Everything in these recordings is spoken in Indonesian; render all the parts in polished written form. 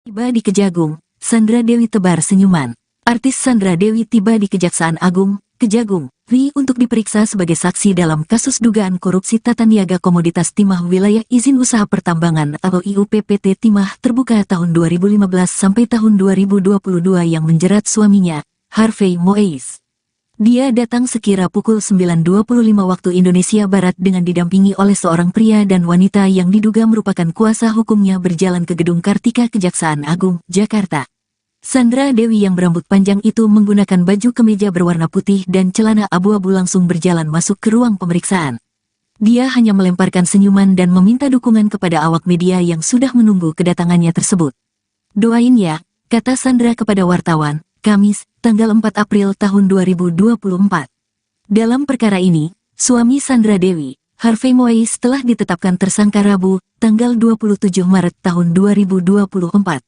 Tiba di Kejagung, Sandra Dewi tebar senyuman. Artis Sandra Dewi tiba di Kejaksaan Agung, Kejagung, RI untuk diperiksa sebagai saksi dalam kasus dugaan korupsi tata niaga komoditas timah wilayah izin usaha pertambangan atau IUPPT Timah terbuka tahun 2015 sampai tahun 2022 yang menjerat suaminya, Harvey Moise. Dia datang sekira pukul 9.25 waktu Indonesia Barat dengan didampingi oleh seorang pria dan wanita yang diduga merupakan kuasa hukumnya berjalan ke Gedung Kartika Kejaksaan Agung, Jakarta. Sandra Dewi yang berambut panjang itu menggunakan baju kemeja berwarna putih dan celana abu-abu langsung berjalan masuk ke ruang pemeriksaan. Dia hanya melemparkan senyuman dan meminta dukungan kepada awak media yang sudah menunggu kedatangannya tersebut. "Doain ya," kata Sandra kepada wartawan, Kamis, tanggal 4 April tahun 2024. Dalam perkara ini, suami Sandra Dewi, Harvey Moise telah ditetapkan tersangka Rabu, tanggal 27 Maret tahun 2024.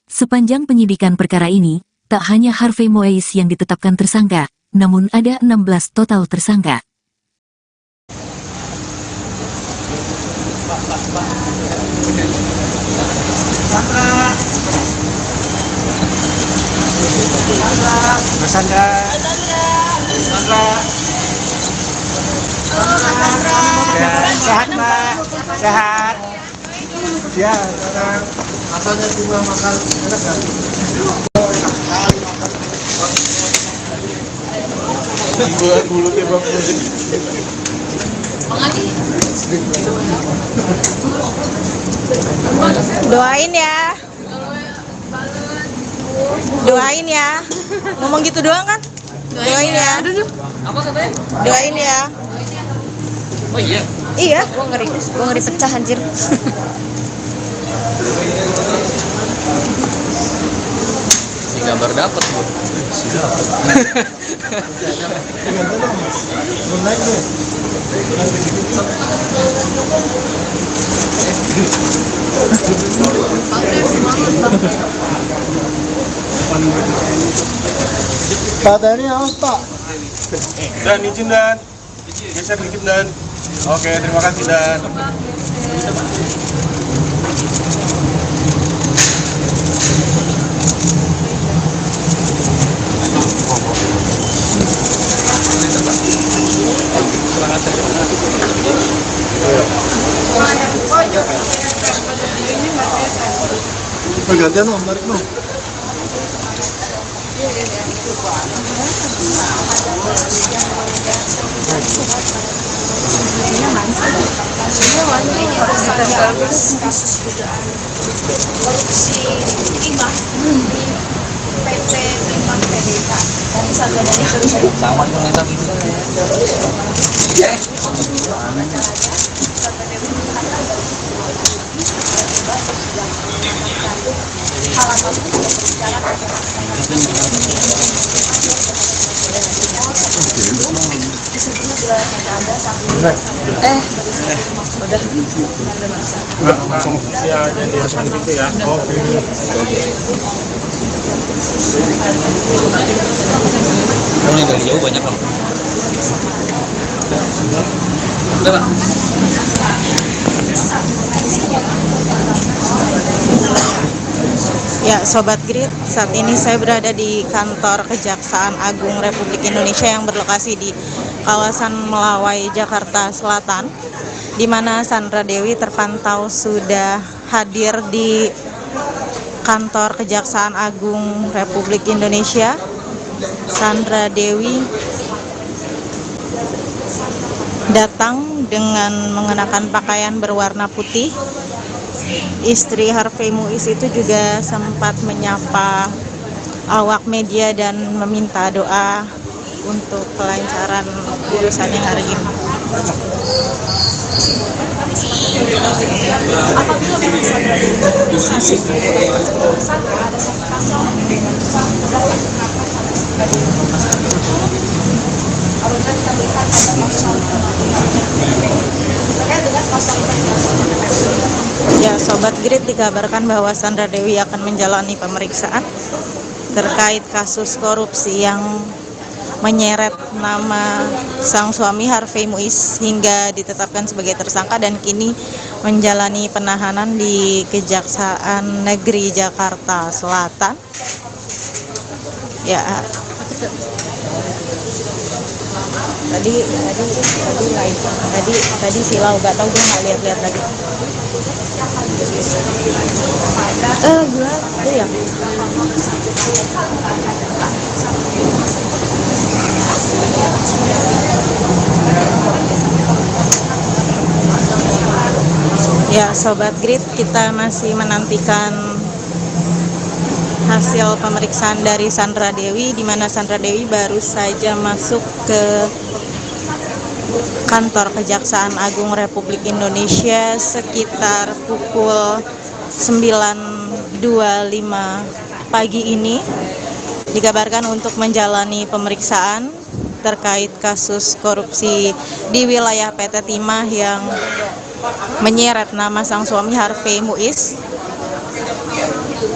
Sepanjang penyidikan perkara ini, tak hanya Harvey Moise yang ditetapkan tersangka, namun ada 16 total tersangka. Sandra. Ya, sehat Mbak, sehat. Ya, sekarang rasanya cuma makan enak kan? Gua mulutnya bang. Doain ya. Doain ya. Ngomong gitu doang kan? Doain ya. Apa katanya? Doain ya. Oh iya? Iya. Gua ngeri pecah anjir. Si gambar dapet bu. Pak Tani awas Pak. Dan izin Dan. Geser dikit Dan. Oke, terima kasih Dan. Pergantian Om, tarik dong. Kasus dugaan korupsi timah PT Timah PDK dan Sandra Dewi terus Sama yang ngetak itu. Langsung ya jadi seperti itu ya. Oke. Kamu yang dari jauh banyak loh. Udah Pak. Ya, Sobat Grid, saat ini saya berada di kantor Kejaksaan Agung Republik Indonesia yang berlokasi di kawasan Melawai, Jakarta Selatan, di mana Sandra Dewi terpantau sudah hadir di kantor Kejaksaan Agung Republik Indonesia. Sandra Dewi datang dengan mengenakan pakaian berwarna putih. Istri Harvey Moise itu juga sempat menyapa awak media dan meminta doa untuk kelancaran urusannya hari ini. apabila memang Sandra Dewi kasus tersangka ada satu pasal dengan pasal 13 apabila kita melihat ada pasal terkait dengan pasal Ya, Sobat Grid, dikabarkan bahwa Sandra Dewi akan menjalani pemeriksaan terkait kasus korupsi yang menyeret nama sang suami Harvey Muiz hingga ditetapkan sebagai tersangka dan kini menjalani penahanan di Kejaksaan Negeri Jakarta Selatan. Ya, tadi silau, gak tahu, gue nggak lihat lagi. Gue ya. Ya, Sobat Grid, kita masih menantikan hasil pemeriksaan dari Sandra Dewi, di mana Sandra Dewi baru saja masuk ke kantor Kejaksaan Agung Republik Indonesia sekitar pukul 9.25 pagi ini. Dikabarkan untuk menjalani pemeriksaan terkait kasus korupsi di wilayah PT Timah yang menyeret nama sang suami Harvey Muiz,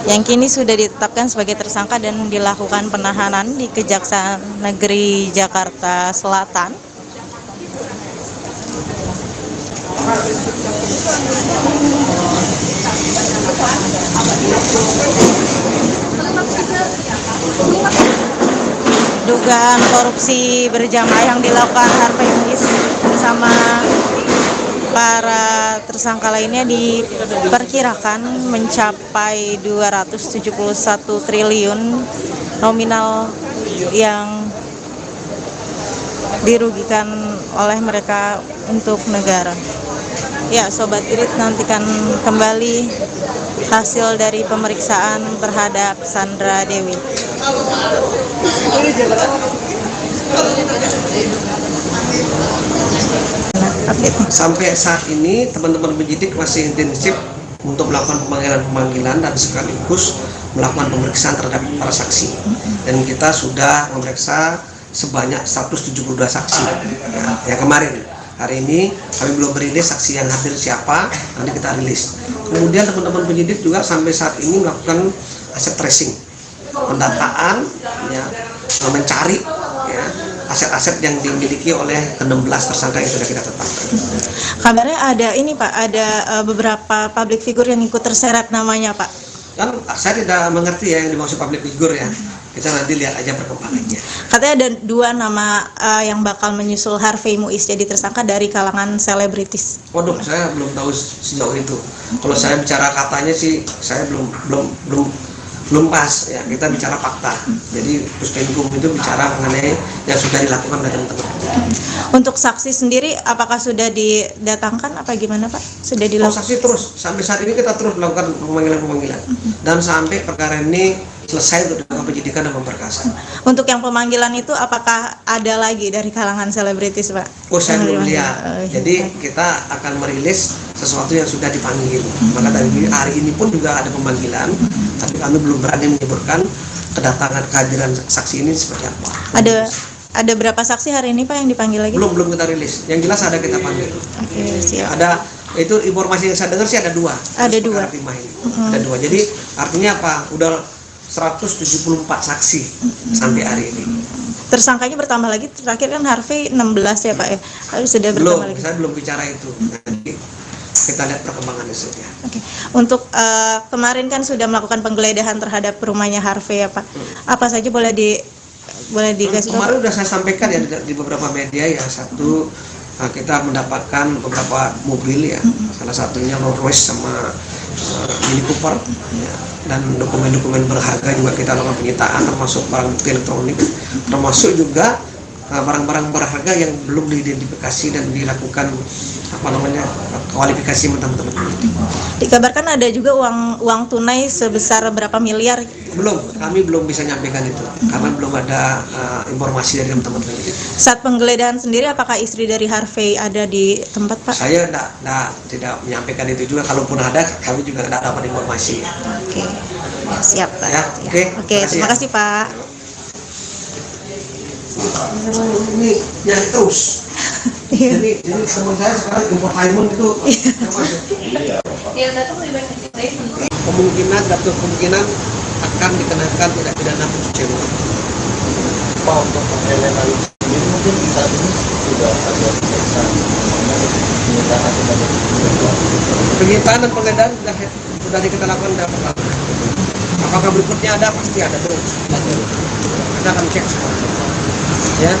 yang kini sudah ditetapkan sebagai tersangka dan dilakukan penahanan di Kejaksaan Negeri Jakarta Selatan. Dugaan korupsi berjamaah yang dilakukan Harvey Muiz bersama para tersangka lainnya diperkirakan mencapai 271 triliun nominal yang dirugikan oleh mereka untuk negara. Ya, Sobat Grid, nantikan kembali hasil dari pemeriksaan terhadap Sandra Dewi. Sampai saat ini teman-teman penyidik masih intensif untuk melakukan pemanggilan dan sekaligus melakukan pemeriksaan terhadap para saksi. Dan kita sudah memeriksa sebanyak 172 saksi yang kemarin. Hari ini kami belum merilis saksi yang hadir siapa, nanti kita rilis. Kemudian teman-teman penyidik juga sampai saat ini melakukan aset tracing, pendataan, ya, mencari ya, aset-aset yang dimiliki oleh 16 tersangka yang sudah kita tetapkan. Kabarnya ada ini Pak, ada beberapa public figure yang ikut terseret namanya Pak. Kan saya tidak mengerti ya yang dimaksud public figure ya. Kita nanti lihat aja perkembangannya. Katanya ada 2 nama yang bakal menyusul Harvey Muiz jadi tersangka dari kalangan selebritis. Waduh, saya belum tahu sejauh itu. Kalau saya bicara katanya sih, saya belum pas ya. Kita bicara fakta. Jadi Puspenkum itu bicara mengenai yang sudah dilakukan oleh teman-teman. Untuk saksi sendiri, apakah sudah didatangkan apa gimana Pak? Sudah dilakukan? Saksi terus. Sampai saat ini kita terus melakukan pemanggilan dan sampai perkara ini selesai untuk dilakukan penyidikan dan pemberkasan. Untuk yang pemanggilan itu apakah ada lagi dari kalangan selebritis Pak? Oh, saya belum lihat. Jadi kita akan merilis sesuatu yang sudah dipanggil. Maka dari hari ini pun juga ada pemanggilan, tapi kami belum berani menyebutkan kedatangan kehadiran saksi ini seperti apa. Ada berapa saksi hari ini Pak yang dipanggil lagi? Belum kita rilis. Yang jelas ada kita panggil. Oke, siap. Ada itu informasi yang saya dengar sih ada 2. Ada 2. Ada 2. Jadi artinya apa? Udah 174 saksi sampai hari ini. Tersangkanya bertambah lagi, terakhir kan Harvey 16 ya Pak ya? Sudah bertambah lagi? Saya belum bicara itu. Nanti kita lihat perkembangannya saja. Oke. Untuk kemarin kan sudah melakukan penggeledahan terhadap rumahnya Harvey ya Pak. Apa saja boleh dikasih tahu? Kemarin sudah saya sampaikan ya di beberapa media ya. Satu, kita mendapatkan beberapa mobil ya. Salah satunya Rolls Royce sama Mini Cooper ya. Dan dokumen-dokumen berharga juga kita lakukan penyitaan, termasuk barang bukti elektronik, termasuk juga barang-barang berharga yang belum diidentifikasi dan dilakukan kualifikasi teman-teman. Dikabarkan ada juga uang tunai sebesar berapa miliar? Kami belum bisa nyampaikan itu karena belum ada informasi dari teman-teman. Saat penggeledahan sendiri, apakah istri dari Harvey ada di tempat Pak? Saya tidak menyampaikan itu juga. Kalaupun ada, kami juga tidak dapat informasi. Oke, siap Pak. Ya, oke, terima kasih Pak. Ini yang terus. Jadi teman saya sekarang infotainment itu kemungkinan akan dikenakan tindak pidana pencucian uang. Pak untuk pengheleman ini mungkin saat ini sudah ada pemeriksaan penyitaan sebanyak Penyitaan dan penggeledahan sudah kita lakukan dalam pertama. Apakah berikutnya ada? Pasti ada terus. Kita akan cek semua. Ya.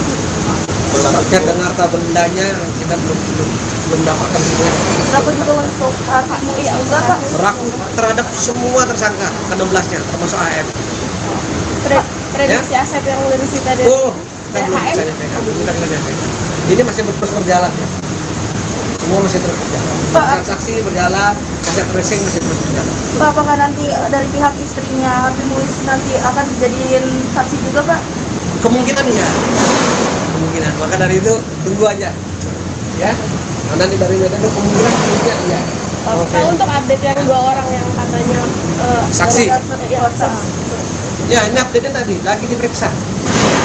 Cek dengan harta bendanya kita belum dapatkan semua. Berapa juga untuk iya enggak Pak? Berlaku terhadap semua tersangka ke-16-nya termasuk AM. Prediksi aset yang disita dari Oh, kita belum HM? bisa nyampaikan. Kita belum nyampaikan. Ini masih terus berjalan ya. Semua masih terus berjalan. Pak, Transaksi berjalan, aset tracing masih terus berjalan. Pak, apakah nanti dari pihak istrinya Harvey Muiz nanti akan dijadiin saksi juga Pak? Kemungkinan ya. Kemungkinan. Maka dari itu tunggu aja. Ya. Nah, nanti dari Medan itu kemungkinan ya. Nah, untuk update yang 2 orang yang katanya Saksi. Ya, saksi. Ya, ini update tadi lagi diperiksa.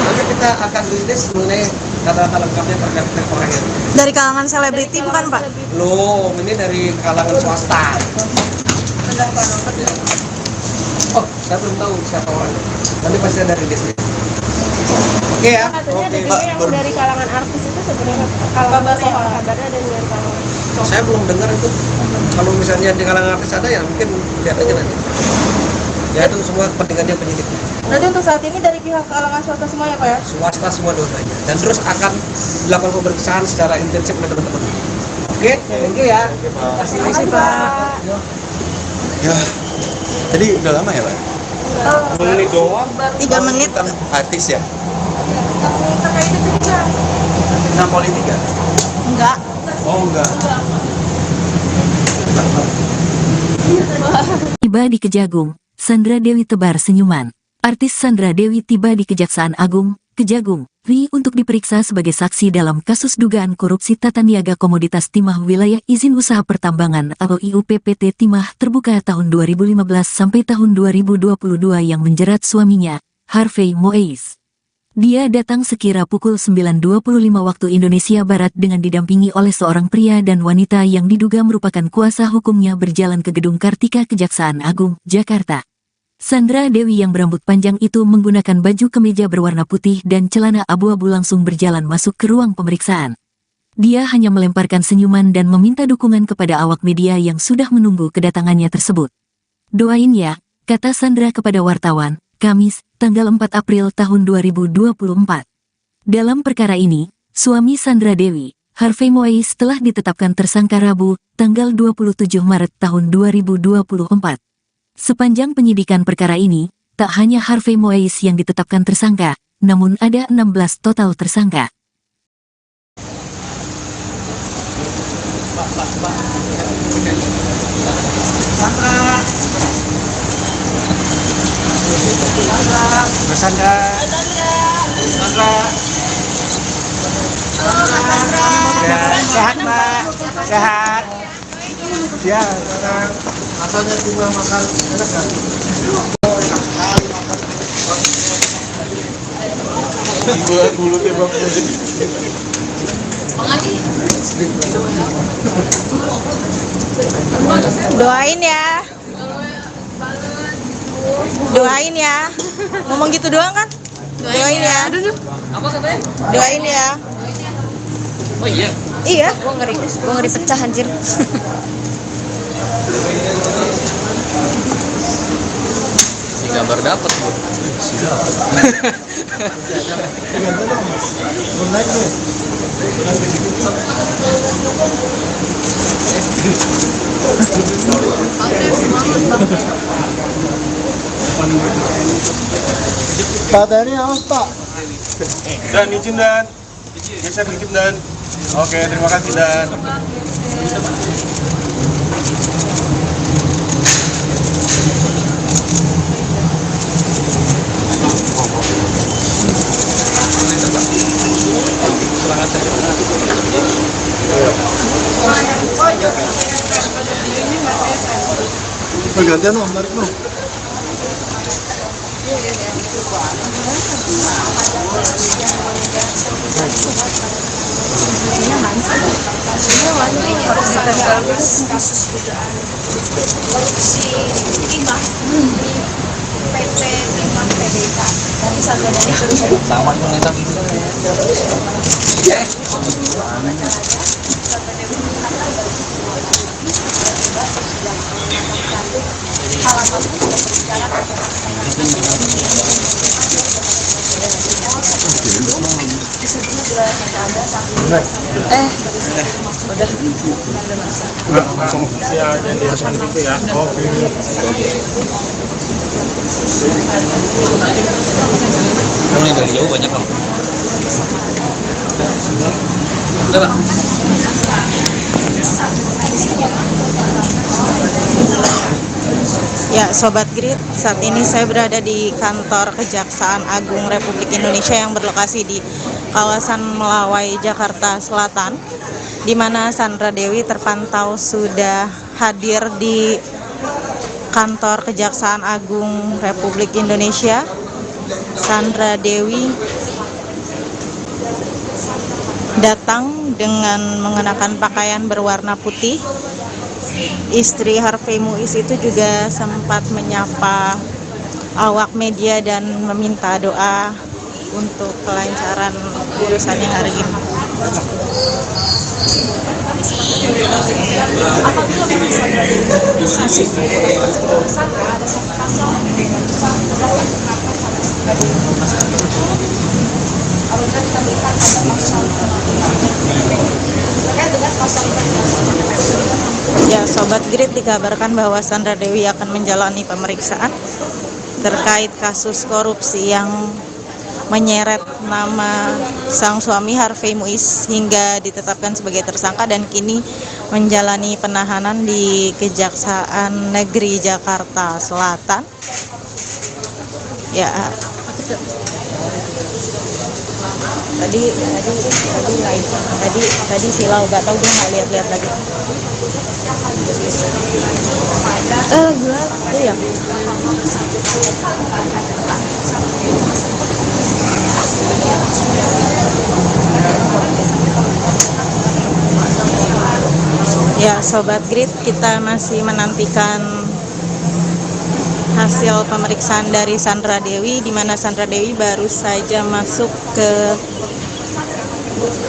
Nanti kita akan rilis mengenai kata-kata lengkapnya terkait dengan orangnya. Dari kalangan selebriti bukan Pak? Belum, ini dari kalangan swasta. Oh, saya belum tahu siapa orangnya. Nanti pasti ada rilis. Oke ya. Katanya ada Oke, juga Pak. yang dari kalangan artis itu sebenarnya kalangan kabarnya ada dari kalangan Saya belum dengar itu. Kalau misalnya di kalangan artis ada ya mungkin lihat aja nanti. Ya itu semua kepentingannya penyidik. Berarti untuk saat ini dari pihak kalangan swasta semua ya Pak ya? Swasta semua dua-duanya. Dan terus akan dilakukan pemeriksaan secara intensif oleh teman-teman. Oke, thank you ya. Terima kasih Pak. Ya, jadi udah lama ya Pak? Menit doang. 3 menit. Tentang artis ya? Terkait itu juga. Tentang politik ya? Enggak. Oh enggak. Tiba di Kejagung, Sandra Dewi tebar senyuman. Artis Sandra Dewi tiba di Kejaksaan Agung, Kejagung, RI untuk diperiksa sebagai saksi dalam kasus dugaan korupsi tata niaga komoditas timah wilayah izin usaha pertambangan atau IUPPT Timah terbuka tahun 2015 sampai tahun 2022 yang menjerat suaminya, Harvey Muiz. Dia datang sekira pukul 9.25 waktu Indonesia Barat dengan didampingi oleh seorang pria dan wanita yang diduga merupakan kuasa hukumnya berjalan ke Gedung Kartika Kejaksaan Agung, Jakarta. Sandra Dewi yang berambut panjang itu menggunakan baju kemeja berwarna putih dan celana abu-abu langsung berjalan masuk ke ruang pemeriksaan. Dia hanya melemparkan senyuman dan meminta dukungan kepada awak media yang sudah menunggu kedatangannya tersebut. "Doain ya," kata Sandra kepada wartawan, Kamis, tanggal 4 April tahun 2024. Dalam perkara ini, suami Sandra Dewi, Harvey Muiz telah ditetapkan tersangka Rabu, tanggal 27 Maret tahun 2024. Sepanjang penyidikan perkara ini, tak hanya Harvey Muiz yang ditetapkan tersangka, namun ada 16 total tersangka. Mas Sandra. Ya, sehat Mbak. Sehat. Ya, sekarang asalnya cuma makan enak kan? Oh, enak sekali makan. Buat mulutnya Bang. Doain ya. Doain ya. Ngomong gitu doang kan? Doain ya. Apa katanya? Doain ya. Oh iya. Iya, gua ngeri pecah anjir. Si gambar dapat Bu. Pak Tani awas Pak. Dan izin dan. Geser dikit dan. Oke, terima kasih dan. Gantian loh, tarik loh. Kasus dugaan korupsi timah PT Timah Sama yung nitang Langsung siaga di atas gitu ya. Oke. Kamu yang dari jauh banyak loh. Udah Pak. Ya, Sobat Grid, saat ini saya berada di kantor Kejaksaan Agung Republik Indonesia yang berlokasi di kawasan Melawai, Jakarta Selatan, di mana Sandra Dewi terpantau sudah hadir di kantor Kejaksaan Agung Republik Indonesia. Sandra Dewi datang dengan mengenakan pakaian berwarna putih. Istri Harvey Muiz itu juga sempat menyapa awak media dan meminta doa untuk kelancaran urusannya hari ini. Apabila memang Sandra Dewi kasus tersangka ada satu pasal apabila kita melihat ada pasal terkait dengan pasal Ya, Sobat Grid, dikabarkan bahwa Sandra Dewi akan menjalani pemeriksaan terkait kasus korupsi yang menyeret nama sang suami Harvey Muiz hingga ditetapkan sebagai tersangka dan kini menjalani penahanan di Kejaksaan Negeri Jakarta Selatan. Ya, tadi silau, gak tahu, dia nggak lihat lagi. Iya. Ya, Sobat Grid, kita masih menantikan hasil pemeriksaan dari Sandra Dewi, di mana Sandra Dewi baru saja masuk ke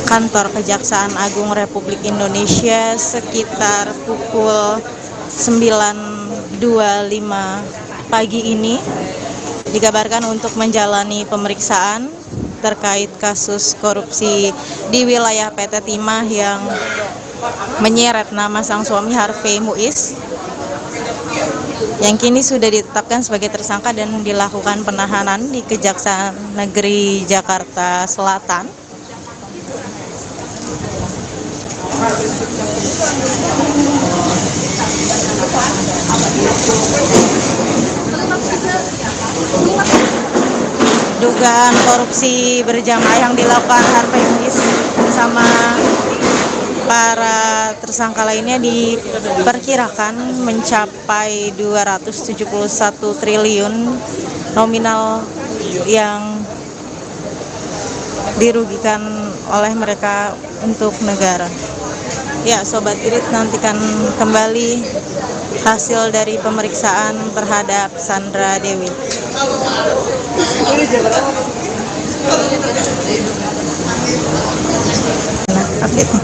kantor Kejaksaan Agung Republik Indonesia sekitar pukul 9.25 pagi ini. Dikabarkan untuk menjalani pemeriksaan terkait kasus korupsi di wilayah PT Timah yang menyeret nama sang suami Harvey Muiz, yang kini sudah ditetapkan sebagai tersangka dan dilakukan penahanan di Kejaksaan Negeri Jakarta Selatan. Dugaan korupsi berjamaah yang dilakukan Harvey Muiz bersama para tersangka lainnya diperkirakan mencapai 271 triliun nominal yang dirugikan oleh mereka untuk negara. Ya, Sobat Grid, nantikan kembali hasil dari pemeriksaan terhadap Sandra Dewi.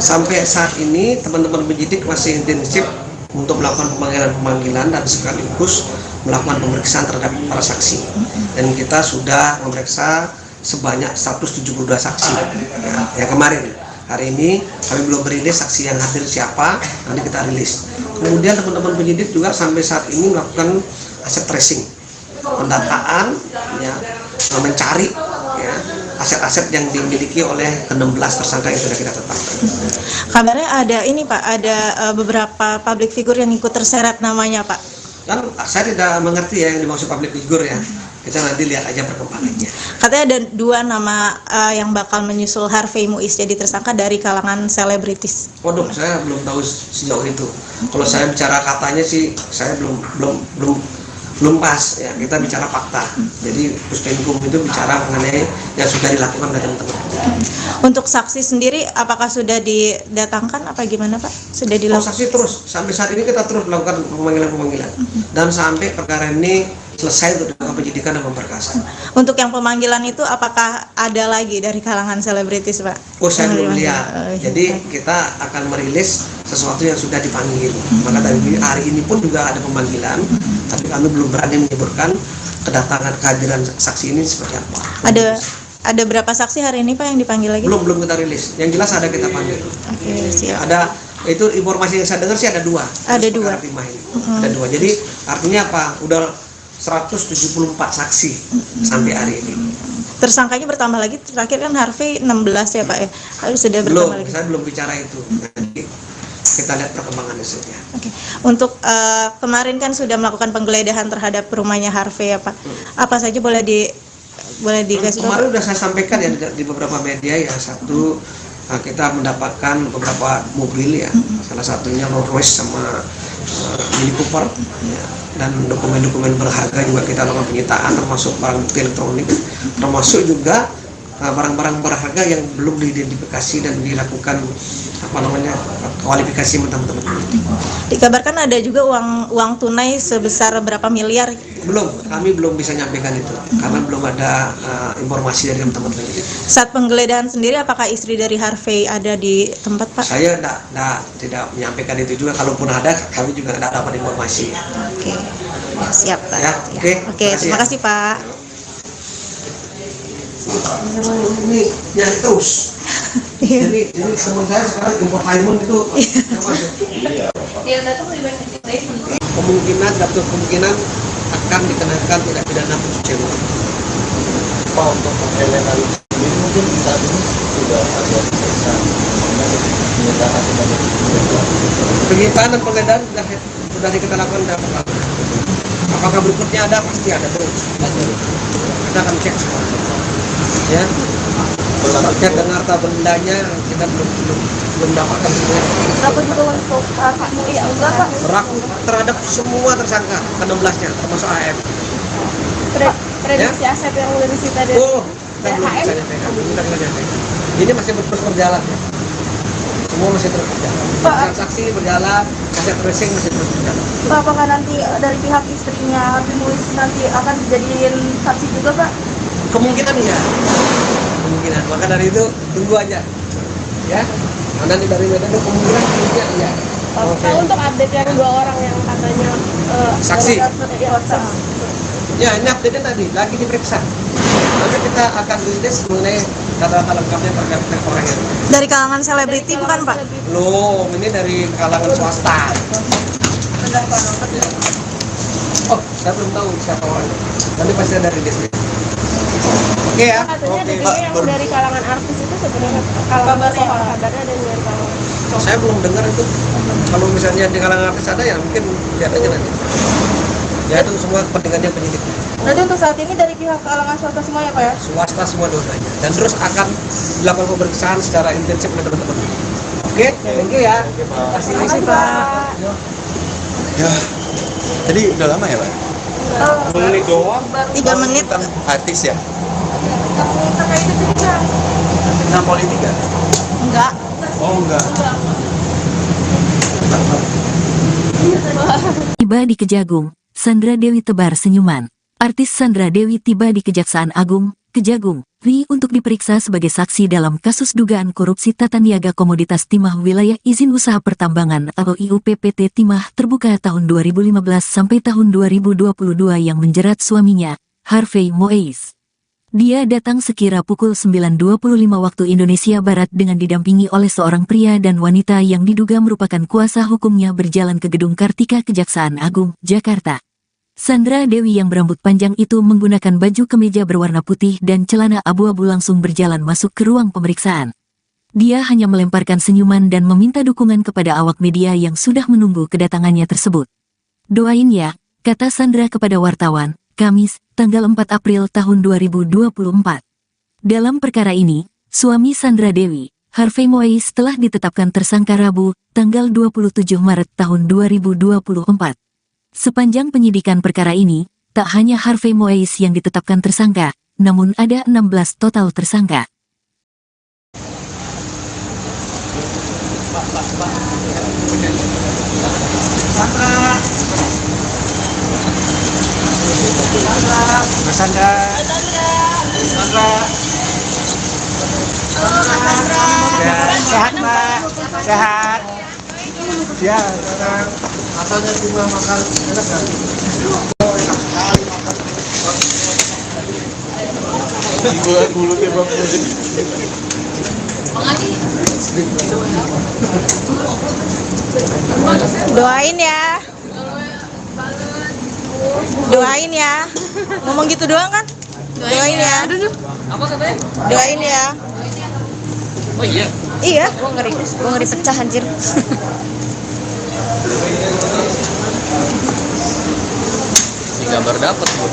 Sampai saat ini teman-teman penyidik masih intensif untuk melakukan pemanggilan dan sekaligus melakukan pemeriksaan terhadap para saksi. Dan kita sudah memeriksa sebanyak 172 saksi ya kemarin. Hari ini kami belum merilis saksi yang hadir siapa, nanti kita rilis. Kemudian teman-teman penyidik juga sampai saat ini melakukan aset tracing, pendataan, ya, mencari ya, aset-aset yang dimiliki oleh ke-16 tersangka yang sudah kita tetapkan. Kabarnya ada ini Pak, ada beberapa public figure yang ikut terseret namanya Pak. Dan saya tidak mengerti ya yang dimaksud public figure ya. Kita nanti lihat aja perkembangannya. Katanya ada 2 nama yang bakal menyusul Harvey Muiz jadi tersangka dari kalangan selebritis. Waduh, saya belum tahu sejauh itu. Kalau saya bicara katanya sih, saya belum pas ya. Kita bicara fakta. Jadi Puspenkum itu bicara mengenai yang sudah dilakukan oleh teman-teman. Untuk saksi sendiri, apakah sudah didatangkan apa gimana Pak? Sudah dilakukan? Saksi terus sampai saat ini kita terus melakukan pemanggilan dan sampai perkara ini selesai untuk dilakukan penyidikan dan pemberkasan. Untuk yang pemanggilan itu apakah ada lagi dari kalangan selebritis, Pak? Oh, saya belum Yang lihat. Jadi kita akan merilis sesuatu yang sudah dipanggil. Maka dari hari ini pun juga ada pemanggilan, tapi kami belum berani menyebutkan kedatangan kehadiran saksi ini seperti apa. Ada berapa saksi hari ini, Pak, yang dipanggil lagi? Belum kita rilis. Yang jelas ada kita panggil. Oke, siap. Ada itu informasi yang saya dengar sih ada 2. Ada 2. Ada 2. Jadi artinya apa? Udah 174 saksi sampai hari ini. Tersangkanya bertambah lagi, terakhir kan Harvey 16 ya, Pak ya? Sudah Belum, bertambah lagi. saya belum bicara itu. Nanti kita lihat perkembangannya saja. Oke. Untuk kemarin kan sudah melakukan penggeledahan terhadap rumahnya Harvey ya, Pak. Apa saja boleh dikasih tahu? Kemarin sudah saya sampaikan ya di beberapa media ya. Satu, kita mendapatkan beberapa mobil ya. Salah satunya Rolls Royce sama Mini Cooper ya. Dan dokumen-dokumen berharga juga kita lakukan penyitaan, termasuk barang bukti elektronik, termasuk juga barang-barang berharga yang belum diidentifikasi dan dilakukan kualifikasi teman-teman. Dikabarkan ada juga uang tunai sebesar berapa miliar? Belum, kami belum bisa nyampaikan itu karena belum ada informasi dari teman-teman. Saat penggeledahan sendiri, apakah istri dari Harvey ada di tempat, Pak? Saya tidak menyampaikan itu juga. Kalaupun ada, kami juga tidak dapat informasi. Oke, siap, Pak. Ya, oke. Terima kasih, Pak. Ini yang terus. Jadi teman saya sekarang infotainment itu kemungkinan akan dikenakan tindak pidana pencucian uang. Untuk penggeledahan ini mungkin saat ini sudah ada Penyitaan dan penggeledahan sudah kita lakukan dalam waktu. Apakah berikutnya ada? Pasti ada terus. Kita akan cek semua. Ya. Terkait dengan harta bendanya kita belum dapatkan semua. Berapa juga untuk Pak MUI enggak, Pak? Berlaku terhadap semua tersangka ke-16-nya termasuk AM. Prediksi aset yang udah disita dari Oh, kita belum bisa nyampaikan. Ini masih terus berjalan ya. Semua masih terus berjalan. Transaksi berjalan, aset tracing masih terus berjalan. Pak, apakah nanti dari pihak istrinya Harvey Muiz nanti akan dijadiin saksi juga, Pak? Kemungkinan iya. Kemungkinan. Maka dari itu tunggu aja. Ya. Nanti dari itu kemungkinan iya. Oke. Untuk update yang 2 orang yang katanya Saksi. Ya, Ya, ini update tadi lagi diperiksa. Nanti kita akan rilis mengenai data-data lengkapnya terkait orangnya. Dari kalangan selebriti bukan, Pak? Belum, ini dari kalangan swasta. Oh, saya belum tahu siapa orangnya. Nanti pasti ada rilis. Oke ya. katanya Oke, ada yang dari kalangan artis itu sebenarnya kabarnya ada dari kalangan. Saya belum dengar itu. Kalau misalnya di kalangan artis ada ya mungkin lihat aja nanti. Ya itu semua kepentingannya penyidik. Nanti untuk saat ini dari pihak kalangan swasta semua ya, Pak ya? Swasta semua dosanya. Dan terus akan dilakukan pemeriksaan secara intensif oleh teman-teman. Oke, thank you ya. Terima kasih, Pak. Ya. Jadi udah lama ya, Pak? Menit doang. 3 menit. Tentang artis ya? Terkait itu juga. Tentang politik ya? Enggak. Oh enggak. Tiba di Kejagung, Sandra Dewi tebar senyuman. Artis Sandra Dewi tiba di Kejaksaan Agung, Kejagung, RI untuk diperiksa sebagai saksi dalam kasus dugaan korupsi tata niaga komoditas timah wilayah izin usaha pertambangan atau IUPPT Timah terbuka tahun 2015 sampai tahun 2022 yang menjerat suaminya, Harvey Muiz. Dia datang sekira pukul 9.25 waktu Indonesia Barat dengan didampingi oleh seorang pria dan wanita yang diduga merupakan kuasa hukumnya berjalan ke Gedung Kartika Kejaksaan Agung, Jakarta. Sandra Dewi yang berambut panjang itu menggunakan baju kemeja berwarna putih dan celana abu-abu langsung berjalan masuk ke ruang pemeriksaan. Dia hanya melemparkan senyuman dan meminta dukungan kepada awak media yang sudah menunggu kedatangannya tersebut. "Doain ya," kata Sandra kepada wartawan, Kamis, tanggal 4 April tahun 2024. Dalam perkara ini, suami Sandra Dewi, Harvey Muiz telah ditetapkan tersangka Rabu, tanggal 27 Maret tahun 2024. Sepanjang penyidikan perkara ini, tak hanya Harvey Muiz yang ditetapkan tersangka, namun ada 16 total tersangka. Mas Sandra. Sandra. Sehat Mbak, sehat. Ya, sekarang asalnya cuma makan enak kan? Dibuat mulutnya Bang Musik. Doain ya. Doain ya. Ngomong gitu doang kan? Doain ya. Apa katanya? Doain ya. Oh iya. Iya. Gua ngeri pecah anjir. Di gambar dapat bu.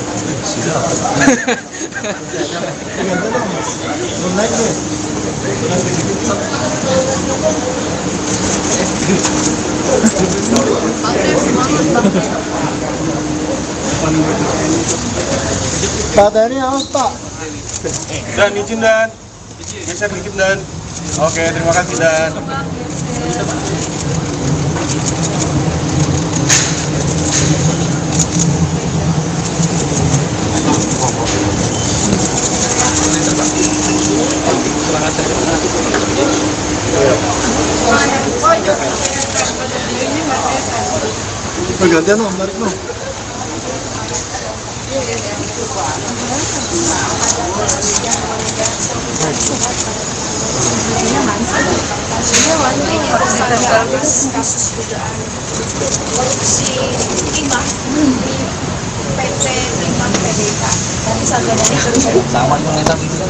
Baterainya aus Pak. Dan izin dan geser dikit dan. Oke, terima kasih dan. Gantian om, tarik om. Sama cuma hitam itu.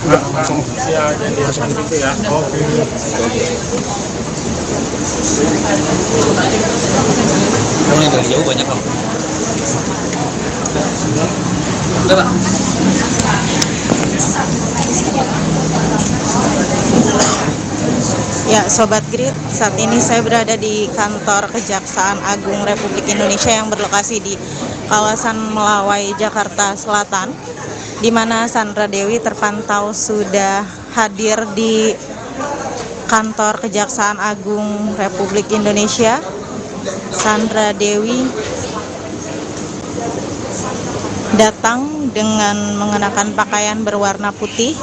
Langsung ya, jadi seperti itu ya. Oke. Kalau yang dari jauh banyak kan? Udah Pak. Ya, Sobat Grid, saat ini saya berada di kantor Kejaksaan Agung Republik Indonesia yang berlokasi di kawasan Melawai, Jakarta Selatan, di mana Sandra Dewi terpantau sudah hadir di kantor Kejaksaan Agung Republik Indonesia. Sandra Dewi datang dengan mengenakan pakaian berwarna putih.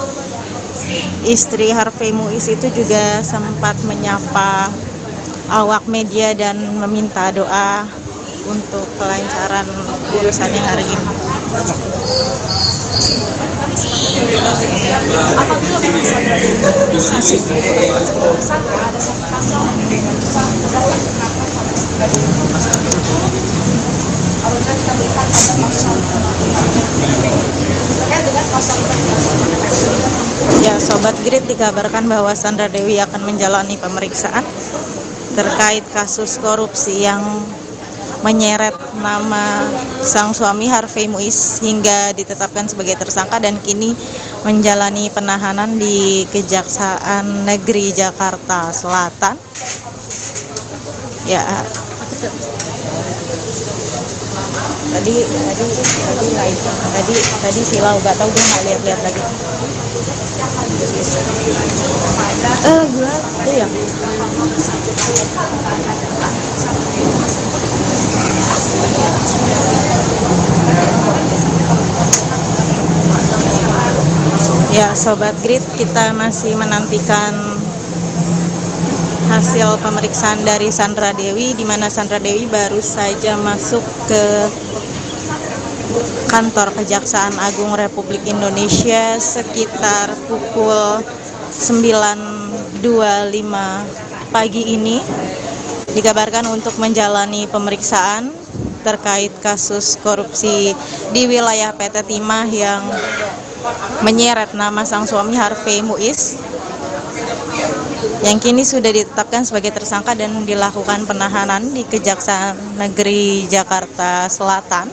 Istri Harvey Muiz itu juga sempat menyapa awak media dan meminta doa untuk kelancaran urusannya hari ini. Apabila memang Sandra Dewi masih tersangka, ada satu pasal yang terdapat kenapa Sandra Dewi apabila kita melihat pada pasal terkait dengan pasal Ya, Sobat Grid, dikabarkan bahwa Sandra Dewi akan menjalani pemeriksaan terkait kasus korupsi yang menyeret nama sang suami Harvey Muiz hingga ditetapkan sebagai tersangka dan kini menjalani penahanan di Kejaksaan Negeri Jakarta Selatan. Ya, tadi silau, gak tahu, dia nggak lihat lagi. Gua itu ya. Ya, Sobat Grid, kita masih menantikan hasil pemeriksaan dari Sandra Dewi, di mana Sandra Dewi baru saja masuk ke kantor Kejaksaan Agung Republik Indonesia sekitar pukul 9.25 pagi ini. Dikabarkan untuk menjalani pemeriksaan terkait kasus korupsi di wilayah PT Timah yang menyeret nama sang suami Harvey Muiz, yang kini sudah ditetapkan sebagai tersangka dan dilakukan penahanan di Kejaksaan Negeri Jakarta Selatan.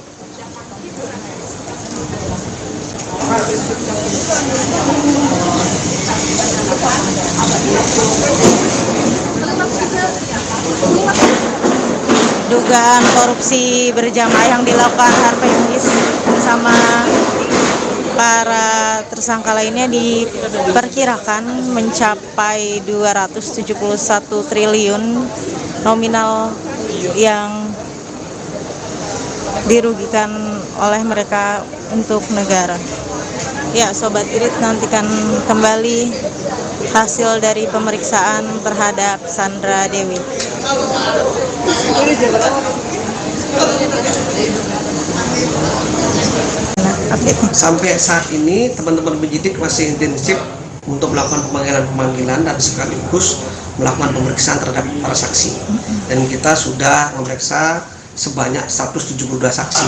dugaan korupsi berjamaah yang dilakukan Harvey Muiz bersama para tersangka lainnya diperkirakan mencapai 271 triliun nominal yang dirugikan oleh mereka untuk negara. Ya, Sobat Irit, nantikan kembali hasil dari pemeriksaan terhadap Sandra Dewi. Sampai saat ini teman-teman penyidik masih intensif untuk melakukan pemanggilan dan sekaligus melakukan pemeriksaan terhadap para saksi. Dan kita sudah memeriksa sebanyak 172 saksi.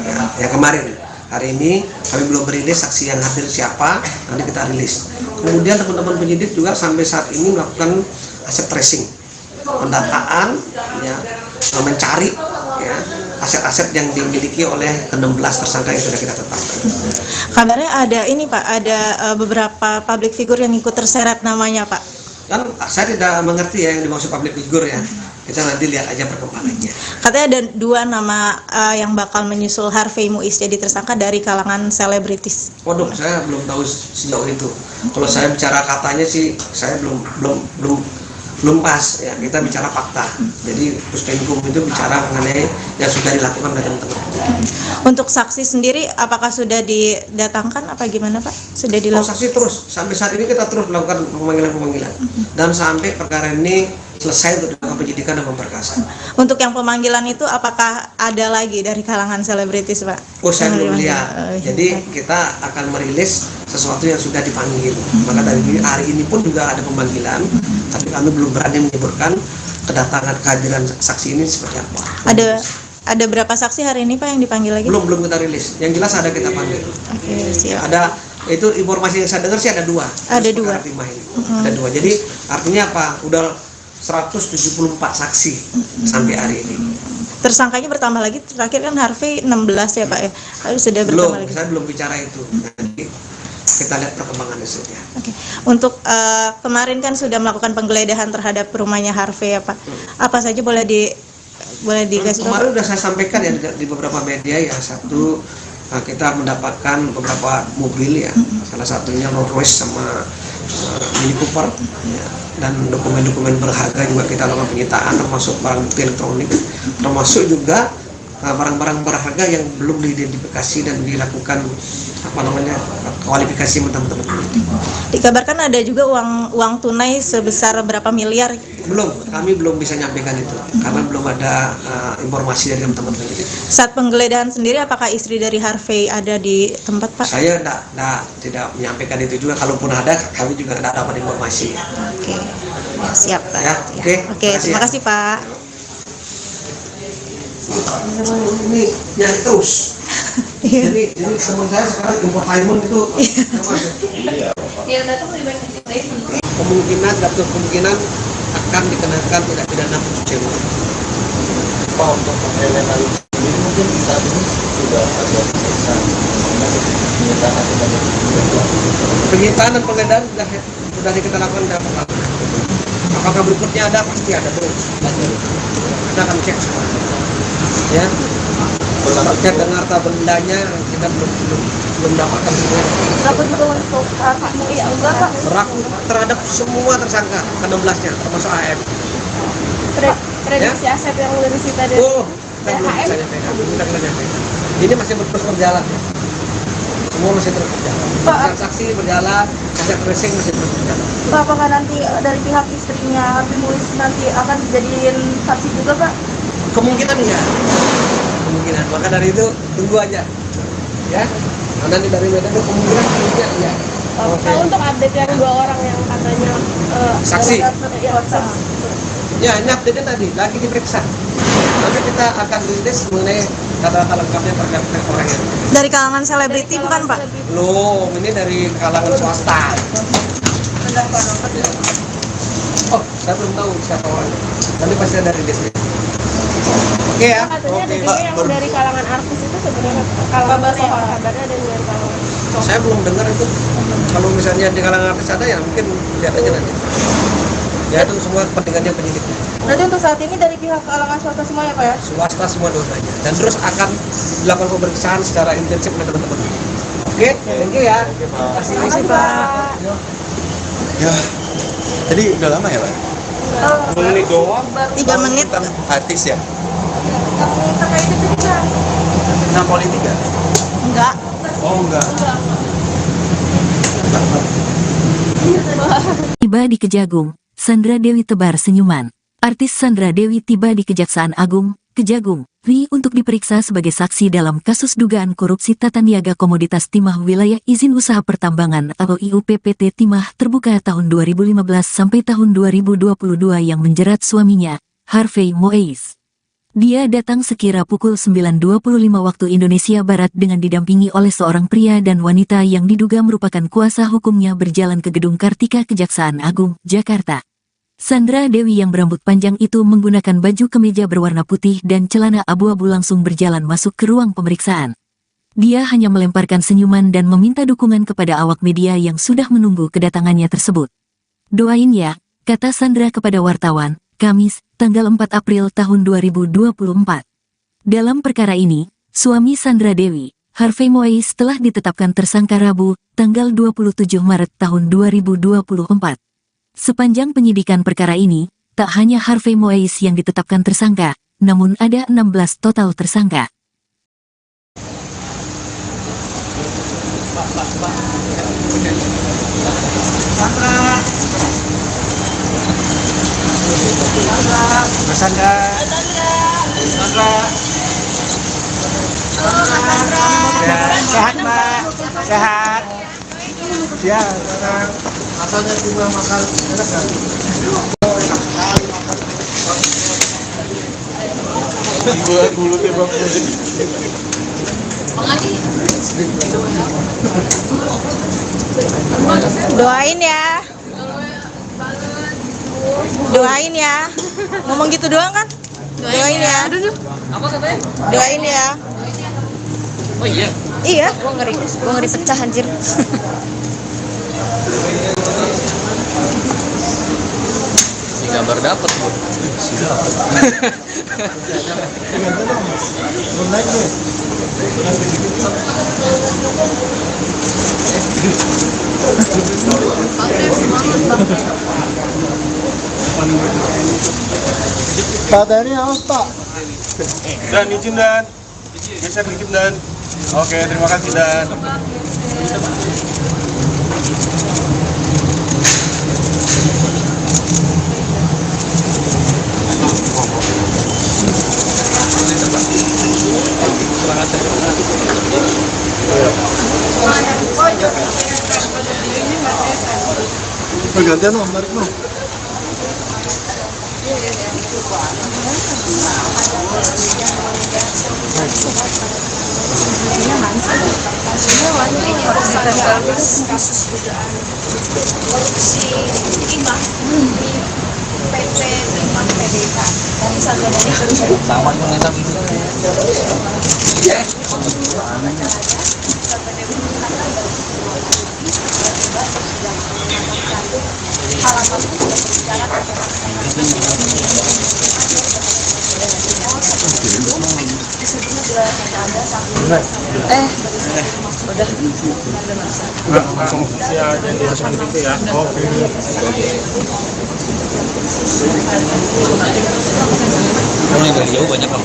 Ya, yang kemarin. Hari ini kami belum merilis saksi yang hadir siapa, nanti kita rilis. Kemudian teman-teman penyidik juga sampai saat ini melakukan aset tracing, pendataan, ya, mencari ya, aset-aset yang dimiliki oleh ke-16 tersangka yang sudah kita tetapkan. Kabarnya ada ini Pak, ada beberapa public figure yang ikut terseret namanya Pak. Kan saya tidak mengerti ya yang dimaksud public figure ya. Kita nanti lihat aja perkembangannya. Katanya ada 2 nama yang bakal menyusul Harvey Muiz jadi tersangka dari kalangan selebritis. Waduh, saya belum tahu sejauh itu. Kalau saya bicara katanya sih, saya belum pas ya. Kita bicara fakta. Jadi Puspenkum itu bicara mengenai yang sudah dilakukan oleh teman-teman. Untuk saksi sendiri, apakah sudah didatangkan apa gimana Pak? Sudah dilakukan? Saksi terus. Sampai saat ini kita terus melakukan pemanggilan dan sampai perkara ini selesai untuk dilakukan penyidikan dan pemberkasan. Untuk yang pemanggilan itu apakah ada lagi dari kalangan selebritis Pak? Oh, saya belum lihat. Jadi kita akan merilis sesuatu yang sudah dipanggil. Maka dari hari ini pun juga ada pemanggilan, tapi kami belum berani menyebutkan kedatangan kehadiran saksi ini seperti apa. Ada berapa saksi hari ini Pak yang dipanggil lagi? Belum kita rilis. Yang jelas ada kita panggil. Oke, siap. Ada itu informasi yang saya dengar sih ada 2. Ada 2. Ada 2. Jadi artinya apa? Udah 174 saksi sampai hari ini. Tersangkanya bertambah lagi, terakhir kan Harvey 16 ya Pak ya? Sudah bertambah lagi? Saya belum bicara itu. Nanti kita lihat perkembangannya saja. Oke. Untuk kemarin kan sudah melakukan penggeledahan terhadap rumahnya Harvey ya Pak. Apa saja boleh dikasih tahu? Kemarin sudah saya sampaikan ya di beberapa media ya. Satu, kita mendapatkan beberapa mobil ya. Salah satunya Rolls Royce sama Mini Cooper ya. Dan dokumen-dokumen berharga juga kita lakukan penyitaan, termasuk barang bukti elektronik, termasuk juga barang-barang berharga yang belum diidentifikasi dan dilakukan kualifikasi teman-teman. Dikabarkan ada juga uang tunai sebesar berapa miliar? Belum, kami belum bisa nyampaikan itu karena belum ada informasi dari teman-teman. Saat penggeledahan sendiri, apakah istri dari Harvey ada di tempat Pak? Saya tidak menyampaikan itu juga. Kalaupun ada, kami juga tidak dapat informasi. Oke, siap Pak. Ya, oke, terima kasih Pak. Ini yang terus. Jadi teman saya sekarang infotainment itu kemungkinan akan dikenakan tindak pidana pencucian uang. Untuk penggeledahan ini mungkin saat ini sudah ada penyitaan dan penggeledahan sudah kita lakukan dalam pertama. Apakah berikutnya ada? Pasti ada terus. Kita akan cek semua. Ya. Terkait dengan harta bendanya kita belum dapatkan semua. Berapa juga untuk Pak Muiz juga Pak? Berlaku terhadap semua tersangka ke-16-nya termasuk AM. Prediksi aset yang dari disita dari Kita belum bisa nyampe. Ini masih terus berjalan. Semua masih terus berjalan. Transaksi berjalan, aset tracing masih terus berjalan. Pak, apakah nanti dari pihak istrinya Harvey Muiz nanti akan dijadiin saksi juga Pak? Kemungkinan iya. Kemungkinan. Maka dari itu tunggu aja. Ya. Nanti dari media itu kemungkinan iya. Nah, untuk update yang 2 orang yang katanya Saksi. WhatsApp. Ya, ini update tadi lagi diperiksa. Nanti kita akan rilis mengenai data lengkapnya terkait orangnya. Dari kalangan selebriti bukan Pak? Belum, ini dari kalangan swasta. Oh, saya belum tahu siapa orangnya. Nanti pasti ada rilis. Oke ya. Katanya ada juga yang dari kalangan artis itu sebenarnya kabarnya ada dari kalangan. Saya belum dengar itu. Kalau misalnya di kalangan artis ada ya mungkin lihat aja nanti. Ya itu semua kepentingannya penyidik. Berarti untuk saat ini dari pihak kalangan swasta semua ya Pak ya? Swasta semua dua-duanya. Dan terus akan dilakukan pemeriksaan secara intensif oleh teman-teman. Oke, thank you ya. Terima kasih Pak. Ya, jadi udah lama ya, Pak? 2 menit doang. 3 menit. Tentang artis ya? Terkait itu juga. Tentang politik ya? Enggak. Oh, enggak. Tiba di Kejagung, Sandra Dewi tebar senyuman. Artis Sandra Dewi tiba di Kejaksaan Agung, Kejagung, RI untuk diperiksa sebagai saksi dalam kasus dugaan korupsi tata niaga komoditas timah wilayah izin usaha pertambangan atau IUPPT Timah terbuka tahun 2015 sampai tahun 2022 yang menjerat suaminya, Harvey Moise. Dia datang sekira pukul 9.25 waktu Indonesia Barat dengan didampingi oleh seorang pria dan wanita yang diduga merupakan kuasa hukumnya berjalan ke Gedung Kartika Kejaksaan Agung, Jakarta. Sandra Dewi yang berambut panjang itu menggunakan baju kemeja berwarna putih dan celana abu-abu langsung berjalan masuk ke ruang pemeriksaan. Dia hanya melemparkan senyuman dan meminta dukungan kepada awak media yang sudah menunggu kedatangannya tersebut. "Doain ya," kata Sandra kepada wartawan, Kamis, tanggal 4 April tahun 2024. Dalam perkara ini, suami Sandra Dewi, Harvey Moise telah ditetapkan tersangka Rabu, tanggal 27 Maret tahun 2024. Sepanjang penyidikan perkara ini, tak hanya Harvey Moise yang ditetapkan tersangka, namun ada 16 total tersangka. Mas Sandra. Ya, sehat Mbak, sehat. Ya, sekarang rasanya juga makan enak kan? Buat mulutnya Bang. Doain ya. Doain ya. Ngomong gitu doang kan? Doain ya. Apa katanya? Doain ya. Oh iya. Iya, gua ngeri pecah anjir. Si gambar dapat bu. Pak Tani awas Pak. Dan izin dan geser dikit dan. Oke, terima kasih dan. Pergantian Om, tarik Om. Kasus dugaan korupsi timah PT Timah PDK dan Sandra Dewi terus Sama yang nentang itu. Langsung ya jadi seperti itu ya. Oke. Kalau yang dari jauh banyak kan.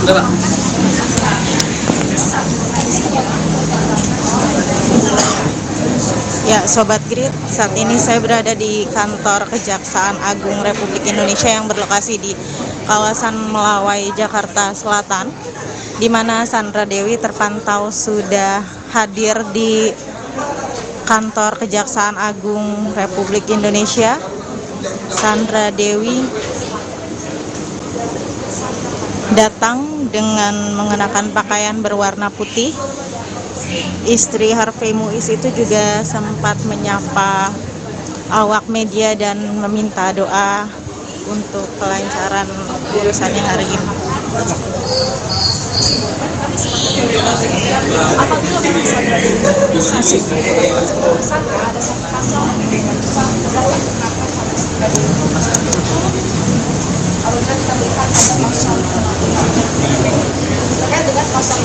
Udah Pak. Ya, Sobat Grid, saat ini saya berada di kantor Kejaksaan Agung Republik Indonesia yang berlokasi di kawasan Melawai, Jakarta Selatan, di mana Sandra Dewi terpantau sudah hadir di kantor Kejaksaan Agung Republik Indonesia. Sandra Dewi datang dengan mengenakan pakaian berwarna putih. Istri Harvey Moise itu juga sempat menyapa awak media dan meminta doa untuk kelancaran urusannya hari ini. Apabila memang Sandra Dewi disangsi tersangka ada satu pasal dengan pasal 11 kenapa harus kalau kita lihat ada pasal terkait dengan pasal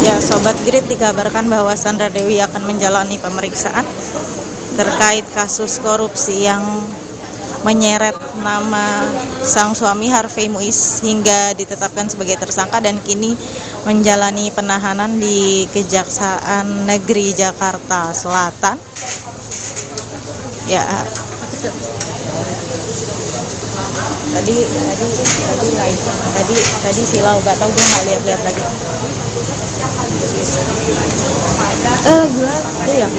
Ya, Sobat Grid, dikabarkan bahwa Sandra Dewi akan menjalani pemeriksaan terkait kasus korupsi yang menyeret nama sang suami Harvey Muiz hingga ditetapkan sebagai tersangka dan kini menjalani penahanan di Kejaksaan Negeri Jakarta Selatan. Ya, tadi silau, gak tahu, dia nggak lihat lagi. Gua itu ya.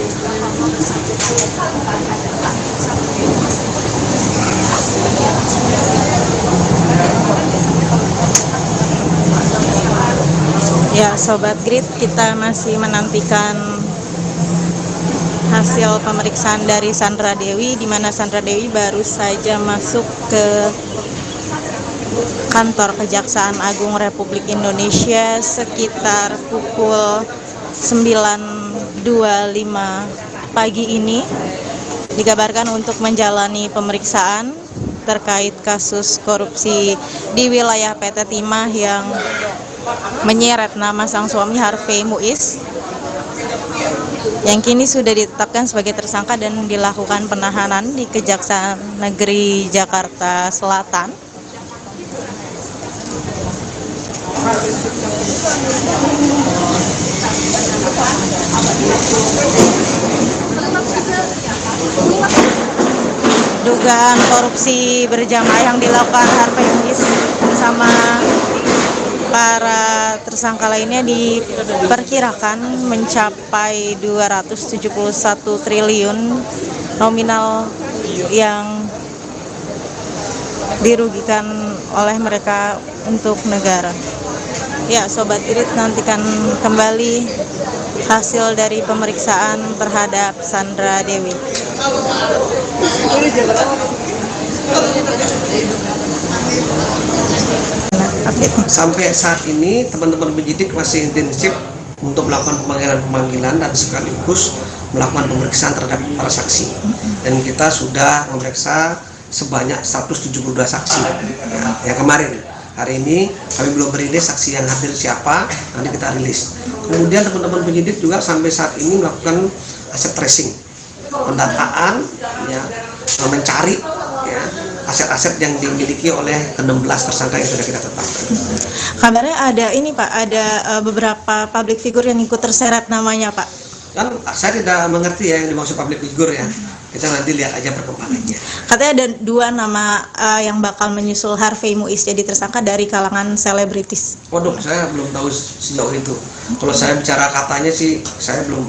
Ya, Sobat Grid, kita masih menantikan hasil pemeriksaan dari Sandra Dewi, di mana Sandra Dewi baru saja masuk ke kantor Kejaksaan Agung Republik Indonesia sekitar pukul 9.25 pagi ini. Dikabarkan untuk menjalani pemeriksaan terkait kasus korupsi di wilayah PT Timah yang menyeret nama sang suami Harvey Muiz, yang kini sudah ditetapkan sebagai tersangka dan dilakukan penahanan di Kejaksaan Negeri Jakarta Selatan. Dugaan korupsi berjamaah yang dilakukan Harvey Muiz bersama para tersangka lainnya diperkirakan mencapai 271 triliun nominal yang dirugikan oleh mereka untuk negara. Ya, Sobat Grid, nantikan kembali hasil dari pemeriksaan terhadap Sandra Dewi. Sampai saat ini teman-teman penyidik masih intensif untuk melakukan pemanggilan dan sekaligus melakukan pemeriksaan terhadap para saksi. Dan kita sudah memeriksa sebanyak 172 saksi ya, yang kemarin. Hari ini kami belum merilis saksi yang hadir siapa, nanti kita rilis. Kemudian teman-teman penyidik juga sampai saat ini melakukan aset tracing, pendataan, ya, mencari ya, aset-aset yang dimiliki oleh ke-16 tersangka yang sudah kita tetapkan. Kabarnya ada ini Pak, ada beberapa public figure yang ikut terseret namanya Pak. Kan saya tidak mengerti ya yang dimaksud public figure ya. Kita nanti lihat aja perkembangannya. Katanya ada 2 nama yang bakal menyusul Harvey Muiz jadi tersangka dari kalangan selebritis. Waduh, saya belum tahu sejauh itu. Kalau saya bicara katanya sih, saya belum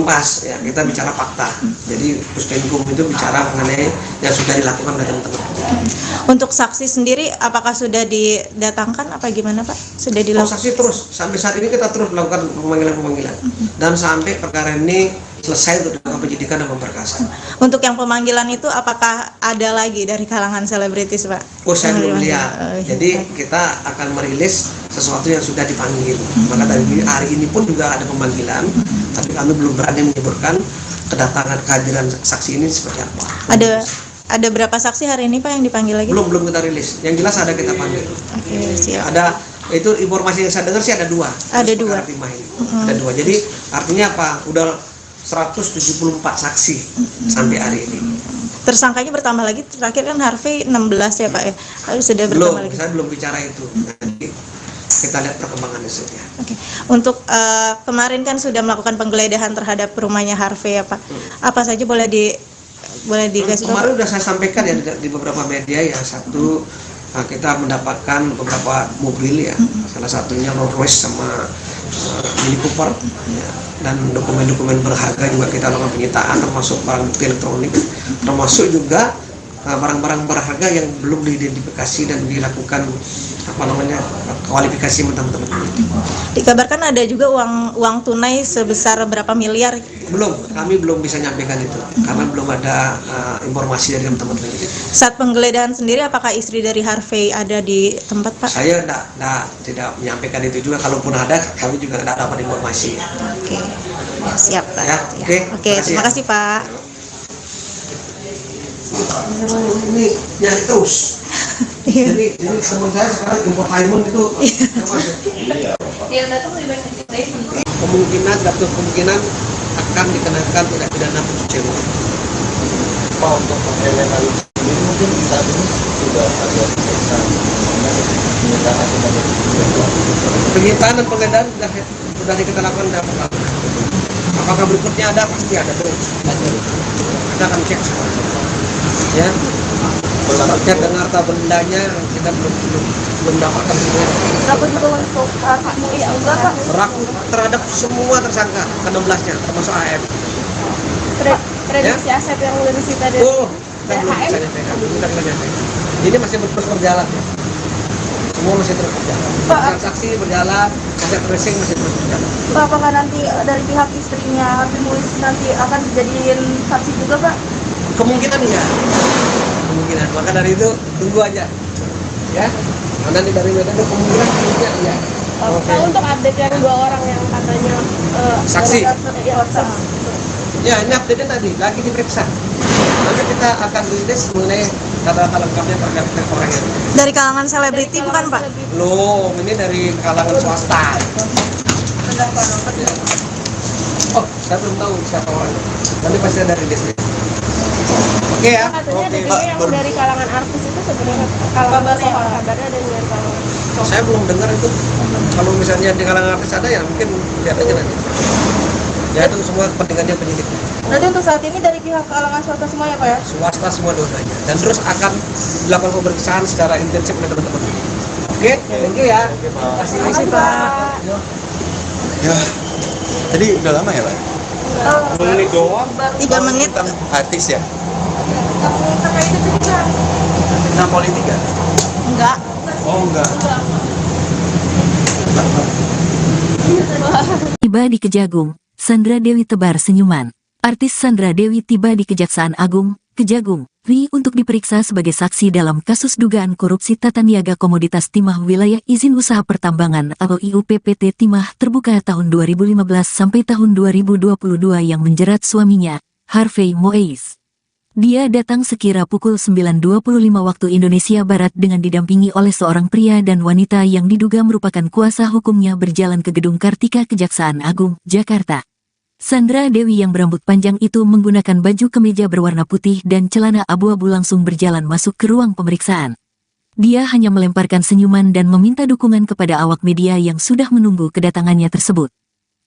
pas ya. Kita bicara fakta. Jadi Puskenkum itu bicara mengenai yang sudah dilakukan oleh teman-teman. Untuk saksi sendiri, apakah sudah didatangkan apa gimana Pak? Sudah dilakukan? Saksi terus sampai saat ini kita terus melakukan pemanggilan dan sampai perkara ini selesai untuk dilakukan penyidikan dan pemberkasan. Untuk yang pemanggilan itu apakah ada lagi dari kalangan selebritis Pak? Oh, saya belum lihat. Jadi kita akan merilis sesuatu yang sudah dipanggil. Maka dari hari ini pun juga ada pemanggilan, tapi kami belum berani menyebutkan kedatangan kehadiran saksi ini seperti apa. Ada berapa saksi hari ini Pak yang dipanggil lagi? Belum kita rilis. Yang jelas ada kita panggil. Oke, siap. Ada itu informasi yang saya dengar sih ada 2. Ada 2. Ada 2. Jadi artinya apa? Udah 174 saksi sampai hari ini. Tersangkanya bertambah lagi, terakhir kan Harvey 16 ya Pak ya? Sudah bertambah lagi? Saya belum bicara itu. Nanti kita lihat perkembangannya saja. Oke. Untuk kemarin kan sudah melakukan penggeledahan terhadap rumahnya Harvey ya Pak? Apa saja boleh dikasih tahu? Kemarin sudah saya sampaikan ya di beberapa media ya. Satu, kita mendapatkan beberapa mobil ya. Salah satunya Rolls Royce sama Mini Cooper ya. Dan dokumen-dokumen berharga juga kita lakukan penyitaan, termasuk barang bukti elektronik, termasuk juga barang-barang berharga yang belum diidentifikasi dan dilakukan kualifikasi teman-teman. Dikabarkan ada juga uang tunai sebesar berapa miliar? Kami belum bisa nyampaikan itu karena belum ada informasi dari teman-teman. Saat penggeledahan sendiri, apakah istri dari Harvey ada di tempat, Pak? Saya tidak menyampaikan itu juga. Kalaupun ada, kami juga tidak dapat informasi. Oke, siap, Pak. Ya, Oke, terima kasih, Pak. Ini yang terus. Jadi teman saya sekarang infotainment itu kemungkinan akan dikenakan tindak pidana pencucian uang. Untuk penggeledahan ini mungkin saat ini juga ada Penyitaan dan penggeledahan sudah kita lakukan dalam lakukan. Apakah berikutnya ada? Pasti ada terus. Kita akan cek semua. Ya. Terkait dengan harta bendanya kita belum dapatkan semua. Berapa juga untuk Pak MUI enggak, Pak? Berlaku terhadap semua tersangka ke-16-nya termasuk AM. Prediksi aset yang udah disita dari Kita belum bisa nyampaikan. Ini masih terus berjalan ya. Semua masih terus berjalan. Transaksi berjalan, aset tracing masih terus berjalan. Pak, apakah nanti dari pihak istrinya Harvey Muiz nanti akan dijadiin saksi juga, Pak? Kemungkinan iya. Kemungkinan. Maka dari itu tunggu aja. Ya. Karena dari metode kemungkinan iya. Pak, untuk update yang 2 orang yang katanya Saksi. WhatsApp. Ya, ini update tadi lagi diperiksa. Nanti kita akan rilis mengenai data lengkapnya terkait dengan orangnya. Dari kalangan selebriti bukan, Pak? Belum, ini dari kalangan swasta. Oh, saya belum tahu siapa orangnya. Nanti pasti ada rilis. Oke ya. Katanya ada juga yang dari kalangan artis itu sebenarnya kabarnya ada dari kalangan. Saya belum dengar itu. Kalau misalnya di kalangan artis ada ya mungkin lihat aja nanti. Ya itu semua kepentingannya penyidik. Nanti untuk saat ini dari pihak kalangan swasta semua ya, Pak ya? Swasta semua dua-duanya. Dan terus akan dilakukan pemeriksaan secara intensif oleh teman-teman. Oke, thank you ya. Terima kasih Pak. Ya, tadi udah lama ya, Pak? Menit doang. 3 menit. Tentang artis ya? Terkait itu juga. Tentang politik ya? Enggak. Oh, enggak. Tiba di Kejagung, Sandra Dewi tebar senyuman. Artis Sandra Dewi tiba di Kejaksaan Agung, Kejagung, RI untuk diperiksa sebagai saksi dalam kasus dugaan korupsi tata niaga komoditas timah wilayah izin usaha pertambangan atau IUPPT Timah terbuka tahun 2015 sampai tahun 2022 yang menjerat suaminya, Harvey Muiz. Dia datang sekira pukul 9.25 waktu Indonesia Barat dengan didampingi oleh seorang pria dan wanita yang diduga merupakan kuasa hukumnya berjalan ke Gedung Kartika Kejaksaan Agung, Jakarta. Sandra Dewi yang berambut panjang itu menggunakan baju kemeja berwarna putih dan celana abu-abu langsung berjalan masuk ke ruang pemeriksaan. Dia hanya melemparkan senyuman dan meminta dukungan kepada awak media yang sudah menunggu kedatangannya tersebut.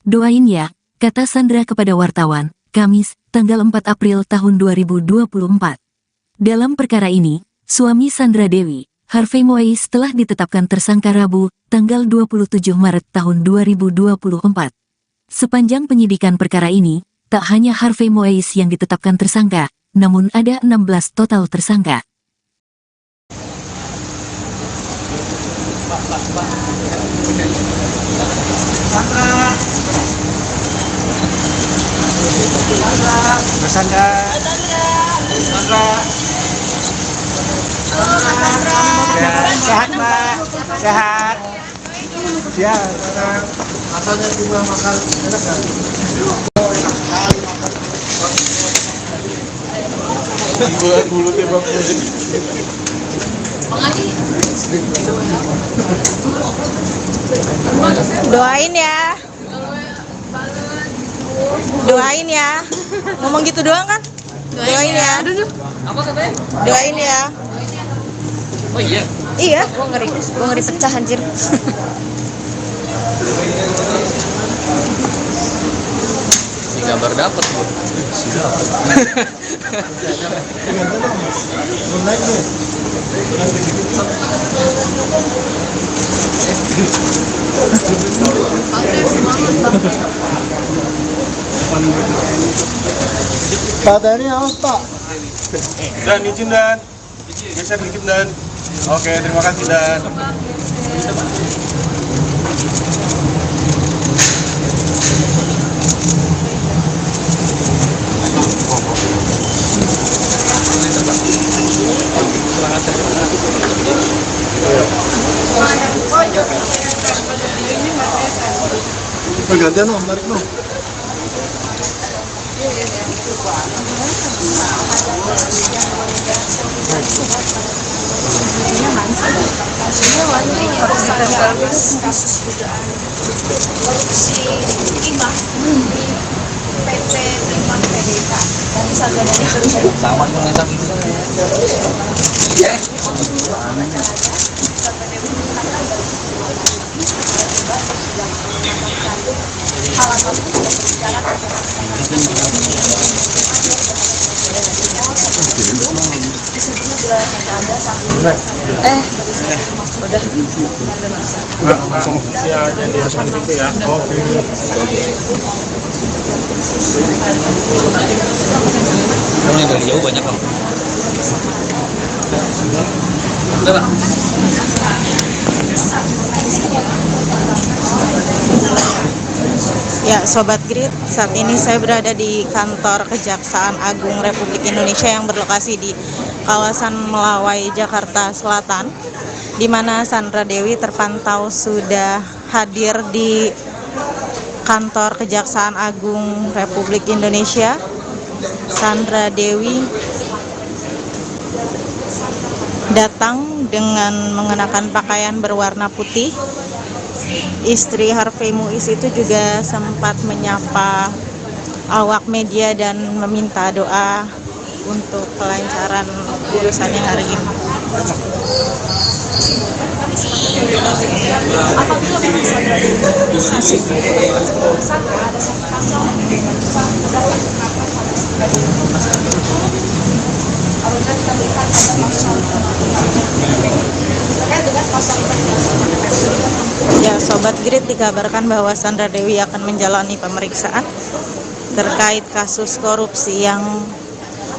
"Doain ya," kata Sandra kepada wartawan, Kamis, tanggal 4 April tahun 2024. Dalam perkara ini, suami Sandra Dewi, Harvey Muiz telah ditetapkan tersangka Rabu, tanggal 27 Maret tahun 2024. Sepanjang penyidikan perkara ini, tak hanya Harvey Muiz yang ditetapkan tersangka, namun ada 16 total tersangka. Mas Sandra. Sehat, Mbak. Sehat. Ya, asalnya cuma makan enak kan? Buat mulutnya Bang. Doain ya. Doain ya. Ngomong gitu doang kan? Doain ya. Apa katanya? Doain ya. Oh iya. Iya. Gua ngeri pecah anjir. Si kabar dapat bu. Katanya apa, Pak? Dan izin dan geser dikit dan. Oke, terima kasih dan. Gantian loh, tarik loh. Kasus dugaan korupsi timah PT Timah PDK dan Sandra Dewi Sama dong kita gitu. Kamu yang dari jauh banyak kamu. Udah Pak. Ya, Sobat Grid, saat ini saya berada di kantor Kejaksaan Agung Republik Indonesia yang berlokasi di kawasan Melawai, Jakarta Selatan, di mana Sandra Dewi terpantau sudah hadir di kantor Kejaksaan Agung Republik Indonesia. Sandra Dewi datang dengan mengenakan pakaian berwarna putih. Istri Harvey Muiz itu juga sempat menyapa awak media dan meminta doa untuk kelancaran urusannya hari ini. apabila memang Sandra Dewi saksi tersangka ada satu pasal terdapat kenapa apabila kita lihat ada pasal terkait dengan pasal Ya, Sobat Grid, dikabarkan bahwa Sandra Dewi akan menjalani pemeriksaan terkait kasus korupsi yang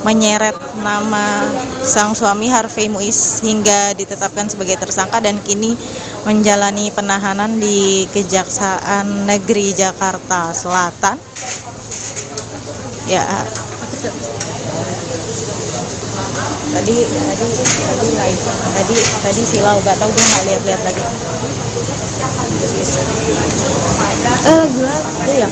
menyeret nama sang suami Harvey Muiz hingga ditetapkan sebagai tersangka dan kini menjalani penahanan di Kejaksaan Negeri Jakarta Selatan. Ya, tadi silau, nggak tahu, dia nggak lihat lagi. Gila, itu ya.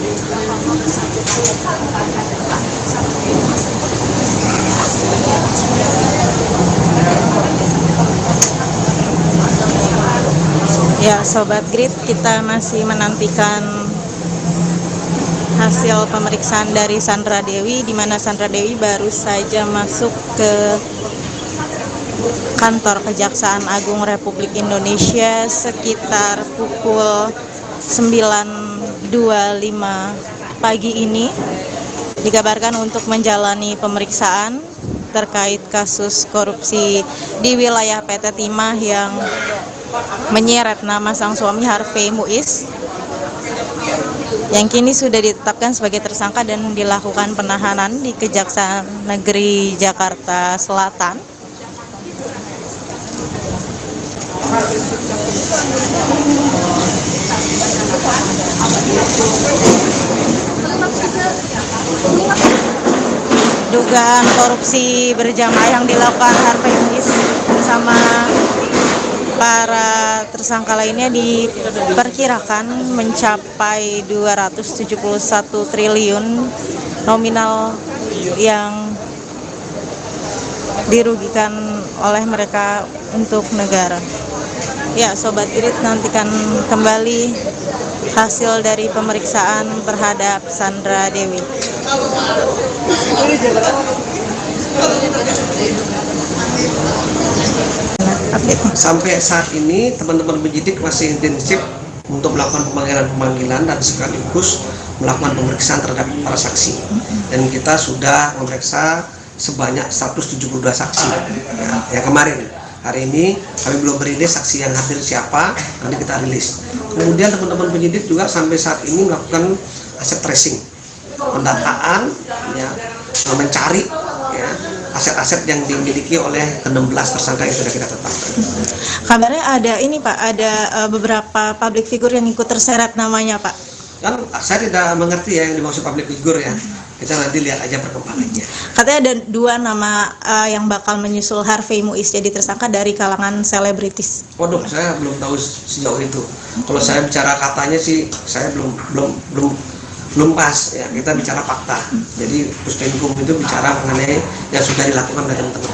Ya, Sobat Grid, kita masih menantikan hasil pemeriksaan dari Sandra Dewi, di mana Sandra Dewi baru saja masuk ke kantor Kejaksaan Agung Republik Indonesia sekitar pukul 9.25 pagi ini. Dikabarkan untuk menjalani pemeriksaan terkait kasus korupsi di wilayah PT Timah yang menyeret nama sang suami Harvey Muiz, yang kini sudah ditetapkan sebagai tersangka dan dilakukan penahanan di Kejaksaan Negeri Jakarta Selatan. Dugaan korupsi berjamaah yang dilakukan Harvey Muiz bersama para tersangka lainnya diperkirakan mencapai 271 triliun nominal yang dirugikan oleh mereka untuk negara. Ya, Sobat Grid, nantikan kembali hasil dari pemeriksaan terhadap Sandra Dewi. Sampai saat ini teman-teman penyidik masih intensif untuk melakukan pemanggilan dan sekaligus melakukan pemeriksaan terhadap para saksi. Dan kita sudah memeriksa sebanyak 172 saksi yang kemarin. Hari ini kami belum merilis saksi yang hadir siapa, nanti kita rilis. Kemudian teman-teman penyidik juga sampai saat ini melakukan aset tracing, pendataan, ya, mencari, ya, aset-aset yang dimiliki oleh ke-16 tersangka yang sudah kita tetapkan. Kabarnya ada ini Pak, ada beberapa public figure yang ikut terseret namanya Pak. Kan saya tidak mengerti ya yang dimaksud public figure ya. Kita nanti lihat aja perkembangannya. Katanya ada 2 nama yang bakal menyusul Harvey Muiz jadi tersangka dari kalangan selebritis. Waduh, saya belum tahu sejauh itu. Kalau saya bicara katanya sih, saya belum pas ya. Kita bicara fakta. Jadi Puspenkum itu bicara mengenai yang sudah dilakukan oleh teman-teman.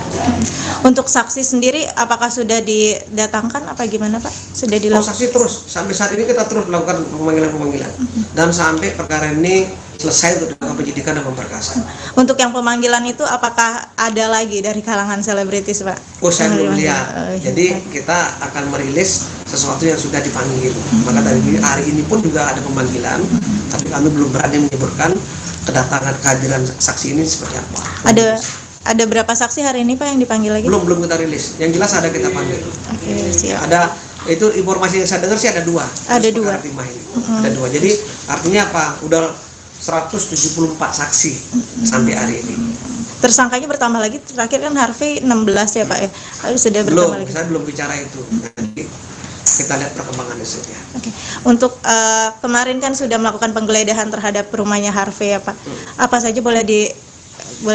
Untuk saksi sendiri, apakah sudah didatangkan apa gimana Pak? Sudah dilakukan? Saksi terus sampai saat ini kita terus melakukan pemanggilan dan sampai perkara ini selesai untuk dilakukan penyidikan dan pemberkasan. Untuk yang pemanggilan itu apakah ada lagi dari kalangan selebritis Pak? Oh, saya belum lihat. Jadi kita akan merilis sesuatu yang sudah dipanggil. Maka dari hari ini pun juga ada pemanggilan, tapi kami belum berani menyebutkan kedatangan kehadiran saksi ini seperti apa. Ada berapa saksi hari ini Pak yang dipanggil lagi? Belum kita rilis. Yang jelas ada kita panggil. Oke, siap. Ada itu informasi yang saya dengar sih ada 2. Ada 2. Ada 2. Jadi artinya apa? Udah 174 saksi sampai hari ini. Tersangkanya bertambah lagi, terakhir kan Harvey 16 ya Pak ya? Sudah Belum, bertambah lagi? saya belum bicara itu. Nanti kita lihat perkembangannya saja. Oke. Untuk kemarin kan sudah melakukan penggeledahan terhadap rumahnya Harvey ya Pak? Apa saja boleh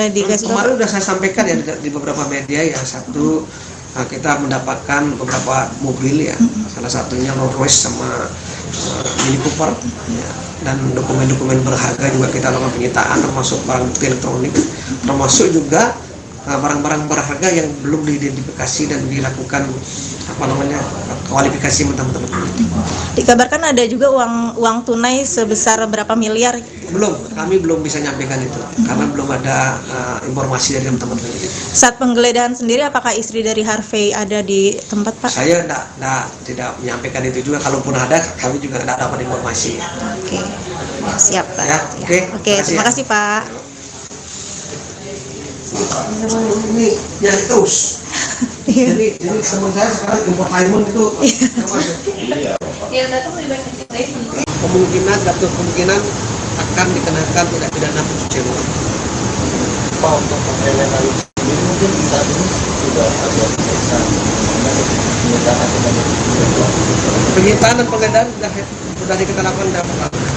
dikasih tahu? Kemarin sudah saya sampaikan ya di beberapa media ya. Satu, kita mendapatkan beberapa mobil ya. Salah satunya Rolls Royce sama Mini Cooper ya. Dan dokumen-dokumen berharga juga kita lakukan penyitaan, termasuk barang bukti elektronik, termasuk juga barang-barang berharga yang belum diidentifikasi dan dilakukan kualifikasi teman-teman. Dikabarkan ada juga uang tunai sebesar berapa miliar? Belum, kami belum bisa nyampaikan itu karena belum ada informasi dari teman-teman. Saat penggeledahan sendiri, apakah istri dari Harvey ada di tempat Pak? Saya tidak menyampaikan itu juga. Kalaupun ada, kami juga tidak dapat informasi. Oke, siap Pak. Ya, oke, terima kasih Pak. Ini yang terus. Jadi teman saya sekarang infotainment itu kemungkinan akan dikenakan tidak pidana pencucian uang. Pak, untuk penggeledahan ini mungkin saat ini sudah ada Penyitaan dan penggeledahan sudah kita lakukan dalam lakukan.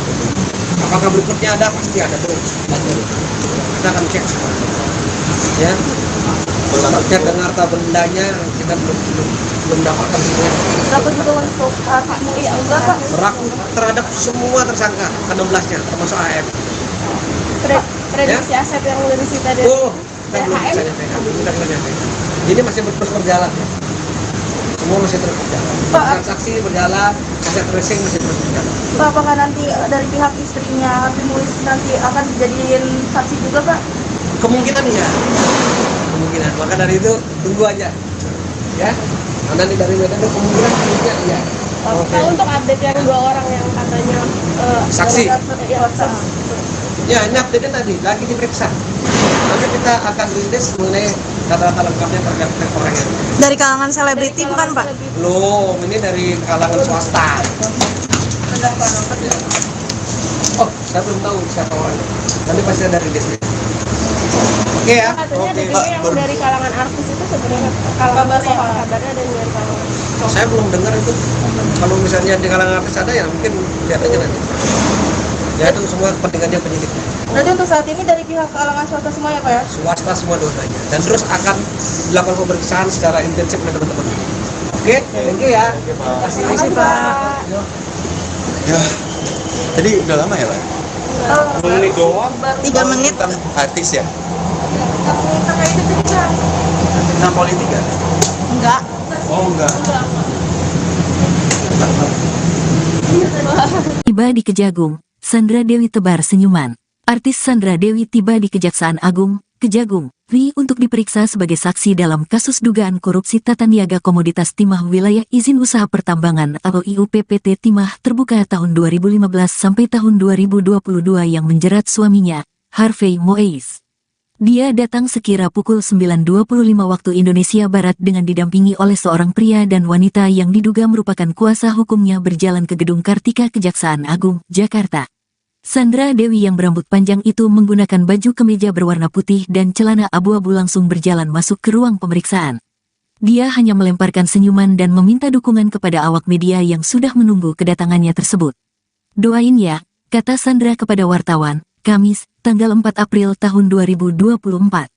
Apakah berikutnya ada? Pasti ada terus. Kita akan cek semua. Ya. Terkait dengan harta bendanya kita belum dapatkan semua. Berapa juga untuk saksi juga Pak? Berlaku terhadap semua tersangka ke-16-nya termasuk AM. Prediksi aset yang udah disita dari Kita belum bisa nyampaikan. Ini masih terus berjalan. Ya. Semua masih terus berjalan. Transaksi berjalan, aset tracing masih terus berjalan. Pak, apakah nanti dari pihak istrinya Harvey Muiz nanti akan dijadiin saksi juga Pak? Kemungkinan iya. Kemungkinan. Maka dari itu tunggu aja. Ya. Karena dari Medan itu kemungkinan iya. Kalau untuk update yang 2 orang yang katanya Saksi. Ya, Ya, ini update tadi lagi diperiksa. Nanti kita akan rilis mengenai data-data lengkapnya terkait orangnya. Dari kalangan selebriti bukan Pak? Belum, ini dari kalangan swasta. Oh, saya belum tahu siapa orangnya. Nanti pasti ada rilisnya. Oke ya. katanya ada juga yang dari kalangan artis itu sebenarnya kabarnya ada yang dari kalangan Saya belum dengar itu. Kalau misalnya di kalangan artis ada ya mungkin lihat aja nanti. Ya itu semua kepentingannya penyidik. Nanti untuk saat ini dari pihak kalangan swasta semua ya Pak ya? Swasta semua dua-duanya. Dan terus akan dilakukan pemeriksaan secara intensif oleh teman-teman. Oke, thank you ya. Terima kasih Pak. Ya, jadi udah lama ya Pak? 3 menit. Bukan artis ya? Terkait itu juga Tentang politik ya? Enggak. Oh enggak. Tiba di Kejagung, Sandra Dewi tebar senyuman. Artis Sandra Dewi tiba di Kejaksaan Agung, Kejagung, RI untuk diperiksa sebagai saksi dalam kasus dugaan korupsi tata niaga komoditas timah wilayah izin usaha pertambangan atau IUPPT Timah terbuka tahun 2015 sampai tahun 2022 yang menjerat suaminya, Harvey Muiz. Dia datang sekira pukul 9.25 waktu Indonesia Barat dengan didampingi oleh seorang pria dan wanita yang diduga merupakan kuasa hukumnya berjalan ke Gedung Kartika Kejaksaan Agung, Jakarta. Sandra Dewi yang berambut panjang itu menggunakan baju kemeja berwarna putih dan celana abu-abu langsung berjalan masuk ke ruang pemeriksaan. Dia hanya melemparkan senyuman dan meminta dukungan kepada awak media yang sudah menunggu kedatangannya tersebut. "Doain ya," kata Sandra kepada wartawan, Kamis, tanggal 4 April tahun 2024.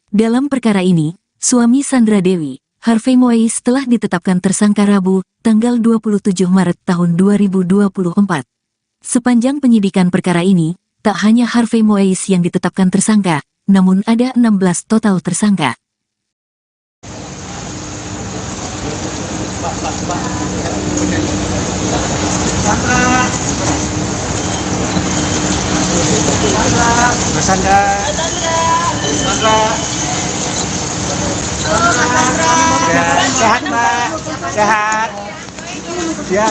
Dalam perkara ini, suami Sandra Dewi, Harvey Moise telah ditetapkan tersangka Rabu, tanggal 27 Maret tahun 2024. Sepanjang penyidikan perkara ini, tak hanya Harvey Moise yang ditetapkan tersangka, namun ada 16 total tersangka. Mas Sandra. Ya, sehat Mbak, sehat. Ya,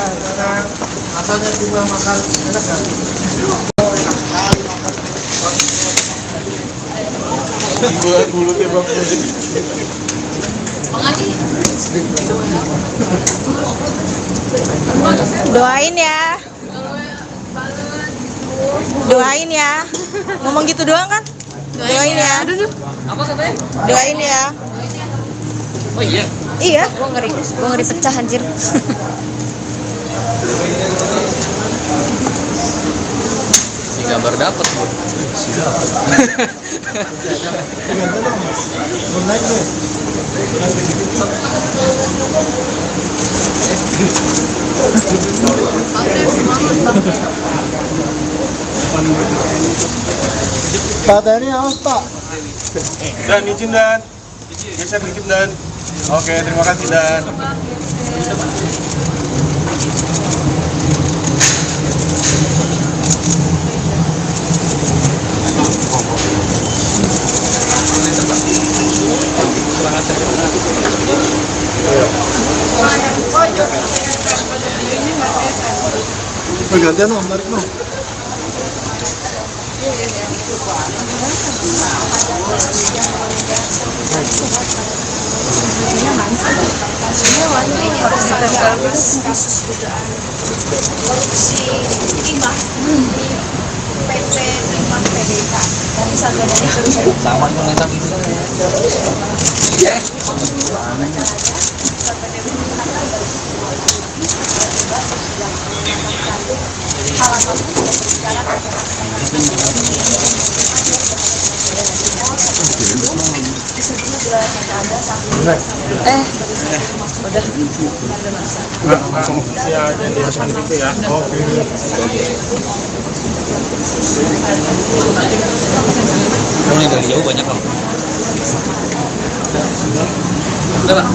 Rasanya cuma makan enak kan? Buat mulutnya bagus. Doain ya. Doain ya. Ngomong gitu doang kan? Doain ya. Apa katanya? Doain ya. Oh iya. Iya. Gua ngeri pecah anjir. Si gambar dapat bu. Baterainya awas Pak. Dan izin dan geser dikit dan. Oke, terima kasih dan. Pergantian loh, tarik loh. Sama dengan yang tadi. Langsung ya jadi pesan gitu ya. Oke. Kalau dari jauh banyak kamu. Udah Pak.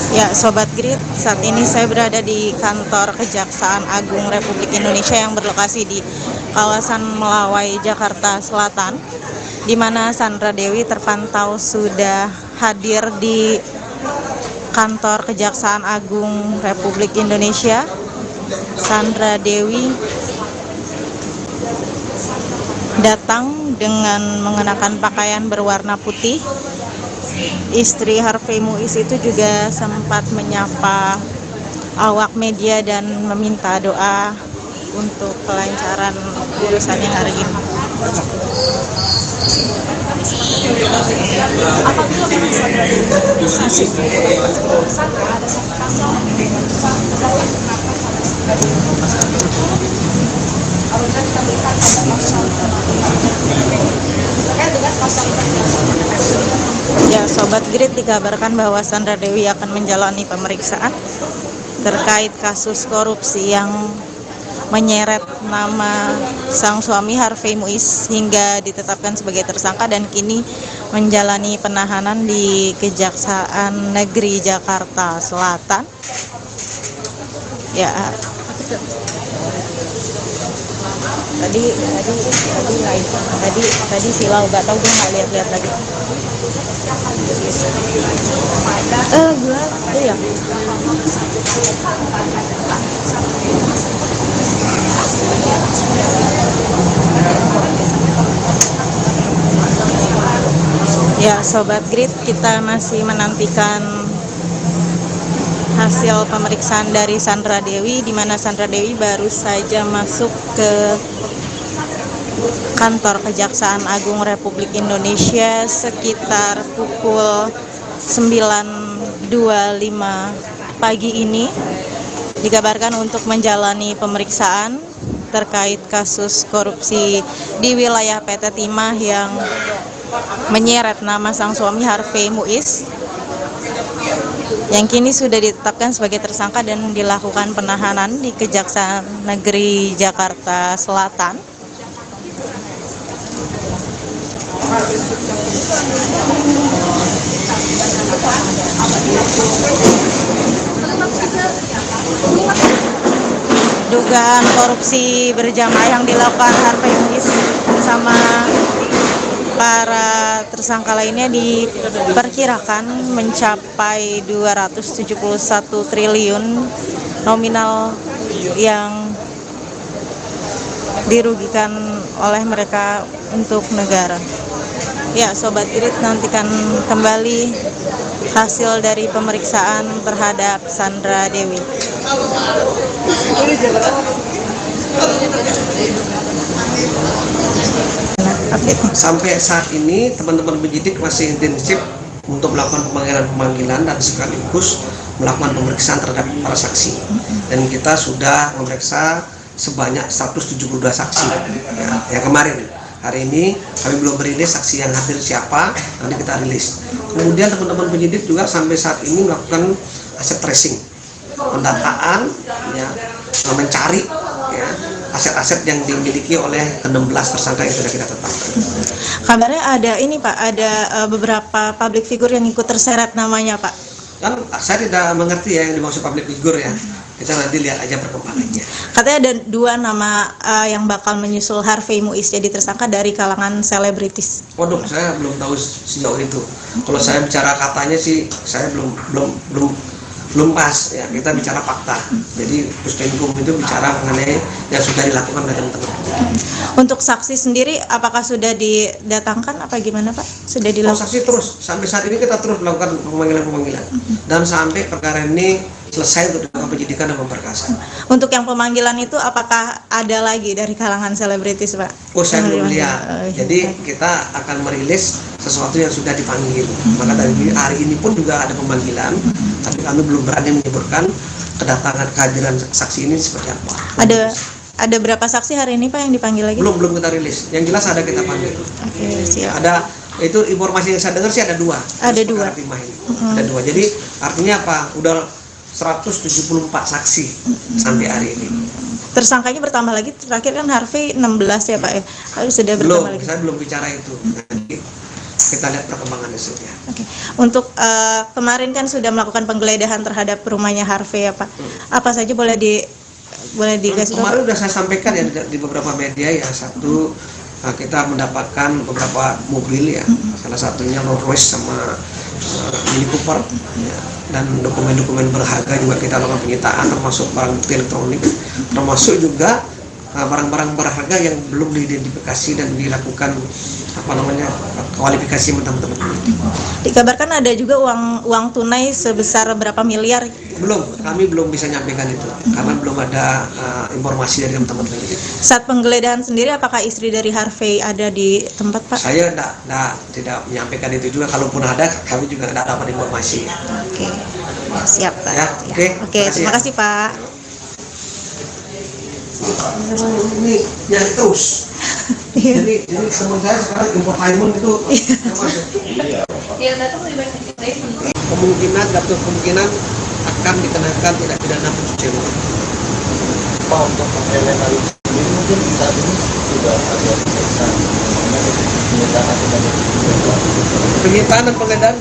Ya, Sobat Grid, saat ini saya berada di kantor Kejaksaan Agung Republik Indonesia yang berlokasi di kawasan Melawai, Jakarta Selatan, di mana Sandra Dewi terpantau sudah hadir di kantor Kejaksaan Agung Republik Indonesia. Sandra Dewi datang dengan mengenakan pakaian berwarna putih. Istri Harvey Moise itu juga sempat menyapa awak media dan meminta doa untuk kelancaran urusannya hari ini. Apabila memang Sandra Dewi tersangka ada satu pasal kenapa Sandra Dewi apabila kita melihat ada pasal terkait dengan pasal Ya, Sobat Grid, dikabarkan bahwa Sandra Dewi akan menjalani pemeriksaan terkait kasus korupsi yang menyeret nama sang suami Harvey Moise hingga ditetapkan sebagai tersangka dan kini menjalani penahanan di Kejaksaan Negeri Jakarta Selatan. Ya, tadi silau, nggak tahu, gue nggak lihat lagi. Gue ya. Ya, Sobat Grid, kita masih menantikan hasil pemeriksaan dari Sandra Dewi, di mana Sandra Dewi baru saja masuk ke kantor Kejaksaan Agung Republik Indonesia sekitar pukul 9.25 pagi ini. Dikabarkan untuk menjalani pemeriksaan terkait kasus korupsi di wilayah PT Timah yang menyeret nama sang suami Harvey Muiz, yang kini sudah ditetapkan sebagai tersangka dan dilakukan penahanan di Kejaksaan Negeri Jakarta Selatan. Dugaan korupsi berjamaah yang dilakukan Harvey Muiz bersama para tersangka lainnya diperkirakan mencapai 271 triliun nominal yang dirugikan oleh mereka untuk negara. Ya, Sobat Irit, nantikan kembali hasil dari pemeriksaan terhadap Sandra Dewi. Sampai saat ini teman-teman penyidik masih intensif untuk melakukan pemanggilan dan sekaligus melakukan pemeriksaan terhadap para saksi. Dan kita sudah memeriksa sebanyak 172 saksi ya, yang kemarin. Hari ini kami belum merilis saksi yang hadir siapa, nanti kita rilis. Kemudian teman-teman penyidik juga sampai saat ini melakukan aset tracing, pendataan, ya, mencari ya, aset-aset yang dimiliki oleh 16 tersangka yang sudah kita tetapkan. Kabarnya ada ini Pak, ada beberapa public figure yang ikut terseret namanya Pak. Kan saya tidak mengerti ya yang dimaksud public figure ya. Kita nanti lihat aja perkembangannya. Katanya ada 2 nama yang bakal menyusul Harvey Muiz jadi tersangka dari kalangan selebritis. Waduh, saya belum tahu sejauh itu. Kalau saya bicara katanya sih, saya belum pas ya. Kita bicara fakta. Jadi Puspenkum itu bicara mengenai yang sudah dilakukan oleh teman-teman. Untuk saksi sendiri, apakah sudah didatangkan apa gimana Pak? Sudah dilakukan? Saksi terus. Sampai saat ini kita terus melakukan pemanggilan dan sampai perkara ini selesai untuk dilakukan penyidikan dan pemberkasan. Untuk yang pemanggilan itu apakah ada lagi dari kalangan selebritis Pak? Oh, saya belum lihat. Jadi kita akan merilis sesuatu yang sudah dipanggil. Maka dari hari ini pun juga ada pemanggilan, tapi kami belum berani menyebutkan kedatangan kehadiran saksi ini seperti apa. Ada berapa saksi hari ini Pak yang dipanggil lagi? Belum kita rilis. Yang jelas ada kita panggil. Oke, siap. Ada itu informasi yang saya dengar sih ada 2. Ada 2. Ada 2. Jadi artinya apa? Udah 174 saksi sampai hari ini. Tersangkanya bertambah lagi, terakhir kan Harvey 16 ya Pak ya? Sudah bertambah Belum, lagi? saya belum bicara itu. Nanti kita lihat perkembangan hasilnya. Oke. Untuk kemarin kan sudah melakukan penggeledahan terhadap rumahnya Harvey ya Pak? Apa saja boleh dikasih tahu? Kemarin sudah saya sampaikan ya di beberapa media ya. Satu, kita mendapatkan beberapa mobil ya. Salah satunya Rolls Royce sama Mini Cooper ya. Dan dokumen-dokumen berharga juga kita lakukan penyitaan, termasuk barang bukti elektronik, termasuk juga barang-barang berharga yang belum diidentifikasi dan dilakukan kualifikasi teman-teman. Dikabarkan ada juga uang tunai sebesar berapa miliar? Belum, kami belum bisa nyampaikan itu karena belum ada informasi dari teman-teman. Saat penggeledahan sendiri, apakah istri dari Harvey ada di tempat Pak? Saya tidak menyampaikan itu juga. Kalaupun ada, kami juga tidak dapat informasi. Oke, siap Pak. Ya, oke, terima kasih Pak. Ini nyari terus. Jadi teman saya sekarang infotainment itu kemungkinan akan dikenakan tindak pidana pencucian uang. Pak, untuk mengkriminalisasi ini mungkin saat ini sudah ada pemeriksaan penyitaan Penyitaan dan penggeledahan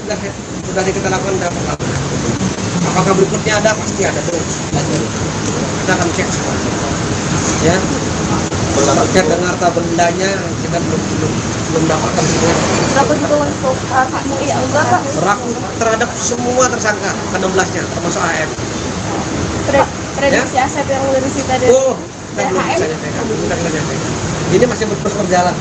sudah kita lakukan dalam pertama. Apakah berikutnya ada? Pasti ada terus. Kita akan cek semua. Ya. Terkait dengan harta bendanya kita belum dapatkan semua. Berapa juga untuk Pak Muiz juga Pak? Berlaku terhadap semua tersangka ke-16-nya termasuk AF. Prediksi aset yang udah disita dari Kita belum bisa nyampaikan. Ini masih terus berjalan.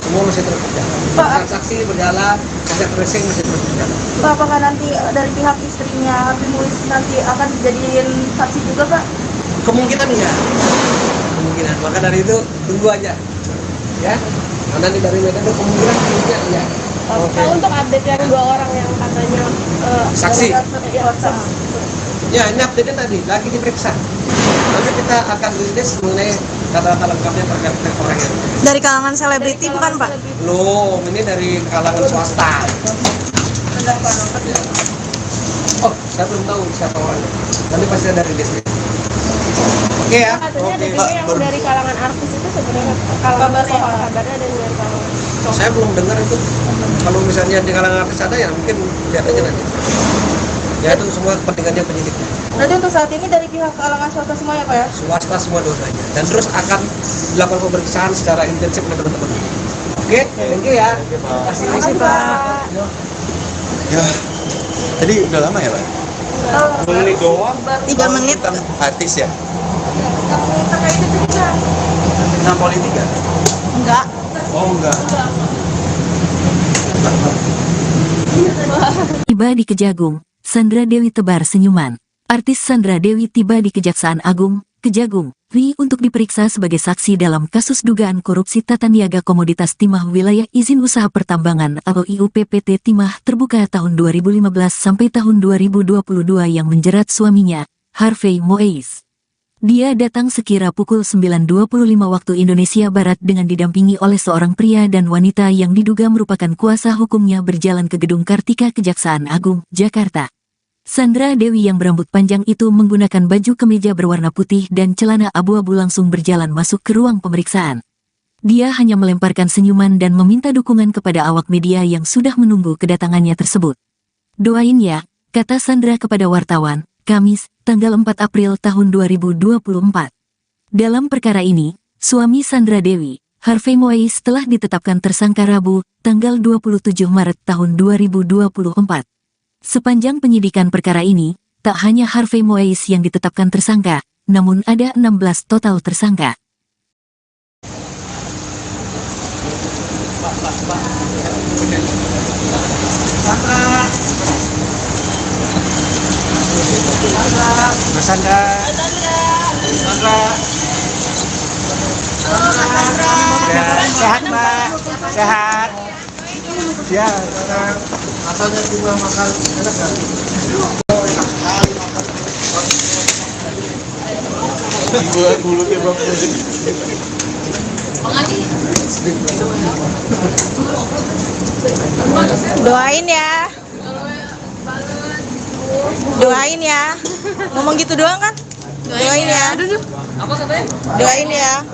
Semua semua masih terus berjalan. Pak. Transaksi berjalan, aset tracing masih terus berjalan. Pak, apakah nanti dari pihak istrinya Harvey Muiz nanti akan dijadiin saksi juga, Pak? Kemungkinan iya. Kemungkinan. Maka dari itu tunggu aja. Ya. Karena di dari Medan itu kemungkinan iya. Oke. Untuk update yang 2 orang yang katanya Saksi. Ya, saksi. Ya, ini update tadi lagi diperiksa. Nanti kita akan rilis mengenai kata-kata lengkapnya terkait dengan orang ini. Dari kalangan selebriti bukan Pak? Belum, ini dari kalangan swasta. Oh, saya belum tahu siapa orangnya. Nanti pasti ada rilis. Oke ya. Katanya ada Oke, juga yang dari kalangan artis itu sebenarnya kabarnya ada dari kalangan. Saya belum dengar itu. Kalau misalnya di kalangan artis ada ya mungkin lihat aja nanti. Ya itu semua kepentingannya penyidik. Nanti untuk saat ini dari pihak kalangan swasta semua ya Pak ya? Swasta semua dua-duanya. Dan terus akan dilakukan pemeriksaan secara intensif oleh teman-teman. Oke, thank you ya. Terima kasih Pak. Ya, tadi udah lama ya Pak? 2 menit doang. 3 menit. Tentang artis ya? Terkait itu juga. Tentang politik ya? Enggak. Oh enggak. Tiba di Kejagung, Sandra Dewi tebar senyuman. Artis Sandra Dewi tiba di Kejaksaan Agung, Kejagung, RI untuk diperiksa sebagai saksi dalam kasus dugaan korupsi tata niaga komoditas timah wilayah izin usaha pertambangan atau IUPPT Timah terbuka tahun 2015 sampai tahun 2022 yang menjerat suaminya, Harvey Muiz. Dia datang sekira pukul 9.25 waktu Indonesia Barat dengan didampingi oleh seorang pria dan wanita yang diduga merupakan kuasa hukumnya berjalan ke Gedung Kartika Kejaksaan Agung, Jakarta. Sandra Dewi yang berambut panjang itu menggunakan baju kemeja berwarna putih dan celana abu-abu langsung berjalan masuk ke ruang pemeriksaan. Dia hanya melemparkan senyuman dan meminta dukungan kepada awak media yang sudah menunggu kedatangannya tersebut. "Doain ya," kata Sandra kepada wartawan, Kamis, tanggal 4 April tahun 2024. Dalam perkara ini, suami Sandra Dewi, Harvey Muiz telah ditetapkan tersangka Rabu, tanggal 27 Maret tahun 2024. Sepanjang penyidikan perkara ini, tak hanya Harvey Muiz yang ditetapkan tersangka, namun ada 16 total tersangka. Mas Sandra. Ya, sehat Mbak. Sehat. Ya, rasanya juga makan enak kan? Gua mulutnya Bang. Doain ya. Doain ya. Ngomong gitu doang kan? Doain ya. Apa katanya? Doain ya.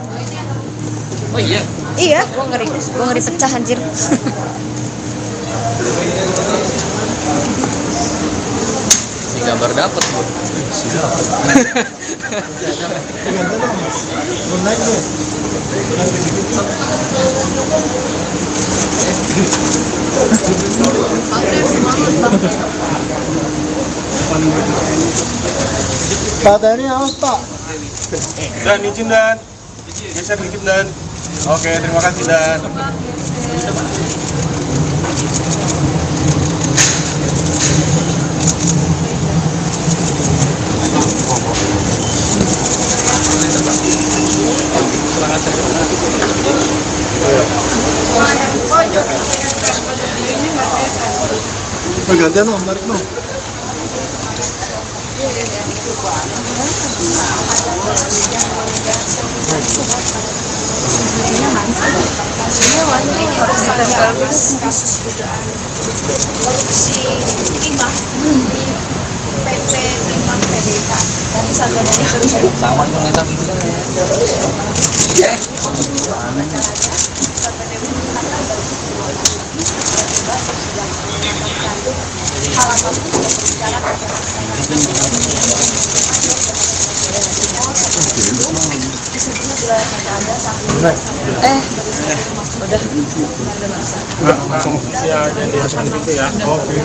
Oh iya. Iya. Gua ngeri pecah anjir. Si gambar dapat Bu. Pak Tani awas Pak. Dan izin Dan. Geser dikit Dan. Oke, terima kasih Dan. Pergantian no, tarik no. Kasus dugaan korupsi timah PT Timah PDK. Nanti Sandra Dewi terus Sama yang ngetak itu. Langsung ya, jadi seperti itu ya. Oke.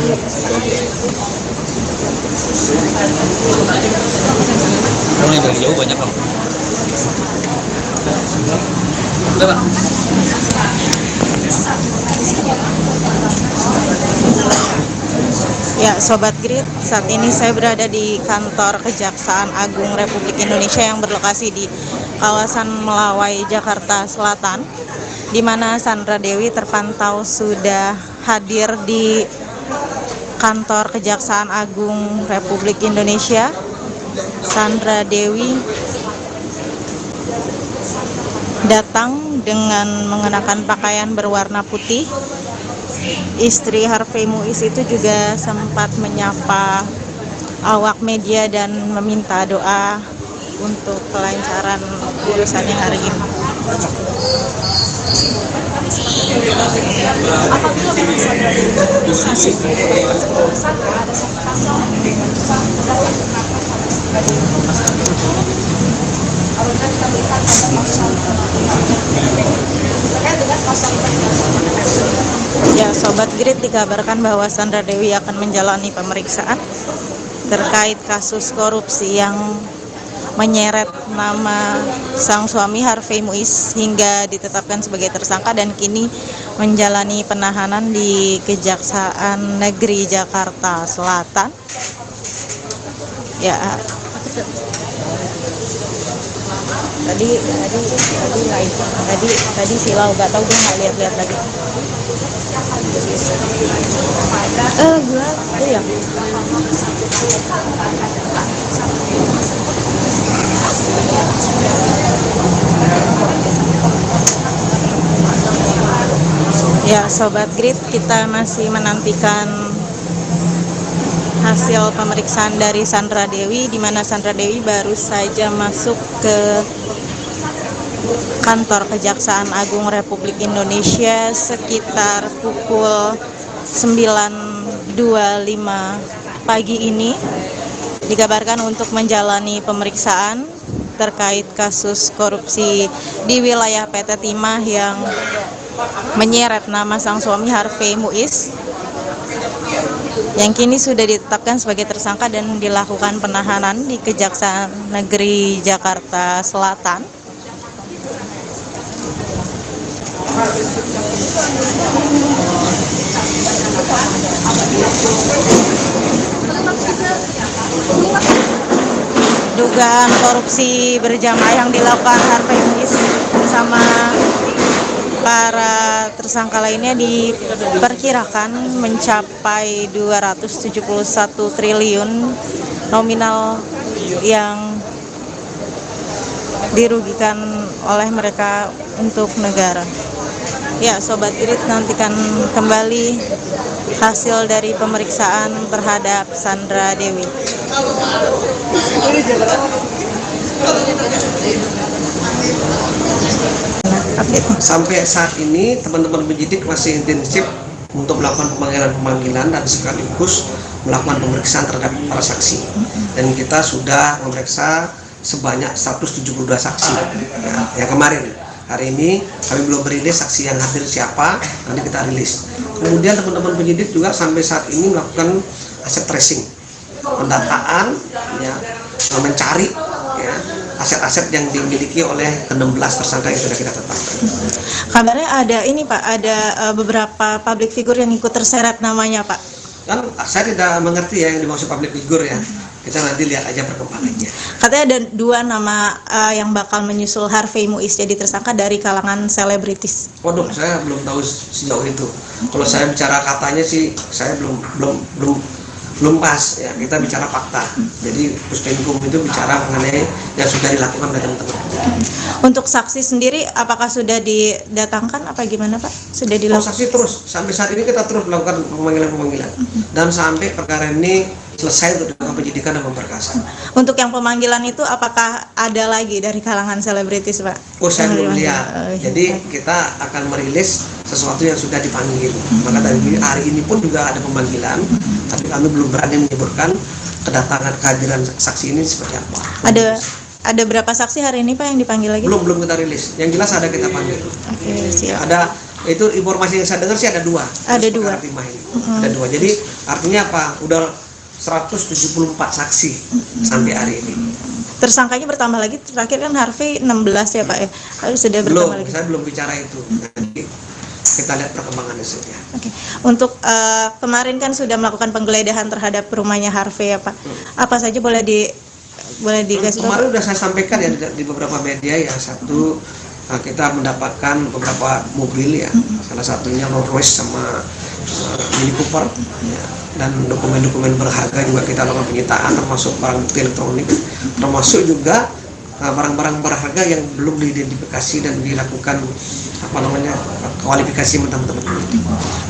Orang yang dari jauh banyak Bang. Udah Pak. Ya, Sobat Grid, saat ini saya berada di kantor Kejaksaan Agung Republik Indonesia yang berlokasi di kawasan Melawai, Jakarta Selatan, di mana Sandra Dewi terpantau sudah hadir di kantor Kejaksaan Agung Republik Indonesia. Sandra Dewi datang dengan mengenakan pakaian berwarna putih. Istri Harvey Muiz itu juga sempat menyapa awak media dan meminta doa untuk kelancaran urusannya hari ini. Apabila memang Sandra Dewi hasil tersangka ada satu pasal dengan pendapat kenapa Sandra Dewi apabila kita melihat ada pasal terkait dengan pasal Ya, Sobat Grid, dikabarkan bahwa Sandra Dewi akan menjalani pemeriksaan terkait kasus korupsi yang menyeret nama sang suami Harvey Muiz hingga ditetapkan sebagai tersangka dan kini menjalani penahanan di Kejaksaan Negeri Jakarta Selatan. Ya, tadi silau, gak tahu, dia nggak lihat lagi. Iya. Ya, Sobat Grid, kita masih menantikan hasil pemeriksaan dari Sandra Dewi, di mana Sandra Dewi baru saja masuk ke kantor Kejaksaan Agung Republik Indonesia sekitar pukul 9.25 pagi ini. Dikabarkan untuk menjalani pemeriksaan terkait kasus korupsi di wilayah PT Timah yang menyeret nama sang suami Harvey Muiz, yang kini sudah ditetapkan sebagai tersangka dan dilakukan penahanan di Kejaksaan Negeri Jakarta Selatan. Dugaan korupsi berjamaah yang dilakukan Harvey Muiz bersama para tersangka lainnya diperkirakan mencapai 271 triliun nominal yang dirugikan oleh mereka untuk negara. Ya, Sobat Grid, nantikan kembali hasil dari pemeriksaan terhadap Sandra Dewi. Sampai saat ini teman-teman penyidik masih intensif untuk melakukan pemanggilan dan sekaligus melakukan pemeriksaan terhadap para saksi. Dan kita sudah memeriksa sebanyak 172 saksi. Ya, yang kemarin. Hari ini kami belum merilis saksi yang hadir siapa, nanti kita rilis. Kemudian teman-teman penyidik juga sampai saat ini melakukan aset tracing, pendataan, ya, mencari ya, aset-aset yang dimiliki oleh 16 tersangka yang sudah kita tetapkan. Kabarnya ada ini Pak, ada beberapa public figure yang ikut terseret namanya Pak. Kan saya tidak mengerti ya yang dimaksud public figure ya. Kita nanti lihat aja perkembangannya. Katanya ada 2 nama yang bakal menyusul Harvey Muiz jadi tersangka dari kalangan selebritis. Waduh, saya belum tahu sejauh itu. Kalau saya bicara katanya sih, saya belum pas ya. Kita bicara fakta. Jadi Puspenkum itu bicara mengenai yang sudah dilakukan oleh teman-teman. Untuk saksi sendiri, apakah sudah didatangkan apa gimana Pak? Sudah dilakukan? Saksi terus. Sampai saat ini kita terus melakukan pemanggilan dan sampai perkara ini selesai untuk dilakukan penyidikan dan pemberkasan. Untuk yang pemanggilan itu apakah ada lagi dari kalangan selebritis Pak? Oh, saya belum lihat. Jadi kita akan merilis sesuatu yang sudah dipanggil. Maka dari hari ini pun juga ada pemanggilan, tapi kami belum berani menyebutkan kedatangan kehadiran saksi ini seperti apa. Ada berapa saksi hari ini Pak yang dipanggil lagi? Belum kita rilis. Yang jelas ada kita panggil. Oke, siap. Ada itu informasi yang saya dengar sih ada 2. Ada 2. Ada 2. Jadi artinya apa? Udah 174 saksi sampai hari ini. Tersangkanya bertambah lagi, terakhir kan Harvey 16 ya Pak ya? Harus sudah bertambah lagi. Saya belum bicara itu. Nanti kita lihat perkembangan hasilnya. Oke. Untuk kemarin kan sudah melakukan penggeledahan terhadap rumahnya Harvey ya Pak. Apa saja boleh dikasih tahu? Kemarin sudah saya sampaikan ya di beberapa media ya. Satu, kita mendapatkan beberapa mobil ya, salah satunya Rolls Royce sama Mini Cooper ya. Dan dokumen-dokumen berharga juga kita lakukan penyitaan, termasuk barang bukti elektronik, termasuk juga barang-barang berharga yang belum diidentifikasi dan dilakukan kualifikasi teman-teman.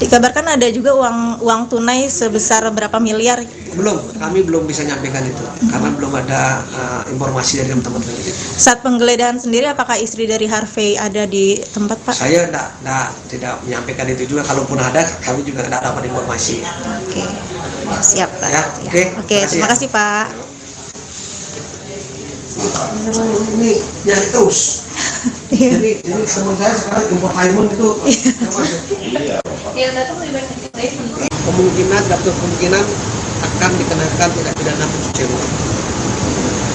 Dikabarkan ada juga uang tunai sebesar berapa miliar? Kami belum bisa nyampaikan itu karena belum ada informasi dari teman-teman. Saat penggeledahan sendiri, apakah istri dari Harvey ada di tempat Pak? Saya tidak menyampaikan itu juga. Kalaupun ada, kami juga tidak dapat informasi. Oke, siap Pak. Ya, oke. Terima kasih Pak. Ini nyari terus. Ini teman saya sekarang infotainment itu kemungkinan akan dikenakan tindak pidana pencucian uang.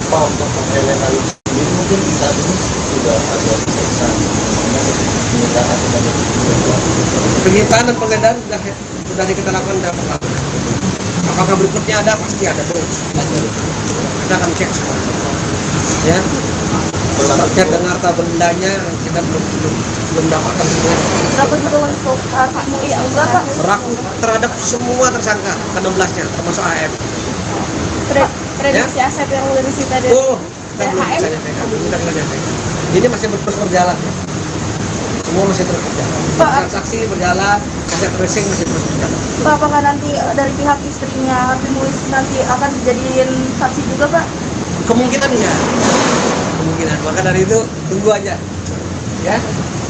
Pak, untuk mengelemari ini mungkin saat ini sudah ada pemeriksaan penyitaan dan Penyitaan dan penggeledahan sudah kita lakukan dalam pertama. Apakah berikutnya ada? Pasti ada terus. Kita akan cek semua. Ya. Cek dengan harta bendanya kita belum dapatkan semua. Berapa juga untuk Pak Mui enggak Pak? Berlaku terhadap semua tersangka ke-16-nya termasuk AM. Prediksi aset yang disita dari Kita belum bisa nyampaikan. Ini masih terus berjalan. Semua masih terus berjalan. Transaksi berjalan, aset tracing masih terus berjalan. Pak, apakah nanti dari pihak istrinya Harvey Muiz nanti akan dijadiin saksi juga Pak? Kemungkinan ya. Kemungkinan. Maka dari itu tunggu aja. Ya.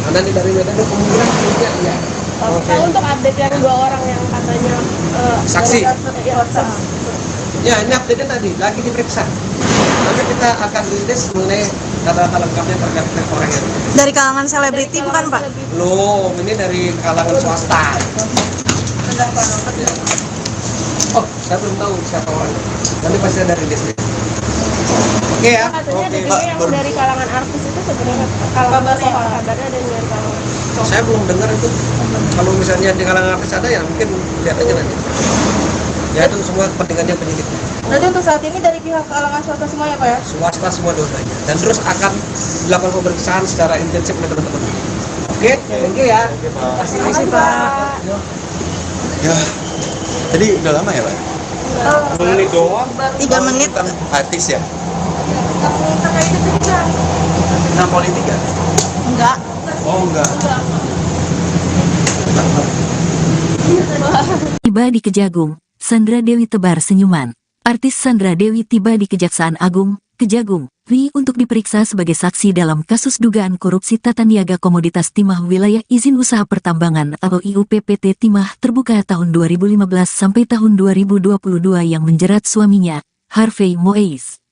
Karena dari Medan itu kemungkinan ya. Nah, untuk update yang 2 orang yang katanya Saksi. saksi. Ya, ini update tadi lagi diperiksa. Nanti kita akan rilis mengenai data-data lengkapnya terkait dengan orang yang Dari kalangan selebriti bukan Pak? belum, ini dari kalangan swasta. Oh, saya belum tahu siapa orangnya. Nanti pasti ada rilis. Oke ya. Katanya ada juga yang Pak. dari kalangan artis itu sebenarnya kabarnya ada dari kalangan. Saya belum dengar itu. Kalau misalnya di kalangan artis ada ya mungkin lihat aja nanti. Ya itu semua kepentingannya penyidik. Berarti untuk saat ini dari pihak kalangan swasta semua ya Pak ya? Swasta semua dua-duanya. Dan terus akan dilakukan pemeriksaan secara intensif oleh teman-teman. Oke, thank you ya. Terima kasih Pak. Ya, jadi udah lama ya Pak? 10 menit doang. 3 menit. Tentang artis ya? Terkait itu juga. Tentang politik ya? Enggak. Oh enggak. Tiba di Kejagung, Sandra Dewi tebar senyuman. Artis Sandra Dewi tiba di Kejaksaan Agung, Kejagung, RI untuk diperiksa sebagai saksi dalam kasus dugaan korupsi tata niaga komoditas timah wilayah izin usaha pertambangan atau IUPPT Timah terbuka tahun 2015 sampai tahun 2022 yang menjerat suaminya, Harvey Muiz.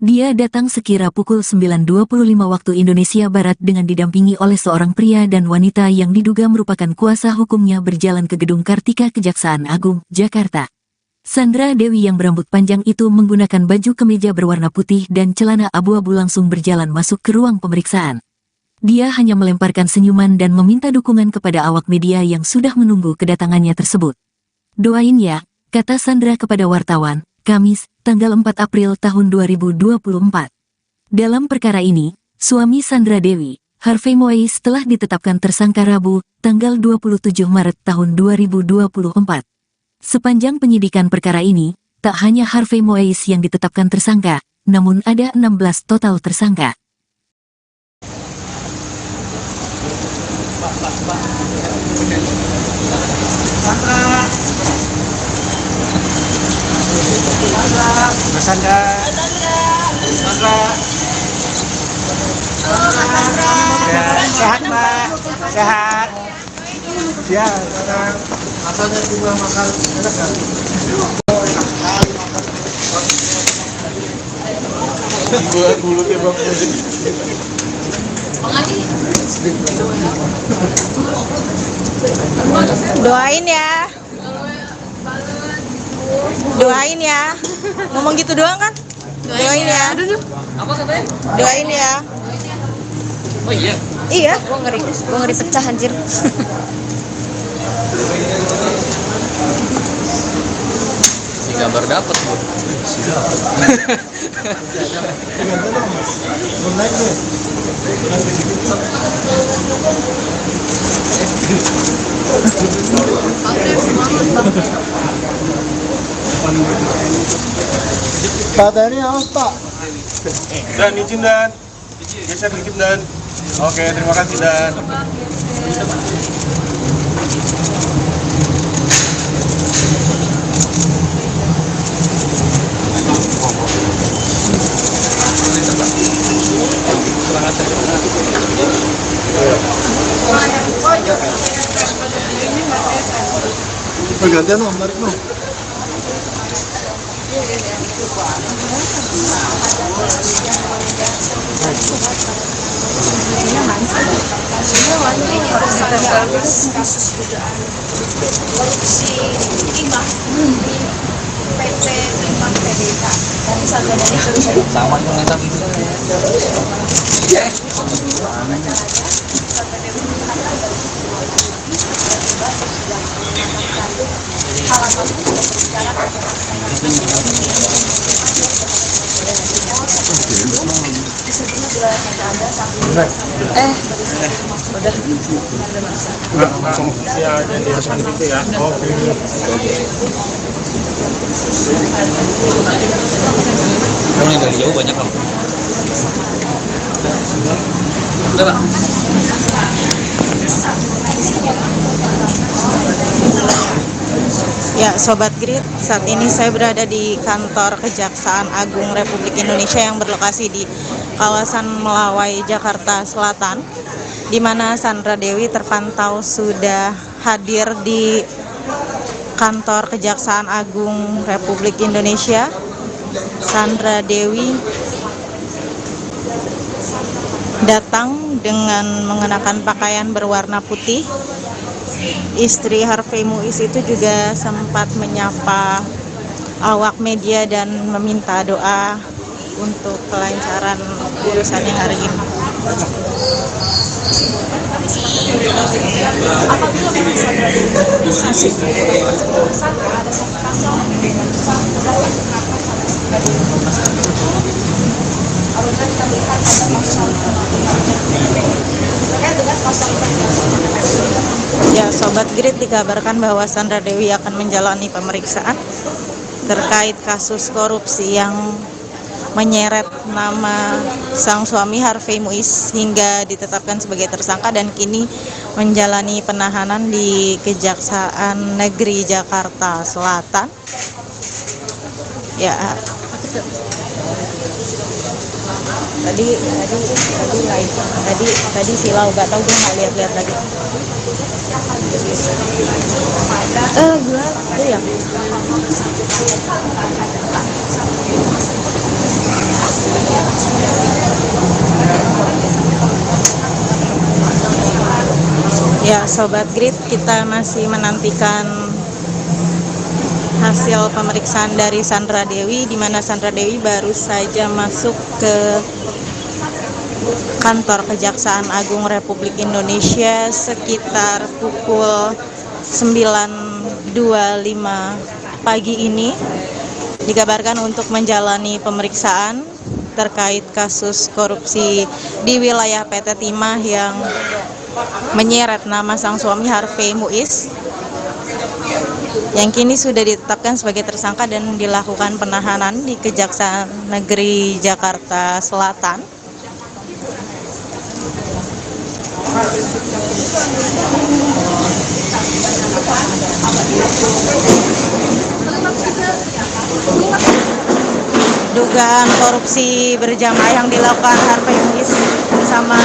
Dia datang sekira pukul 9.25 waktu Indonesia Barat dengan didampingi oleh seorang pria dan wanita yang diduga merupakan kuasa hukumnya berjalan ke Gedung Kartika Kejaksaan Agung, Jakarta. Sandra Dewi yang berambut panjang itu menggunakan baju kemeja berwarna putih dan celana abu-abu langsung berjalan masuk ke ruang pemeriksaan. Dia hanya melemparkan senyuman dan meminta dukungan kepada awak media yang sudah menunggu kedatangannya tersebut. "Doain ya," kata Sandra kepada wartawan, Kamis, tanggal 4 April tahun 2024. Dalam perkara ini, suami Sandra Dewi, Harvey Muiz telah ditetapkan tersangka Rabu, tanggal 27 Maret tahun 2024. Sepanjang penyidikan perkara ini, tak hanya Harvey Muiz yang ditetapkan tersangka, namun ada 16 total tersangka. Sandra. Sehat Mbak, sehat. Ya, sekarang asalnya cuma makan enak kan? Gua mulutnya bang. Doain ya. Doain ya. Ngomong gitu doang kan? Doain ya. Apa katanya? Doain ya. Oh iya. Iya, gua ngeri pecah anjir. Si gambar dapet bu. Pak Tani awas Pak. Dan izin dan geser dikit dan. Oke, terima kasih dan. Pergantian no, tarik no. Kasus dugaan korupsi timah di PT Timah PDK dan Sandra Dewi terus Sama yang ngetak itu. Langsung ya, jadi langsung gitu ya. Oke. Kalau yang dari jauh banyak kan. Udah pak. Ya, Sobat Grid, saat ini saya berada di kantor Kejaksaan Agung Republik Indonesia yang berlokasi di kawasan Melawai, Jakarta Selatan, di mana Sandra Dewi terpantau sudah hadir di kantor Kejaksaan Agung Republik Indonesia. Sandra Dewi datang dengan mengenakan pakaian berwarna putih. Istri Harvey Muiz itu juga sempat menyapa awak media dan meminta doa untuk kelancaran urusannya hari ini. apabila memang Sandra Dewi masih tersangka ada satu pasal dengan berlaku kenapa Sandra Dewi apabila kita melihat ada pasal terkait dengan pasal Ya, Sobat Grid, dikabarkan bahwa Sandra Dewi akan menjalani pemeriksaan terkait kasus korupsi yang menyeret nama sang suami Harvey Muiz hingga ditetapkan sebagai tersangka dan kini menjalani penahanan di Kejaksaan Negeri Jakarta Selatan. Ya, tadi silau, gak tahu, gue nggak lihat lagi. Iya. Ya, Sobat Grid, kita masih menantikan hasil pemeriksaan dari Sandra Dewi, di mana Sandra Dewi baru saja masuk ke kantor Kejaksaan Agung Republik Indonesia sekitar pukul 9.25 pagi ini. Dikabarkan untuk menjalani pemeriksaan terkait kasus korupsi di wilayah PT Timah yang menyeret nama sang suami Harvey Muiz, yang kini sudah ditetapkan sebagai tersangka dan dilakukan penahanan di Kejaksaan Negeri Jakarta Selatan. Dugaan korupsi berjamaah yang dilakukan Harvey Muiz bersama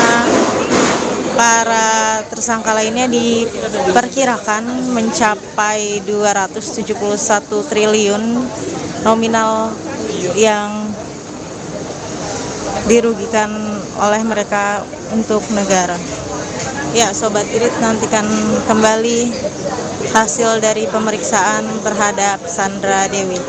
para tersangka lainnya diperkirakan mencapai 271 triliun nominal yang dirugikan oleh mereka untuk negara. Ya, Sobat Grid, nantikan kembali hasil dari pemeriksaan terhadap Sandra Dewi.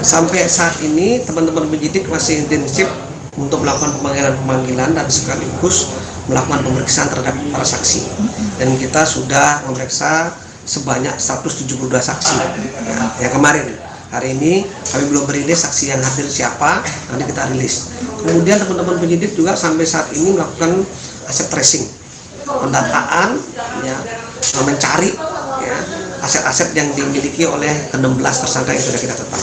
Sampai saat ini teman-teman penyidik masih intensif untuk melakukan pemanggilan dan sekaligus melakukan pemeriksaan terhadap para saksi. Dan kita sudah memeriksa sebanyak 172 saksi yang kemarin. Hari ini kami belum merilis saksi yang hadir siapa, nanti kita rilis. Kemudian teman-teman penyidik juga sampai saat ini melakukan aset tracing, pendataan, ya, mencari ya, aset-aset yang dimiliki oleh 16 tersangka yang sudah kita tetapkan.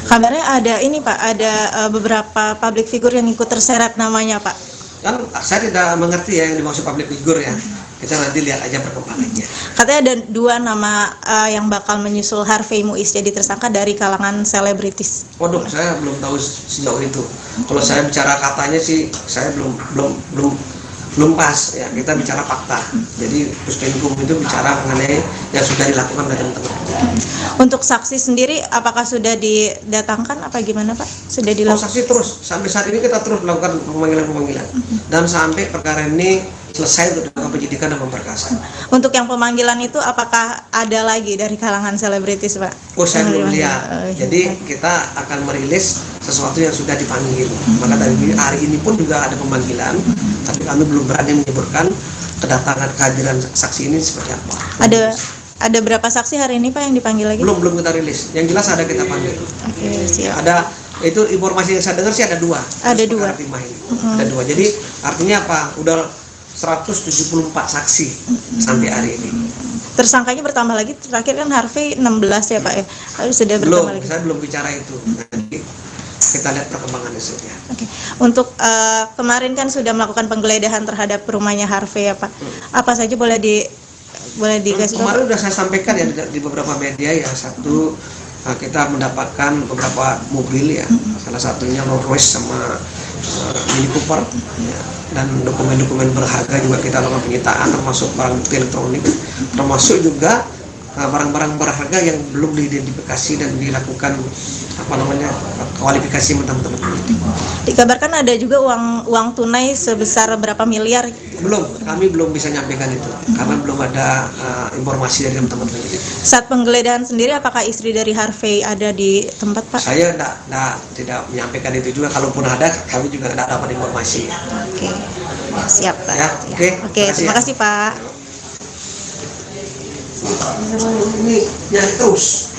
Kabarnya ada ini Pak, ada beberapa public figure yang ikut terseret namanya Pak. Kan saya tidak mengerti ya yang dimaksud public figure ya. Kita nanti lihat aja perkembangannya. Katanya ada 2 nama yang bakal menyusul Harvey Muiz jadi tersangka dari kalangan selebritis. Waduh, saya belum tahu sejauh itu. Kalau saya bicara katanya sih, saya belum pas ya. Kita bicara fakta. Jadi Puspenkum itu bicara mengenai yang sudah dilakukan oleh teman-teman. Untuk saksi sendiri, apakah sudah didatangkan apa gimana Pak? Sudah Oh, dilakukan? saksi terus. Sampai saat ini kita terus melakukan pemanggilan-pemanggilan. Dan sampai perkara ini selesai untuk dilakukan penyidikan dan pemberkasan. Untuk yang pemanggilan itu apakah ada lagi dari kalangan selebritis Pak? Oh, saya belum Yang lihat. dipanggil? Jadi kita akan merilis sesuatu yang sudah dipanggil. Maka dari hari ini pun juga ada pemanggilan, tapi kami belum berani menyebutkan kedatangan kehadiran saksi ini seperti apa. Ada berapa saksi hari ini Pak yang dipanggil lagi? Belum kita rilis. Yang jelas ada kita panggil. Oke, siap. Ada itu informasi yang saya dengar sih ada 2. Ada 2. Timah ini. Ada 2. Jadi artinya apa? Udah 174 saksi sampai hari ini. Tersangkanya bertambah lagi, terakhir kan Harvey 16 ya Pak ya? Sudah Belum, bertambah lagi. saya belum bicara itu. Nanti kita lihat perkembangannya saja. Oke. Untuk kemarin kan sudah melakukan penggeledahan terhadap rumahnya Harvey ya Pak. Apa saja boleh dikasih tahu? Kemarin sudah saya sampaikan ya di beberapa media ya. Satu, kita mendapatkan beberapa mobil ya. Salah satunya Rolls Royce sama Mini Cooper ya. Dan dokumen-dokumen berharga juga kita lakukan penyitaan, termasuk barang bukti elektronik, termasuk juga barang-barang berharga yang belum diidentifikasi dan dilakukan kualifikasi teman-teman. Dikabarkan ada juga uang tunai sebesar berapa miliar? Belum, kami belum bisa nyampaikan itu karena belum ada informasi dari teman-teman. Saat penggeledahan sendiri, apakah istri dari Harvey ada di tempat Pak? Saya tidak menyampaikan itu juga. Kalaupun ada, kami juga tidak dapat informasi. Oke, siap Pak. Ya, oke. Terima kasih Pak. Ini yang terus.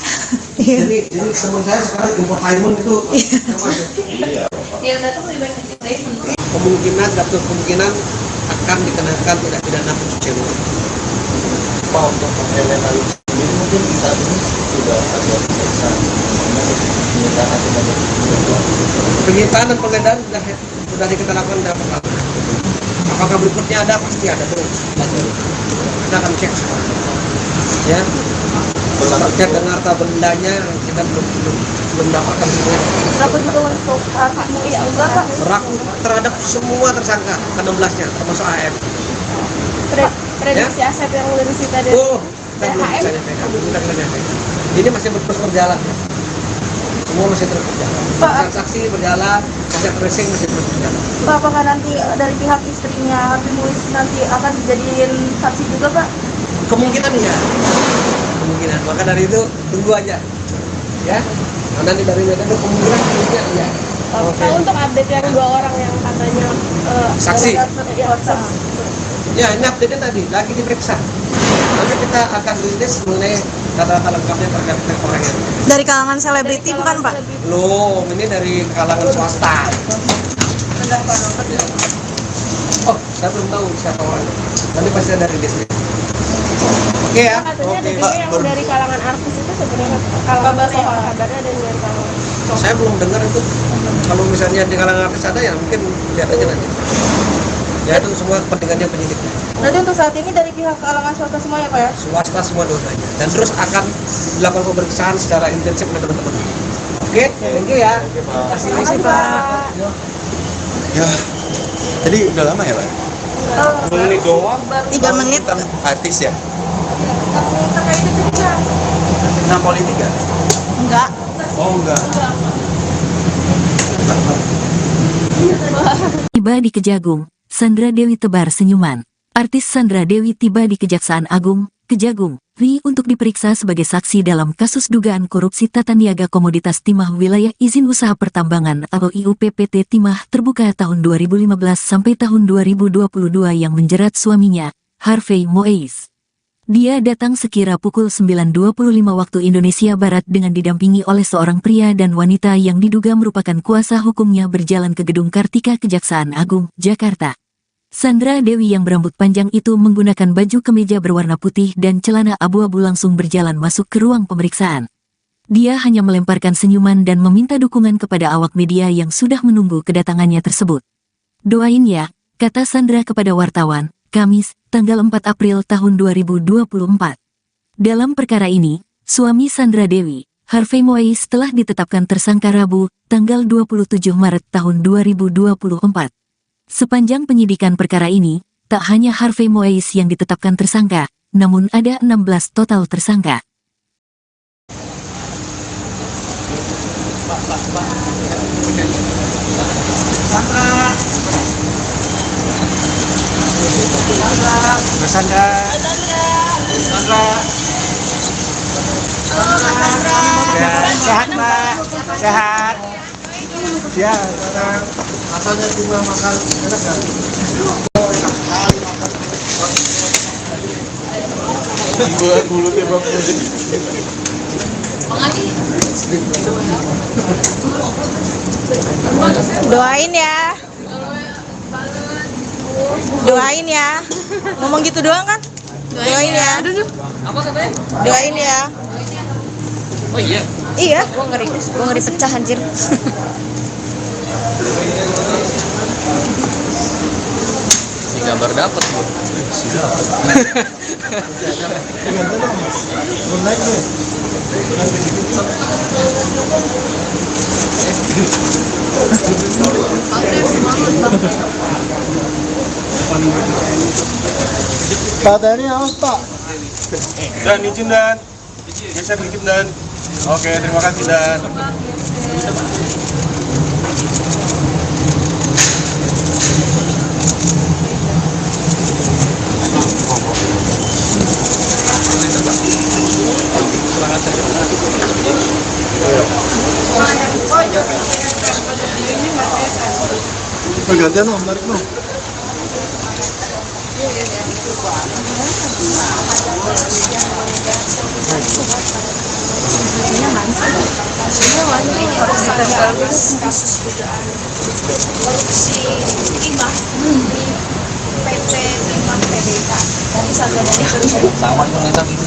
Ini teman saya sekarang infotainment itu kemungkinan akan dikenakan tindak pidana pencucian uang. Pak, untuk mengkriminalisasi ini mungkin saat ini sudah ada pemeriksaan penyitaan sebagai Penyitaan dan penggeledahan sudah kita lakukan dalam perkara. Apakah berikutnya ada? Pasti ada terus. Kita akan cek semua. Ya. Terkait dengan harta bendanya kita belum dapatkan semua. Berapa juga untuk ya enggak Pak? Berlaku terhadap semua tersangka, ke-16-nya termasuk AM. Prediksi aset yang disita dari Oh, kita belum bisa nyampaikan. Kita belum nyampaikan. Ini masih terus berjalan. Semua masih terus berjalan. Pak, Transaksi berjalan, aset tracing masih terus berjalan. Pak, apakah nanti dari pihak istrinya Harvey Muiz nanti akan dijadiin saksi juga Pak? Kemungkinan iya. Kemungkinan. Maka dari itu tunggu aja. Ya. Nanti dari mereka itu kemungkinan iya. Nah, untuk update yang 2 orang yang katanya Saksi. Ya, saksi. Ya, ini update tadi lagi diperiksa. Nanti kita akan rilis mengenai data-data lengkapnya terkait orang yang. Dari kalangan selebriti bukan Pak? Belum, ini dari kalangan swasta. Oh, saya belum tahu siapa orangnya. Nanti pasti ada rilis. Oke ya. Katanya ada Oke, juga Pak. yang dari kalangan artis itu sebenarnya kabarnya ada dari kalangan. Saya belum dengar itu. Kalau misalnya di kalangan artis ada ya mungkin lihat aja nanti. Ya itu semua kepentingannya penyidik. Berarti untuk saat ini dari pihak kalangan swasta semua ya Pak ya? Swasta semua dua-duanya. Dan terus akan dilakukan pemeriksaan secara intensif oleh teman-teman. Oke, thank you ya. Terima kasih Pak. Ya, jadi udah lama ya Pak? 3 menit doang. 3 menit. Tentang artis ya? Terkait itu juga. Tentang politik ya? Enggak. Oh enggak. Tiba di Kejagung, Sandra Dewi tebar senyuman. Artis Sandra Dewi tiba di Kejaksaan Agung, Kejagung, Ri untuk diperiksa sebagai saksi dalam kasus dugaan korupsi tata niaga komoditas timah wilayah izin usaha pertambangan atau IUPPT Timah terbuka tahun 2015 sampai tahun 2022 yang menjerat suaminya, Harvey Moise. Dia datang sekira pukul 9.25 waktu Indonesia Barat dengan didampingi oleh seorang pria dan wanita yang diduga merupakan kuasa hukumnya berjalan ke gedung Kartika Kejaksaan Agung, Jakarta. Sandra Dewi yang berambut panjang itu menggunakan baju kemeja berwarna putih dan celana abu-abu langsung berjalan masuk ke ruang pemeriksaan. Dia hanya melemparkan senyuman dan meminta dukungan kepada awak media yang sudah menunggu kedatangannya tersebut. "Doain ya," kata Sandra kepada wartawan, Kamis, tanggal 4 April tahun 2024. Dalam perkara ini, suami Sandra Dewi, Harvey Moise telah ditetapkan tersangka Rabu, tanggal 27 Maret tahun 2024. Sepanjang penyidikan perkara ini, tak hanya Harvey Moise yang ditetapkan tersangka, namun ada 16 total tersangka. Sandra. Sehat, Mbak. Sehat. Ya, asalnya cuma makan enak kan? Buat mulutnya Bang. Doain ya. Doain ya. Ngomong gitu doang kan? Doain ya. Apa katanya? Doain ya. Oh iya. Iya, gua ngeri pecah anjir. Si gambar dapat bu. Baterainya aus, Pak. Dan izin dan geser dikit dan. Oke, terima kasih dan. Pergantian om, tarik om. Kasus dugaan korupsi timah di PT Timah PDK dari Sandra Dewi. Sama yang nentang itu.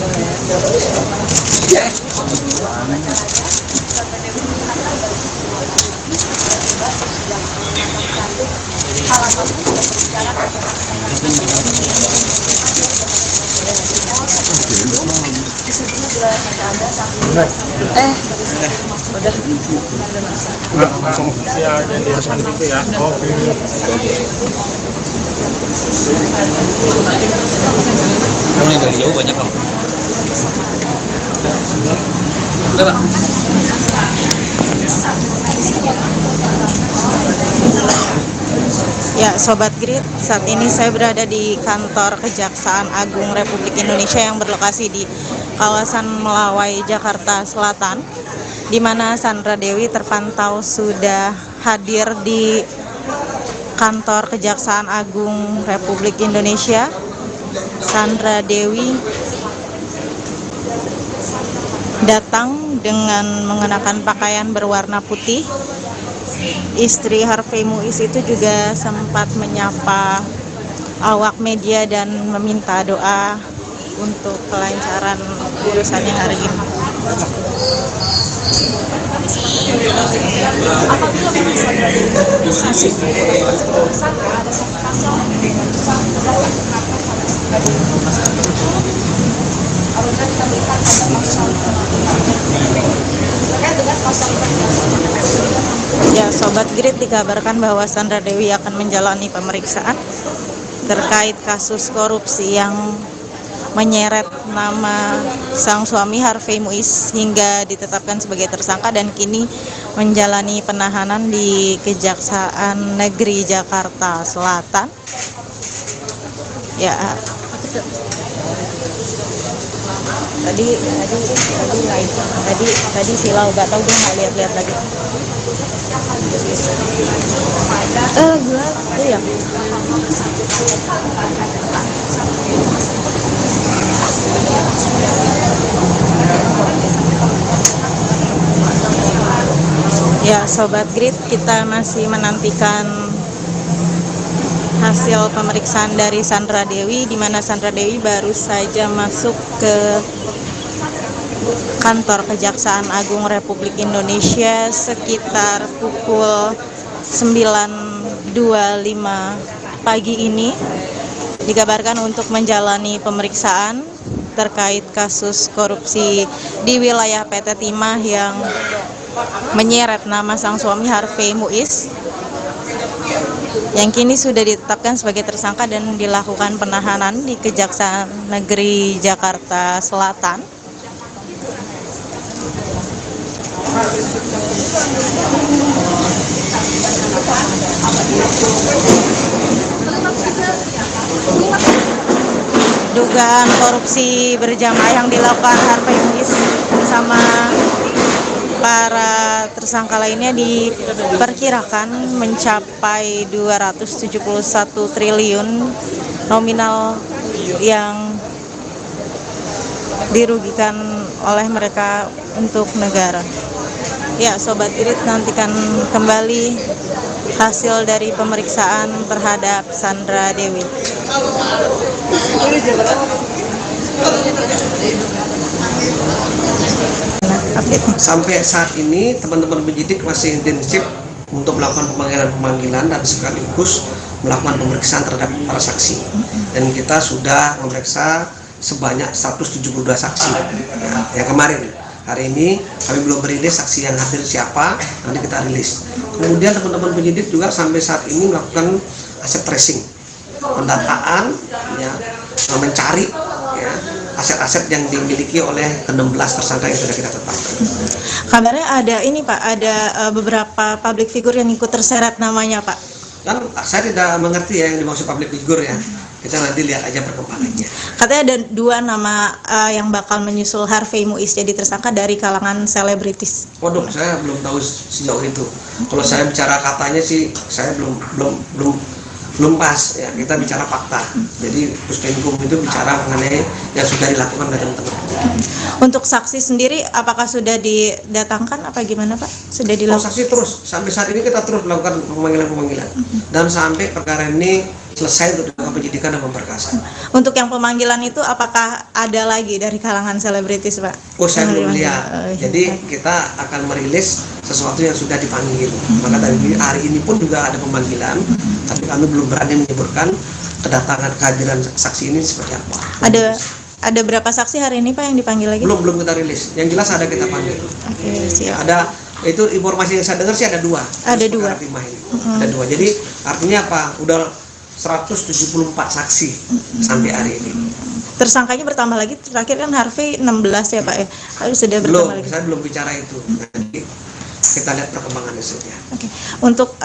Langsung ya di atas itu ya. Oke. Kamu yang dari jauh banyak loh. Udah Pak. Ya, Sobat Grid, saat ini saya berada di kantor Kejaksaan Agung Republik Indonesia yang berlokasi di kawasan Melawai, Jakarta Selatan, di mana Sandra Dewi terpantau sudah hadir di kantor Kejaksaan Agung Republik Indonesia. Sandra Dewi datang dengan mengenakan pakaian berwarna putih. Istri Harvey Moise itu juga sempat menyapa awak media dan meminta doa untuk kelancaran urusannya hari ini. Apabila memang Sandra Dewi saksi tersangka ada satu pasal dengan terdapat apabila kita melihat pada pasal terkait dengan pasal Ya, Sobat Grid, dikabarkan bahwa Sandra Dewi akan menjalani pemeriksaan terkait kasus korupsi yang menyeret nama sang suami Harvey Moise hingga ditetapkan sebagai tersangka dan kini menjalani penahanan di Kejaksaan Negeri Jakarta Selatan. Ya. Tadi silau, nggak tahu dia nggak lihat-lihat lagi. Gila, iya. Ya, Sobat Grid, kita masih menantikan hasil pemeriksaan dari Sandra Dewi, di mana Sandra Dewi baru saja masuk ke kantor Kejaksaan Agung Republik Indonesia sekitar pukul 9.25 pagi ini. Dikabarkan untuk menjalani pemeriksaan terkait kasus korupsi di wilayah PT Timah yang menyeret nama sang suami Harvey Muiz, yang kini sudah ditetapkan sebagai tersangka dan dilakukan penahanan di Kejaksaan Negeri Jakarta Selatan. Dugaan korupsi berjamaah yang dilakukan Harvey Muiz bersama para tersangka lainnya diperkirakan mencapai 271 triliun nominal yang dirugikan oleh mereka untuk negara. Ya, Sobat Grid, nantikan kembali hasil dari pemeriksaan terhadap Sandra Dewi. Sampai saat ini teman-teman penyidik masih intensif untuk melakukan pemanggilan dan sekaligus melakukan pemeriksaan terhadap para saksi, dan kita sudah memeriksa sebanyak 172 saksi ya, yang kemarin. Hari ini kami belum merilis saksi yang hadir siapa, nanti kita rilis. Kemudian teman-teman penyidik juga sampai saat ini melakukan aset tracing, pendataan ya, mencari ya aset-aset yang dimiliki oleh ke-16 tersangka yang sudah kita tetapkan. Kabarnya ada ini Pak, ada beberapa public figure yang ikut terseret namanya Pak. Dan saya tidak mengerti ya yang dimaksud public figure ya. Kita nanti lihat aja perkembangannya. Katanya ada 2 nama yang bakal menyusul Harvey Muiz jadi tersangka dari kalangan selebritis. Waduh, saya belum tahu sejauh itu. Kalau saya bicara katanya sih, saya belum pas ya, kita bicara fakta. Jadi Puspenkum itu bicara mengenai yang sudah dilakukan oleh teman-teman. Untuk saksi sendiri apakah sudah didatangkan apa gimana Pak? Sudah dilakukan? Saksi terus, sampai saat ini kita terus melakukan pemanggilan dan sampai perkara ini selesai untuk dilakukan penyidikan dan pemberkasan. Untuk yang pemanggilan itu apakah ada lagi dari kalangan selebritis Pak? Oh, saya belum lihat. Jadi kita akan merilis sesuatu yang sudah dipanggil. Maka dari hari ini pun juga ada pemanggilan, tapi kami belum berani menyebutkan kedatangan kehadiran saksi ini seperti apa. Ada berapa saksi hari ini Pak yang dipanggil lagi? Belum kita rilis. Yang jelas ada kita panggil. Oke, siap. Ada itu informasi yang saya dengar sih ada 2. Ada 2. Ada 2. Jadi artinya apa? Udah 174 saksi sampai hari ini. Tersangkanya bertambah lagi, terakhir kan Harvey 16 ya Pak ya? Harus sudah bertambah lagi. Saya belum bicara itu. Nanti kita lihat perkembangannya saja. Oke. Untuk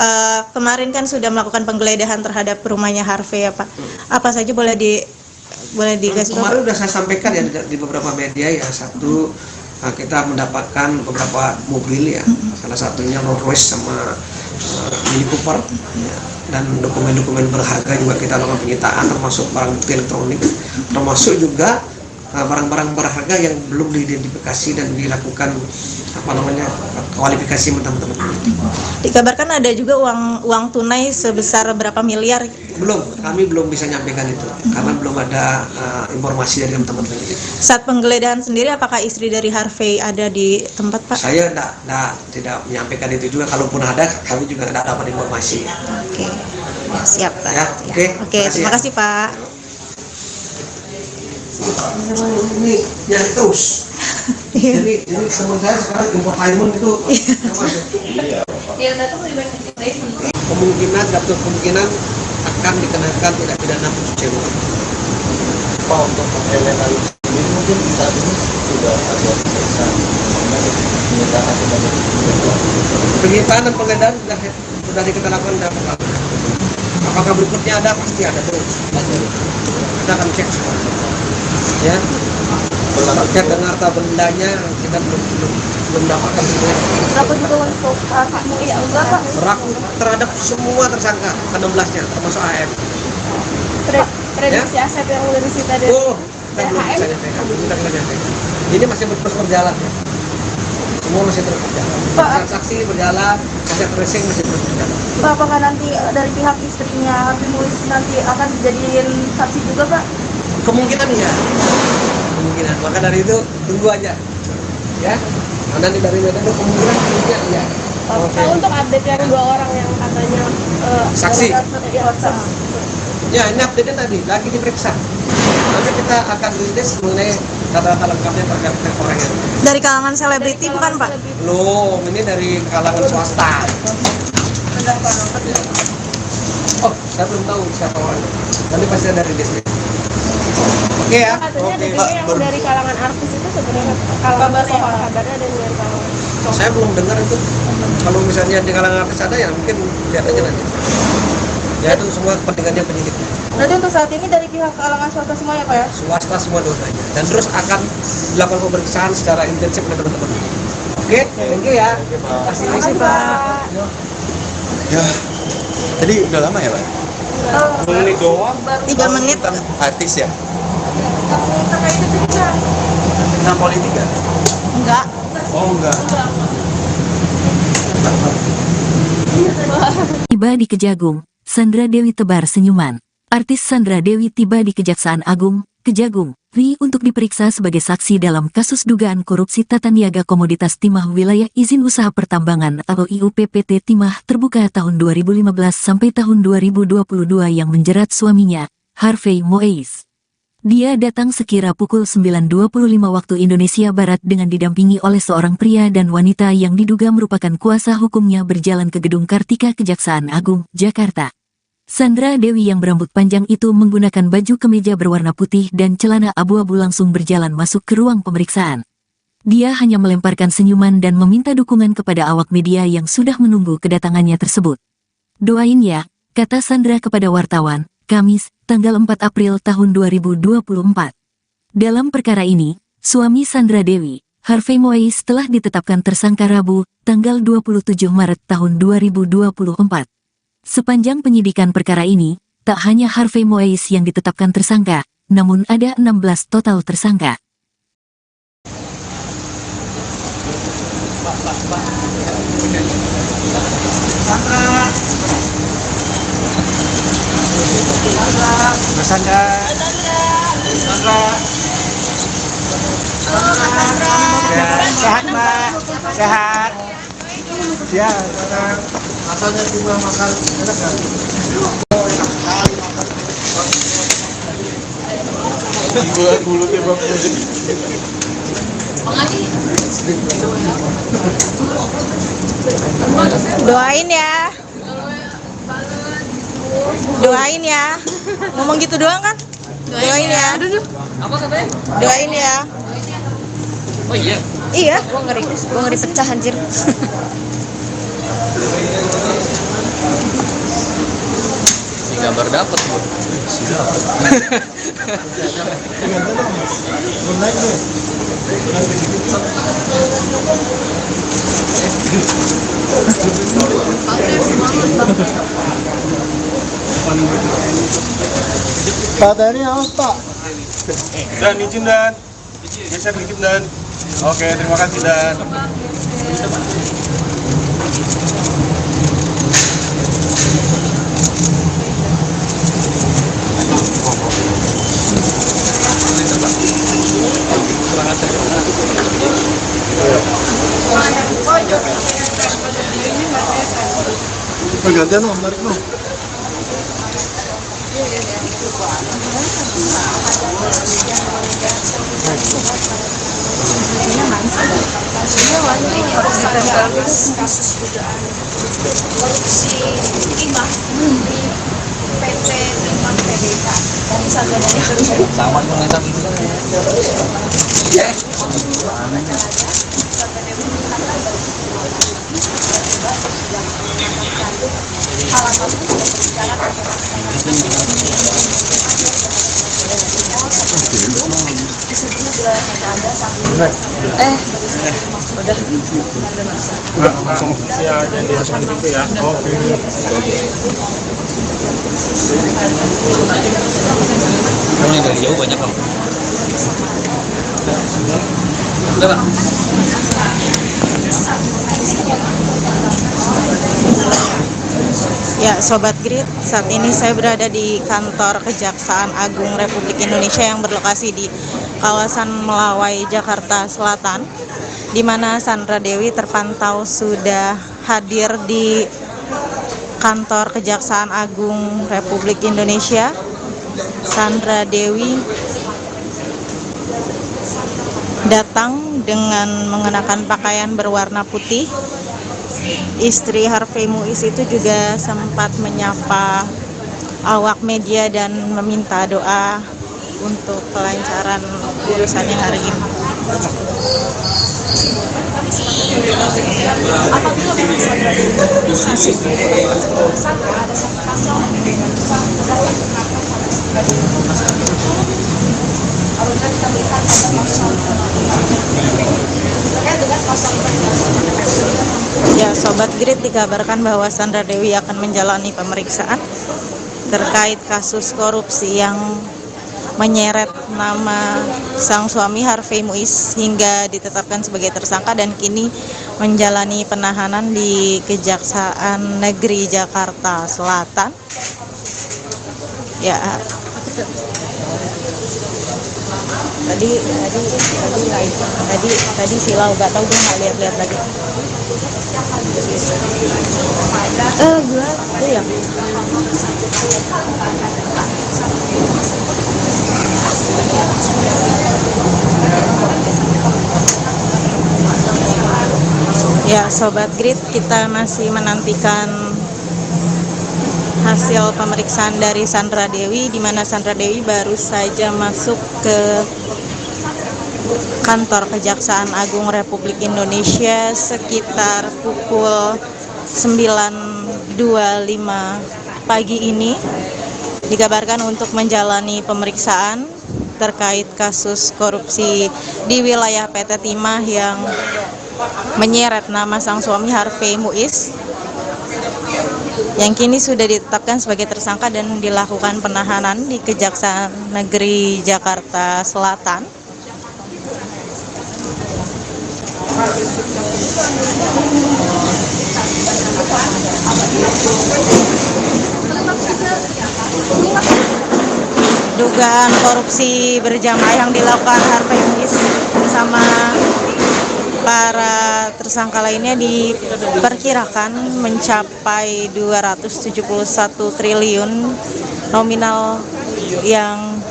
kemarin kan sudah melakukan penggeledahan terhadap rumahnya Harvey ya Pak. Apa saja boleh dikasih tahu? Kemarin sudah saya sampaikan ya di beberapa media ya. Satu, kita mendapatkan beberapa mobil ya. Salah satunya Rolls Royce sama Mini Cooper ya. Dan dokumen-dokumen berharga juga kita lakukan penyitaan, termasuk barang bukti elektronik, termasuk juga barang-barang berharga yang belum diidentifikasi dan dilakukan kualifikasi teman-teman. Dikabarkan ada juga uang tunai sebesar berapa miliar? Belum, kami belum bisa nyampaikan itu karena belum ada informasi dari teman-teman. Saat penggeledahan sendiri apakah istri dari Harvey ada di tempat Pak? Saya tidak menyampaikan itu juga, kalaupun ada kami juga tidak dapat informasi. Oke, siap Pak. Ya, oke, terima kasih Pak. Ini yang terus. Jadi teman saya sekarang infotainment itu kemungkinan akan dikenakan tindak pidana pencucian uang. Pak, untuk kriminalisasi ini mungkin saat ini sudah ada pemeriksaan penyitaan sebagai penyitaan dan penggeledahan sudah kita lakukan dalam waktu. Apakah berikutnya ada? Pasti ada terus. Kita akan cek semua. Ya. terkait dengan harta bendanya kita belum dapatkan semua. Berapa juga untuk MUI enggak Pak? Berlaku terhadap semua tersangka ke-16-nya termasuk AM. Prediksi aset yang udah disita dari Oh, kita belum bisa nyampaikan. Kita belum nyampaikan. Ini masih terus berjalan ya. Semua masih terus berjalan. Pak. Transaksi berjalan, aset tracing masih terus berjalan. Pak, apakah nanti dari pihak istrinya Habib Muiz nanti akan dijadiin saksi juga Pak? Kemungkinan iya. Kemungkinan. Maka dari itu tunggu aja. Ya. Karena dari itu kemungkinan iya. Pak, untuk update yang 2 orang yang katanya Saksi. Ya, Ya, ini update-nya tadi lagi diperiksa. Nanti kita akan rilis mengenai data-data lengkapnya terkait orangnya. Dari kalangan selebriti bukan Pak? Belum, ini dari kalangan swasta. Oh, saya belum tahu siapa orangnya. Nanti pasti ada rilis. Oke ya. katanya Oke, ada Pak. yang dari kalangan artis itu sebenarnya kalau kabarnya ada dari kalangan Saya belum dengar itu. Kalau misalnya di kalangan artis ada ya mungkin lihat aja nanti. Ya itu semua kepentingannya penyidik. Nanti untuk saat ini dari pihak kalangan swasta semua ya Pak ya? Swasta semua dosanya. Dan terus akan dilakukan pemeriksaan secara intensif oleh teman-teman. Oke, thank you ya. Terima kasih Pak. Ya, jadi udah lama ya Pak? Menit doang. 3 menit. Tentang artis ya? Terkait itu juga. Tentang politik ya? Enggak. Oh enggak. Tiba di Kejagung, Sandra Dewi tebar senyuman. Artis Sandra Dewi tiba di Kejaksaan Agung, Kejagung, RI untuk diperiksa sebagai saksi dalam kasus dugaan korupsi tata niaga komoditas timah wilayah izin usaha pertambangan atau IUPPT Timah terbuka tahun 2015 sampai tahun 2022 yang menjerat suaminya, Harvey Moise. Dia datang sekira pukul 9.25 waktu Indonesia Barat dengan didampingi oleh seorang pria dan wanita yang diduga merupakan kuasa hukumnya berjalan ke Gedung Kartika Kejaksaan Agung, Jakarta. Sandra Dewi yang berambut panjang itu menggunakan baju kemeja berwarna putih dan celana abu-abu langsung berjalan masuk ke ruang pemeriksaan. Dia hanya melemparkan senyuman dan meminta dukungan kepada awak media yang sudah menunggu kedatangannya tersebut. "Doain ya," kata Sandra kepada wartawan, Kamis, tanggal 4 April tahun 2024. Dalam perkara ini, suami Sandra Dewi, Harvey Moise telah ditetapkan tersangka Rabu, tanggal 27 Maret tahun 2024. Sepanjang penyidikan perkara ini, tak hanya Harvey Moise yang ditetapkan tersangka, namun ada 16 total tersangka. Mas Sandra. Sehat Mbak, sehat. Ya, asalnya cuma makan enak kan? Buat mulutnya Bang. Doain ya. Doain ya. Ngomong gitu doang kan? Doain ya. Apa katanya? Doain ya. Oh iya. Iya, gua ngeri pecah anjir. Ini gambar dapat Bu. Pak Tani awas Pak. Dan izin dan geser dikit dan. Oke, terima kasih dan. Gantian Om, tarik Om. Kasus dugaan korupsi timah PT Timah PDK dan satu dari Sama dengan itu. apabila hanya ada satu Langsung ya, jadi langsung gitu ya. Oke. Kamu yang dari jauh banyak kamu. Udah Pak. Ya, Sobat Grid, saat ini saya berada di kantor Kejaksaan Agung Republik Indonesia yang berlokasi di kawasan Melawai, Jakarta Selatan, di mana Sandra Dewi terpantau sudah hadir di kantor Kejaksaan Agung Republik Indonesia. Sandra Dewi datang dengan mengenakan pakaian berwarna putih. Istri Harvey Muiz itu juga sempat menyapa awak media dan meminta doa untuk kelancaran urusannya hari ini. apabila memang Sandra Dewi saksi tersangka ada satu pasal dengan terdapat kenapa apabila kita melihat ada pasal terkait dengan pasal Ya, Sobat Grid, dikabarkan bahwa Sandra Dewi akan menjalani pemeriksaan terkait kasus korupsi yang menyeret nama sang suami Harvey Muiz hingga ditetapkan sebagai tersangka dan kini menjalani penahanan di Kejaksaan Negeri Jakarta Selatan. Ya, tadi silau, nggak tahu, gue nggak lihat lagi. Gue ya. Ya, Sobat Grid, kita masih menantikan hasil pemeriksaan dari Sandra Dewi, di mana Sandra Dewi baru saja masuk ke kantor Kejaksaan Agung Republik Indonesia sekitar pukul 9.25 pagi ini. Dikabarkan untuk menjalani pemeriksaan terkait kasus korupsi di wilayah PT Timah yang menyeret nama sang suami Harvey Muiz, yang kini sudah ditetapkan sebagai tersangka dan dilakukan penahanan di Kejaksaan Negeri Jakarta Selatan. Dugaan korupsi berjamaah yang dilakukan Harvey Muiz bersama para tersangka lainnya diperkirakan mencapai 271 triliun nominal yang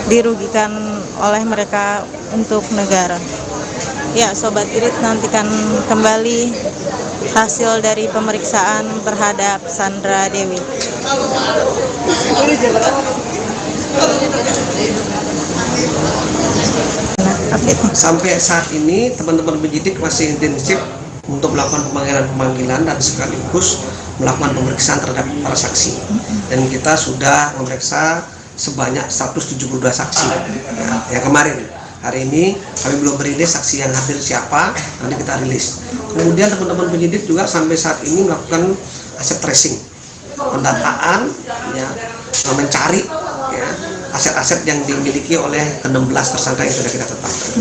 dirugikan oleh mereka untuk negara. Ya, Sobat Grid, nantikan kembali hasil dari pemeriksaan terhadap Sandra Dewi. Sampai saat ini teman-teman penyidik masih intensif untuk melakukan pemanggilan dan sekaligus melakukan pemeriksaan terhadap para saksi. Dan kita sudah memeriksa sebanyak 172 saksi yang kemarin. Hari ini kami belum merilis saksi yang hadir siapa, nanti kita rilis. Kemudian teman-teman penyidik juga sampai saat ini melakukan aset tracing, pendataan, ya, mencari ya, aset-aset yang dimiliki oleh ke-16 tersangka yang sudah kita tetapkan.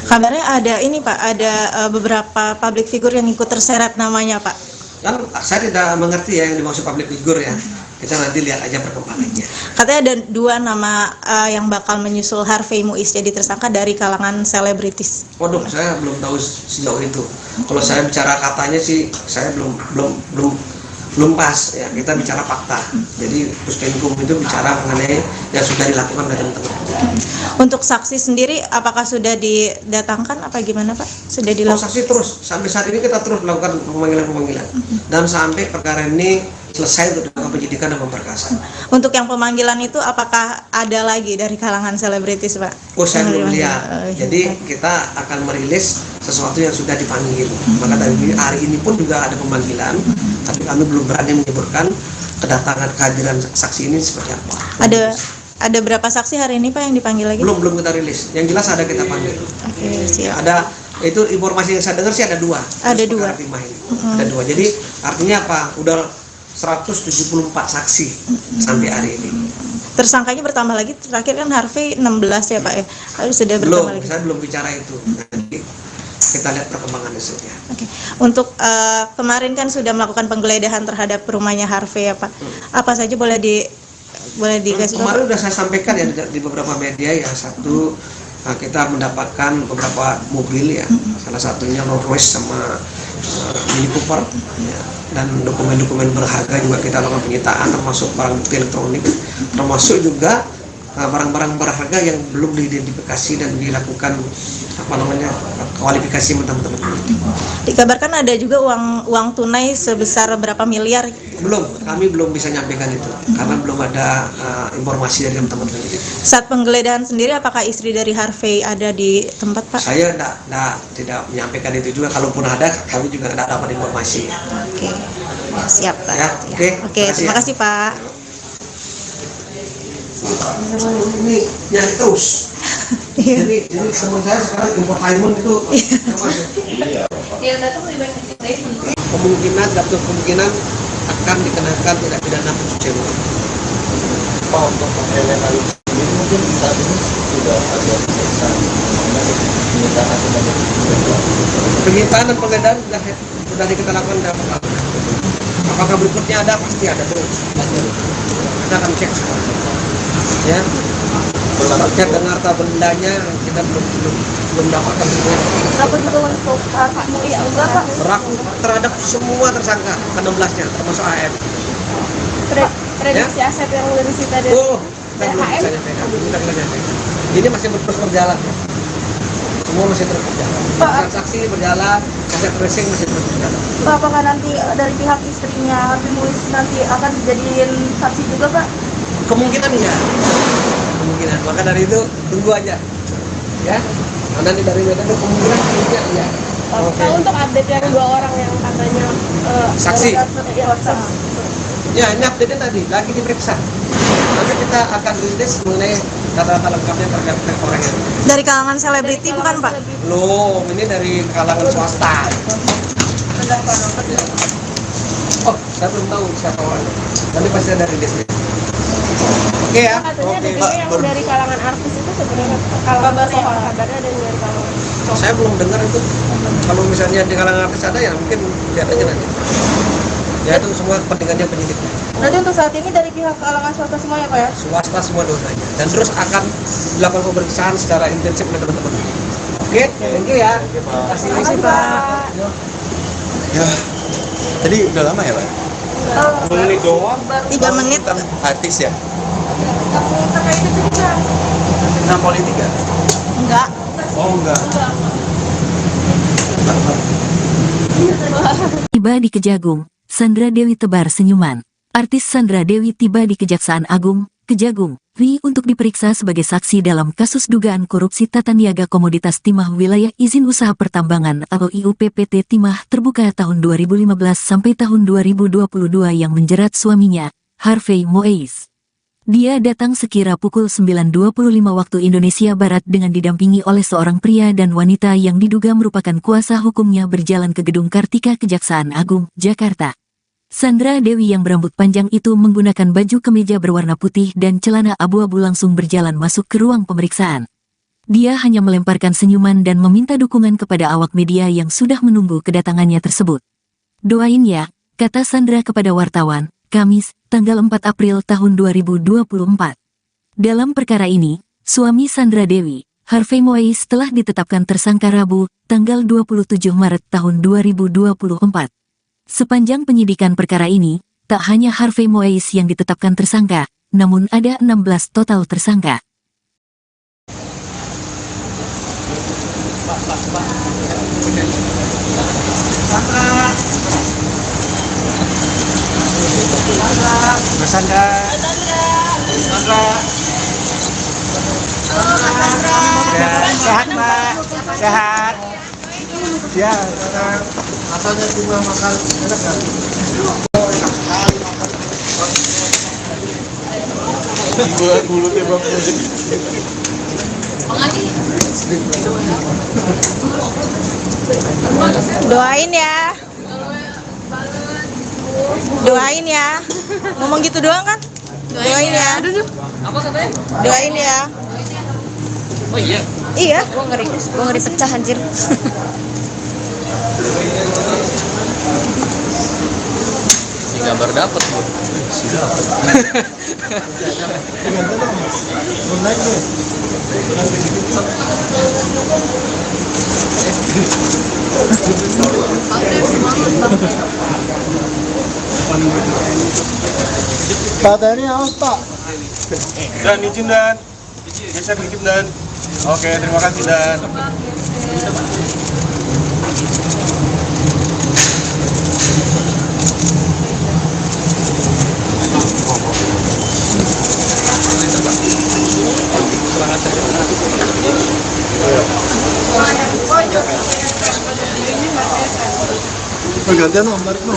Kabarnya ada ini Pak, ada beberapa public figure yang ikut terseret namanya Pak. Kan saya tidak mengerti ya yang dimaksud public figure ya. Kita nanti lihat aja perkembangannya. Katanya ada 2 nama yang bakal menyusul Harvey Muiz jadi tersangka dari kalangan selebritis. Waduh, saya belum tahu sejauh itu. Kalau saya bicara katanya sih, saya belum pas ya. Kita bicara fakta. Jadi Puskenkum itu bicara mengenai yang sudah dilakukan oleh teman-teman. Untuk saksi sendiri, apakah sudah didatangkan apa gimana Pak? Sudah dilakukan? Saksi terus sampai saat ini kita terus melakukan pemanggilan dan sampai perkara ini selesai untuk dilakukan penyidikan dan pemberkasan. Untuk yang pemanggilan itu apakah ada lagi dari kalangan selebritis Pak? Oh, saya belum lihat. Jadi kita akan merilis sesuatu yang sudah dipanggil. Maka dari hari ini pun juga ada pemanggilan, tapi kami belum berani menyebutkan kedatangan kehadiran saksi ini seperti apa. Ada berapa saksi hari ini Pak yang dipanggil lagi? Belum kita rilis. Yang jelas ada kita panggil. Oke, siap. Ada itu informasi yang saya dengar sih ada 2. Ada 2. Ada 2. Jadi artinya apa? Udah 174 saksi sampai hari ini. Tersangkanya bertambah lagi, terakhir kan Harvey 16 ya Pak ya? Lalu sudah bertambah Belum, lagi? saya belum bicara itu. Nanti kita lihat perkembangan hasilnya. Oke. Untuk kemarin kan sudah melakukan penggeledahan terhadap rumahnya Harvey ya Pak. Apa saja boleh dikasih tahu? Kemarin sudah saya sampaikan ya di beberapa media ya. Satu, kita mendapatkan beberapa mobil ya. Salah satunya Rolls Royce sama Mini Cooper ya. Dan dokumen-dokumen berharga juga kita lakukan penyitaan, termasuk barang bukti elektronik, termasuk juga barang-barang berharga yang belum diidentifikasi dan dilakukan kualifikasi teman-teman. Dikabarkan ada juga uang tunai sebesar berapa miliar? Belum, kami belum bisa nyampaikan itu karena belum ada informasi dari teman-teman. Saat penggeledahan sendiri, apakah istri dari Harvey ada di tempat Pak? Saya tidak menyampaikan itu juga. Kalaupun ada, kami juga tidak dapat informasi. Oke, siap Pak. Ya, Oke, terima kasih Pak. Ini nyari terus. Jadi teman saya sekarang infotainment itu kemungkinan akan dikenakan tindak pidana pencucian uang. Pak, untuk mengelementasi ini mungkin saat ini sudah ada pemeriksaan penyitaan sebagai Penyitaan dan penggeledahan sudah kita lakukan dalam apakah berikutnya ada? Pasti ada terus. Kita akan cek semua. Ya. Terkait dengan harta bendanya kita belum dapatkan semua. Apa juga untuk MUI juga Pak? Berlaku terhadap semua tersangka ke-16-nya termasuk AM. Prediksi aset yang sudah disita dari Kita belum bisa nyampaikan. Ini masih terus berjalan ya. Semua masih terus berjalan. Transaksi berjalan, aset tracing masih terus berjalan. Pak, apakah nanti dari pihak istrinya Harvey Muiz nanti akan dijadiin saksi juga Pak? Kemungkinan iya. Kemungkinan. Maka dari itu tunggu aja. Ya. Karena dari Medan kemungkinan iya. Oke. Untuk update yang 2 orang yang katanya Saksi. Ya, saksi. Ya, ini update tadi lagi diperiksa. Nanti kita akan rilis mengenai data-data lengkapnya terkait orangnya. Dari kalangan selebriti bukan Pak? Belum, ini dari kalangan swasta. Oh, saya belum tahu siapa orangnya. Nanti pasti ada rilisnya. Oke ya. Katanya ada juga yang dari kalangan artis itu sebenarnya kabarnya ada yang dari kalangan. Saya belum dengar itu. Kalau misalnya di kalangan artis ada ya mungkin lihat aja nanti. Ya itu semua kepentingannya penyidik. Nanti untuk saat ini dari pihak kalangan swasta semua ya Pak ya? Swasta semua dosanya. Dan terus akan dilakukan pemeriksaan secara intensif oleh teman-teman. Oke, thank you ya. Terima kasih Pak. Ya, jadi udah lama ya Pak? 3 menit. Artis ya? Terkait itu juga. Tentang politik ya? Enggak. Oh enggak. Tiba di Kejagung, Sandra Dewi tebar senyuman. Artis Sandra Dewi tiba di Kejaksaan Agung, Kejagung, RI untuk diperiksa sebagai saksi dalam kasus dugaan korupsi tata niaga komoditas timah wilayah izin usaha pertambangan atau IUPPT Timah terbuka tahun 2015 sampai tahun 2022 yang menjerat suaminya, Harvey Muiz. Dia datang sekira pukul 9.25 waktu Indonesia Barat dengan didampingi oleh seorang pria dan wanita yang diduga merupakan kuasa hukumnya berjalan ke Gedung Kartika Kejaksaan Agung, Jakarta. Sandra Dewi yang berambut panjang itu menggunakan baju kemeja berwarna putih dan celana abu-abu langsung berjalan masuk ke ruang pemeriksaan. Dia hanya melemparkan senyuman dan meminta dukungan kepada awak media yang sudah menunggu kedatangannya tersebut. "Doain ya," kata Sandra kepada wartawan, Kamis, tanggal 4 April tahun 2024. Dalam perkara ini, suami Sandra Dewi, Harvey Muiz telah ditetapkan tersangka Rabu, tanggal 27 Maret tahun 2024. Sepanjang penyidikan perkara ini, tak hanya Harvey Muiz yang ditetapkan tersangka, namun ada 16 total tersangka. Mas Sandra. Ya, sehat Mbak. Sehat. Ya, Rasanya cuma makan enak kan? Buat mulutnya bang. Doain ya. Doain ya. Ngomong gitu doang kan? Doain ya. Apa katanya? Doain ya. Oh iya. Iya. Gua ngeri pecah anjir. Di gambar dapet bu. Badannya aus Pak. Dan izin dan geser dikit dan. Oke, terima kasih dan. Pergantian no, balik no.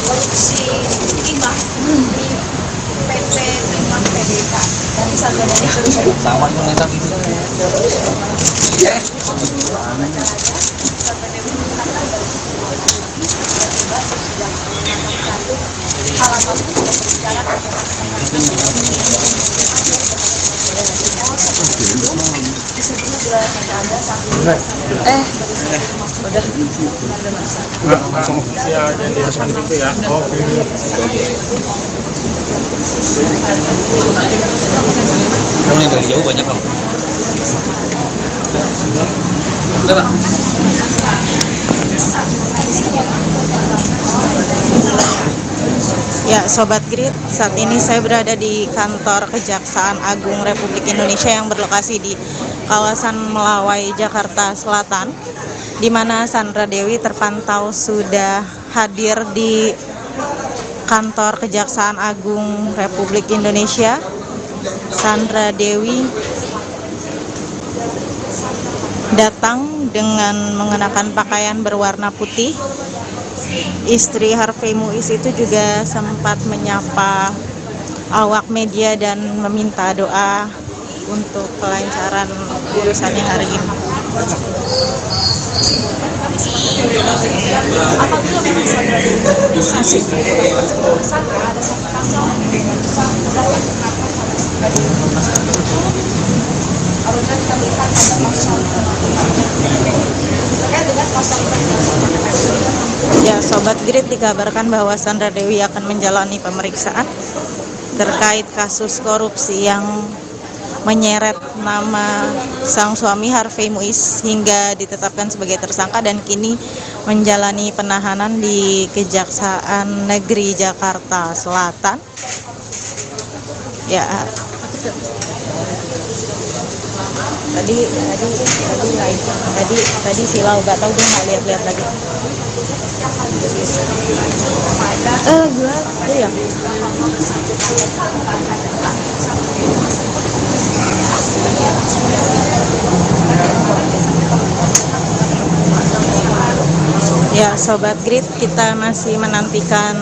Korupsi timah di PT Timah PDK dan Sandra Dewi. Sama yang nentang itu. Langsung ya di depan itu ya. Oke. Kamu yang dari jauh banyak kamu. Udah pak. Ya, Sobat Grid, saat ini saya berada di kantor Kejaksaan Agung Republik Indonesia yang berlokasi di kawasan Melawai, Jakarta Selatan, di mana Sandra Dewi terpantau sudah hadir di kantor Kejaksaan Agung Republik Indonesia. Sandra Dewi datang dengan mengenakan pakaian berwarna putih. Istri Harvey Muiz itu juga sempat menyapa awak media dan meminta doa untuk kelancaran urusannya hari ini. Apabila memang Sandra Dewi saksi tersangka ada satu pasal dengan terdapat apabila kita melihat ada pasal terkait dengan pasal Ya, Sobat Grid, dikabarkan bahwa Sandra Dewi akan menjalani pemeriksaan terkait kasus korupsi yang menyeret nama sang suami Harvey Muiz hingga ditetapkan sebagai tersangka dan kini menjalani penahanan di Kejaksaan Negeri Jakarta Selatan. Ya, tadi silau, gak tahu, gue nggak lihat lagi. Iya. Ya, Sobat Grid, kita masih menantikan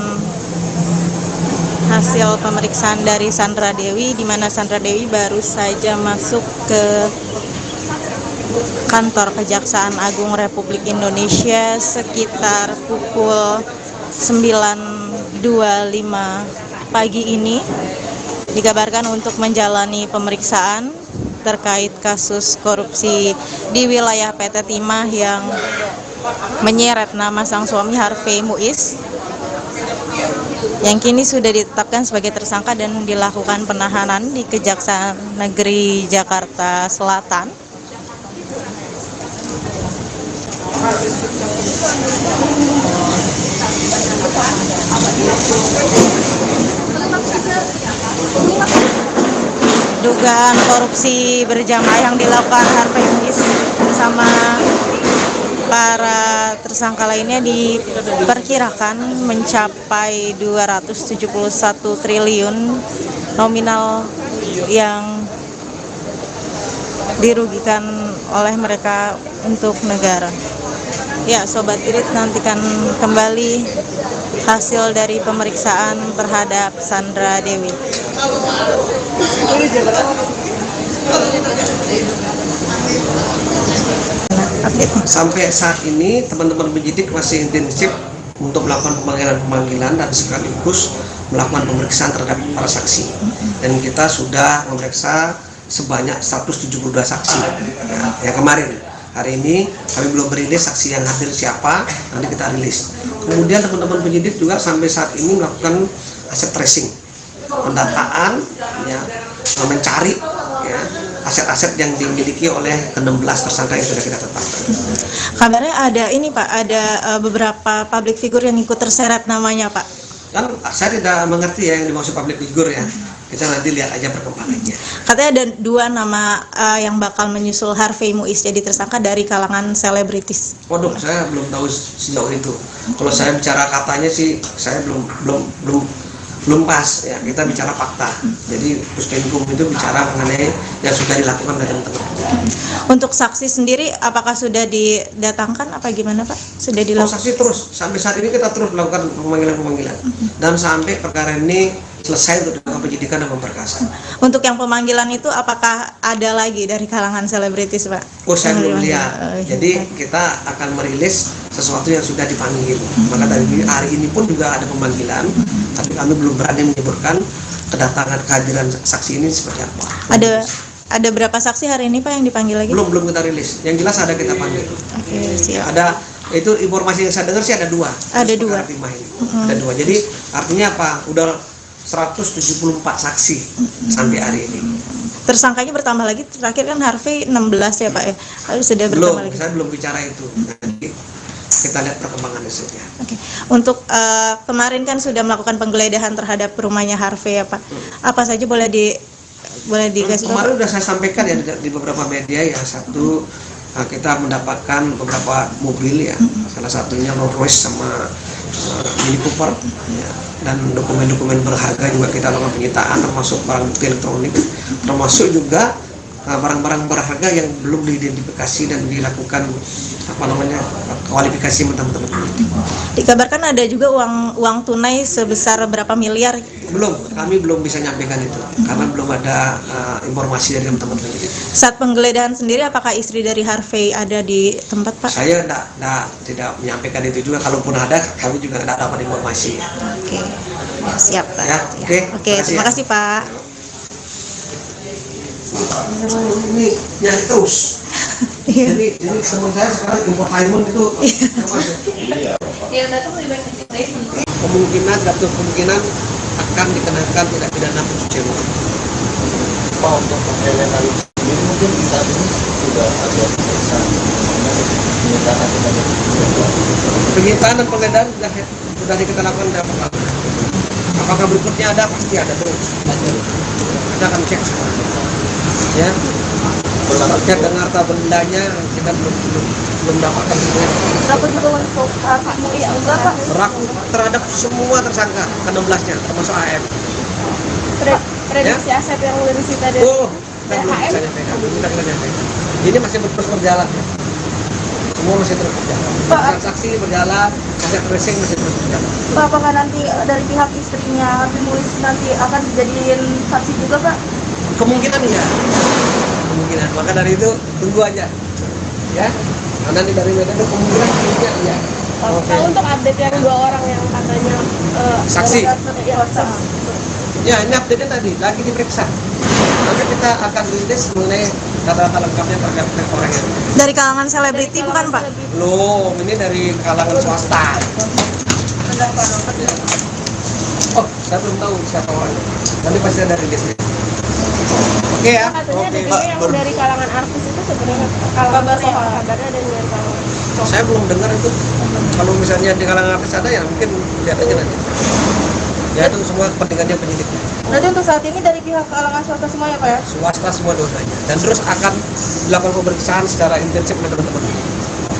hasil pemeriksaan dari Sandra Dewi, di mana Sandra Dewi baru saja masuk ke kantor Kejaksaan Agung Republik Indonesia sekitar pukul 9.25 pagi ini. Dikabarkan untuk menjalani pemeriksaan terkait kasus korupsi di wilayah PT Timah yang menyeret nama sang suami Harvey Muiz, yang kini sudah ditetapkan sebagai tersangka dan dilakukan penahanan di Kejaksaan Negeri Jakarta Selatan. Dugaan korupsi berjamaah yang dilakukan Harvey Muiz bersama para tersangka lainnya diperkirakan mencapai 271 triliun nominal yang dirugikan oleh mereka untuk negara. Ya, Sobat Irit, nantikan kembali hasil dari pemeriksaan terhadap Sandra Dewi. Sampai saat ini teman-teman penyidik masih intensif untuk melakukan pemanggilan dan sekaligus melakukan pemeriksaan terhadap para saksi. Dan kita sudah memeriksa sebanyak 172 saksi yang kemarin. Hari ini kami belum merilis saksi yang hadir siapa, nanti kita rilis. Kemudian teman-teman penyidik juga sampai saat ini melakukan aset tracing, pendataan, ya, mencari ya, aset-aset yang dimiliki oleh ke-16 tersangka yang sudah kita tetapkan. Kabarnya ada ini Pak, ada beberapa public figure yang ikut terseret namanya Pak. Kan saya tidak mengerti ya yang dimaksud public figure ya. Kita nanti lihat aja perkembangannya. Katanya ada 2 nama yang bakal menyusul Harvey Muiz jadi tersangka dari kalangan selebritis. Waduh, saya belum tahu sejauh itu. Kalau saya bicara katanya sih, saya belum pas ya. Kita bicara fakta. Jadi Puskenkum itu bicara mengenai yang sudah dilakukan oleh teman-teman. Untuk saksi sendiri, apakah sudah didatangkan apa gimana Pak? Sudah dilakukan? Saksi terus. Sampai saat ini kita terus melakukan pemanggilan dan sampai perkara ini selesai untuk dilakukan penyidikan dan pemberkasan. Untuk yang pemanggilan itu apakah ada lagi dari kalangan selebritis Pak? Oh, saya belum lihat. Jadi kita akan merilis sesuatu yang sudah dipanggil. Maka dari hari ini pun juga ada pemanggilan, tapi kami belum berani menyebutkan kedatangan kehadiran saksi ini seperti apa. Ada berapa saksi hari ini Pak yang dipanggil lagi? Belum kita rilis. Yang jelas ada kita panggil. Oke, siap. Ada itu informasi yang saya dengar sih ada 2. Ada 2. Ada 2. Jadi artinya apa? Udah 174 saksi sampai hari ini. Tersangkanya bertambah lagi, terakhir kan Harvey 16 ya Pak ya. Lalu sudah bertambah lagi. Saya belum bicara itu. Nanti kita lihat perkembangan hasilnya. Oke. Untuk kemarin kan sudah melakukan penggeledahan terhadap rumahnya Harvey ya Pak. Apa saja boleh dikasih tahu? Kemarin sudah saya sampaikan ya di beberapa media ya. Satu, kita mendapatkan beberapa mobil ya. Salah satunya Rolls Royce sama Mini Cooper ya. Dan dokumen-dokumen berharga juga kita lakukan penyitaan, termasuk barang bukti elektronik, termasuk juga barang-barang berharga yang belum diidentifikasi dan dilakukan kualifikasi teman-teman. Dikabarkan ada juga uang tunai sebesar berapa miliar? Belum, kami belum bisa nyampaikan itu karena belum ada informasi dari teman-teman. Saat penggeledahan sendiri, apakah istri dari Harvey ada di tempat Pak? Saya tidak menyampaikan itu juga. Kalaupun ada, kami juga tidak dapat informasi. Oke, siap Pak. Ya, oke, terima kasih Pak. Ini nyari terus. Jadi teman saya sekarang infotainment itu kemungkinan akan dikenakan tindak pidana pencucian uang. Pak, untuk mengkriminalisasi ini mungkin saat ini sudah ada pemeriksaan penyitaan kepada Penyitaan dan penggeledahan sudah kita lakukan dalam pertama. Apakah berikutnya ada? Pasti ada terus. Kita akan cek semua. Ya. Terkait dengan harta bendanya kita belum dapatkan semua. Berapa juga untuk Pak Muiz juga Pak? Berlaku terhadap semua tersangka ke-16-nya termasuk AM. Prediksi aset yang udah disita dari Kita belum bisa nyampaikan. Ini masih terus berjalan. Semua masih terus berjalan. Transaksi berjalan, aset tracing masih terus berjalan. Pak, apakah nanti dari pihak istrinya Harvey Muiz nanti akan dijadiin saksi juga Pak? Kemungkinan iya. Kemungkinan. Maka dari itu tunggu aja. Ya. Karena dari media itu kemungkinan iya. Kalau untuk update yang 2 orang yang katanya Saksi. Ya, Ya, ini update tadi lagi diperiksa. Nanti kita akan rilis mengenai data-data lengkapnya terkait orang ini. Dari kalangan selebriti bukan Pak? Belum, ini dari kalangan swasta. Oh, saya belum tahu siapa orangnya. Nanti pasti ada rilisnya. Oke ya. katanya ada juga yang dari kalangan artis itu sebenarnya kalau kabarnya ada dari kalangan. Saya belum dengar itu. Kalau misalnya di kalangan artis ada ya mungkin lihat aja nanti. Ya itu semua kepentingannya penyidik. Berarti untuk saat ini dari pihak kalangan swasta semua ya Pak ya? Swasta semua dosanya. Dan terus akan dilakukan pemeriksaan secara intensif oleh teman-teman.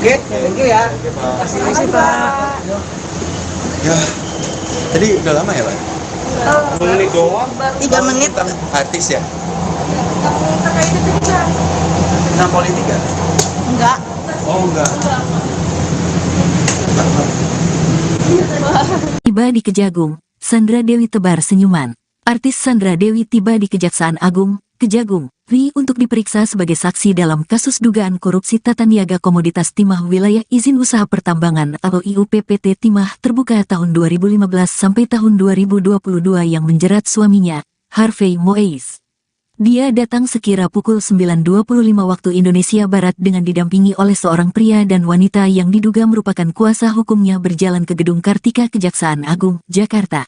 Oke, thank you ya. Terima kasih Pak. Ya, jadi udah lama ya Pak? 3 menit. Artis ya? Terkait itu juga Urusan politik kan? Enggak. Oh enggak. Tiba di Kejagung, Sandra Dewi tebar senyuman. Artis Sandra Dewi tiba di Kejaksaan Agung, Kejagung, RI untuk diperiksa sebagai saksi dalam kasus dugaan korupsi tata niaga komoditas timah wilayah izin usaha pertambangan atau IUPPT Timah terbuka tahun 2015 sampai tahun 2022 yang menjerat suaminya, Harvey Moise. Dia datang sekira pukul 9.25 waktu Indonesia Barat dengan didampingi oleh seorang pria dan wanita yang diduga merupakan kuasa hukumnya berjalan ke Gedung Kartika Kejaksaan Agung, Jakarta.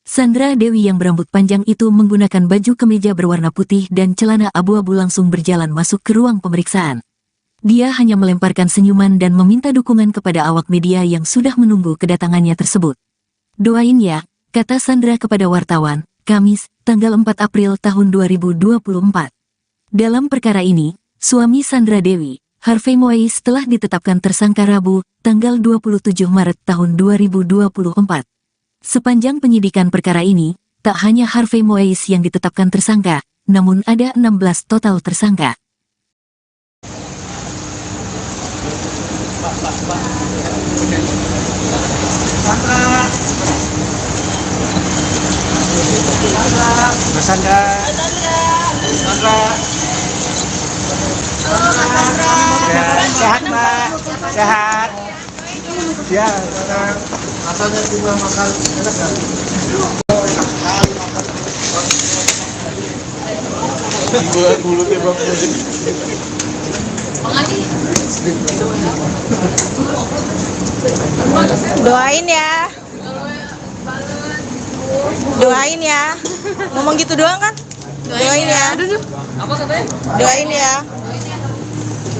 Sandra Dewi yang berambut panjang itu menggunakan baju kemeja berwarna putih dan celana abu-abu langsung berjalan masuk ke ruang pemeriksaan. Dia hanya melemparkan senyuman dan meminta dukungan kepada awak media yang sudah menunggu kedatangannya tersebut. "Doain ya," kata Sandra kepada wartawan, Kamis, tanggal 4 April tahun 2024. Dalam perkara ini, suami Sandra Dewi, Harvey Moise telah ditetapkan tersangka Rabu, tanggal 27 Maret tahun 2024. Sepanjang penyidikan perkara ini, tak hanya Harvey Moise yang ditetapkan tersangka, namun ada 16 total tersangka. Mas Sandra. Sehat Mbak. Sehat. Ya, Rasanya timah makan enak kan? buat mulutnya Bang. Doain ya. Doain ya. Ngomong gitu doang kan? Doain ya. Apa katanya? Doain ya.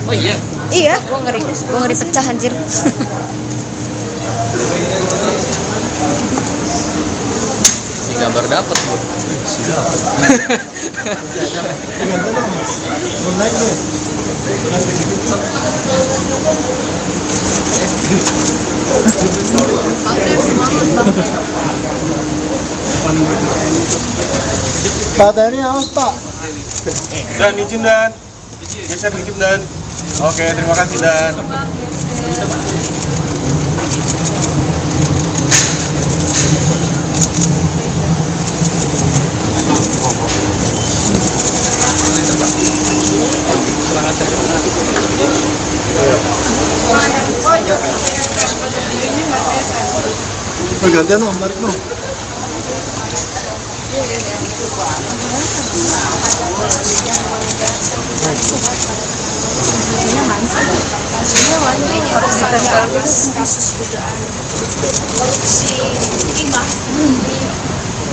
Oh iya. Iya, gua ngeri pecah anjir. Si gambar dapet bu. Baterainya awas Pak. Dan izin dan. Geser dikit dan. Oke, terima kasih dan. Pergantian loh, tarik loh. Korupsi timah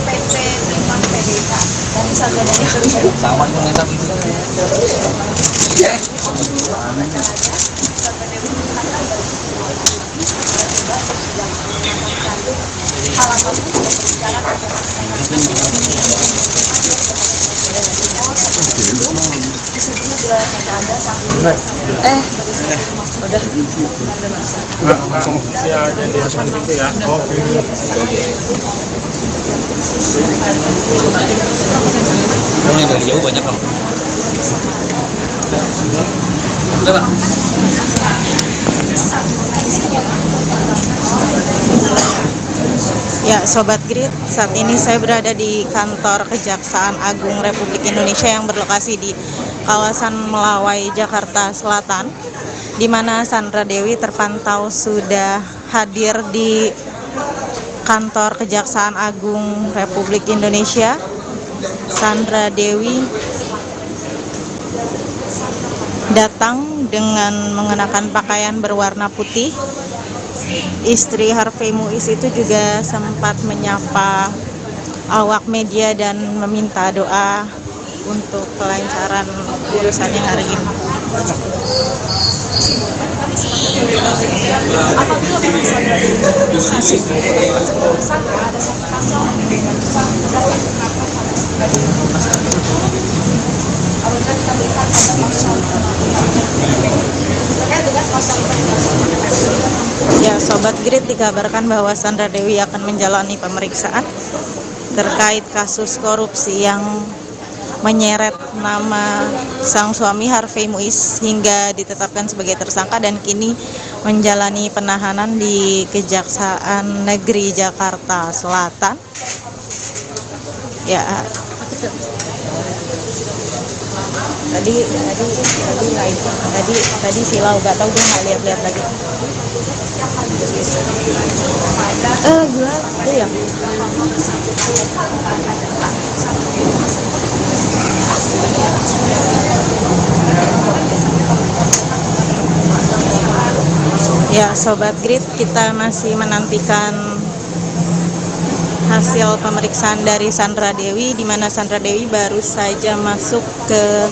PT Timah PDK dan Sandra Dewi Sama yang ngetak itu. Ya, jadi seperti itu ya. Oke. Kamu yang dari jauh banyak kamu. Udah Pak. Ya, Sobat Grid, saat ini saya berada di kantor Kejaksaan Agung Republik Indonesia yang berlokasi di kawasan Melawai, Jakarta Selatan, di mana Sandra Dewi terpantau sudah hadir di kantor Kejaksaan Agung Republik Indonesia. Sandra Dewi datang dengan mengenakan pakaian berwarna putih. Istri Harvey Moise itu juga sempat menyapa awak media dan meminta doa untuk kelancaran urusannya hari ini. apabila memang Sandra Dewi saksi tersangka ada satu pasal dengan terdapat kenapa apabila kita melihat ada pasal terkait dengan pasal Ya, Sobat Grid, dikabarkan bahwa Sandra Dewi akan menjalani pemeriksaan terkait kasus korupsi yang menyeret nama sang suami Harvey Muiz hingga ditetapkan sebagai tersangka dan kini menjalani penahanan di Kejaksaan Negeri Jakarta Selatan. Ya. Tadi silau, gak tahu, gue nggak lihat lagi. Gila, itu ya. Ya, Sobat Grid, kita masih menantikan hasil pemeriksaan dari Sandra Dewi, di mana Sandra Dewi baru saja masuk ke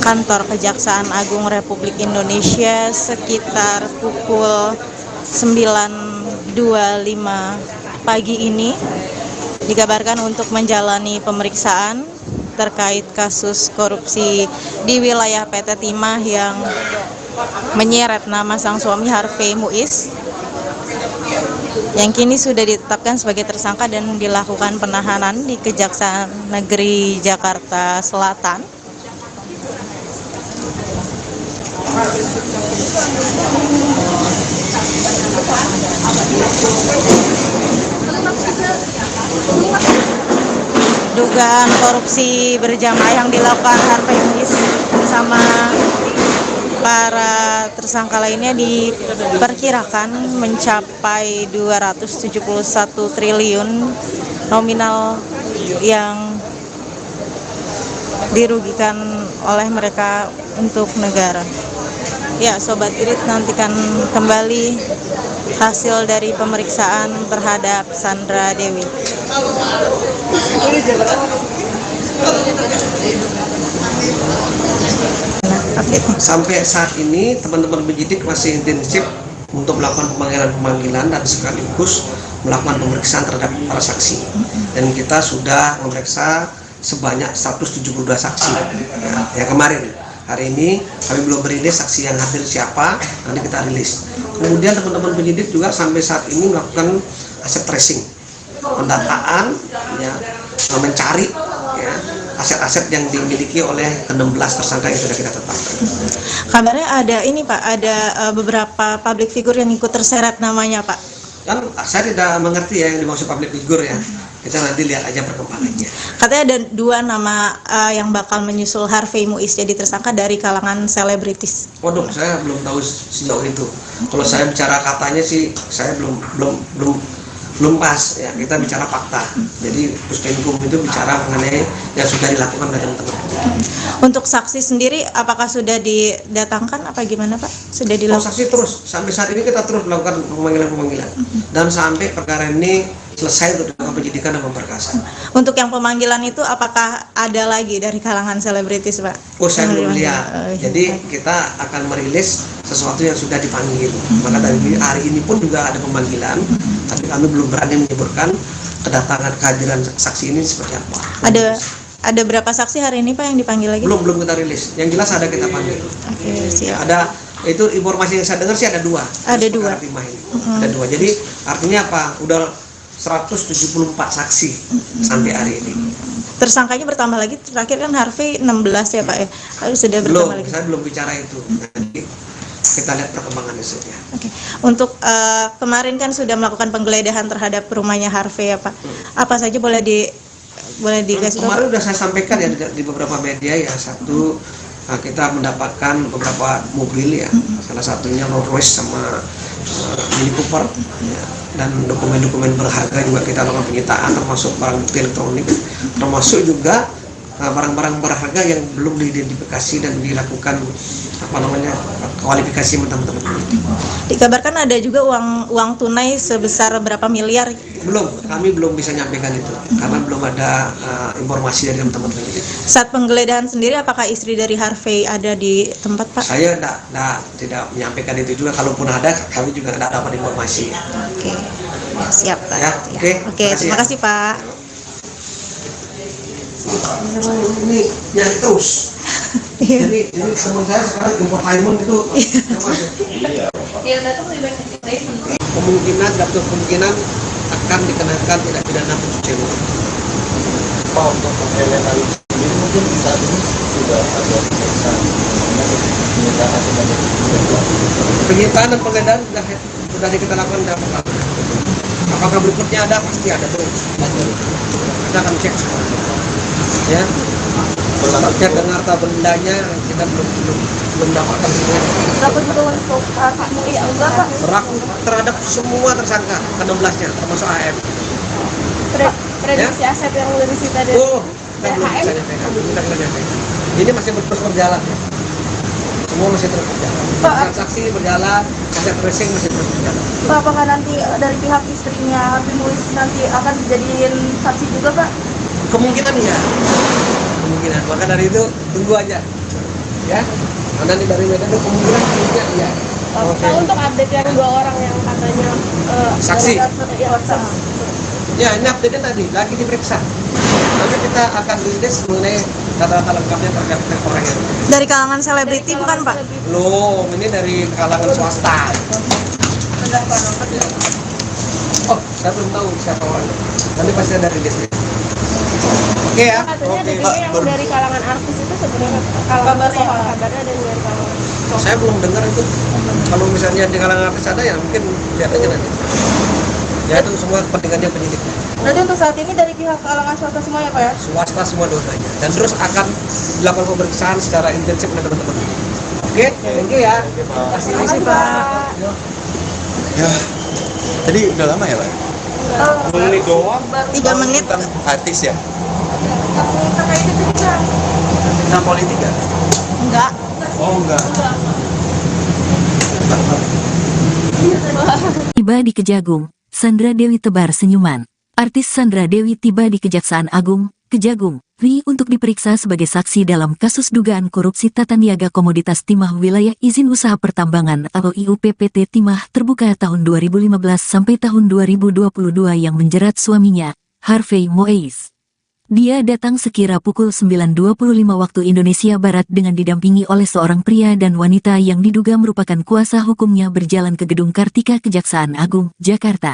kantor Kejaksaan Agung Republik Indonesia sekitar pukul 9.25 pagi ini. Dikabarkan untuk menjalani pemeriksaan terkait kasus korupsi di wilayah PT Timah yang menyeret nama sang suami Harvey Muiz, yang kini sudah ditetapkan sebagai tersangka dan dilakukan penahanan di Kejaksaan Negeri Jakarta Selatan. Dugaan korupsi berjamaah yang dilakukan Harvey Muiz bersama para tersangka lainnya diperkirakan mencapai 271 triliun nominal yang dirugikan oleh mereka untuk negara. Ya, Sobat Grid, nantikan kembali hasil dari pemeriksaan terhadap Sandra Dewi. Sampai saat ini teman-teman penyidik masih intensif untuk melakukan pemanggilan dan sekaligus melakukan pemeriksaan terhadap para saksi. Dan kita sudah memeriksa sebanyak 172 saksi. Ya, kemarin. Hari ini kami belum merilis saksi yang hadir siapa, nanti kita rilis. Kemudian teman-teman penyidik juga sampai saat ini melakukan aset tracing, pendataan, ya, mencari ya, aset-aset yang dimiliki oleh 16 tersangka yang sudah kita tetapkan. Kabarnya ada ini Pak, ada beberapa public figure yang ikut terseret namanya Pak. Kan saya tidak mengerti ya yang dimaksud public figure ya. Kita nanti lihat aja perkembangannya. Katanya ada 2 nama yang bakal menyusul Harvey Muiz jadi tersangka dari kalangan selebritis. Waduh, saya belum tahu sejauh itu. Kalau saya bicara katanya sih, saya belum pas ya. Kita bicara fakta. Jadi Puspenkum itu bicara mengenai yang sudah dilakukan oleh teman-teman. Untuk saksi sendiri, apakah sudah didatangkan apa gimana Pak? Sudah dilakukan? Saksi terus. Sampai saat ini kita terus melakukan pemanggilan dan sampai perkara ini selesai untuk penyidikan dan pemberkasan. Untuk yang pemanggilan itu apakah ada lagi dari kalangan selebritis Pak? Oh, saya belum lihat. Jadi kita akan merilis sesuatu yang sudah dipanggil. Maka dari hari ini pun juga ada pemanggilan, tapi kami belum berani menyebutkan kedatangan kehadiran saksi ini seperti apa. Ada berapa saksi hari ini Pak yang dipanggil lagi? Belum kita rilis. Yang jelas ada kita panggil. Oke, siap. Ada itu informasi yang saya dengar sih ada 2. Ada 2. Ada 2. Jadi artinya apa? Udah 174 saksi sampai hari ini. Tersangkanya bertambah lagi, terakhir kan Harvey 16 ya Pak ya? Sudah bertambah lagi? Saya belum bicara itu. Nanti kita lihat perkembangan hasilnya. Oke. Untuk kemarin kan sudah melakukan penggeledahan terhadap rumahnya Harvey ya Pak. Apa saja boleh dikasih tahu? Kemarin sudah saya sampaikan ya di beberapa media ya. Satu, kita mendapatkan beberapa mobil ya. Salah satunya Rolls Royce sama Mini Cooper ya. Dan dokumen-dokumen berharga juga kita lakukan penyitaan, termasuk barang bukti elektronik, termasuk juga barang-barang berharga yang belum diidentifikasi dan dilakukan kualifikasi teman-teman. Dikabarkan ada juga uang tunai sebesar berapa miliar? Belum, kami belum bisa nyampaikan itu karena belum ada informasi dari teman-teman. Saat penggeledahan sendiri, apakah istri dari Harvey ada di tempat Pak? Saya tidak menyampaikan itu juga. Kalaupun ada, kami juga tidak dapat informasi. Oke, siap Pak. Ya, oke, terima kasih Pak. Ini nyari terus. Jadi teman saya sekarang import diamond itu kemungkinan akan dikenakan tindak pidana pencucian uang. Pak untuk mengeliminasi ini mungkin saat ini sudah ada pemeriksaan penyitaan sebanyak Penyitaan dan penggeledahan sudah kita lakukan dalam pertama. Apakah berikutnya ada? Pasti ada terus. Kita akan cek semua. Ya. Terkait dengan harta bendanya kita belum dapatkan semua. Berapa juga untuk Pak Muiz juga Pak? Berlaku terhadap semua tersangka ke-16-nya termasuk AM. Prediksi aset yang udah disita dari Kita belum bisa nyatakan. Ini masih terus berjalan. Semua masih terus berjalan. Transaksi berjalan, aset tracing masih terus berjalan. Pak, apakah nanti dari pihak istrinya Harvey Muiz nanti akan dijadiin saksi juga Pak? Kemungkinan iya. Kemungkinan. Maka dari itu tunggu aja. Ya. Karena dari Medan itu kemungkinan iya. Pak, untuk update yang 2 orang yang katanya Saksi. Ya, saksi. Ya, ini update tadi lagi diperiksa. Nanti kita akan rilis mengenai data-data lengkapnya terkait dengan orang ini. Dari kalangan selebriti bukan Pak? Belum, ini dari kalangan swasta. Oh, saya belum tahu siapa orangnya. Nanti pasti ada rilisnya. Oke ya. Katanya ada juga yang Pak, dari kalangan artis itu sebenarnya kalau kabarnya ada yang dari kalangan. Saya belum dengar itu. Kalau misalnya di kalangan artis ada ya mungkin lihat aja nanti. Ya itu semua kepentingannya penyidik. Berarti untuk saat ini dari pihak kalangan swasta semua ya Pak ya? Swasta semua dosanya. Dan terus akan dilakukan pemeriksaan secara intensif oleh teman-teman. Oke, thank you ya. Terima kasih Pak. Ya, tadi udah lama ya Pak? Menit doang. 3 menit. Tentang artis ya? Terkait itu juga. Tentang politik ya? Enggak. Oh enggak. Tiba di Kejagung, Sandra Dewi tebar senyuman. Artis Sandra Dewi tiba di Kejaksaan Agung, Kejagung, RI untuk diperiksa sebagai saksi dalam kasus dugaan korupsi tata niaga komoditas timah wilayah izin usaha pertambangan atau IUPPT Timah terbuka tahun 2015 sampai tahun 2022 yang menjerat suaminya, Harvey Muiz. Dia datang sekira pukul 9.25 waktu Indonesia Barat dengan didampingi oleh seorang pria dan wanita yang diduga merupakan kuasa hukumnya berjalan ke Gedung Kartika Kejaksaan Agung, Jakarta.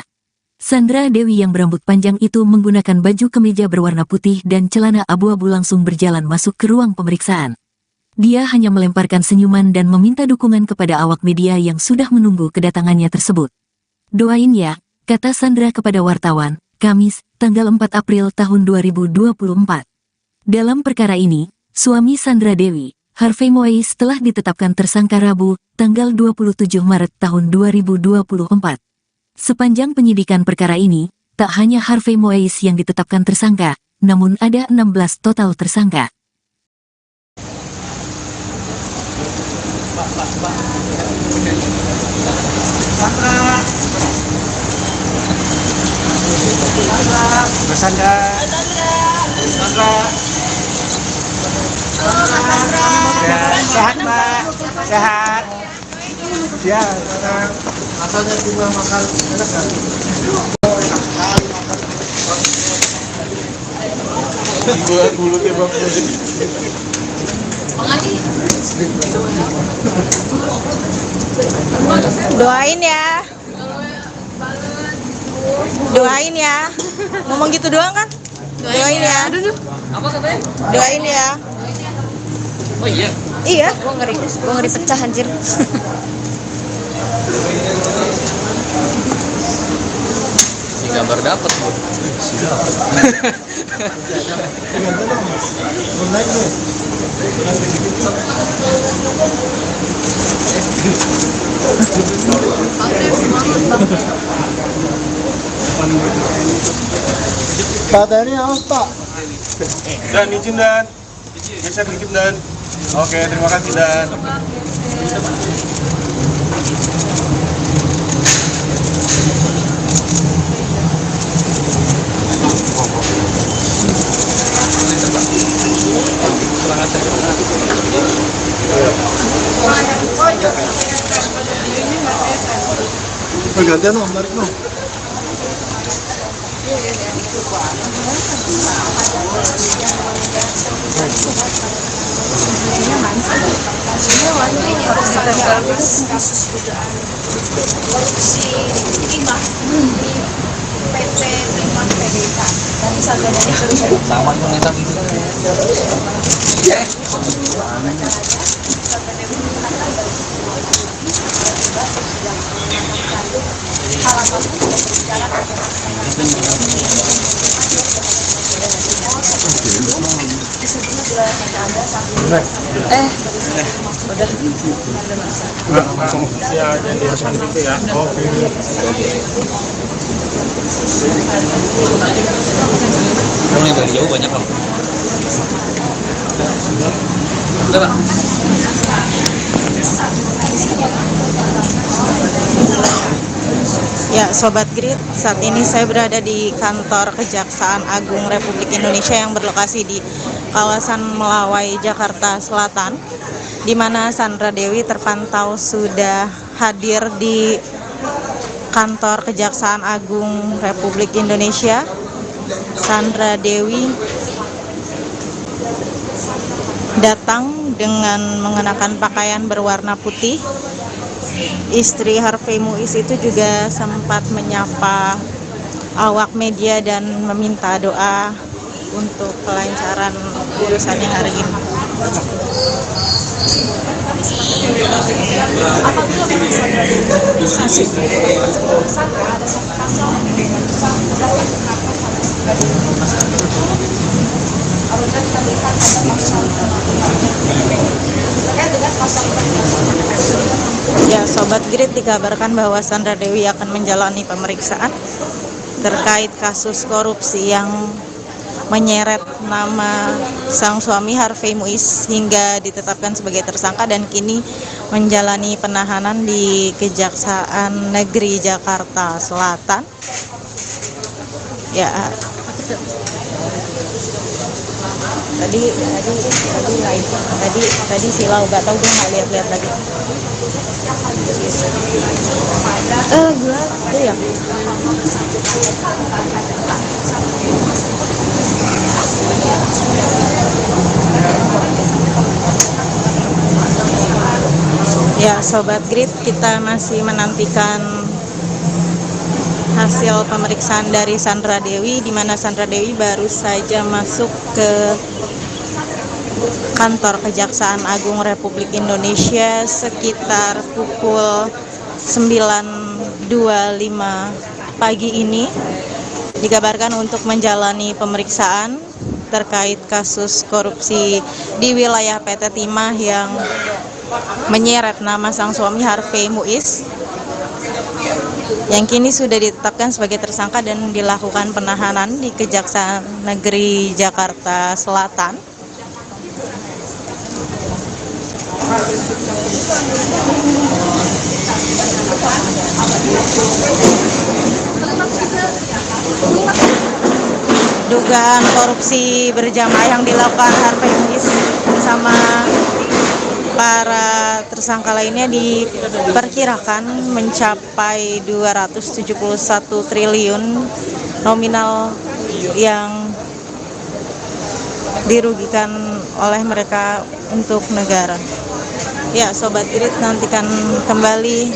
Sandra Dewi yang berambut panjang itu menggunakan baju kemeja berwarna putih dan celana abu-abu langsung berjalan masuk ke ruang pemeriksaan. Dia hanya melemparkan senyuman dan meminta dukungan kepada awak media yang sudah menunggu kedatangannya tersebut. "Doain ya," kata Sandra kepada wartawan, Kamis, tanggal 4 April tahun 2024. Dalam perkara ini, suami Sandra Dewi, Harvey Muiz telah ditetapkan tersangka Rabu, tanggal 27 Maret tahun 2024. Sepanjang penyidikan perkara ini, tak hanya Harvey Muiz yang ditetapkan tersangka, namun ada 16 total tersangka. Mas Sandra. Ya, sehat Mbak. Sehat. Ya, rasanya cuma makan enak kan? Buat mulutnya Bang. Doain ya. Doain ya. Ngomong gitu doang kan? Doain ya. Apa katanya? Doain ya. Oh iya. Iya. Gua ngeri pecah anjir. Ini gambar dapat Bu. Baterainya aus Pak. Dan izin dan. Geser dikit dan. Oke, terima kasih dan. Pergantian no, tarik no. Kasus dugaan korupsi timah PT Timah PDK. Nanti Sandra Dewi terus Sama yang ngetak itu. Langsung ya, jadi seperti itu ya. Oke. Orang yang dari jauh banyak loh. Udah, Pak. Ya, Sobat Grid, saat ini saya berada di kantor Kejaksaan Agung Republik Indonesia yang berlokasi di kawasan Melawai, Jakarta Selatan, di mana Sandra Dewi terpantau sudah hadir di kantor Kejaksaan Agung Republik Indonesia. Sandra Dewi datang dengan mengenakan pakaian berwarna putih. Istri Harvey Muiz itu juga sempat menyapa awak media dan meminta doa untuk kelancaran urusannya hari ini. apabila memang Sandra Dewi kasus tersangka ada satu pasal dengan terdapat kenapa Sandra Dewi apabila kita melihat ada pasal terkait dengan pasal Ya, Sobat Grid, dikabarkan bahwa Sandra Dewi akan menjalani pemeriksaan terkait kasus korupsi yang menyeret nama sang suami Harvey Muiz hingga ditetapkan sebagai tersangka dan kini menjalani penahanan di Kejaksaan Negeri Jakarta Selatan. Ya, tadi silau, gak tahu, gue nggak lihat lagi. Gue itu ya. Ya, Sobat Grid, kita masih menantikan hasil pemeriksaan dari Sandra Dewi, di mana Sandra Dewi baru saja masuk ke kantor Kejaksaan Agung Republik Indonesia sekitar pukul 9.25 pagi ini. Dikabarkan untuk menjalani pemeriksaan terkait kasus korupsi di wilayah PT Timah yang menyeret nama sang suami Harvey Muiz, yang kini sudah ditetapkan sebagai tersangka dan dilakukan penahanan di Kejaksaan Negeri Jakarta Selatan. Dugaan korupsi berjamaah yang dilakukan Harvey Muiz bersama para tersangka lainnya diperkirakan mencapai 271 triliun nominal yang dirugikan oleh mereka untuk negara. Ya, Sobat Grid, nantikan kembali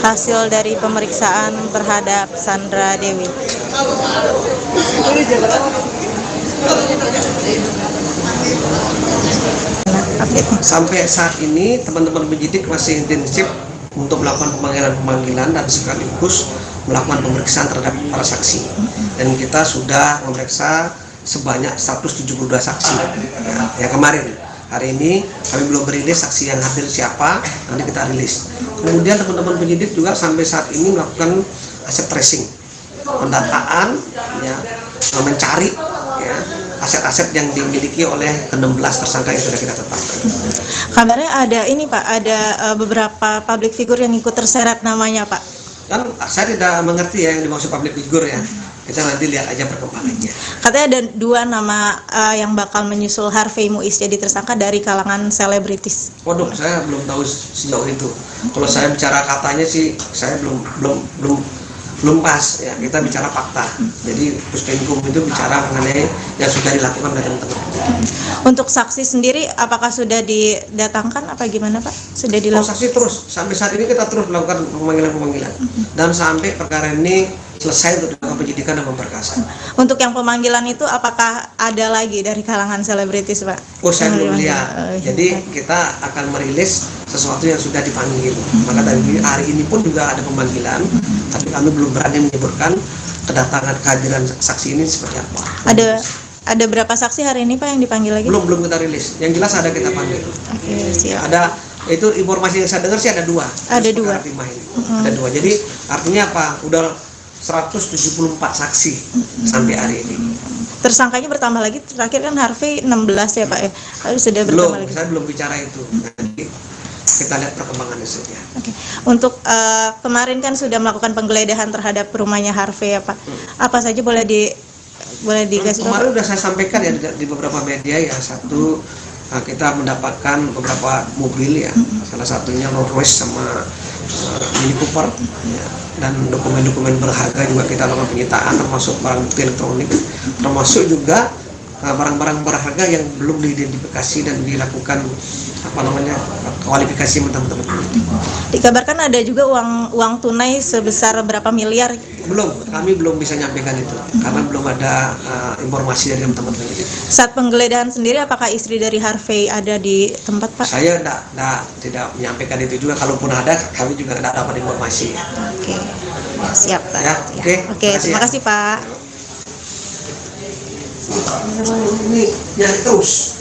hasil dari pemeriksaan terhadap Sandra Dewi. Sampai saat ini teman-teman penyidik masih intensif untuk melakukan pemanggilan dan sekaligus melakukan pemeriksaan terhadap para saksi. Dan kita sudah memeriksa sebanyak 172 saksi yang kemarin. Hari ini kami belum merilis saksi yang hadir siapa, nanti kita rilis. Kemudian teman-teman penyidik juga sampai saat ini melakukan aset tracing, pendataan, ya, mencari ya, aset-aset yang dimiliki oleh ke-16 tersangka yang sudah kita tetapkan. Kabarnya ada ini Pak, ada beberapa public figure yang ikut terseret namanya Pak. Kan saya tidak mengerti ya yang dimaksud public figure ya. Kita nanti lihat aja perkembangannya. Katanya ada 2 nama yang bakal menyusul Harvey Muiz jadi tersangka dari kalangan selebritis. Waduh, saya belum tahu sejauh itu. Kalau saya bicara katanya sih, saya belum pas ya. Kita bicara fakta. Jadi Puspenkum itu bicara mengenai yang sudah dilakukan oleh teman-teman. Untuk saksi sendiri, apakah sudah didatangkan apa gimana Pak? Sudah dilakukan? Saksi terus. Sampai saat ini kita terus melakukan pemanggilan-pemanggilan. Dan sampai perkara ini selesai untuk dilakukan penyidikan dan pemberkasan. Untuk yang pemanggilan itu apakah ada lagi dari kalangan selebritis, Pak? Oh, saya Yang belum dipanggil? lihat. Oh, Jadi kita akan merilis sesuatu yang sudah dipanggil. Maka dari hari ini pun juga ada pemanggilan, tapi kami belum berani menyebutkan kedatangan kehadiran saksi ini seperti apa. Ada berapa saksi hari ini, Pak, yang dipanggil lagi? Belum kita rilis. Yang jelas ada kita panggil. Oke, siap. Ada itu informasi yang saya dengar sih ada dua. Ada Terus dua. perkara timah ini. Ada dua. Jadi artinya apa? Udah 174 saksi sampai hari ini. Tersangkanya bertambah lagi, terakhir kan Harvey 16 ya, Pak ya? Sudah Belum, bertambah lagi. saya belum bicara itu. Nanti kita lihat perkembangannya saja. Oke. Untuk kemarin kan sudah melakukan penggeledahan terhadap rumahnya Harvey ya, Pak. Apa saja boleh dikasih tahu? Kemarin sudah saya sampaikan ya di beberapa media ya. Satu, kita mendapatkan beberapa mobil ya. Salah satunya Rolls Royce sama Mini Cooper ya. Dan dokumen-dokumen berharga juga kita lakukan penyitaan, termasuk barang bukti elektronik, termasuk juga barang-barang berharga yang belum diidentifikasi dan dilakukan kualifikasi teman-teman. Dikabarkan ada juga uang tunai sebesar berapa miliar? Belum, kami belum bisa nyampaikan itu karena belum ada informasi dari teman-teman. Saat penggeledahan sendiri, apakah istri dari Harvey ada di tempat, Pak? Saya tidak menyampaikan itu juga. Kalaupun ada, kami juga tidak dapat informasi. Oke, siap, Pak. Ya, oke. Oke, terima kasih, Pak. Ini nyari terus.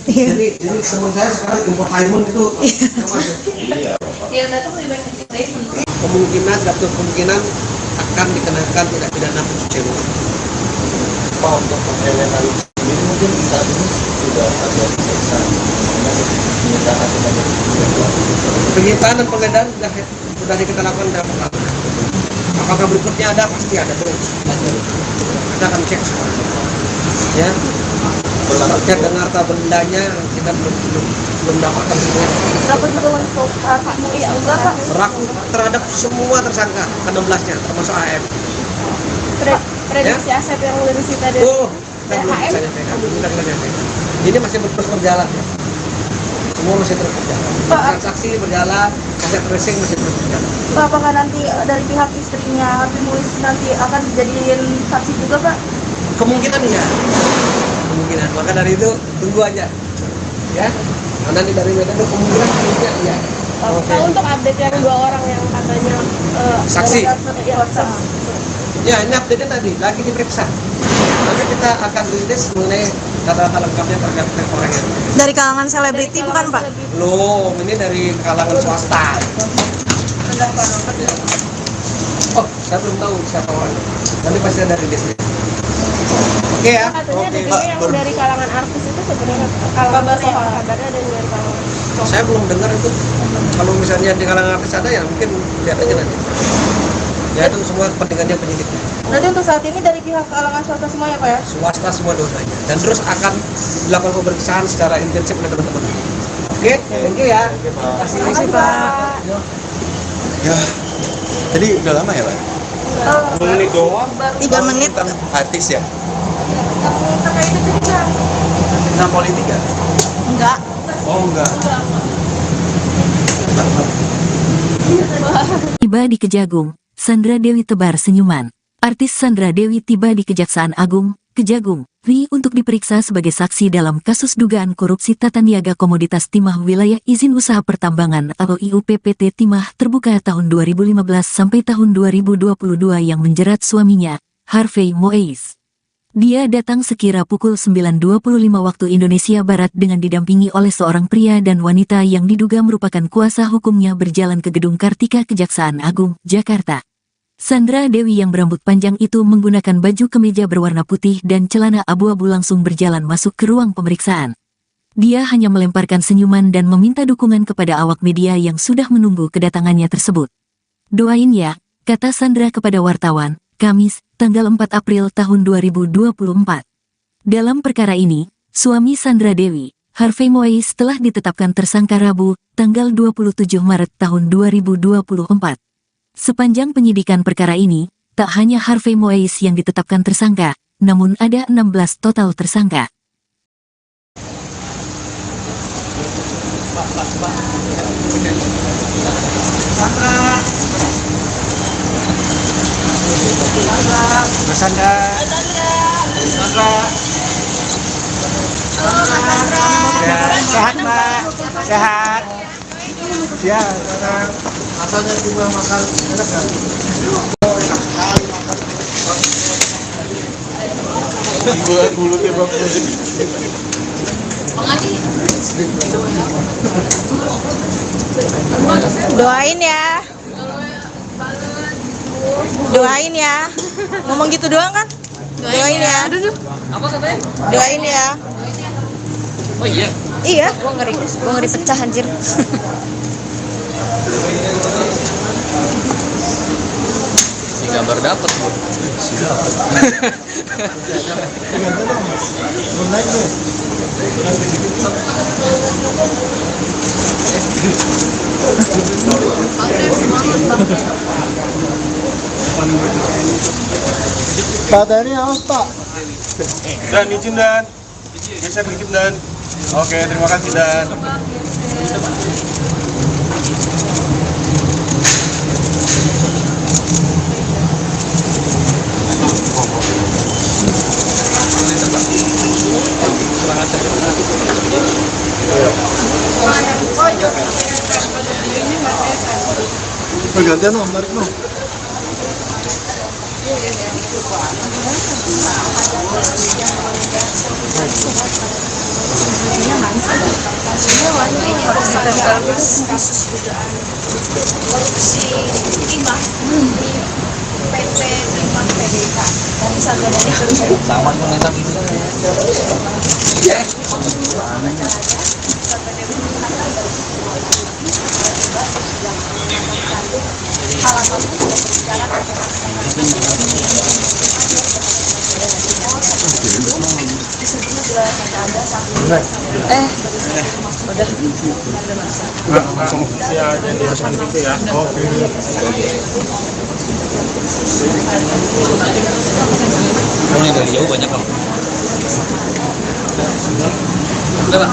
Jadi teman saya sekarang impor diamond itu kemungkinan akan dikenakan tindak pidana pencucian uang. Pak, untuk pengelolaan ini mungkin saat ini sudah ada pemeriksaan penyitaan sebagai Penyitaan dan penggeledahan sudah kita lakukan berapa kali. Apakah berikutnya ada? Pasti ada terus. Kita akan cek semua. Ya. Terkait dengan harta bendanya kita belum dapatkan semua. Berapa juga untuk Pak Muiz juga, Pak? Berlaku terhadap semua tersangka ke-16-nya termasuk AM. Prediksi aset yang udah disita dari Oh, kita belum bisa nyampaikan. Ini masih terus berjalan ya. Semua masih terus berjalan. Transaksi berjalan, aset tracing masih terus berjalan. Pak, apakah nanti dari pihak istrinya Harvey Muiz nanti akan dijadiin saksi juga, Pak? Kemungkinan iya. Kemungkinan. Maka dari itu tunggu aja. Ya. Nanti dari media itu kemungkinan iya. Pak, untuk update yang 2 orang yang katanya Saksi. dari WhatsApp. Ya, ini update tadi lagi diperiksa. Nanti kita akan rilis mengenai data-data lengkapnya terkait orang yang Dari kalangan selebriti bukan, Pak? belum, ini dari kalangan swasta. Oh, saya belum tahu siapa orangnya. Nanti pasti ada rilisnya. Oke ya. Katanya ada Oke, juga yang Pak. dari kalangan artis itu sebenarnya kabarnya ada dari kalangan. Saya belum dengar itu. Kalau misalnya di kalangan artis ada ya mungkin lihat aja nanti. Ya itu semua kepentingannya penyidik. Nanti untuk saat ini dari pihak kalangan swasta semua ya, Pak ya? Swasta semua dua-duanya. Dan terus akan dilakukan pemeriksaan secara intensif oleh teman-teman. Oke, thank you ya. Terima kasih, Pak. Ya, jadi udah lama ya, Pak? 2 menit doang. 3 menit. Bukan artis ya? Terkait itu juga. Nah, politik ya? Enggak. Oh, enggak. Tiba di Kejagung, Sandra Dewi tebar senyuman. Artis Sandra Dewi tiba di Kejaksaan Agung, Kejagung, RI untuk diperiksa sebagai saksi dalam kasus dugaan korupsi tata niaga komoditas timah wilayah izin usaha pertambangan atau IUPPT Timah terbuka tahun 2015 sampai tahun 2022 yang menjerat suaminya, Harvey Muiz. Dia datang sekira pukul 9.25 waktu Indonesia Barat dengan didampingi oleh seorang pria dan wanita yang diduga merupakan kuasa hukumnya berjalan ke Gedung Kartika Kejaksaan Agung, Jakarta. Sandra Dewi yang berambut panjang itu menggunakan baju kemeja berwarna putih dan celana abu-abu langsung berjalan masuk ke ruang pemeriksaan. Dia hanya melemparkan senyuman dan meminta dukungan kepada awak media yang sudah menunggu kedatangannya tersebut. "Doain ya," kata Sandra kepada wartawan, Kamis, tanggal 4 April tahun 2024. Dalam perkara ini, suami Sandra Dewi, Harvey Muiz telah ditetapkan tersangka Rabu, tanggal 27 Maret tahun 2024. Sepanjang penyidikan perkara ini, tak hanya Harvey Muiz yang ditetapkan tersangka, namun ada 16 total tersangka. Sandra. Sandra. Ya, sehat Mbak. Sehat. Ya, sekarang asalnya juga makan enak kan? Buat mulutnya bagus. Doain ya. Doain ya. Ngomong gitu doang kan? Doain ya. Apa katanya? Doain ya. Oh iya. Iya. Gua ngeri pecah anjir. Si gambar dapat bu. Pak Tani awas Pak. Dan izin dan geser dikit dan. Oke, terima kasih dan. Gantian om, tarik om. Sama ternyata gitu. Langsung ya jadi depan gitu ya. Oke. Orang yang dari jauh banyak loh. Udah Pak.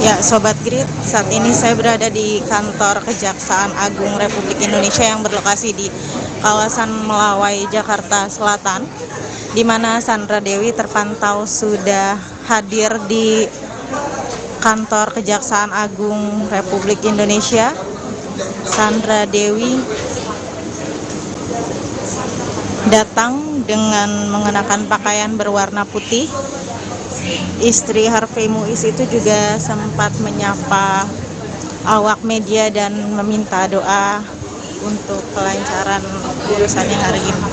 Ya, Sobat Grid, saat ini saya berada di kantor Kejaksaan Agung Republik Indonesia yang berlokasi di kawasan Melawai, Jakarta Selatan, di mana Sandra Dewi terpantau sudah hadir di kantor Kejaksaan Agung Republik Indonesia. Sandra Dewi datang dengan mengenakan pakaian berwarna putih. Istri Harvey Muiz itu juga sempat menyapa awak media dan meminta doa untuk kelancaran urusannya hari ini.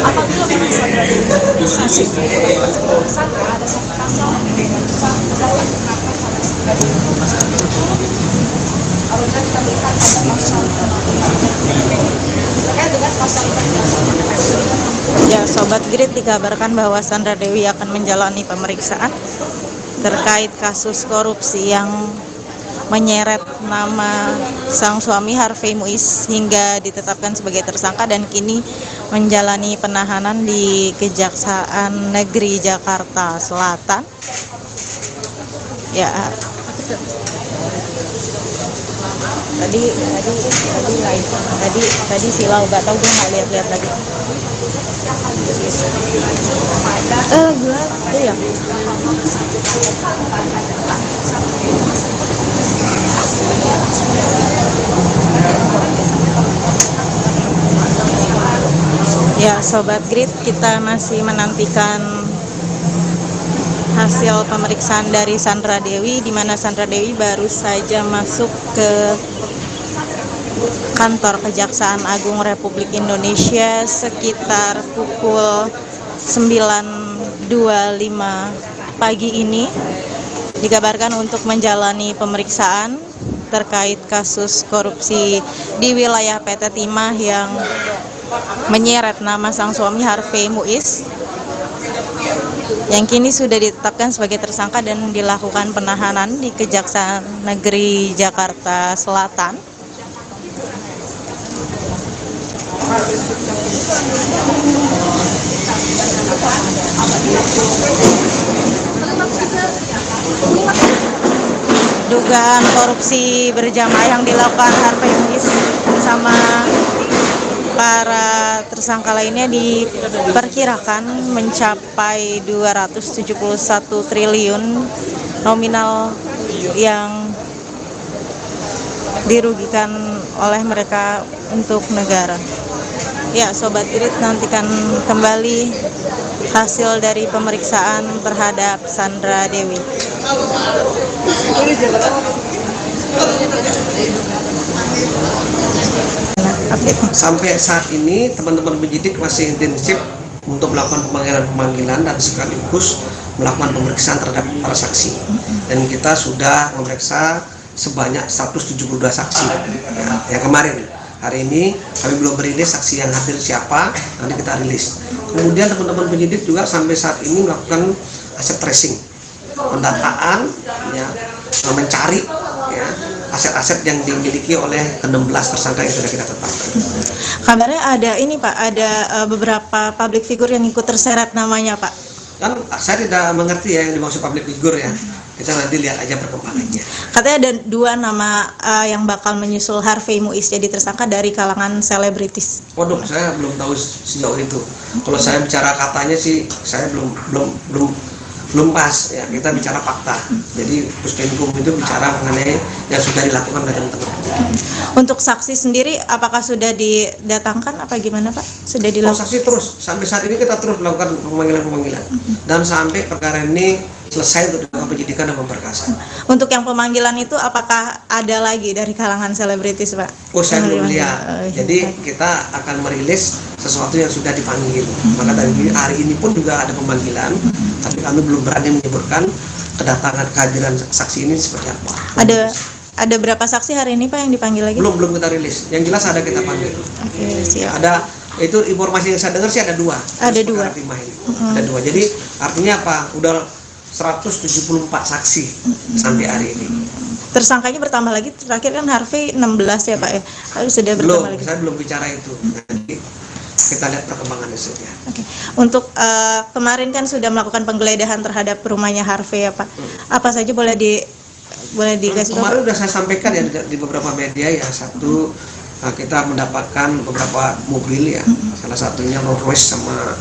Apabila memang Sandra Dewi kasus tersangka ada satu pasal dengan dalam kenapa Sandra Dewi apabila kita melihat ada pasal terkait dengan pasal Ya, Sobat Grid, dikabarkan bahwa Sandra Dewi akan menjalani pemeriksaan terkait kasus korupsi yang menyeret nama sang suami Harvey Muiz hingga ditetapkan sebagai tersangka dan kini menjalani penahanan di Kejaksaan Negeri Jakarta Selatan. Ya, tadi silau, gak tahu, gue nggak lihat lagi. Gue itu ya. Ya, Sobat Grid, kita masih menantikan hasil pemeriksaan dari Sandra Dewi, di mana Sandra Dewi baru saja masuk ke kantor Kejaksaan Agung Republik Indonesia sekitar pukul 9.25 pagi ini. Dikabarkan untuk menjalani pemeriksaan terkait kasus korupsi di wilayah PT Timah yang menyeret nama sang suami Harvey Muiz, yang kini sudah ditetapkan sebagai tersangka dan dilakukan penahanan di Kejaksaan Negeri Jakarta Selatan. dugaan korupsi berjamaah yang dilakukan Harvey Muiz bersama para tersangka lainnya diperkirakan mencapai 271 triliun nominal yang dirugikan oleh mereka untuk negara. Ya, Sobat Irit, nantikan kembali hasil dari pemeriksaan terhadap Sandra Dewi. Sampai saat ini teman-teman penyidik masih intensif untuk melakukan pemanggilan dan sekaligus melakukan pemeriksaan terhadap para saksi. Dan kita sudah memeriksa sebanyak 172 saksi yang kemarin. Hari ini kami belum merilis saksi yang hadir siapa, nanti kita rilis. Kemudian teman-teman penyidik juga sampai saat ini melakukan aset tracing, pendataan, ya, mencari ya, aset-aset yang dimiliki oleh ke-16 tersangka yang sudah kita tetapkan. Kabarnya ada ini Pak, ada beberapa public figure yang ikut terseret namanya Pak. Kan saya tidak mengerti ya yang dimaksud public figure ya. Kita nanti lihat aja perkembangannya. Katanya ada 2 nama yang bakal menyusul Harvey Muiz jadi tersangka dari kalangan selebritis. Waduh, saya belum tahu sejauh itu. Kalau saya bicara katanya sih, saya belum pas ya. Kita bicara fakta. Jadi Puskenkum itu bicara mengenai yang sudah dilakukan oleh teman-teman. Untuk saksi sendiri, apakah sudah didatangkan apa gimana Pak? Sudah dilakukan? Saksi terus sampai saat ini kita terus melakukan pemanggilan dan sampai perkara ini selesai untuk dilakukan penyidikan dan pemberkasan. Untuk yang pemanggilan itu apakah ada lagi dari kalangan selebritis Pak? Oh, saya belum lihat. Jadi kita akan merilis sesuatu yang sudah dipanggil. Maka dari hari ini pun juga ada pemanggilan, tapi kami belum berani menyebutkan kedatangan kehadiran saksi ini seperti apa. Ada berapa saksi hari ini Pak yang dipanggil lagi? Belum kita rilis. Yang jelas ada kita panggil. Oke, siap. Ada itu informasi yang saya dengar sih ada 2. Ada 2. Ada 2. Jadi artinya apa? Udah 174 saksi sampai hari ini. Tersangkanya bertambah lagi, terakhir kan Harvey 16 ya Pak ya? Sudah Belum, bertambah lagi? saya belum bicara itu. Nanti kita lihat perkembangannya saja. Oke. Untuk kemarin kan sudah melakukan penggeledahan terhadap rumahnya Harvey ya Pak? Apa saja boleh dikasih tahu? Kemarin sudah saya sampaikan ya di beberapa media ya. Satu, kita mendapatkan beberapa mobil ya. Salah satunya Rolls Royce sama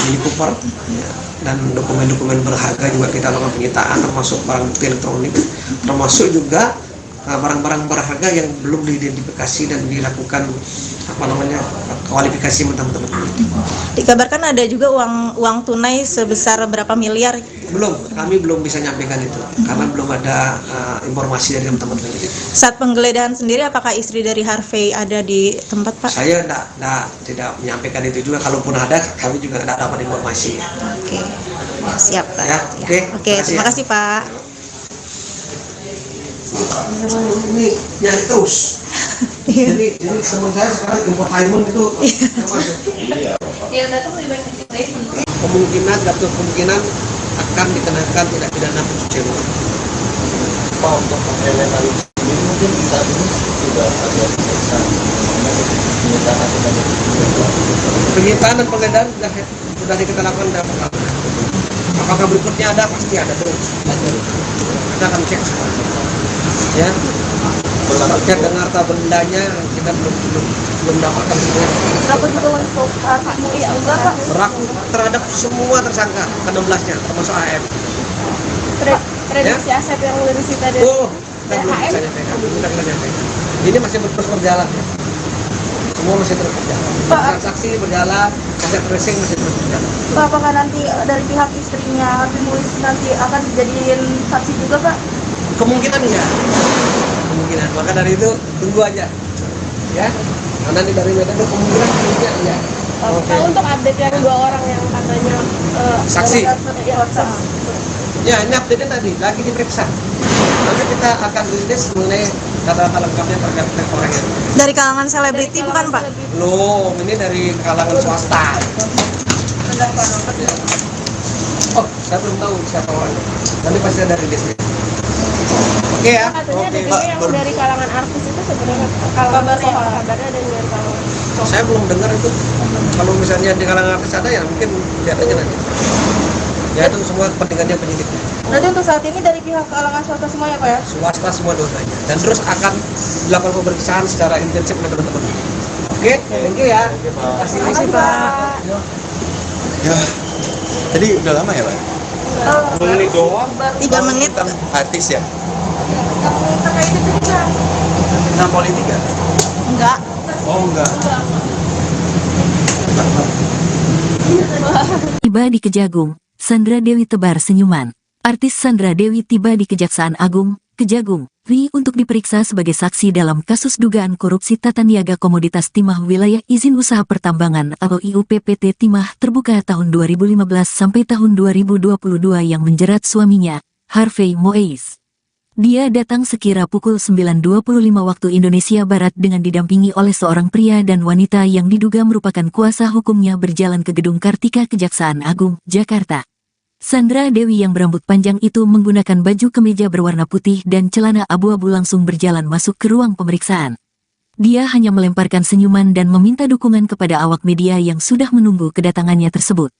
Mini Cooper ya. Dan dokumen-dokumen berharga juga kita lakukan penyitaan, termasuk barang bukti elektronik, termasuk juga barang-barang berharga yang belum diidentifikasi dan dilakukan kualifikasi teman-teman. Dikabarkan ada juga uang tunai sebesar berapa miliar? Belum, kami belum bisa nyampaikan itu karena belum ada informasi dari teman-teman. Saat penggeledahan sendiri, apakah istri dari Harvey ada di tempat Pak? Saya tidak menyampaikan itu juga. Kalaupun ada, kami juga tidak dapat informasi. Oke, siap Pak. Ya, oke, terima kasih Pak. Ini nyari terus. Jadi teman saya sekarang infotainment itu kemungkinan akan dikenakan tindak pidana pencucian uang. Pak, untuk mengevaluasi ini mungkin saat ini sudah ada penyitaan dan penggeledahan sudah kita lakukan dalam perkara. Apakah berikutnya ada? Pasti ada terus. Kita akan cek semua. Ya. Terkait dengan harta bendanya kita belum dapatkan semua. Berapa juga untuk ya enggak Pak? Berlaku terhadap semua tersangka ke-16-nya termasuk AM. Prediksi aset yang udah disita dari kita belum bisa nyampaikan. Ini masih terus berjalan ya. Semua masih terus berjalan. Transaksi berjalan, aset tracing masih terus berjalan. Pak, apakah nanti dari pihak istrinya Harvey Muiz nanti akan dijadiin saksi juga Pak? Kemungkinan iya. Kemungkinan. Maka dari itu tunggu aja. Ya. Karena dari metode kemungkinan iya. Oke. Untuk update yang 2 orang yang katanya saksi. Ya, ini update tadi lagi diperiksa. Nanti kita akan rilis mengenai data lengkapnya terkait orangnya. Dari kalangan selebriti bukan Pak? Belum, ini dari kalangan swasta. Oh, saya belum tahu siapa orangnya. Nanti pasti ada rilisnya. Oke ya. Katanya ada juga yang dari kalangan artis itu sebenarnya kabarnya ada dari kalangan. Saya belum dengar itu. Kalau misalnya di kalangan artis ada ya mungkin lihat aja nanti. Ya itu semua kepentingannya penyidik. Berarti untuk saat ini dari pihak kalangan swasta semua ya Pak ya? Swasta semua dua-duanya. Dan terus akan dilakukan pemeriksaan secara intensif oleh teman-teman. Oke, thank you ya. Terima kasih Pak. Ya, tadi udah lama ya, Pak? 2 menit doang. 3 menit. Tentang artis ya? Terkait itu juga. Tentang politik ya? Enggak. Oh, enggak. Tiba di Kejagung, Sandra Dewi tebar senyuman. Artis Sandra Dewi tiba di Kejaksaan Agung, Kejagung, RI untuk diperiksa sebagai saksi dalam kasus dugaan korupsi tata niaga komoditas timah wilayah izin usaha pertambangan atau IUPPT Timah terbuka tahun 2015 sampai tahun 2022 yang menjerat suaminya, Harvey Moise. Dia datang sekira pukul 9.25 waktu Indonesia Barat dengan didampingi oleh seorang pria dan wanita yang diduga merupakan kuasa hukumnya berjalan ke Gedung Kartika Kejaksaan Agung, Jakarta. Sandra Dewi yang berambut panjang itu menggunakan baju kemeja berwarna putih dan celana abu-abu langsung berjalan masuk ke ruang pemeriksaan. Dia hanya melemparkan senyuman dan meminta dukungan kepada awak media yang sudah menunggu kedatangannya tersebut.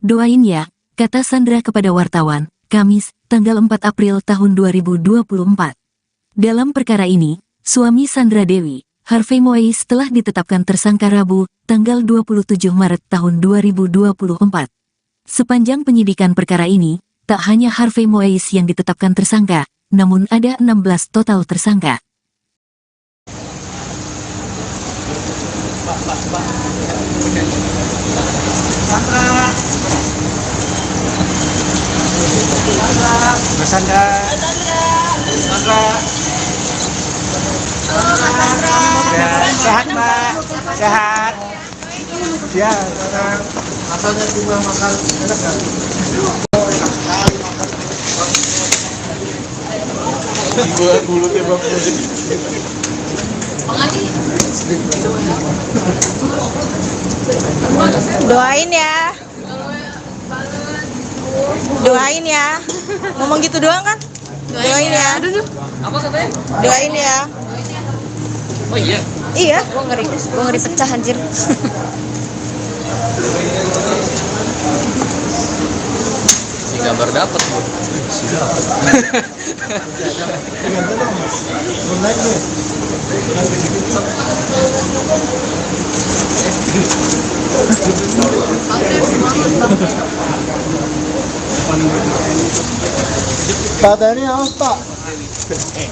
"Doain ya," kata Sandra kepada wartawan, Kamis, tanggal 4 April tahun 2024. Dalam perkara ini, suami Sandra Dewi, Harvey Moise telah ditetapkan tersangka Rabu, tanggal 27 Maret tahun 2024. Sepanjang penyidikan perkara ini, tak hanya Harvey Moise yang ditetapkan tersangka, namun ada 16 total tersangka. Mas Sandra. Sehat Mbak, sehat. Ya, asalnya cuma makan enak kan? Buat mulutnya Bang. Doain ya. Doain ya. Ngomong gitu doang kan? Doain ya. Apa katanya? Doain ya. Oh iya. Iya. Gua ngeri pecah anjir. Si gambar dapat bu. Badannya apa Pak?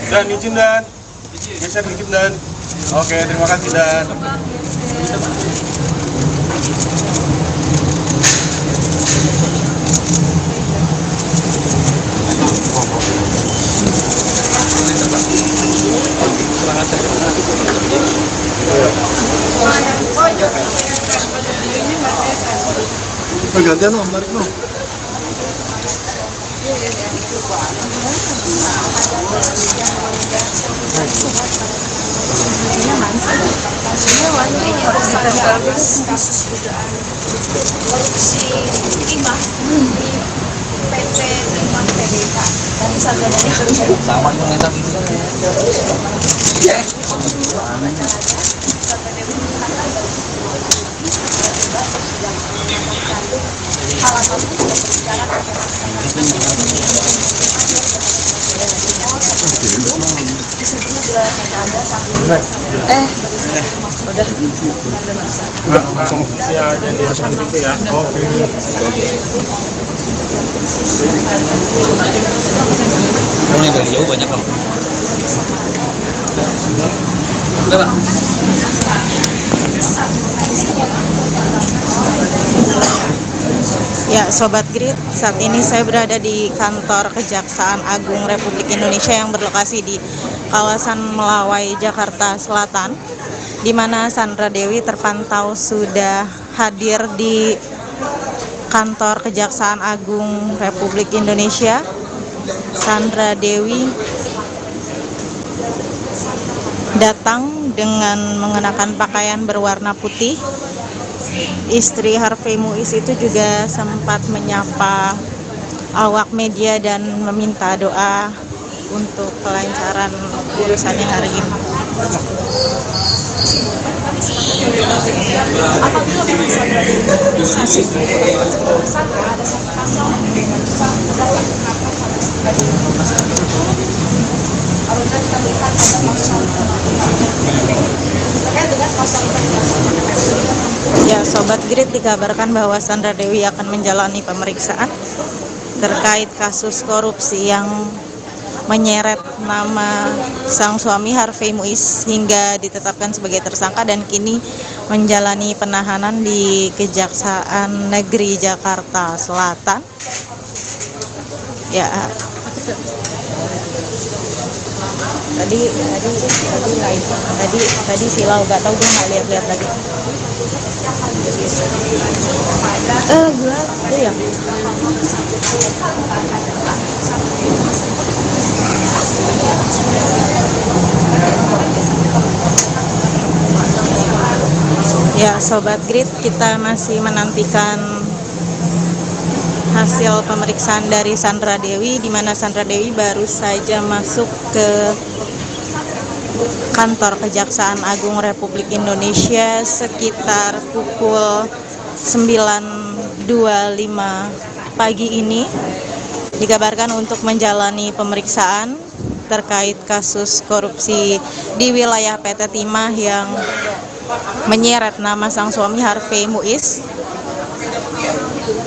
Dan izin dan geser dikit dan. Oke, terima kasih dan. Gantian Om, tarik no. Sama yang minta gitu. Ya, jadi seperti itu ya. Oke. Kamu yang dari jauh banyak kamu. Udah Pak. Ya, Sobat Grid, saat ini saya berada di kantor Kejaksaan Agung Republik Indonesia yang berlokasi di kawasan Melawai, Jakarta Selatan, di mana Sandra Dewi terpantau sudah hadir di kantor Kejaksaan Agung Republik Indonesia. Sandra Dewi datang dengan mengenakan pakaian berwarna putih. Istri Harvey Moise itu juga sempat menyapa awak media dan meminta doa untuk kelancaran urusannya hari ini. Apabila memang Sandra Dewi saksi tersangka ada satu pasal dengan berdasarkan kenapa apabila kita melihat ada pasal terkait dengan pasal Ya, Sobat Grid, dikabarkan bahwa Sandra Dewi akan menjalani pemeriksaan terkait kasus korupsi yang menyeret nama sang suami Harvey Muiz hingga ditetapkan sebagai tersangka dan kini menjalani penahanan di Kejaksaan Negeri Jakarta Selatan. Ya, tadi silau, nggak tahu, dia nggak lihat lagi. Gua itu ya. Ya, Sobat Grid, kita masih menantikan hasil pemeriksaan dari Sandra Dewi, di mana Sandra Dewi baru saja masuk ke kantor Kejaksaan Agung Republik Indonesia sekitar pukul 9.25 pagi ini. Dikabarkan untuk menjalani pemeriksaan terkait kasus korupsi di wilayah PT Timah yang menyeret nama sang suami Harvey Muiz,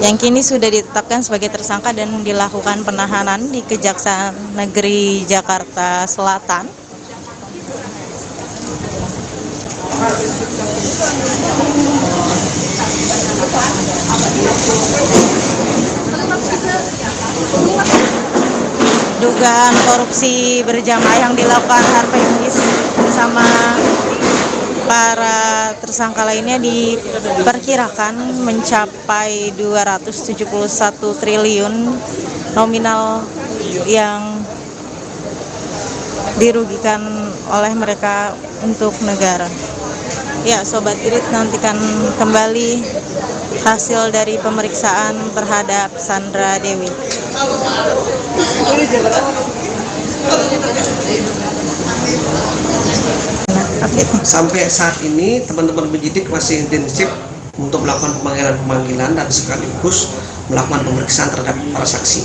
yang kini sudah ditetapkan sebagai tersangka dan dilakukan penahanan di Kejaksaan Negeri Jakarta Selatan. Dugaan korupsi berjamaah yang dilakukan Harvey Muiz bersama para tersangka lainnya diperkirakan mencapai 271 triliun nominal yang dirugikan oleh mereka untuk negara. Ya, Sobat Grid, nantikan kembali hasil dari pemeriksaan terhadap Sandra Dewi. Sampai saat ini teman-teman penyidik masih intensif untuk melakukan pemanggilan dan sekaligus melakukan pemeriksaan terhadap para saksi.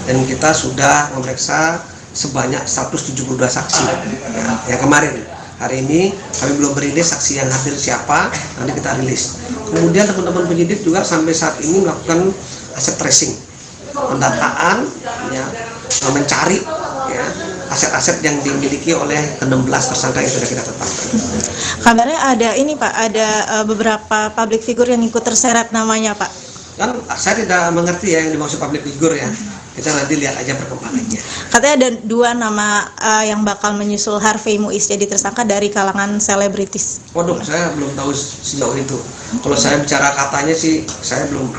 Dan kita sudah memeriksa sebanyak 172 saksi yang kemarin. Hari ini kami belum merilis saksi yang hadir siapa, nanti kita rilis. Kemudian teman-teman penyidik juga sampai saat ini melakukan aset tracing, pendataan, mencari aset-aset yang dimiliki oleh ke-16 tersangka yang sudah kita tetapkan. Kabarnya ada ini Pak, ada beberapa public figure yang ikut terseret namanya Pak. Kan saya tidak mengerti ya yang dimaksud public figure ya. Kita nanti lihat aja perkembangannya. Katanya ada 2 nama yang bakal menyusul Harvey Muiz jadi tersangka dari kalangan selebritis. Waduh, saya belum tahu sejauh itu. Kalau saya bicara katanya sih, saya belum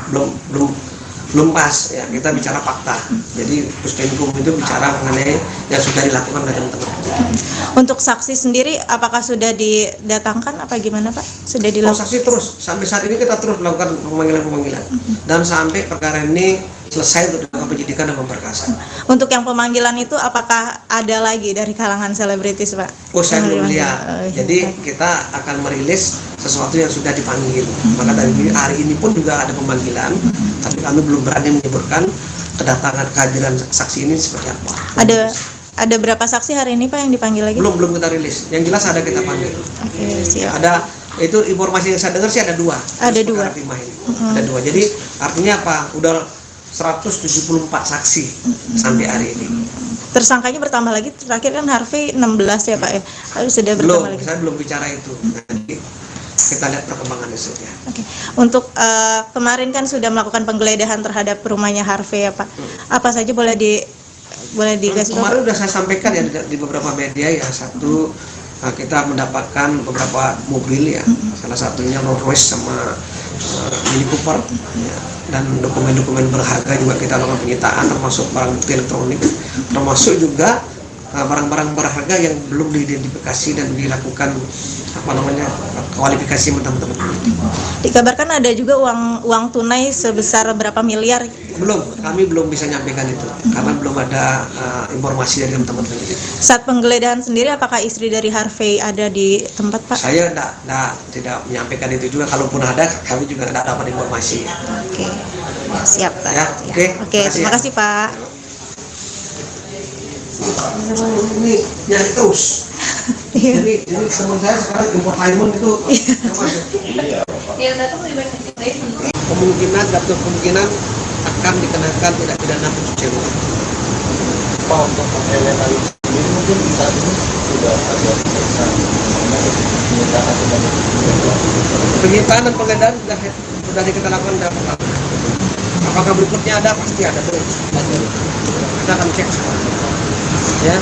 pas ya. Kita bicara fakta. Jadi Puspenkum itu bicara mengenai yang sudah dilakukan oleh teman-teman. Untuk saksi sendiri, apakah sudah didatangkan apa gimana Pak? Sudah dilakukan? Saksi terus sampai saat ini kita terus melakukan pemanggilan dan sampai perkara ini selesai untuk dilakukan penyidikan dan pemberkasan. Untuk yang pemanggilan itu apakah ada lagi dari kalangan selebritis Pak? Oh, saya belum lihat. Jadi kita akan merilis sesuatu yang sudah dipanggil. Maka dari hari ini pun juga ada pemanggilan, tapi kami belum berani menyebutkan kedatangan kehadiran saksi ini seperti apa. Ada berapa saksi hari ini Pak yang dipanggil lagi? Belum kita rilis. Yang jelas ada kita panggil. Oke, siap. Ada itu informasi yang saya dengar sih ada 2. Ada 2. Ada 2. Jadi artinya apa? Udah 174 saksi sampai hari ini. Tersangkanya bertambah lagi, terakhir kan Harvey 16 ya Pak ya? Sudah bertambah lagi? Saya belum bicara itu. Nanti kita lihat perkembangannya saja. Oke. Untuk kemarin kan sudah melakukan penggeledahan terhadap rumahnya Harvey ya Pak. Apa saja boleh dikasih tahu? Kemarin sudah saya sampaikan ya di beberapa media ya. Satu, kita mendapatkan beberapa mobil ya. Salah satunya Rolls Royce sama Mini Cooper ya. Dan dokumen-dokumen berharga juga kita lakukan penyitaan, termasuk barang bukti elektronik, termasuk juga barang-barang berharga yang belum diidentifikasi dan dilakukan kualifikasi teman-teman. Dikabarkan ada juga uang tunai sebesar berapa miliar? Belum, kami belum bisa nyampaikan itu karena belum ada informasi dari teman-teman penyidik. Saat penggeledahan sendiri, apakah istri dari Harvey ada di tempat, Pak? Saya tidak menyampaikan itu juga. Kalaupun ada, kami juga tidak dapat informasi. Oke, siap, Pak. Ya, Oke, terima kasih, Pak. Ini nyari terus. Jadi teman saya sekarang import lemon itu kemungkinan akan dikenakan tindak pidana pencucian uang. Pak, untuk Elena ini mungkin saat ini sudah ada pemeriksaan penyitaan sebanyak Penyitaan dan penggeledahan sudah kita lakukan dalam apakah berikutnya ada, pasti ada terus. Kita akan cek semua. Ya.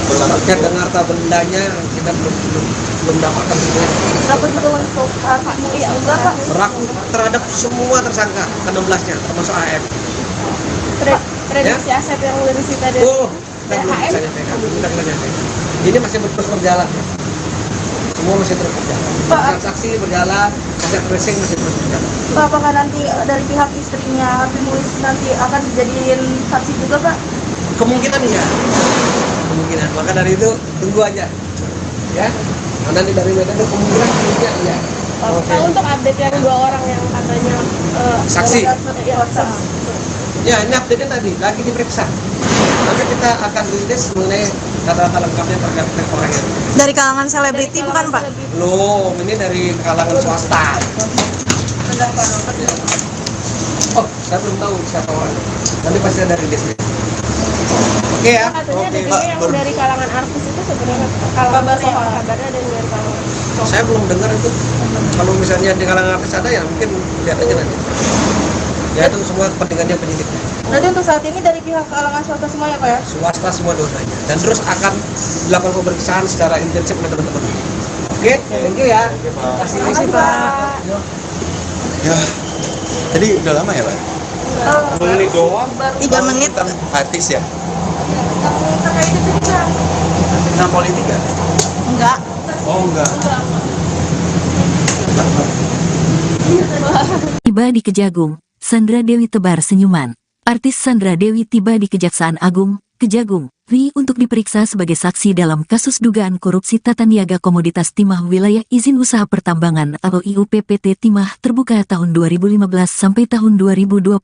Terkait dengan harta bendanya kita belum dapatkan semua. Berapa juga untuk MUI enggak, Pak? Berlaku terhadap semua tersangka ke-16-nya termasuk AM. Prediksi aset yang udah disita dari Kita belum bisa nyampaikan. Ini masih terus berjalan. Semua masih terus berjalan. Transaksi berjalan, aset tracing masih terus berjalan. Pak, apakah nanti dari pihak istrinya Harvey Muiz nanti akan dijadiin saksi juga, Pak? Kemungkinan iya. Kemungkinan. Maka dari itu tunggu aja. Ya. Karena dari Medan itu kemungkinan iya. Oke. Untuk update yang 2 orang yang katanya Saksi. Ya, Ya, ini update tadi lagi diperiksa. Nanti kita akan rilis mengenai data-data lengkapnya terkait orang yang Dari kalangan selebriti bukan, Pak? belum, ini dari kalangan swasta. Oh, saya belum tahu siapa orangnya. Nanti pasti ada rilisnya. Oke ya. katanya ada juga yang dari kalangan artis itu sebenarnya kalau kabarnya ada yang dari kalangan Saya belum dengar itu. Kalau misalnya di kalangan artis ada ya mungkin lihat aja nanti. Ya itu semua kepentingannya penyidik. Nanti untuk saat ini dari pihak kalangan swasta semua ya, Pak ya? Swasta semua dosanya. Dan terus akan dilakukan pemeriksaan secara intensif oleh teman-teman. Oke, thank you ya. Terima kasih Pak. Ya, tadi udah lama ya Pak? 3 menit. Artis ya? Terkait itu juga. Tentang politik ya? Enggak. Oh enggak. Tiba di Kejagung, Sandra Dewi tebar senyuman. Artis Sandra Dewi tiba di Kejaksaan Agung, Kejagung, RI untuk diperiksa sebagai saksi dalam kasus dugaan korupsi tata niaga komoditas timah wilayah izin usaha pertambangan atau IUPPT Timah terbuka tahun 2015 sampai tahun 2022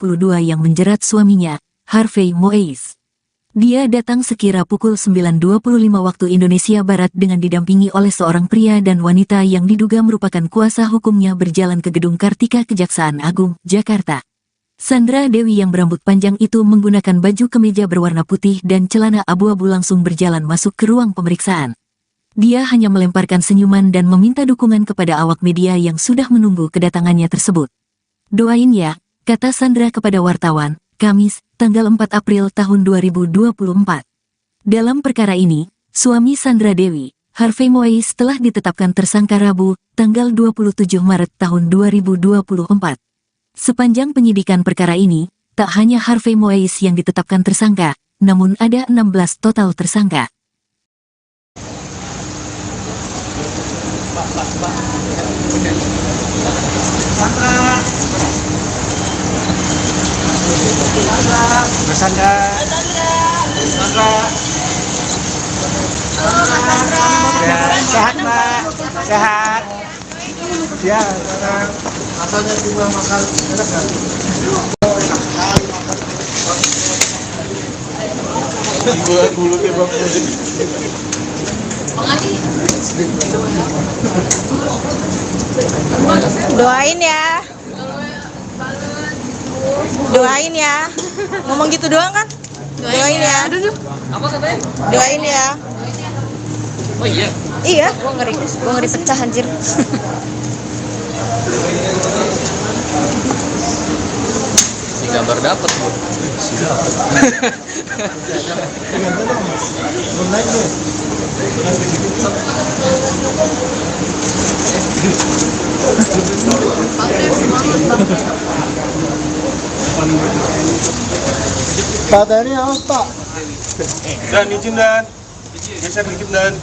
yang menjerat suaminya, Harvey Muiz. Dia datang sekira pukul 9.25 waktu Indonesia Barat dengan didampingi oleh seorang pria dan wanita yang diduga merupakan kuasa hukumnya berjalan ke Gedung Kartika Kejaksaan Agung, Jakarta. Sandra Dewi yang berambut panjang itu menggunakan baju kemeja berwarna putih dan celana abu-abu langsung berjalan masuk ke ruang pemeriksaan. Dia hanya melemparkan senyuman dan meminta dukungan kepada awak media yang sudah menunggu kedatangannya tersebut. "Doain ya," kata Sandra kepada wartawan, Kamis, tanggal 4 April tahun 2024. Dalam perkara ini, suami Sandra Dewi, Harvey Muiz telah ditetapkan tersangka Rabu, tanggal 27 Maret tahun 2024. Sepanjang penyidikan perkara ini, tak hanya Harvey Muiz yang ditetapkan tersangka, namun ada 16 total tersangka. Mas Sandra. Ya, sehat Mbak, sehat. Ya, asalnya cuma makan enak kan? Buat mulutnya Bang. Doain ya. Doain ya. Ngomong gitu doang kan? Doain ya. Apa katanya? Doain ya. Oh iya. Iya. Gua ngeri pecah anjir. Si gambar dapat bu. Pak tadi awas Pak. Dan izin dan geser dikit dan.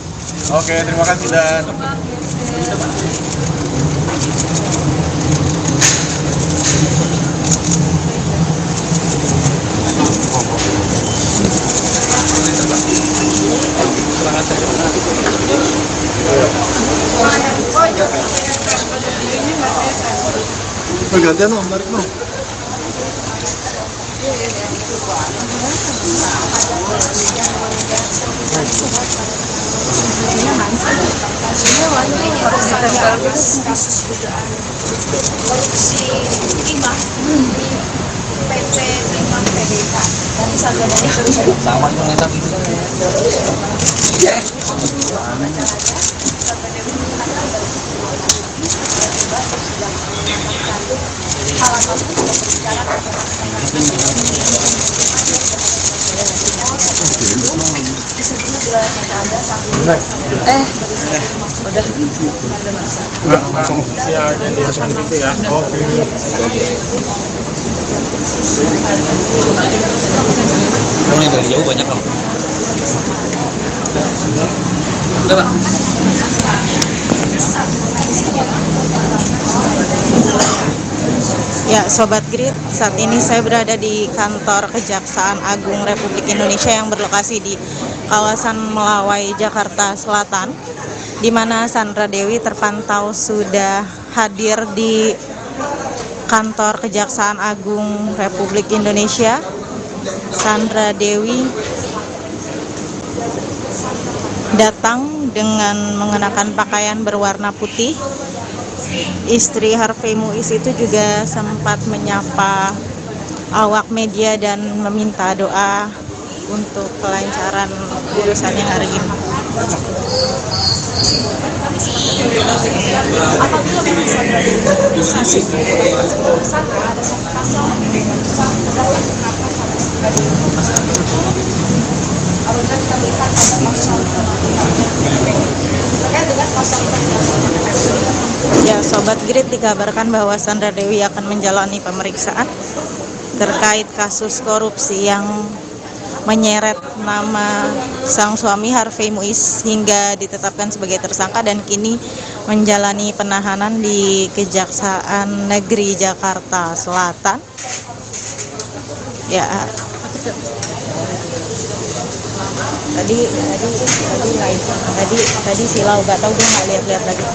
Oke, terima kasih dan. Gantian Om, tarik Om. Kasus dugaan korupsi timah PT Timah PDK dan sadar Sama yang ngetak itu. Kamu yang dari jauh banyak kamu. Udah Pak. Ya, Sobat Grid, saat ini saya berada di kantor Kejaksaan Agung Republik Indonesia yang berlokasi di kawasan Melawai, Jakarta Selatan, di mana Sandra Dewi terpantau sudah hadir di kantor Kejaksaan Agung Republik Indonesia. Sandra Dewi datang dengan mengenakan pakaian berwarna putih. Istri Harvey Muiz itu juga sempat menyapa awak media dan meminta doa untuk kelancaran urusannya hari ini. apabila memang Sandra Dewi saksi tersangka ada satu pasal terdapat kenapa apabila kita melihat ada pasal terkait dengan pasal Ya, Sobat Grid, dikabarkan bahwa Sandra Dewi akan menjalani pemeriksaan terkait kasus korupsi yang menyeret nama sang suami Harvey Muiz hingga ditetapkan sebagai tersangka dan kini menjalani penahanan di Kejaksaan Negeri Jakarta Selatan. Ya, tadi silau, nggak tahu, dia nggak lihat lagi.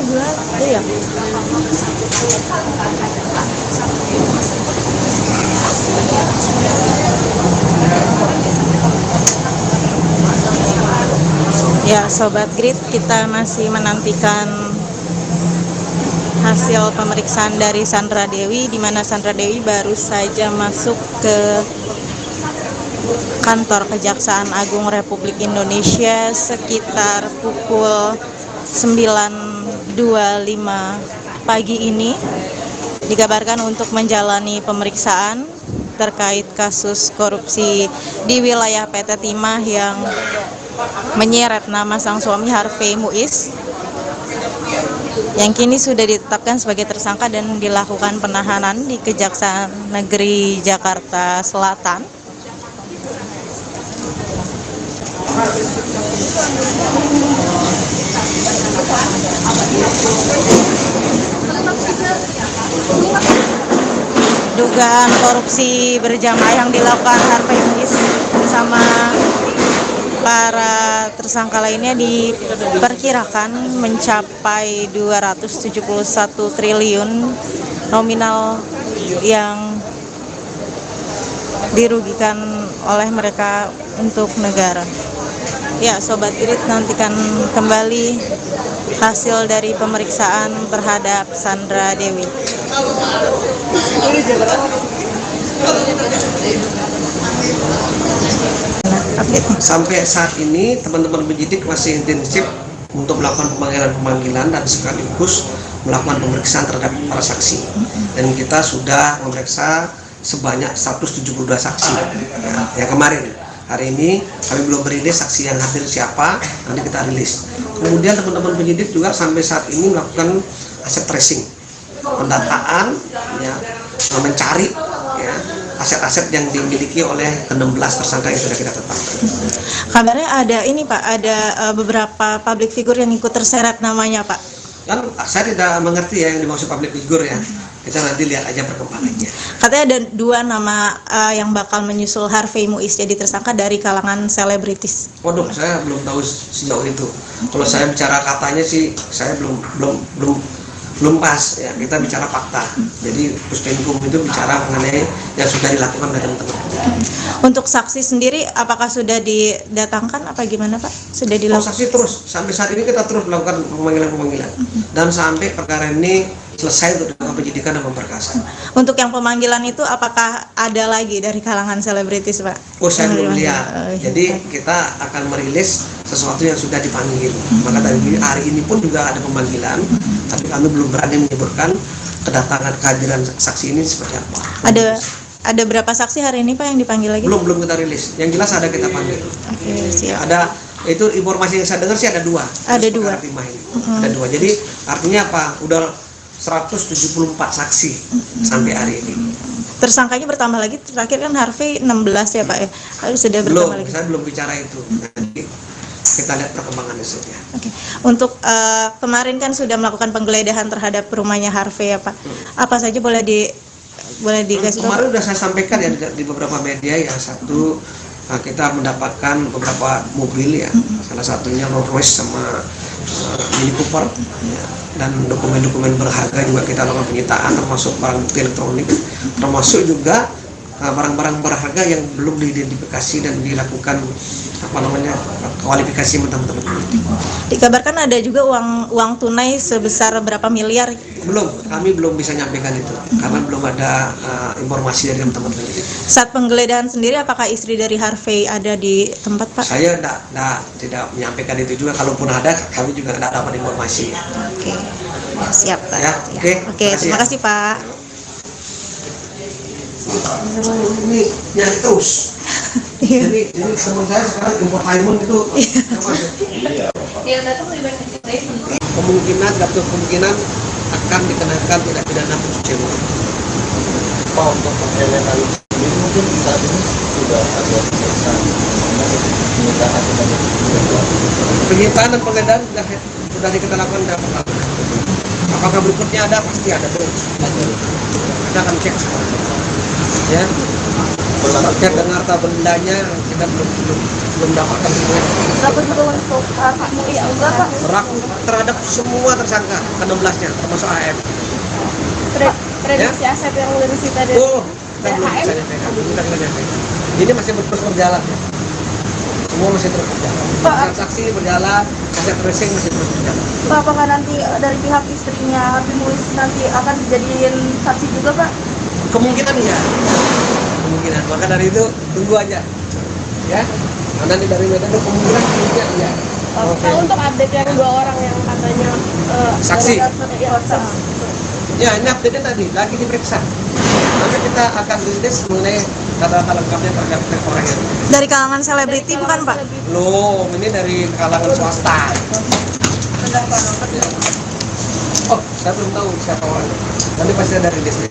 Gua itu ya. Ya, Sobat Grid, kita masih menantikan hasil pemeriksaan dari Sandra Dewi, di mana Sandra Dewi baru saja masuk ke kantor Kejaksaan Agung Republik Indonesia sekitar pukul 9.25 pagi ini. Dikabarkan untuk menjalani pemeriksaan terkait kasus korupsi di wilayah PT Timah yang menyeret nama sang suami Harvey Muiz, yang kini sudah ditetapkan sebagai tersangka dan dilakukan penahanan di Kejaksaan Negeri Jakarta Selatan. Dugaan korupsi berjamaah yang dilakukan Harvey Muiz bersama para tersangka lainnya diperkirakan mencapai 271 triliun nominal yang dirugikan oleh mereka untuk negara. Ya, Sobat Grid, nantikan kembali hasil dari pemeriksaan terhadap Sandra Dewi. Sampai saat ini teman-teman penyidik masih intensif untuk melakukan pemanggilan dan sekaligus melakukan pemeriksaan terhadap para saksi. Dan kita sudah memeriksa sebanyak 172 saksi yang kemarin. Hari ini kami belum merilis saksi yang hadir siapa, nanti kita rilis. Kemudian teman-teman penyidik juga sampai saat ini melakukan aset tracing, pendataan, ya, mencari ya aset-aset yang dimiliki oleh ke-16 tersangka yang sudah kita tetapkan. Kabarnya ada ini Pak, ada beberapa public figure yang ikut terseret namanya Pak. Kan saya tidak mengerti ya yang dimaksud public figure ya. Kita nanti lihat aja perkembangannya. Katanya ada 2 nama yang bakal menyusul Harvey Muiz jadi tersangka dari kalangan selebritis. Waduh, saya belum tahu sejauh itu. Kalau saya bicara katanya sih, saya belum pas ya. Kita bicara fakta. Jadi Puspenkum itu bicara mengenai yang sudah dilakukan oleh teman-teman. Untuk saksi sendiri, apakah sudah didatangkan apa gimana Pak? Sudah dilakukan? Saksi terus sampai saat ini kita terus melakukan pemanggilan dan sampai perkara ini selesai untuk dilakukan penyidikan dan pemberkasan. Untuk yang pemanggilan itu apakah ada lagi dari kalangan selebritis Pak? Oh, saya belum lihat. Jadi kita akan merilis sesuatu yang sudah dipanggil. Maka dari hari ini pun juga ada pemanggilan, tapi kami belum berani menyebutkan kedatangan kehadiran saksi ini seperti apa. Ada berapa saksi hari ini Pak yang dipanggil lagi? Belum kita rilis. Yang jelas ada kita panggil. Oke, siap. Ada itu informasi yang saya dengar sih ada 2. Ada 2. Ada 2. Jadi artinya apa? Udah 174 saksi sampai hari ini. Tersangkanya bertambah lagi, terakhir kan Harvey 16 ya Pak ya? Sudah Belum, bertambah lagi? saya belum bicara itu. Nanti kita lihat perkembangannya saja. Oke. Untuk kemarin kan sudah melakukan penggeledahan terhadap rumahnya Harvey ya Pak? Apa saja boleh dikasih tahu? Kemarin sudah saya sampaikan ya di beberapa media ya. Satu, kita mendapatkan beberapa mobil ya. Salah satunya Rolls Royce sama Mini Cooper ya. Dan dokumen-dokumen berharga juga kita lakukan penyitaan, termasuk barang bukti elektronik, termasuk juga barang-barang berharga yang belum diidentifikasi dan dilakukan kualifikasi teman-teman. Dikabarkan ada juga uang tunai sebesar berapa miliar? Belum, kami belum bisa nyampaikan itu karena belum ada informasi dari teman-teman. Saat penggeledahan sendiri, apakah istri dari Harvey ada di tempat Pak? Saya tidak menyampaikan itu juga. Kalaupun ada, kami juga tidak dapat informasi. Oke, siap Pak. Ya, oke, terima kasih Pak. Ini nyari terus. Jadi teman saya sekarang infotainment itu kemungkinan akan dikenakan tindak pidana pencucian uang. Pak, untuk penggeledahan ini mungkin saat ini sudah ada pemeriksaan Penyitaan dan penggeledahan sudah kita lakukan dalam lakukan. Apakah berikutnya ada? Pasti ada terus. Kita akan cek sekarang. Ya. Terkait dengan harta bendanya kita belum dapatkan semua. Berapa juga untuk Pak Muiz juga Pak? Berlaku terhadap semua tersangka ke-16-nya termasuk AM. Prediksi aset yang udah disita dari kita belum bisa nyampaikan. Ini masih terus berjalan. Ya. Semua masih terus berjalan. Transaksi berjalan, aset tracing masih terus berjalan. Pak, apakah nanti dari pihak istrinya Harvey Muiz nanti akan dijadiin saksi juga Pak? Kemungkinan iya. Kemungkinan. Maka dari itu tunggu aja. Ya. Karena dari metode kemungkinan iya. Pak, untuk update yang 2 orang yang katanya saksi. Ya, Ya, ini update tadi lagi diperiksa. Nanti kita akan rilis mengenai data-data lengkapnya terkait orang yang Dari kalangan selebriti bukan Pak? belum, ini dari kalangan swasta. Oh, saya belum tahu siapa orangnya. Nanti pasti ada rilisnya.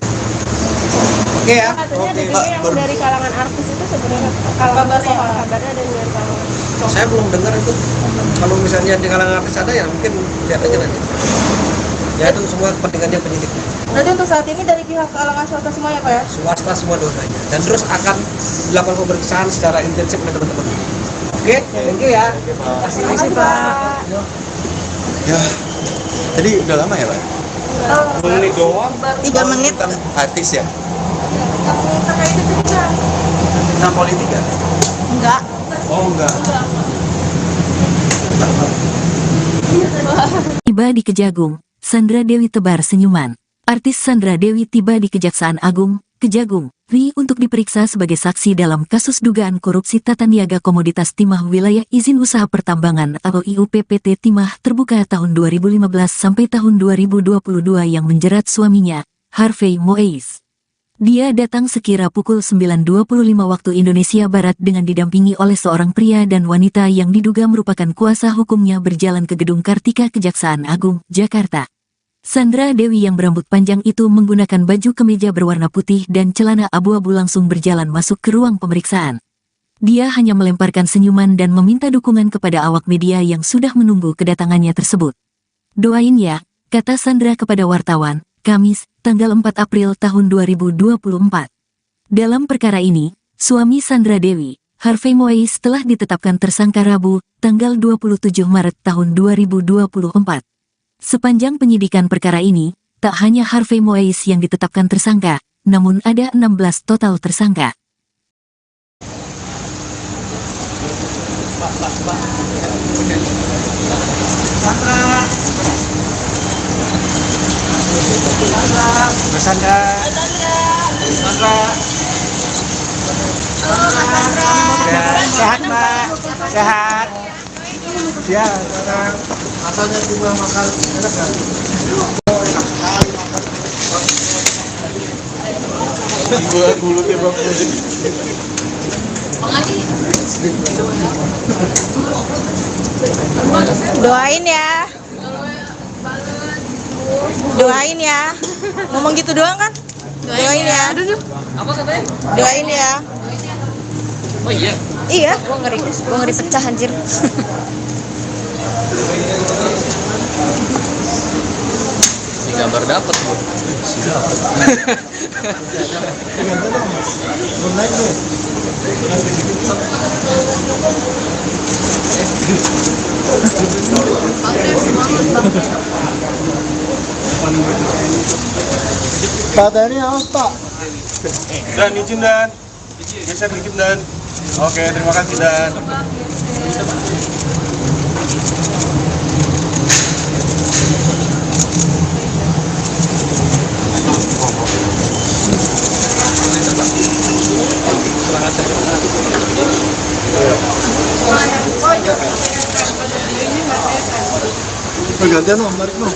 Oke ya. katanya ada Oke, juga yang dari kalangan artis itu sebenarnya kabarnya ada yang dari kalangan saya belum dengar itu. Kalau misalnya di kalangan artis ada ya mungkin lihat aja nanti. Ya itu semua kepentingannya penyidik. Nanti untuk saat ini dari pihak kalangan swasta semua ya Pak ya? Swasta semua dosanya. Dan terus akan dilakukan pemeriksaan secara intensif oleh teman-teman. Oke, thank you ya. Terima kasih Pak. Ya, tadi udah lama ya Pak? 3 menit. Artis ya? Terkait itu juga. Tentang politik ya? Enggak. Oh enggak. Tiba di Kejagung, Sandra Dewi tebar senyuman. Artis Sandra Dewi tiba di Kejaksaan Agung, Kejagung, RI untuk diperiksa sebagai saksi dalam kasus dugaan korupsi tata niaga komoditas timah wilayah izin usaha pertambangan atau IUPPT Timah terbuka tahun 2015 sampai tahun 2022 yang menjerat suaminya, Harvey Muiz. Dia datang sekira pukul 9.25 waktu Indonesia Barat dengan didampingi oleh seorang pria dan wanita yang diduga merupakan kuasa hukumnya berjalan ke Gedung Kartika Kejaksaan Agung, Jakarta. Sandra Dewi yang berambut panjang itu menggunakan baju kemeja berwarna putih dan celana abu-abu langsung berjalan masuk ke ruang pemeriksaan. Dia hanya melemparkan senyuman dan meminta dukungan kepada awak media yang sudah menunggu kedatangannya tersebut. "Doain ya," kata Sandra kepada wartawan, Kamis, tanggal 4 April tahun 2024. Dalam perkara ini, suami Sandra Dewi, Harvey Moise telah ditetapkan tersangka Rabu, tanggal 27 Maret tahun 2024. Sepanjang penyidikan perkara ini, tak hanya Harvey Moise yang ditetapkan tersangka, namun ada 16 total tersangka. Mas Sandra. Ya, sehat Mbak, sehat. Ya, Asalnya cuma makan enak kan? Buat mulutnya bagus. Doain ya. Doain ya. Ngomong gitu doang kan? Doain ya. Apa katanya? Doain ya. Oh iya. Iya. Gua ngeri pecah anjir. Di gambar dapat bu. Badannya apa Pak? Dan izin dan geser dikit dan. Oke, terima kasih dan. Pergantian loh, Marik loh.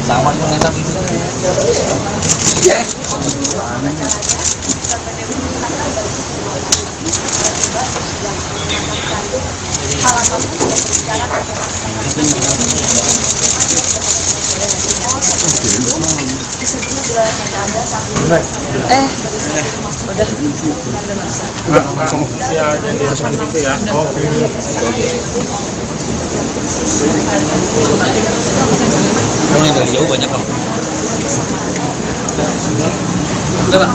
Sama dengan tadi. Ya, jadi seperti itu ya. Oke. Kamu yang dari jauh banyak kamu. Udah Pak.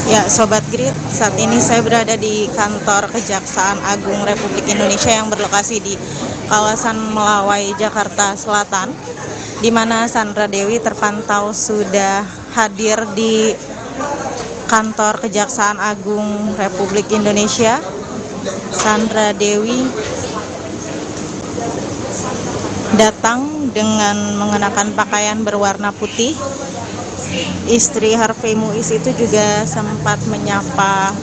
Ya, Sobat Grid, saat ini saya berada di kantor Kejaksaan Agung Republik Indonesia yang berlokasi di kawasan Melawai, Jakarta Selatan, di mana Sandra Dewi terpantau sudah hadir di kantor Kejaksaan Agung Republik Indonesia. Sandra Dewi datang dengan mengenakan pakaian berwarna putih. Istri Harvey Moise itu juga sempat menyapa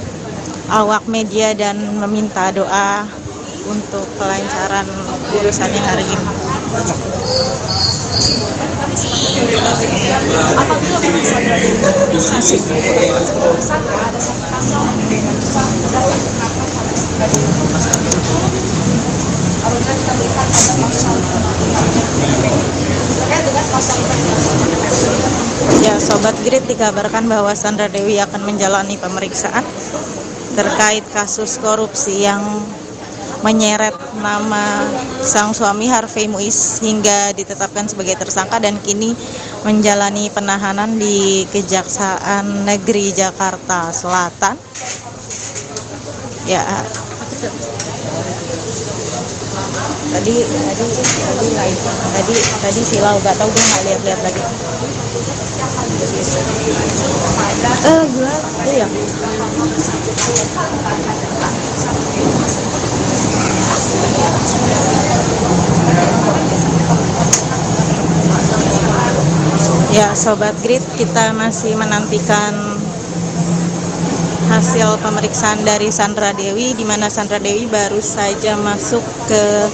awak media dan meminta doa untuk kelancaran urusannya hari ini. Apabila memang Sandra Dewi kasih tersangka ada satu pasal apabila kita melihat ada pasal terkait dengan pasal Ya, Sobat Grid, dikabarkan bahwa Sandra Dewi akan menjalani pemeriksaan terkait kasus korupsi yang menyeret nama sang suami Harvey Moise hingga ditetapkan sebagai tersangka dan kini menjalani penahanan di Kejaksaan Negeri Jakarta Selatan. Ya, tadi silau, gak tahu, gue nggak lihat lagi. Gue ya. Ya, Sobat Grid, kita masih menantikan hasil pemeriksaan dari Sandra Dewi, di mana Sandra Dewi baru saja masuk ke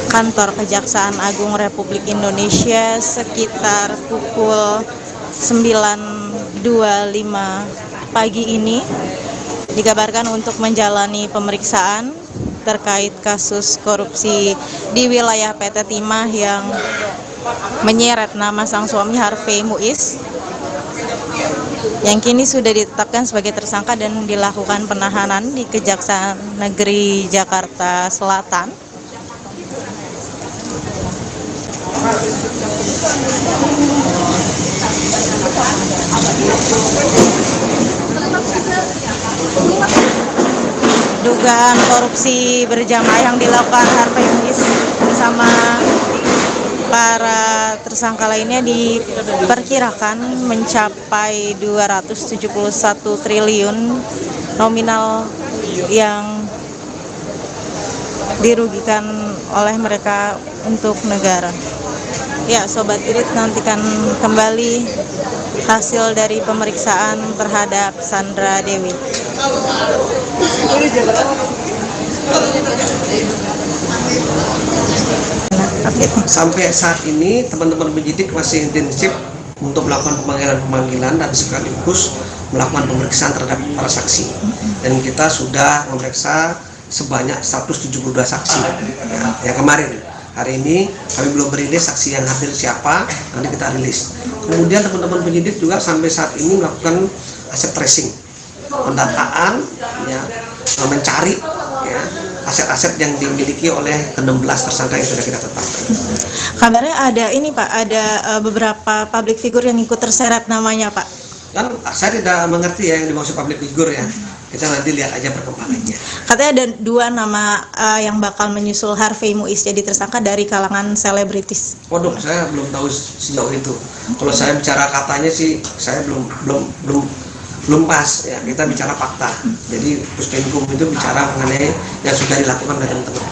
kantor Kejaksaan Agung Republik Indonesia sekitar pukul 9.25 pagi ini. Dikabarkan untuk menjalani pemeriksaan terkait kasus korupsi di wilayah PT Timah yang menyeret nama sang suami Harvey Muiz, yang kini sudah ditetapkan sebagai tersangka dan dilakukan penahanan di Kejaksaan Negeri Jakarta Selatan. Dugaan korupsi berjamaah yang dilakukan Harvey Muiz bersama para tersangka lainnya diperkirakan mencapai 271 triliun nominal yang dirugikan oleh mereka untuk negara. Ya, Sobat Irit, nantikan kembali hasil dari pemeriksaan terhadap Sandra Dewi. Sampai saat ini teman-teman penyidik masih intensif untuk melakukan pemanggilan dan sekaligus melakukan pemeriksaan terhadap para saksi. Dan kita sudah memeriksa sebanyak 172 saksi yang kemarin. Hari ini kami belum merilis saksi yang hadir siapa, nanti kita rilis. Kemudian teman-teman penyidik juga sampai saat ini melakukan aset tracing, pendataan, ya, mencari ya, aset-aset yang dimiliki oleh 16 tersangka yang sudah kita tetapkan. Kabarnya ada ini Pak, ada beberapa public figure yang ikut terseret namanya Pak. Dan saya tidak mengerti ya yang dimaksud public figure ya. Kita nanti lihat aja perkembangannya. Katanya ada 2 nama yang bakal menyusul Harvey Muiz jadi tersangka dari kalangan selebritis. Waduh, saya belum tahu sejauh itu. Kalau saya bicara katanya sih, saya belum pas ya. Kita bicara fakta. Jadi Puspenkum itu bicara mengenai yang sudah dilakukan oleh teman-teman.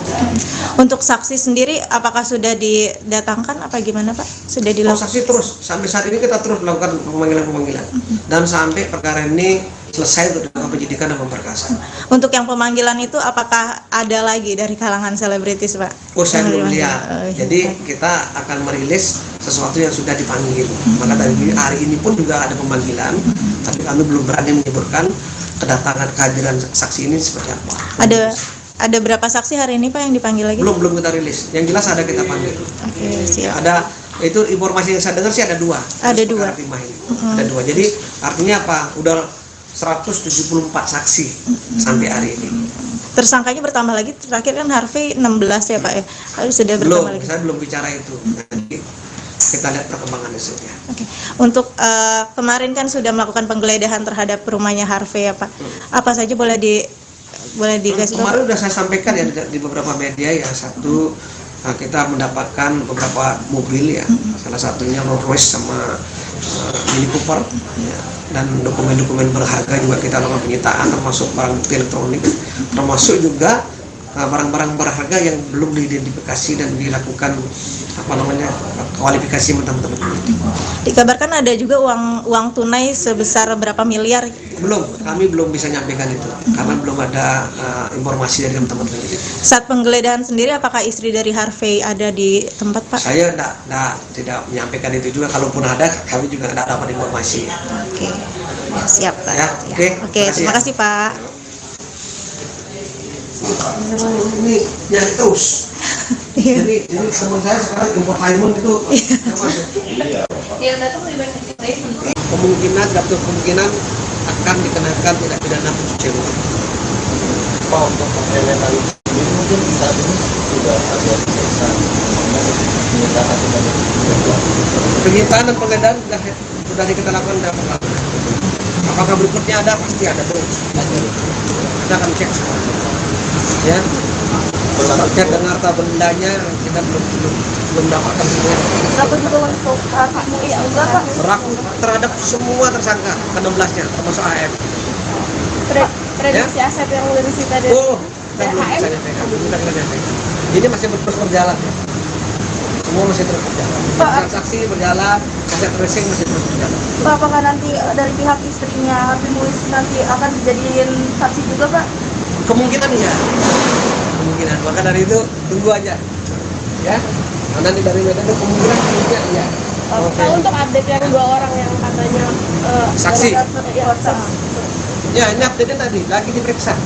Untuk saksi sendiri, apakah sudah didatangkan apa gimana Pak? Sudah dilakukan? Saksi terus. Sampai saat ini kita terus melakukan pemanggilan dan sampai perkara ini selesai untuk penyidikan dan pemberkasan. Untuk yang pemanggilan itu apakah ada lagi dari kalangan selebritis Pak? Oh, saya belum lihat. Jadi kita akan merilis sesuatu yang sudah dipanggil. Maka dari hari ini pun juga ada pemanggilan, tapi kami belum berani menyebutkan kedatangan kehadiran saksi ini seperti apa. Ada berapa saksi hari ini Pak yang dipanggil lagi? Belum kita rilis. Yang jelas ada kita panggil. Oke, siap. Ada itu informasi yang saya dengar sih ada 2. Ada 2. Ada 2. Jadi artinya apa? Udah 174 saksi sampai hari ini. Tersangkanya bertambah lagi, terakhir kan Harvey 16 ya Pak ya? Sudah bertambah lagi? Saya belum bicara itu. Nanti kita lihat perkembangan hasilnya. Oke. Untuk kemarin kan sudah melakukan penggeledahan terhadap rumahnya Harvey ya Pak. Apa saja boleh dikasih tahu? Kemarin sudah saya sampaikan ya di beberapa media ya. Satu, kita mendapatkan beberapa mobil ya. Salah satunya Rolls Royce sama Mini Cooper ya. Dan dokumen-dokumen berharga juga kita lakukan penyitaan, termasuk barang bukti elektronik, termasuk juga barang-barang berharga yang belum diidentifikasi dan dilakukan kualifikasi teman-teman. Dikabarkan ada juga uang tunai sebesar berapa miliar? Belum, kami belum bisa nyampaikan itu karena belum ada informasi dari teman-teman. Saat penggeledahan sendiri, apakah istri dari Harvey ada di tempat Pak? Saya tidak menyampaikan itu juga. Kalaupun ada, kami juga tidak dapat informasi. Oke, siap Pak. Ya, oke, terima kasih Pak. Ini nyari terus. Jadi teman saya sekarang infotainment itu termasuk. Kemungkinan akan dikenakan tindak pidana pencucian uang. Pak, untuk mengelementasi ini mungkin saat ini sudah ada pemeriksaan menyatakan sebagai Penyitaan dan penggeledahan sudah kita lakukan dalam perkara. Apakah berikutnya ada? Pasti ada terus. Kita akan cek semua. Ya, cek dengan harta bendanya kita belum dapatkan semua. Berapa juga untuk Pak Muiz juga Pak? Berlaku terhadap semua tersangka ke-16-nya termasuk AF. Prediksi aset yang udah disita dari Kita belum bisa nyampaikan. Ini masih terus berjalan. semua masih terus berjalan. Pak. Transaksi berjalan, aset tracing masih terus berjalan. Pak, apakah nanti dari pihak istrinya Harvey Muiz nanti akan dijadiin saksi juga, Pak? Kemungkinan iya. Kemungkinan. Maka dari itu tunggu aja. Ya. Nah, nanti dari Medan itu kemungkinan iya. Pak, untuk update yang 2 orang yang katanya Saksi. Ya, saksi. Ya, ini update tadi lagi diperiksa.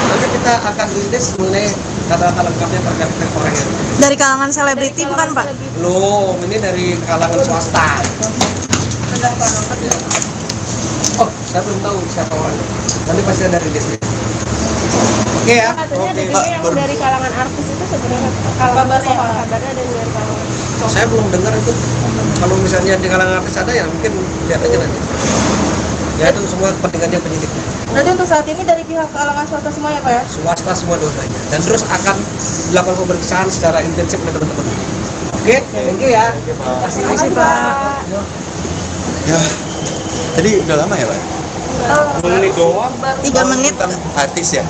Nanti kita akan rilis mengenai kata-kata lengkapnya terkait dengan orang ini. Dari kalangan selebriti bukan Pak? Belum, ini dari kalangan swasta. Oh, saya belum tahu siapa orangnya. Nanti pasti ada rilis. Oke ya. Katanya ada juga Pak, yang baru- dari kalangan artis itu sebenarnya kabarnya ada dari kalangan. Saya belum dengar itu. Kalau misalnya di kalangan artis ada ya mungkin lihat aja nanti. Ya itu semua kepentingannya penyidik. Nanti untuk saat ini dari pihak kalangan swasta semua ya, Pak ya? Swasta semua dua-duanya. Dan terus akan dilakukan pemeriksaan secara intensif oleh teman-teman. Oke, thank you ya. Terima kasih, Pak. Ya, tadi udah lama ya Pak? 3 menit. Tentang artis ya?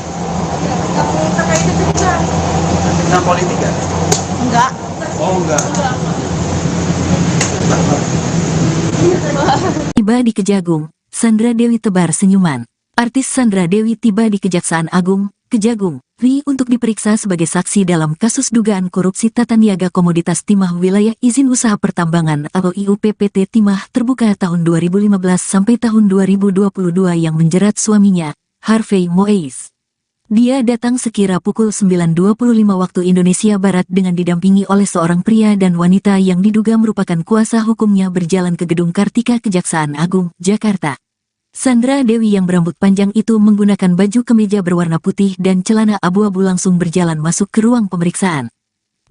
Terkait itu juga. Tentang politik ya? Enggak. Oh enggak. Tiba di Kejagung, Sandra Dewi tebar senyuman. Artis Sandra Dewi tiba di Kejaksaan Agung, Kejagung, RI untuk diperiksa sebagai saksi dalam kasus dugaan korupsi tata niaga komoditas timah wilayah izin usaha pertambangan atau IUPPT Timah terbuka tahun 2015 sampai tahun 2022 yang menjerat suaminya, Harvey Muiz. Dia datang sekira pukul 9.25 waktu Indonesia Barat dengan didampingi oleh seorang pria dan wanita yang diduga merupakan kuasa hukumnya berjalan ke Gedung Kartika Kejaksaan Agung, Jakarta. Sandra Dewi yang berambut panjang itu menggunakan baju kemeja berwarna putih dan celana abu-abu langsung berjalan masuk ke ruang pemeriksaan.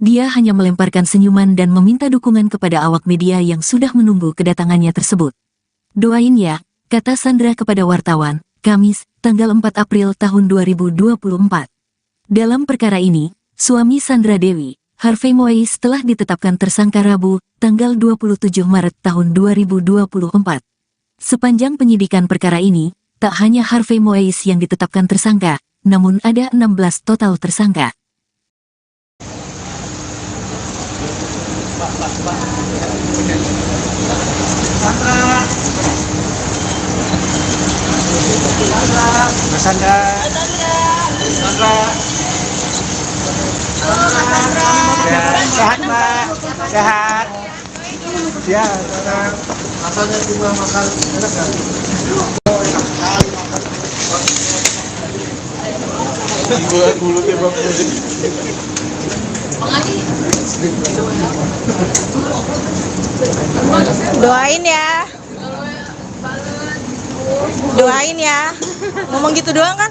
Dia hanya melemparkan senyuman dan meminta dukungan kepada awak media yang sudah menunggu kedatangannya tersebut. "Doain ya," kata Sandra kepada wartawan, Kamis, tanggal 4 April tahun 2024. Dalam perkara ini, suami Sandra Dewi, Harvey Muiz telah ditetapkan tersangka Rabu, tanggal 27 Maret tahun 2024. Sepanjang penyidikan perkara ini, tak hanya Harvey Muiz yang ditetapkan tersangka, namun ada 16 total tersangka. Mas Sandra. Sehat Mbak. Sehat. Ya, sekarang rasanya cuma makan enak kan? Buat mulutnya Bang. Doain ya. Doain ya. Ngomong gitu doang kan?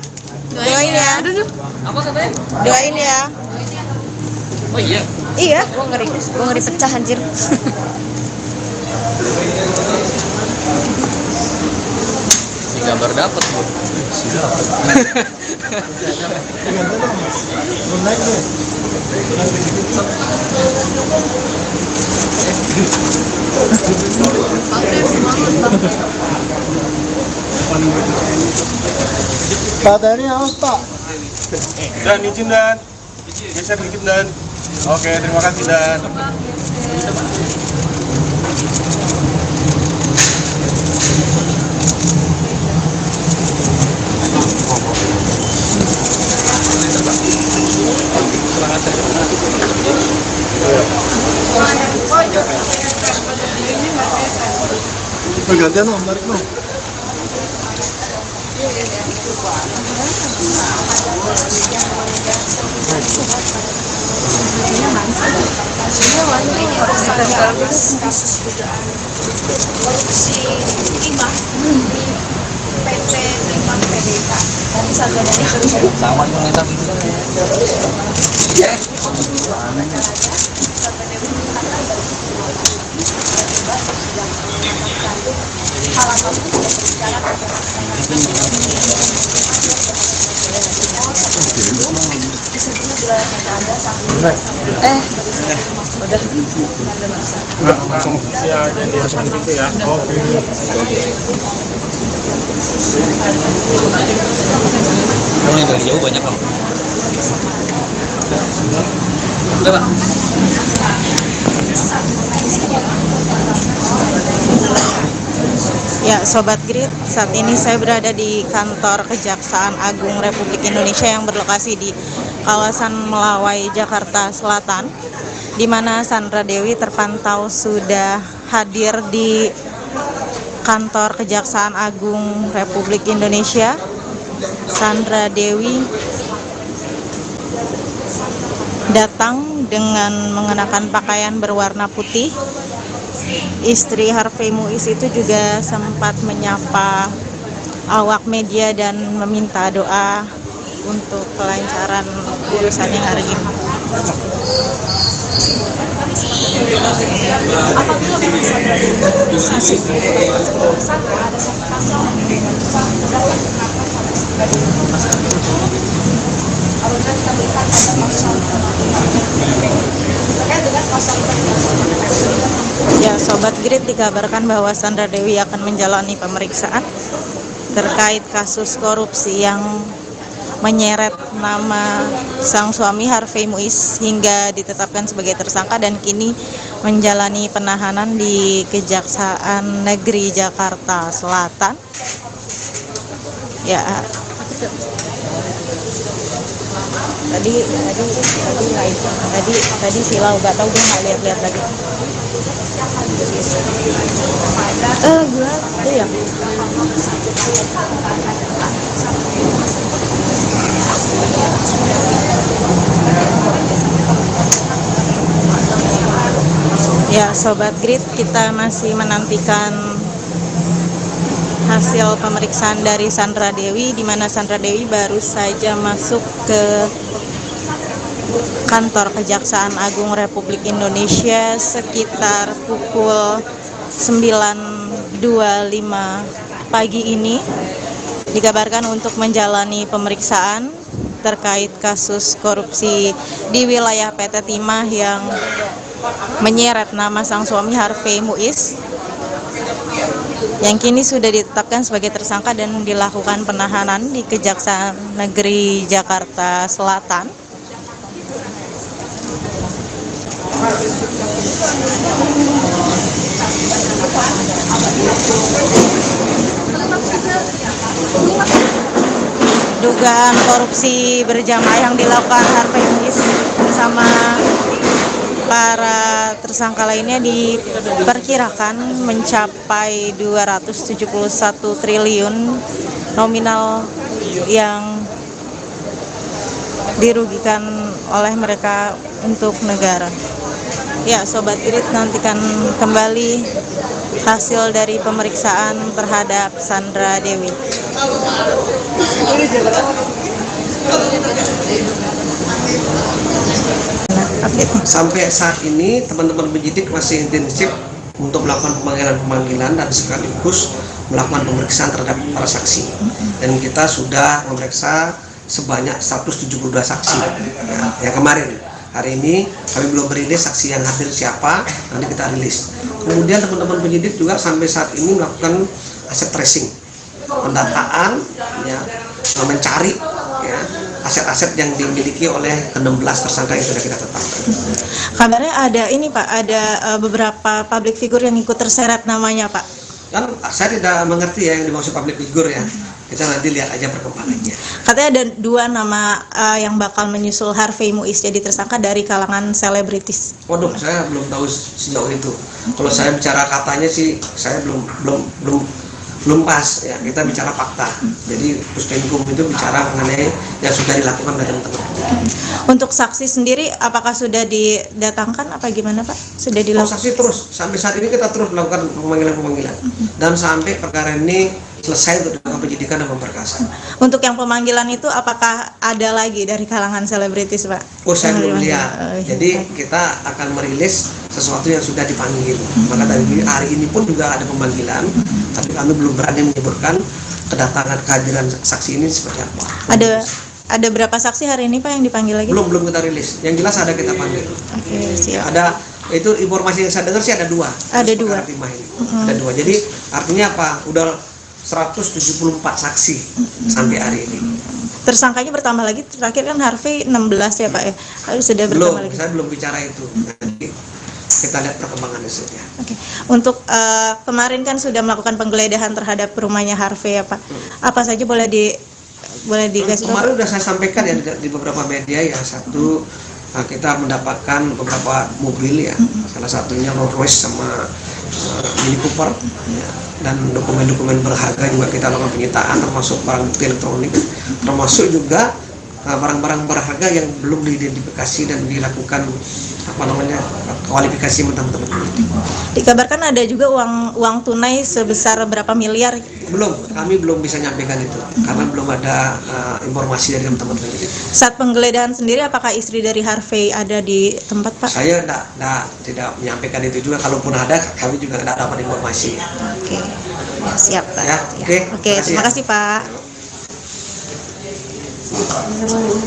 Doain ya. Apa katanya? Doain ya. Oh iya. Iya. Gua ngeri pecah anjir. Ini gambar dapat bu. Baterainya aus, Pak. Dan izin dan geser dikit dan. Oke, terima kasih dan. Pergantian no, tarik no. Sama dengan yang tadi. Orang yang dari jauh banyak loh. Udah Pak. Ya, Sobat Grid, saat ini saya berada di kantor Kejaksaan Agung Republik Indonesia yang berlokasi di kawasan Melawai, Jakarta Selatan, di mana Sandra Dewi terpantau sudah hadir di kantor Kejaksaan Agung Republik Indonesia. Sandra Dewi datang dengan mengenakan pakaian berwarna putih. Istri Harvey Muiz itu juga sempat menyapa awak media dan meminta doa untuk kelancaran urusannya hari ini. Apabila memang Sandra Dewi saksi tersangka ada satu pasal dengan terdapat kenapa pada Sandra Dewi apabila kita melihat ada pasal terkait dengan pasal Ya, Sobat Grid, dikabarkan bahwa Sandra Dewi akan menjalani pemeriksaan terkait kasus korupsi yang menyeret nama sang suami Harvey Muiz hingga ditetapkan sebagai tersangka dan kini menjalani penahanan di Kejaksaan Negeri Jakarta Selatan. Ya, tadi silau, nggak tahu, gue nggak lihat lagi. Gula itu ya. Ya, Sobat Grid, kita masih menantikan hasil pemeriksaan dari Sandra Dewi, di mana Sandra Dewi baru saja masuk ke kantor Kejaksaan Agung Republik Indonesia sekitar pukul 9.25 pagi ini. Dikabarkan untuk menjalani pemeriksaan terkait kasus korupsi di wilayah PT Timah yang menyeret nama sang suami Harvey Muiz, yang kini sudah ditetapkan sebagai tersangka dan dilakukan penahanan di Kejaksaan Negeri Jakarta Selatan. Dugaan korupsi berjamaah yang dilakukan Harvey Muiz bersama para tersangka lainnya diperkirakan mencapai 271 triliun nominal yang dirugikan oleh mereka untuk negara. Ya, Sobat Grid, nantikan kembali hasil dari pemeriksaan terhadap Sandra Dewi. Sampai saat ini teman-teman penyidik masih intensif untuk melakukan pemanggilan dan sekaligus melakukan pemeriksaan terhadap para saksi. Dan kita sudah memeriksa sebanyak 172 saksi yang kemarin. Hari ini kami belum merilis saksi yang hadir siapa, nanti kita rilis. Kemudian teman-teman penyidik juga sampai saat ini melakukan aset tracing, pendataan, ya, mencari ya, aset-aset yang dimiliki oleh ke-16 tersangka yang sudah kita tetapkan. Kabarnya ada ini Pak, ada beberapa public figure yang ikut terseret namanya Pak. Kan saya tidak mengerti ya yang dimaksud public figure ya. Kita nanti lihat aja perkembangannya. Katanya ada 2 nama yang bakal menyusul Harvey Muiz jadi tersangka dari kalangan selebritis. Waduh, saya belum tahu sejauh itu. Kalau saya bicara katanya sih, saya belum pas ya. Kita bicara fakta. Jadi Puspenkum itu bicara mengenai yang sudah dilakukan oleh teman-teman. Untuk saksi sendiri, apakah sudah didatangkan apa gimana Pak? Sudah dilakukan? Saksi terus. Sampai saat ini kita terus melakukan pemanggilan dan sampai perkara ini selesai untuk dilakukan penyidikan dan pemberkasan. Untuk yang pemanggilan itu apakah ada lagi dari kalangan selebritis Pak? Oh, saya belum lihat. Jadi kita akan merilis sesuatu yang sudah dipanggil. Maka dari hari ini pun juga ada pemanggilan, tapi kami belum berani menyebutkan kedatangan kehadiran saksi ini seperti apa. Ada berapa saksi hari ini Pak yang dipanggil lagi? Belum kita rilis. Yang jelas ada kita panggil. Oke, siap. Ada itu informasi yang saya dengar sih ada 2. Ada 2. Ada 2. Jadi artinya apa? Udah 174 saksi sampai hari ini. Tersangkanya bertambah lagi, terakhir kan Harvey 16 ya Pak ya? Sudah bertambah lagi. Saya belum bicara itu. Nanti kita lihat perkembangan esoknya. Oke. Untuk kemarin kan sudah melakukan penggeledahan terhadap rumahnya Harvey ya Pak. Apa saja boleh dikasih tahu? Kemarin sudah saya sampaikan ya di beberapa media ya. Satu, kita mendapatkan beberapa mobil ya, salah satunya Rolls Royce sama Mini Cooper ya. Dan dokumen-dokumen berharga juga kita lakukan penyitaan, termasuk barang bukti elektronik, termasuk juga barang-barang berharga yang belum diidentifikasi dan dilakukan kualifikasi teman-teman. Dikabarkan ada juga uang tunai sebesar berapa miliar? Kami belum bisa nyampaikan itu karena belum ada informasi dari teman-teman. Saat penggeledahan sendiri, apakah istri dari Harvey ada di tempat Pak? Saya tidak menyampaikan itu juga. Kalaupun ada, kami juga tidak dapat informasi. Oke, siap Pak. Ya, oke. Terima kasih Pak.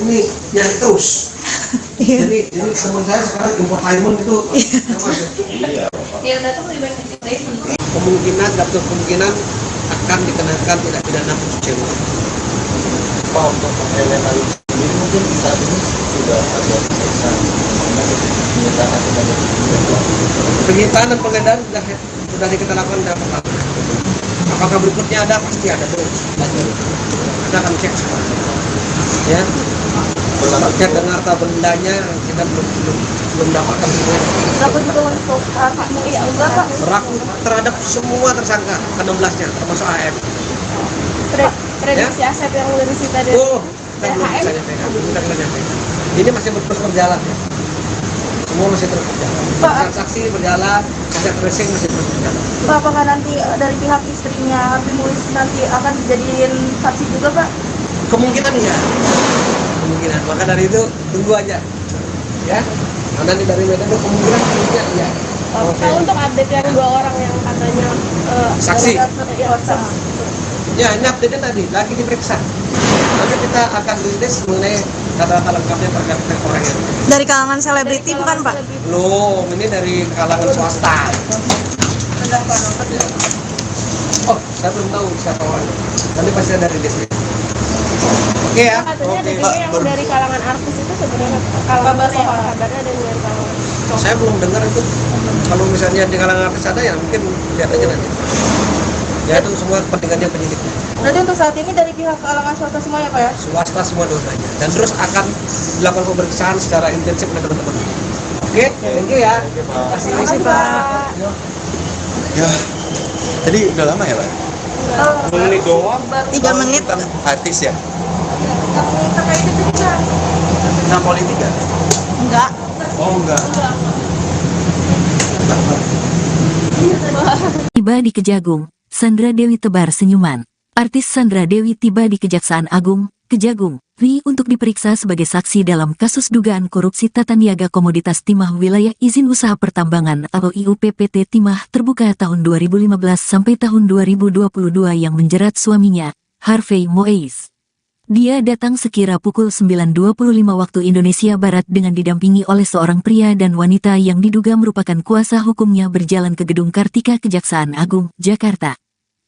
Ini nyari terus. Jadi teman saya sekarang import diamond itu kemungkinan akan dikenakan tindak pidana pencucian uang. Pak, untuk mengenai ini mungkin saat ini sudah ada pemeriksaan penyitaan kepada Penyitaan dan penggeledahan sudah kita lakukan dalam hal. Apakah berikutnya ada? Pasti ada terus. Kita akan cek semua. Ya. Cek dengan harta bendanya kita belum dapatkan semua. Berapa juga untuk Pak Mulia enggak Pak? Berlaku terhadap semua tersangka ke-16-nya termasuk AM. Prediksi aset yang disita dari Kita belum bisa nyampaikan. Ini masih terus berjalan ya. Semua masih terus berjalan. Transaksi berjalan, aset tracing masih terus berjalan. Pak, apakah nanti dari pihak istrinya Harvey Muiz nanti akan dijadiin saksi juga Pak? Kemungkinan iya. Kemungkinan. Maka dari itu tunggu aja. Ya. Karena dari media itu kemungkinan iya. Pak, untuk update yang 2 orang yang katanya Saksi. dari WhatsApp. Ya, ini update tadi lagi diperiksa. Nanti kita akan rilis mengenai data-data lengkapnya terkait orang ini. Dari kalangan selebriti bukan Pak? Belum, ini dari kalangan swasta. Oh, saya belum tahu siapa orangnya. Nanti pasti ada rilisnya. Oke ya. Katanya ada juga yang Pak. dari kalangan artis itu sebenarnya kabarnya ada dari kalangan. Saya belum dengar itu. Kalau misalnya di kalangan artis ada ya mungkin lihat aja nanti. Ya itu semua kepentingannya penyidik. Berarti untuk saat ini dari pihak kalangan swasta semua ya Pak ya? Swasta semua dua-duanya. Dan terus akan dilakukan pemeriksaan secara intensif oleh teman-teman. Oke, thank you ya. Terima kasih Pak. Ya, tadi udah lama ya Pak? 2 menit doang. 3 menit. Kan artis ya? Terkait itu juga. Nah politik ya? Enggak. Oh enggak. Tiba di Kejagung, Sandra Dewi tebar senyuman. Artis Sandra Dewi tiba di Kejaksaan Agung, Kejagung, RI untuk diperiksa sebagai saksi dalam kasus dugaan korupsi tata niaga komoditas timah wilayah izin usaha pertambangan atau IUPPT Timah terbuka tahun 2015 sampai tahun 2022 yang menjerat suaminya, Harvey Muiz. Dia datang sekira pukul 9.25 waktu Indonesia Barat dengan didampingi oleh seorang pria dan wanita yang diduga merupakan kuasa hukumnya berjalan ke Gedung Kartika Kejaksaan Agung, Jakarta.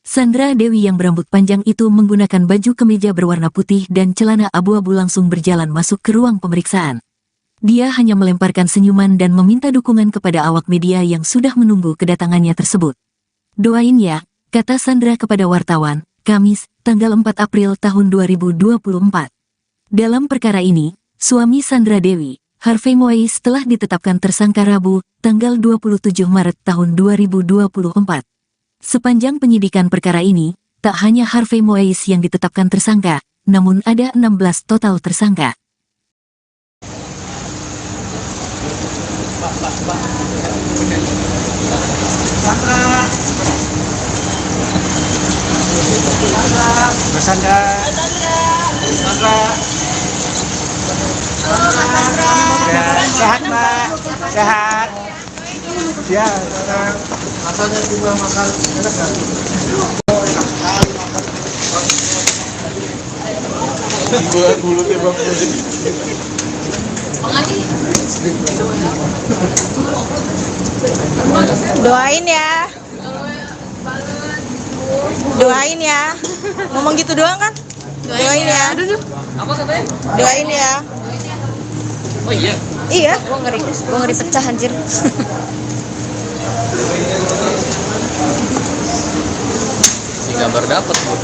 Sandra Dewi yang berambut panjang itu menggunakan baju kemeja berwarna putih dan celana abu-abu langsung berjalan masuk ke ruang pemeriksaan. Dia hanya melemparkan senyuman dan meminta dukungan kepada awak media yang sudah menunggu kedatangannya tersebut. "Doain ya," kata Sandra kepada wartawan, Kamis, tanggal 4 April tahun 2024. Dalam perkara ini, suami Sandra Dewi, Harvey Muiz telah ditetapkan tersangka Rabu, tanggal 27 Maret tahun 2024. Sepanjang penyidikan perkara ini, tak hanya Harvey Muiz yang ditetapkan tersangka, namun ada 16 total tersangka. Sehat, Mbak. Sehat. Ya, Rasanya juga makan enak kan? Gua mulutnya Bang Muzi. Doain ya. Doain ya. Ngomong gitu doang kan? Doain ya. Apa katanya? Doain ya. Oh iya. Iya. Gua ngeri pecah anjir. Di gambar dapat bu.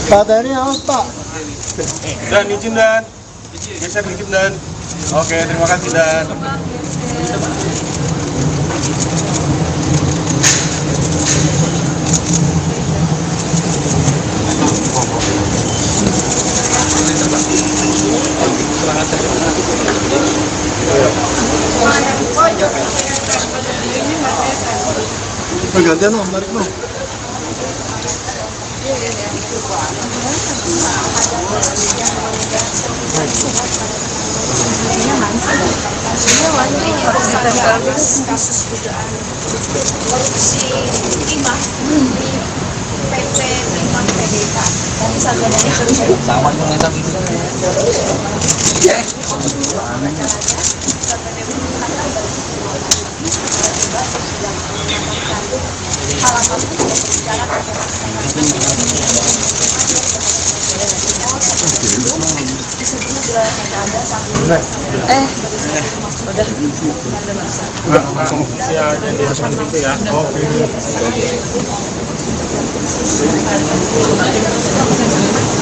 Pak Tani awas Pak. Dan izin dan geser dikit dan. Oke, terima kasih dan. Gantian no, tarik no. Kasus dugaan korupsi timah di PT Timah PDK. Nanti Sandra Dewi terus Sama dong yang tadi.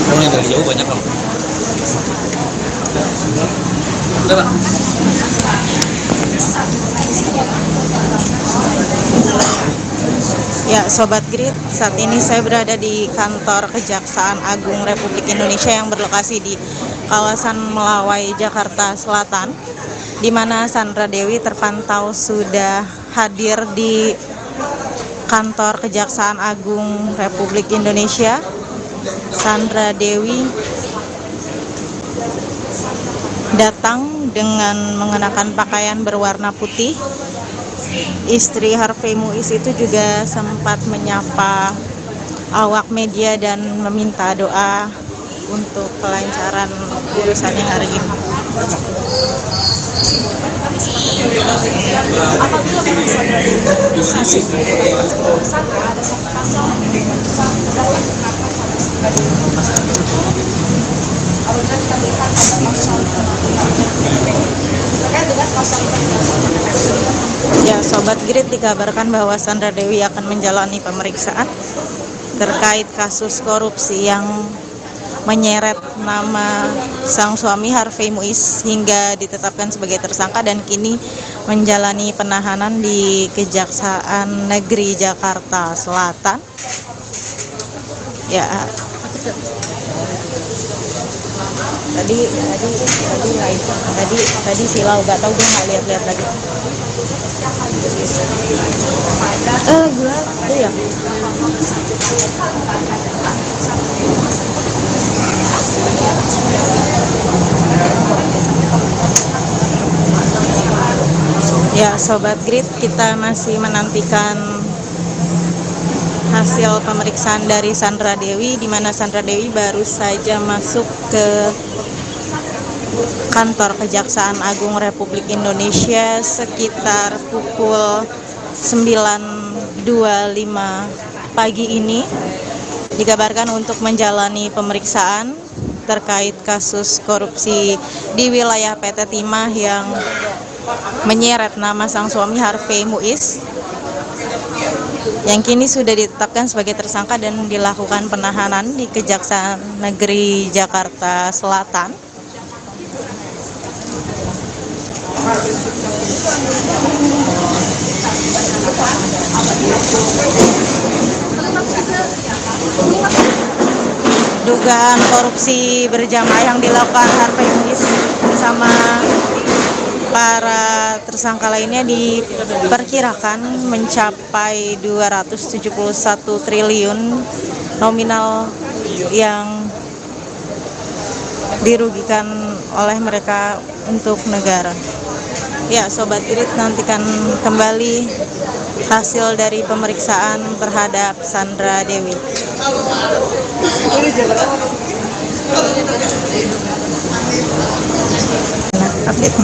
Kalau yang dari jauh banyak loh. Udah Pak. Ya, Sobat Grid, saat ini saya berada di kantor Kejaksaan Agung Republik Indonesia yang berlokasi di kawasan Melawai, Jakarta Selatan, di mana Sandra Dewi terpantau sudah hadir di kantor Kejaksaan Agung Republik Indonesia. Sandra Dewi datang dengan mengenakan pakaian berwarna putih. Istri Harvey Muiz itu juga sempat menyapa awak media dan meminta doa untuk kelancaran urusannya hari ini. apabila memang Sandra Dewi kasus tersangka ada satu pasal dalam penangkapan Sandra Dewi apabila kita lihat ada pasal terkait dengan pasal Ya, Sobat Grid, dikabarkan bahwa Sandra Dewi akan menjalani pemeriksaan terkait kasus korupsi yang menyeret nama sang suami Harvey Muiz hingga ditetapkan sebagai tersangka dan kini menjalani penahanan di Kejaksaan Negeri Jakarta Selatan. Ya, tadi silau, gak tahu, gue nggak lihat lagi. Ya. Ya, Sobat Grid, kita masih menantikan hasil pemeriksaan dari Sandra Dewi, di mana Sandra Dewi baru saja masuk ke kantor Kejaksaan Agung Republik Indonesia sekitar pukul 9.25 pagi ini. Dikabarkan untuk menjalani pemeriksaan terkait kasus korupsi di wilayah PT Timah yang menyeret nama sang suami Harvey Muiz, yang kini sudah ditetapkan sebagai tersangka dan dilakukan penahanan di Kejaksaan Negeri Jakarta Selatan. Dugaan korupsi berjamaah yang dilakukan Harvey Muiz bersama para tersangka lainnya diperkirakan mencapai 271 triliun nominal yang dirugikan oleh mereka untuk negara. Ya, Sobat Grid, nantikan kembali hasil dari pemeriksaan terhadap Sandra Dewi.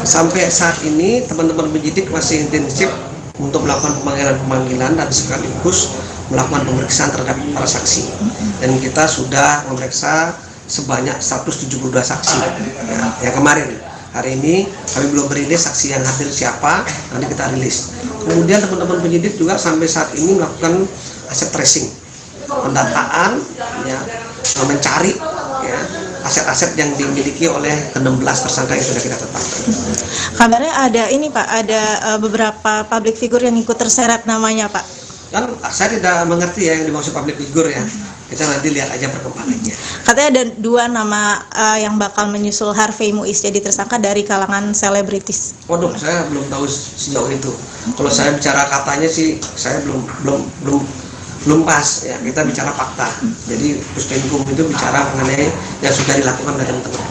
Sampai saat ini teman-teman penyidik masih intensif untuk melakukan pemanggilan dan sekaligus melakukan pemeriksaan terhadap para saksi. Dan kita sudah memeriksa sebanyak 172 saksi ya, yang kemarin. Hari ini kami belum merilis saksi yang hadir siapa, nanti kita rilis. Kemudian teman-teman penyidik juga sampai saat ini melakukan aset tracing, pendataan, ya, mencari ya, aset-aset yang dimiliki oleh ke-16 tersangka yang sudah kita tetapkan. Kabarnya ada ini Pak, ada beberapa public figure yang ikut terseret namanya Pak. Kan saya tidak mengerti ya yang dimaksud public figure ya. Kita nanti lihat aja perkembangannya. Katanya ada 2 nama yang bakal menyusul Harvey Muiz jadi tersangka dari kalangan selebritis. Waduh, saya belum tahu sejauh itu. Kalau saya bicara katanya sih, saya belum pas ya. Kita bicara fakta. Jadi Puspenkum itu bicara mengenai yang sudah dilakukan oleh teman-teman.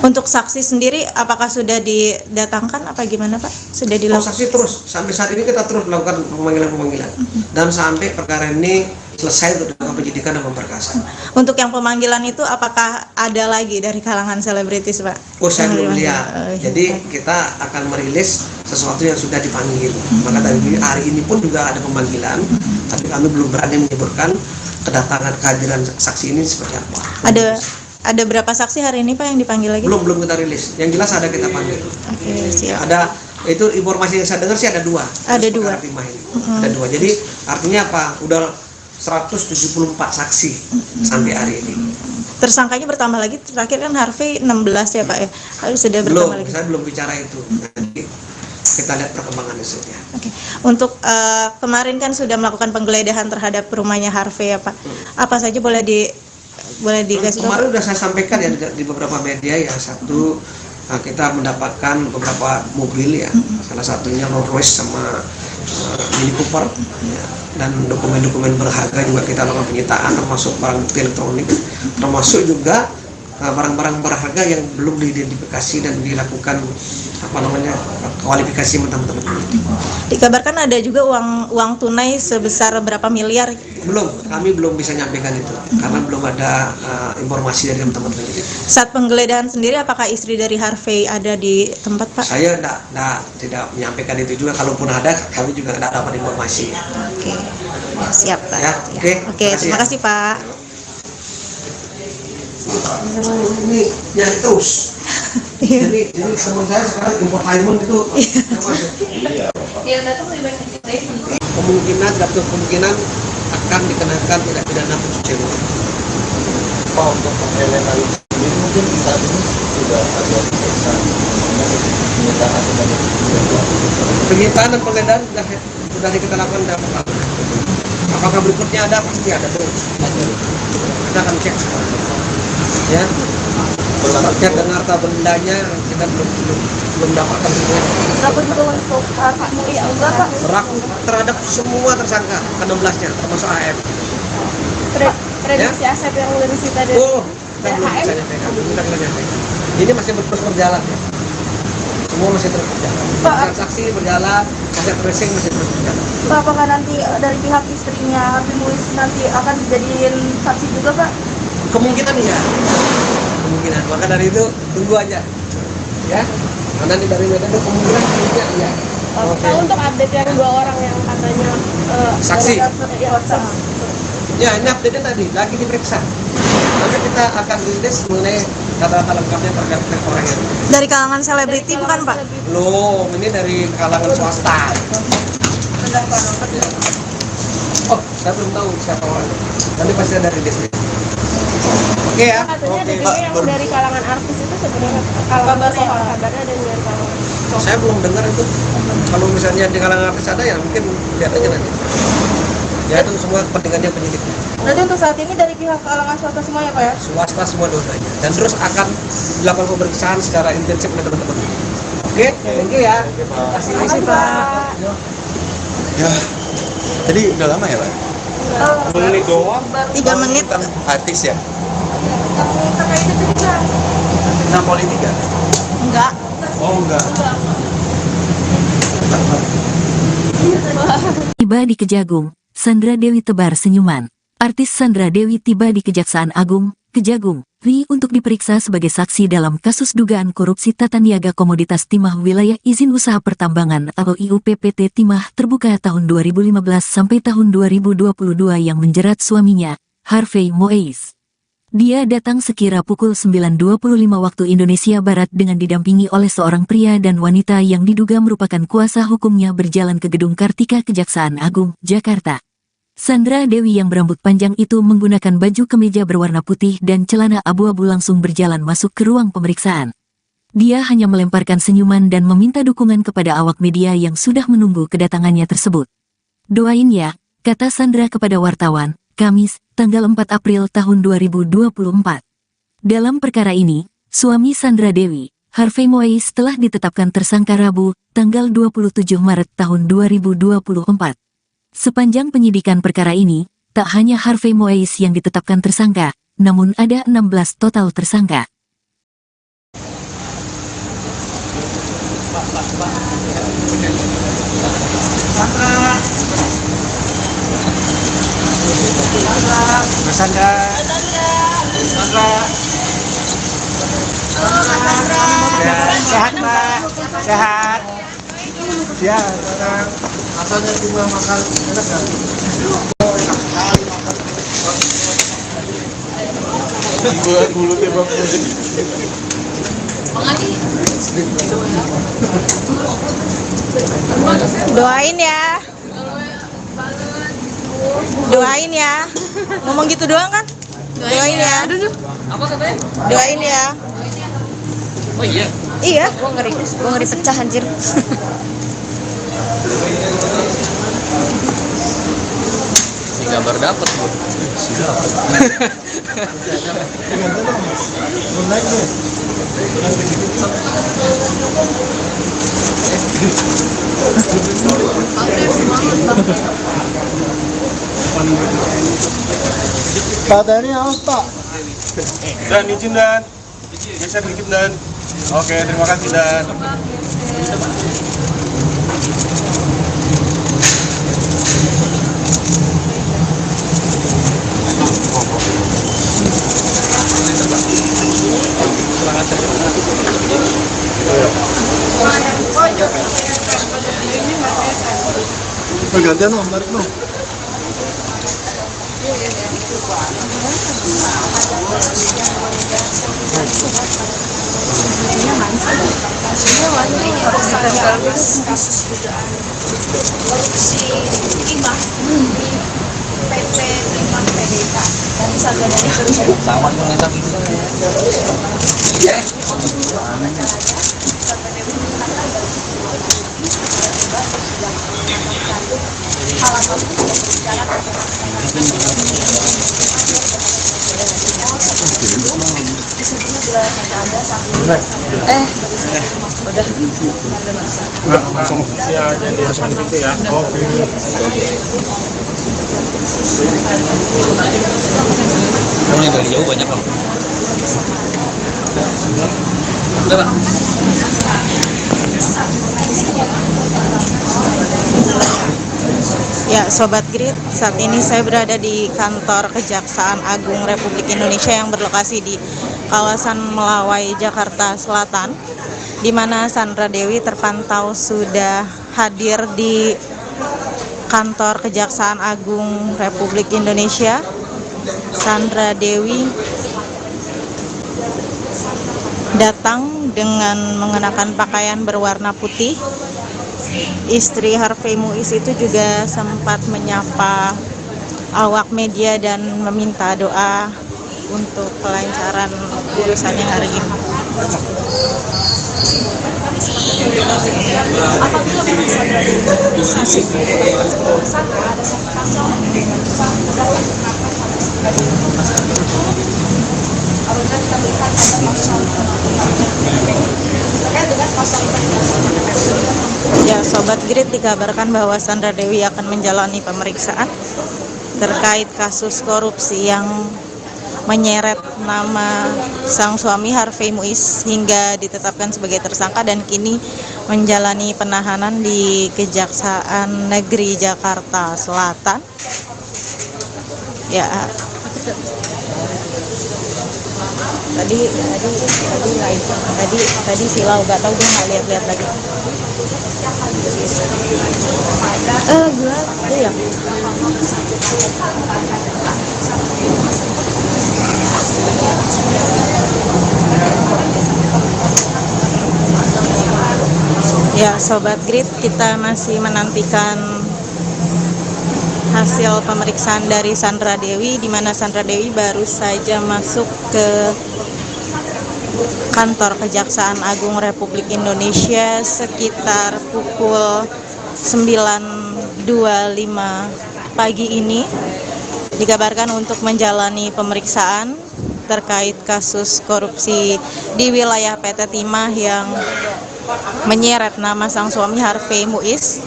Untuk saksi sendiri, apakah sudah didatangkan apa gimana Pak? Sudah Oh, dilakukan? saksi terus. Sampai saat ini kita terus melakukan pemanggilan-pemanggilan. Dan sampai perkara ini selesai untuk dilakukan penyidikan dan pemberkasan. Untuk yang pemanggilan itu apakah ada lagi dari kalangan selebritis Pak? Oh, saya Yang belum dipanggil? lihat. Jadi kita akan merilis sesuatu yang sudah dipanggil. Maka dari hari ini pun juga ada pemanggilan, tapi kami belum berani menyebutkan kedatangan kehadiran saksi ini seperti apa. Ada berapa saksi hari ini Pak yang dipanggil lagi? Belum kita rilis. Yang jelas ada kita panggil. Oke, siap. Ada itu informasi yang saya dengar sih ada 2. Ada 2. Timah ini. Ada 2. Jadi artinya apa? Udah 174 saksi sampai hari ini. Tersangkanya bertambah lagi, terakhir kan Harvey 16 ya Pak ya? Harus sudah bertambah lagi. Saya belum bicara itu. Nanti kita lihat perkembangan hasilnya. Oke. Untuk kemarin kan sudah melakukan penggeledahan terhadap rumahnya Harvey ya Pak. Apa saja boleh dikasih tahu? Kemarin sudah saya sampaikan ya di beberapa media ya. Satu, kita mendapatkan beberapa mobil ya. Salah satunya Rolls Royce sama Mini Cooper ya. Dan dokumen-dokumen berharga juga kita lakukan penyitaan, termasuk barang bukti elektronik, termasuk juga barang-barang berharga yang belum diidentifikasi dan dilakukan kualifikasi teman-teman. Dikabarkan ada juga uang tunai sebesar berapa miliar? Kami belum bisa nyampaikan itu karena belum ada informasi dari teman-teman. Saat penggeledahan sendiri, apakah istri dari Harvey ada di tempat Pak? Saya tidak menyampaikan itu juga. Kalaupun ada, kami juga tidak dapat informasi. Oke, siap Pak. Ya, oke. Terima kasih Pak. Ini yang terus. Jadi teman saya sekarang infotainment itu kemungkinan akan dikenakan tindak pidana pencucian uang. Pak, untuk penggeledahan ini mungkin saat ini sudah ada pemeriksaan penyitaan sebanyak Penyitaan dan penggeledahan sudah kita lakukan dalam perkara. Apakah berikutnya ada? Pasti ada terus. Kita akan cek sekarang. Ya. Cek dengan harta bendanya kita belum dapatkan semua. Berapa juga untuk Pak Muiz juga Pak? Berlaku terhadap semua tersangka ke-16-nya termasuk AM. Prediksi aset yang disita dari Kita belum bisa nyampaikan. Ini masih terus berjalan ya. Semua masih terus berjalan. Transaksi berjalan, aset tracing masih terus berjalan. Pak, apakah nanti dari pihak istrinya Harvey Muiz nanti akan dijadiin saksi juga Pak? Kemungkinan iya. Kemungkinan. Maka dari itu tunggu aja. Ya. Karena dari media itu kemungkinan iya. Nah, untuk update yang 2 orang yang katanya Saksi. Ya, saksi. Ya, ini update tadi lagi diperiksa. Nanti kita akan rilis mengenai kata-kata lengkapnya terkait orang itu. Dari kalangan selebriti bukan Pak? Belum, ini dari kalangan swasta. Oh, saya belum tahu siapa orangnya. Nanti pasti ada rilis. Oke ya. Katanya ada juga yang dari kalangan artis itu sebenarnya kabarnya ada yang dari kalangan. Saya belum dengar itu. Kalau misalnya di kalangan artis ada ya mungkin lihat aja nanti. Ya itu semua kepentingannya penyidik. Berarti untuk saat ini dari pihak kalangan swasta semua ya Pak ya? Swasta semua dua-duanya. Dan terus akan dilakukan pemeriksaan secara intensif oleh teman-teman. Oke, thank you ya. Terima kasih Pak. Ya, jadi udah lama ya Pak? 3 menit. Tentang artis ya? Terkait itu juga. Tentang politik ya? Enggak. Oh enggak. Tiba di Kejagung, Sandra Dewi tebar senyuman. Artis Sandra Dewi tiba di Kejaksaan Agung, Kejagung, Ri untuk diperiksa sebagai saksi dalam kasus dugaan korupsi tata niaga komoditas timah wilayah izin usaha pertambangan atau IUPPT Timah terbuka tahun 2015 sampai tahun 2022 yang menjerat suaminya, Harvey Moise. Dia datang sekira pukul 9.25 waktu Indonesia Barat dengan didampingi oleh seorang pria dan wanita yang diduga merupakan kuasa hukumnya berjalan ke Gedung Kartika Kejaksaan Agung, Jakarta. Sandra Dewi yang berambut panjang itu menggunakan baju kemeja berwarna putih dan celana abu-abu langsung berjalan masuk ke ruang pemeriksaan. Dia hanya melemparkan senyuman dan meminta dukungan kepada awak media yang sudah menunggu kedatangannya tersebut. "Doain ya," kata Sandra kepada wartawan, Kamis, tanggal 4 April tahun 2024. Dalam perkara ini, suami Sandra Dewi, Harvey Moise telah ditetapkan tersangka Rabu, tanggal 27 Maret tahun 2024. Sepanjang penyidikan perkara ini, tak hanya Harvey Moise yang ditetapkan tersangka, namun ada 16 total tersangka. Mas Sandra. Ya, sehat Mbak, sehat. Ya, rasanya cuma makan enak kan? Buat mulutnya bang. Doain ya. Doain ya. Ngomong gitu doang kan? Doain ya. Apa katanya? Doain ya. Oh iya. Iya. Gua ngeri pecah anjir. Si kabar dapat. Pak Tani awas Pak. Dan izin dan geser dikit dan. Oke, terima kasih dan. Pergantian Om, tarik dong. Kasus dugaan korupsi timah PT Timah PDK dan Sandra Dewi berusaha Sama yang ngetak itu. Langsung ya, jadi seperti itu ya. Oke. Kamu yang dari jauh banyak loh. Udah Pak. Ya, Sobat Grid, saat ini saya berada di kantor Kejaksaan Agung Republik Indonesia yang berlokasi di kawasan Melawai, Jakarta Selatan, di mana Sandra Dewi terpantau sudah hadir di kantor Kejaksaan Agung Republik Indonesia. Sandra Dewi datang dengan mengenakan pakaian berwarna putih. Istri Harvey Moise itu juga sempat menyapa awak media dan meminta doa untuk kelancaran urusannya hari ini. apabila memang Sandra Dewi masih tersangka ada satu pasal berlaku kenapa Sandra Dewi apabila kita melihat ada pasal terkait dengan pasal Ya, Sobat Grid, dikabarkan bahwa Sandra Dewi akan menjalani pemeriksaan terkait kasus korupsi yang menyeret nama sang suami Harvey Moise hingga ditetapkan sebagai tersangka dan kini menjalani penahanan di Kejaksaan Negeri Jakarta Selatan. Ya. Tadi silau, nggak tahu, gue nggak lihat lagi. Iya. Ya, Sobat Grid, kita masih menantikan hasil pemeriksaan dari Sandra Dewi, di mana Sandra Dewi baru saja masuk ke kantor Kejaksaan Agung Republik Indonesia sekitar pukul 9.25 pagi ini. Dikabarkan untuk menjalani pemeriksaan terkait kasus korupsi di wilayah PT Timah yang menyeret nama sang suami Harvey Muiz,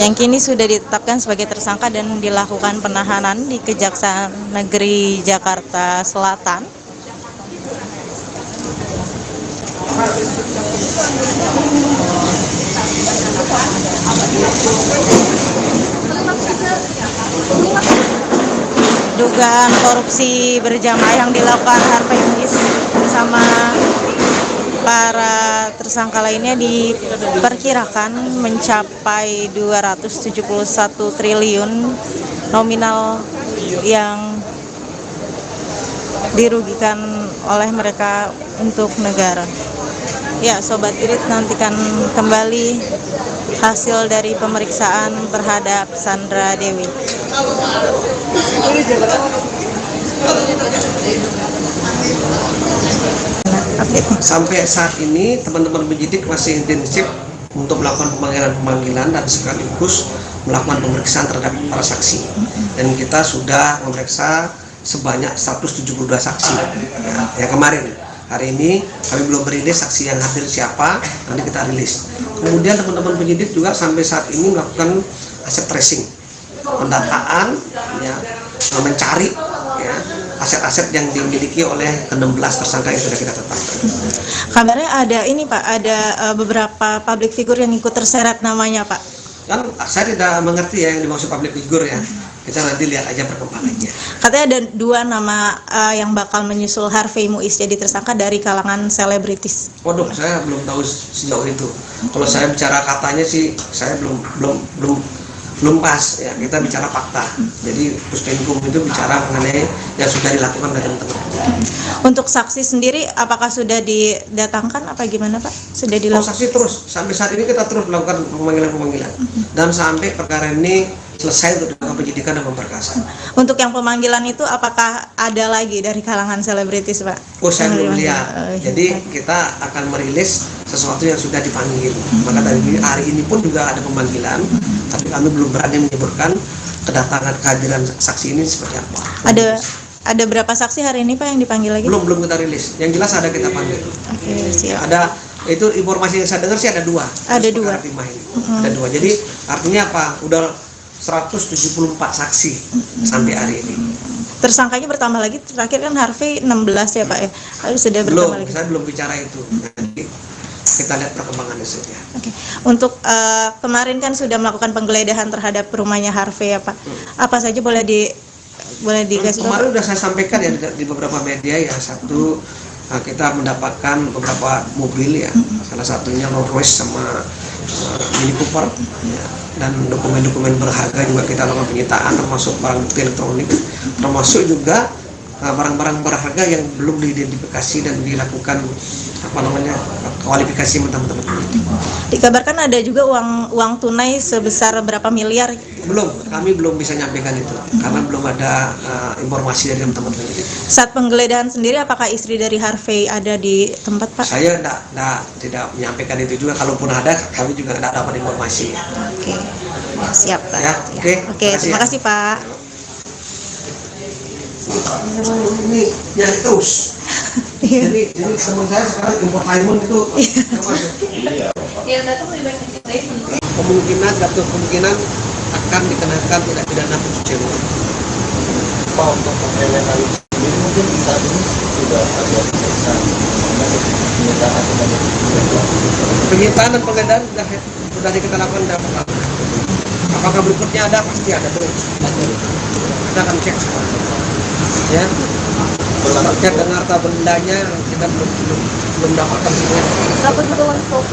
yang kini sudah ditetapkan sebagai tersangka dan dilakukan penahanan di Kejaksaan Negeri Jakarta Selatan. Dugaan korupsi berjamaah yang dilakukan Harvey Muiz bersama para tersangka lainnya diperkirakan mencapai 271 triliun nominal yang dirugikan oleh mereka untuk negara. Ya, Sobat Grid, nantikan kembali hasil dari pemeriksaan terhadap Sandra Dewi. Sampai saat ini teman-teman penyidik masih intensif untuk melakukan pemanggilan dan sekaligus melakukan pemeriksaan terhadap para saksi. Dan kita sudah memeriksa sebanyak 172 saksi. Ya, kemarin. Hari ini kami belum merilis saksi yang hadir siapa, nanti kita rilis. Kemudian teman-teman penyidik juga sampai saat ini melakukan aset tracing, pendataan, ya, mencari ya, aset-aset yang dimiliki oleh 16 tersangka yang sudah kita tetapkan. Kabarnya ada ini Pak, ada beberapa public figure yang ikut terseret namanya Pak. Kan saya tidak mengerti ya yang dimaksud public figure ya. Kita nanti lihat aja perkembangannya. Katanya ada 2 nama yang bakal menyusul Harvey Muiz jadi tersangka dari kalangan selebritis. Waduh, saya belum tahu sejauh itu. Kalau saya bicara katanya sih, saya belum pas ya. Kita bicara fakta. Jadi Puspenkum itu bicara mengenai yang sudah dilakukan oleh teman-teman. Untuk saksi sendiri, apakah sudah didatangkan apa gimana Pak? Sudah dilakukan? Saksi terus. Sampai saat ini kita terus melakukan pemanggilan dan sampai perkara ini selesai untuk dilakukan penyidikan dan pemberkasan. Untuk yang pemanggilan itu apakah ada lagi dari kalangan selebritis Pak? Oh, saya belum lihat. Jadi kita akan merilis sesuatu yang sudah dipanggil. Maka dari hari ini pun juga ada pemanggilan, tapi kami belum berani menyebutkan kedatangan kehadiran saksi ini seperti apa. Ada berapa saksi hari ini Pak yang dipanggil lagi? Belum kita rilis. Yang jelas ada kita panggil. Oke, siap. Ada itu informasi yang saya dengar sih ada 2. Ada 2. Ada 2. Jadi artinya apa? Udah 174 saksi sampai hari ini. Tersangkanya bertambah lagi, terakhir kan Harvey 16 ya Pak ya? Harus sudah bertambah lagi. Saya belum bicara itu. Nanti kita lihat perkembangannya saja. Oke. Untuk kemarin kan sudah melakukan penggeledahan terhadap rumahnya Harvey ya Pak. Apa saja boleh dikasih tahu? Kemarin sudah saya sampaikan ya di beberapa media ya. Satu, kita mendapatkan beberapa mobil ya. Salah satunya Rolls Royce sama Mini Cooper ya. Dan dokumen-dokumen berharga juga kita lakukan penyitaan, termasuk barang bukti elektronik, termasuk juga barang-barang berharga yang belum diidentifikasi dan dilakukan kualifikasi teman-teman. Dikabarkan ada juga uang tunai sebesar berapa miliar? Kami belum bisa nyampaikan itu karena belum ada informasi dari teman-teman. Saat penggeledahan sendiri, apakah istri dari Harvey ada di tempat Pak? Saya tidak menyampaikan itu juga. Kalaupun ada, kami juga tidak dapat informasi. Oke, siap Pak. Ya, oke, terima kasih Pak. Ini nyari terus. Jadi teman saya sekarang infotainment itu kemungkinan akan dikenakan tindak pidana pencucian uang. Pak, untuk mengkriminalisasi sendiri mungkin saat ini sudah ada pemeriksaan penyitaan dan penggeledahan sudah kita lakukan dalam perkara. Apakah berikutnya ada? Pasti ada terus. Kita akan cek semua. Ya. terkait dengan harta bendanya kita belum dapatkan semua. Dapat juga untuk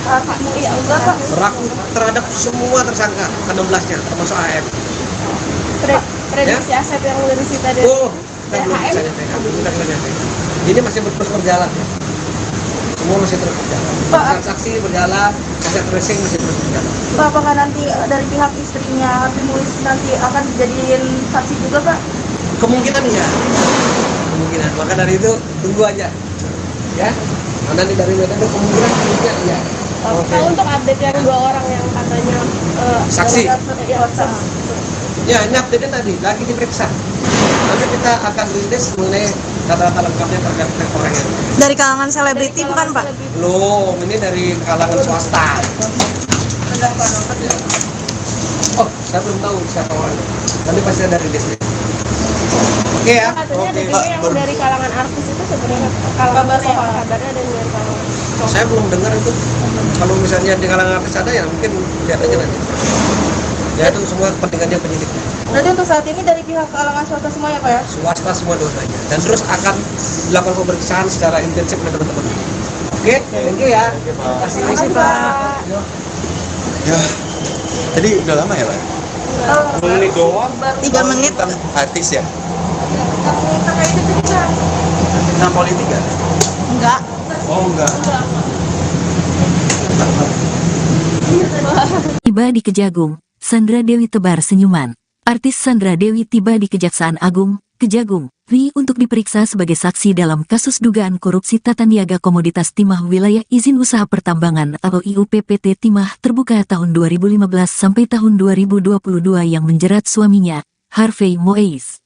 MUI enggak Pak? Berlaku terhadap semua tersangka, ke-16-nya termasuk AF. Prediksi aset yang disita dari Oh, kita belum bisa nyampaikan, kita belum nyampaikan. Ini masih terus berjalan ya. Semua masih terus berjalan. Pak, Transaksi berjalan, aset tracing masih terus berjalan. Pak, apakah nanti dari pihak istrinya Habib Muiz nanti akan dijadiin saksi juga Pak? Kemungkinan iya. Kemungkinan. Maka dari itu tunggu aja. Ya. Nanti dari Medan itu kemungkinan iya. Nah, untuk update yang 2 orang yang katanya Saksi. Ya, saksi. Ya, ini update tadi lagi diperiksa. Nanti kita akan rilis mengenai data-data lengkapnya terkait orangnya. Dari kalangan selebriti bukan Pak? Belum, ini dari kalangan swasta. Oh, saya belum tahu siapa orangnya. Nanti pasti ada rilis. Oke ya. Katanya ada Oke, juga Pak. yang dari kalangan artis itu sebenarnya kalangan kabarnya ada dari kalangan. Saya belum dengar itu. Kalau misalnya di kalangan artis ada ya mungkin lihat aja nanti. Ya itu semua kepentingannya penyidik. Berarti untuk saat ini dari pihak kalangan swasta semua ya Pak ya? Swasta semua dosanya. Dan terus akan dilakukan pemeriksaan secara intensif oleh teman-teman. Oke, thank you ya. Terima kasih Pak. Ya, tadi udah lama ya Pak? Menit doang. 3 menit. Tentang artis ya? Terkait itu juga. Tentang politik ya? Enggak. Oh enggak. Tiba di Kejagung, Sandra Dewi tebar senyuman. Artis Sandra Dewi tiba di Kejaksaan Agung, Kejagung, RI untuk diperiksa sebagai saksi dalam kasus dugaan korupsi tata niaga komoditas timah wilayah izin usaha pertambangan atau IUPPT Timah terbuka tahun 2015 sampai tahun 2022 yang menjerat suaminya, Harvey Moise.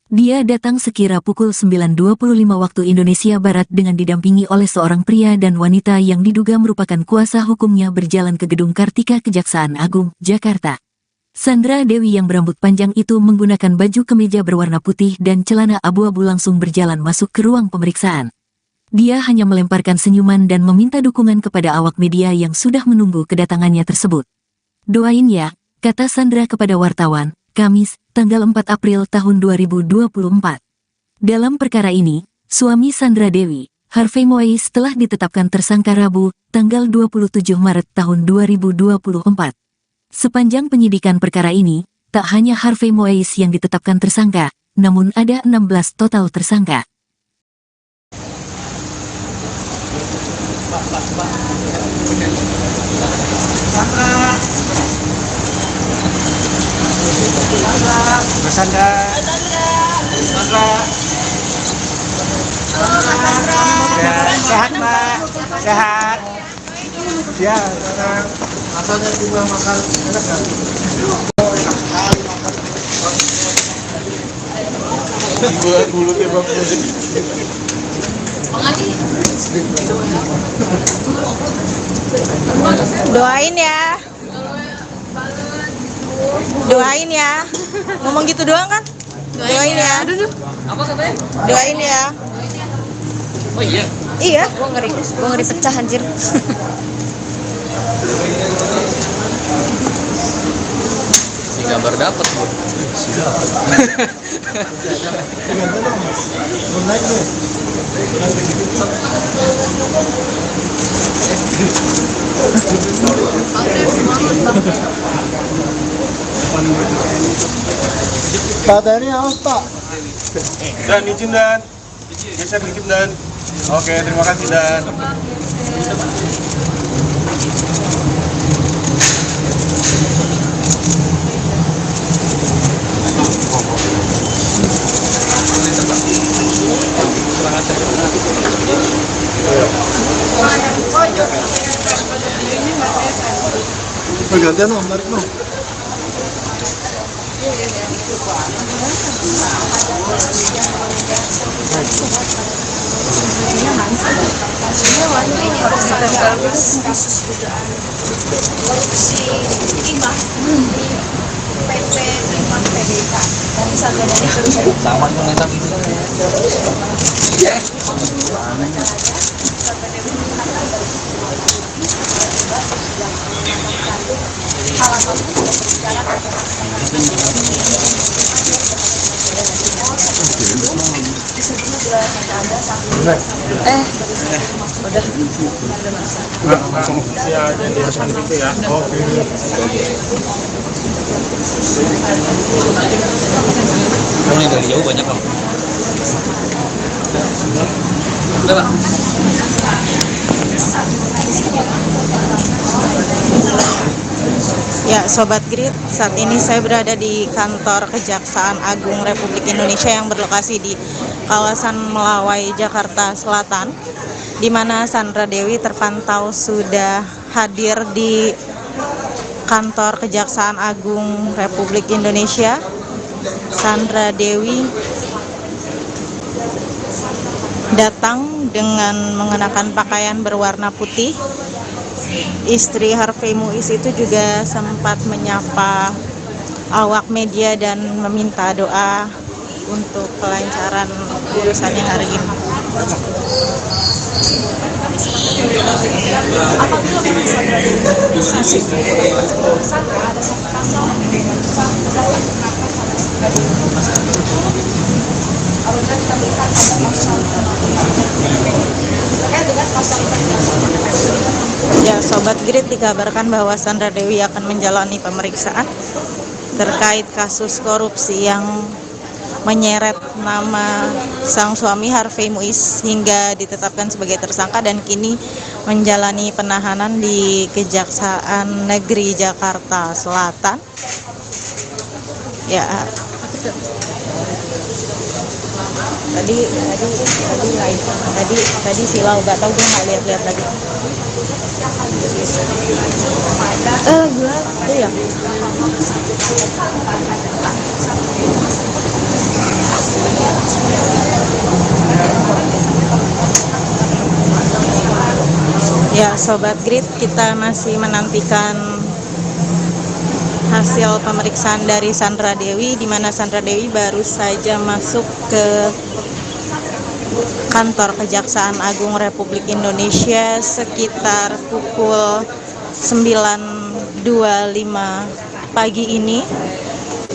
Dia datang sekira pukul 9.25 waktu Indonesia Barat dengan didampingi oleh seorang pria dan wanita yang diduga merupakan kuasa hukumnya berjalan ke Gedung Kartika Kejaksaan Agung, Jakarta. Sandra Dewi yang berambut panjang itu menggunakan baju kemeja berwarna putih dan celana abu-abu langsung berjalan masuk ke ruang pemeriksaan. Dia hanya melemparkan senyuman dan meminta dukungan kepada awak media yang sudah menunggu kedatangannya tersebut. "Doain ya," kata Sandra kepada wartawan, Kamis, tanggal 4 April tahun 2024. Dalam perkara ini, suami Sandra Dewi, Harvey Moise telah ditetapkan tersangka Rabu, tanggal 27 Maret tahun 2024. Sepanjang penyidikan perkara ini, tak hanya Harvey Moise yang ditetapkan tersangka, namun ada 16 total tersangka. Mas Sandra. Ya, sehat Mbak. Sehat. Ya, sekarang asalnya juga makan enak kan? Buat mulutnya Bang. Doain ya. Doain ya. Ngomong gitu doang kan? Doain ya. Apa katanya? Doain ya. Oh iya. Iya, gua ngeri pecah anjir. Si kabar dapat Bu. Pak Tani awas Pak. Dan izin dan. Geser dikit dan. Oke, terima kasih dan. Pergantian Om, tarik Om. Sama yang ngetak itu. Langsung ya jadi seperti itu ya. Oke. Kalau yang dari jauh banyak loh. Udah Pak. Ya, Sobat Grid, saat ini saya berada di kantor Kejaksaan Agung Republik Indonesia yang berlokasi di kawasan Melawai, Jakarta Selatan, di mana Sandra Dewi terpantau sudah hadir di kantor Kejaksaan Agung Republik Indonesia. Sandra Dewi datang dengan mengenakan pakaian berwarna putih. Istri Harvey Muiz itu juga sempat menyapa awak media dan meminta doa untuk kelancaran urusannya hari ini. Apabila memang Sandra Dewi kasih tersangka ada satu pasal dengan berlaku kenapa Sandra Dewi apabila kita melihat ada pasal terkait dengan pasal Ya, Sobat Grid, dikabarkan bahwa Sandra Dewi akan menjalani pemeriksaan terkait kasus korupsi yang menyeret nama sang suami Harvey Muiz hingga ditetapkan sebagai tersangka dan kini menjalani penahanan di Kejaksaan Negeri Jakarta Selatan. Ya, tadi silau, gak tahu, dia nggak lihat lagi. Gila, itu ya. Ya, Sobat Grid, kita masih menantikan hasil pemeriksaan dari Sandra Dewi, di mana Sandra Dewi baru saja masuk ke kantor Kejaksaan Agung Republik Indonesia sekitar pukul 9.25 pagi ini.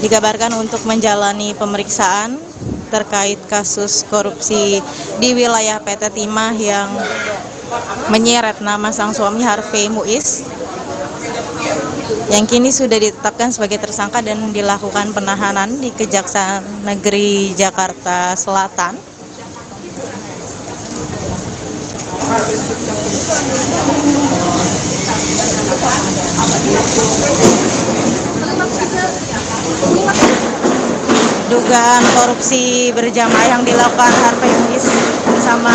Dikabarkan untuk menjalani pemeriksaan terkait kasus korupsi di wilayah PT Timah yang menyeret nama sang suami Harvey Muiz, yang kini sudah ditetapkan sebagai tersangka dan dilakukan penahanan di Kejaksaan Negeri Jakarta Selatan. Dugaan korupsi berjamaah yang dilakukan Harvey Muiz bersama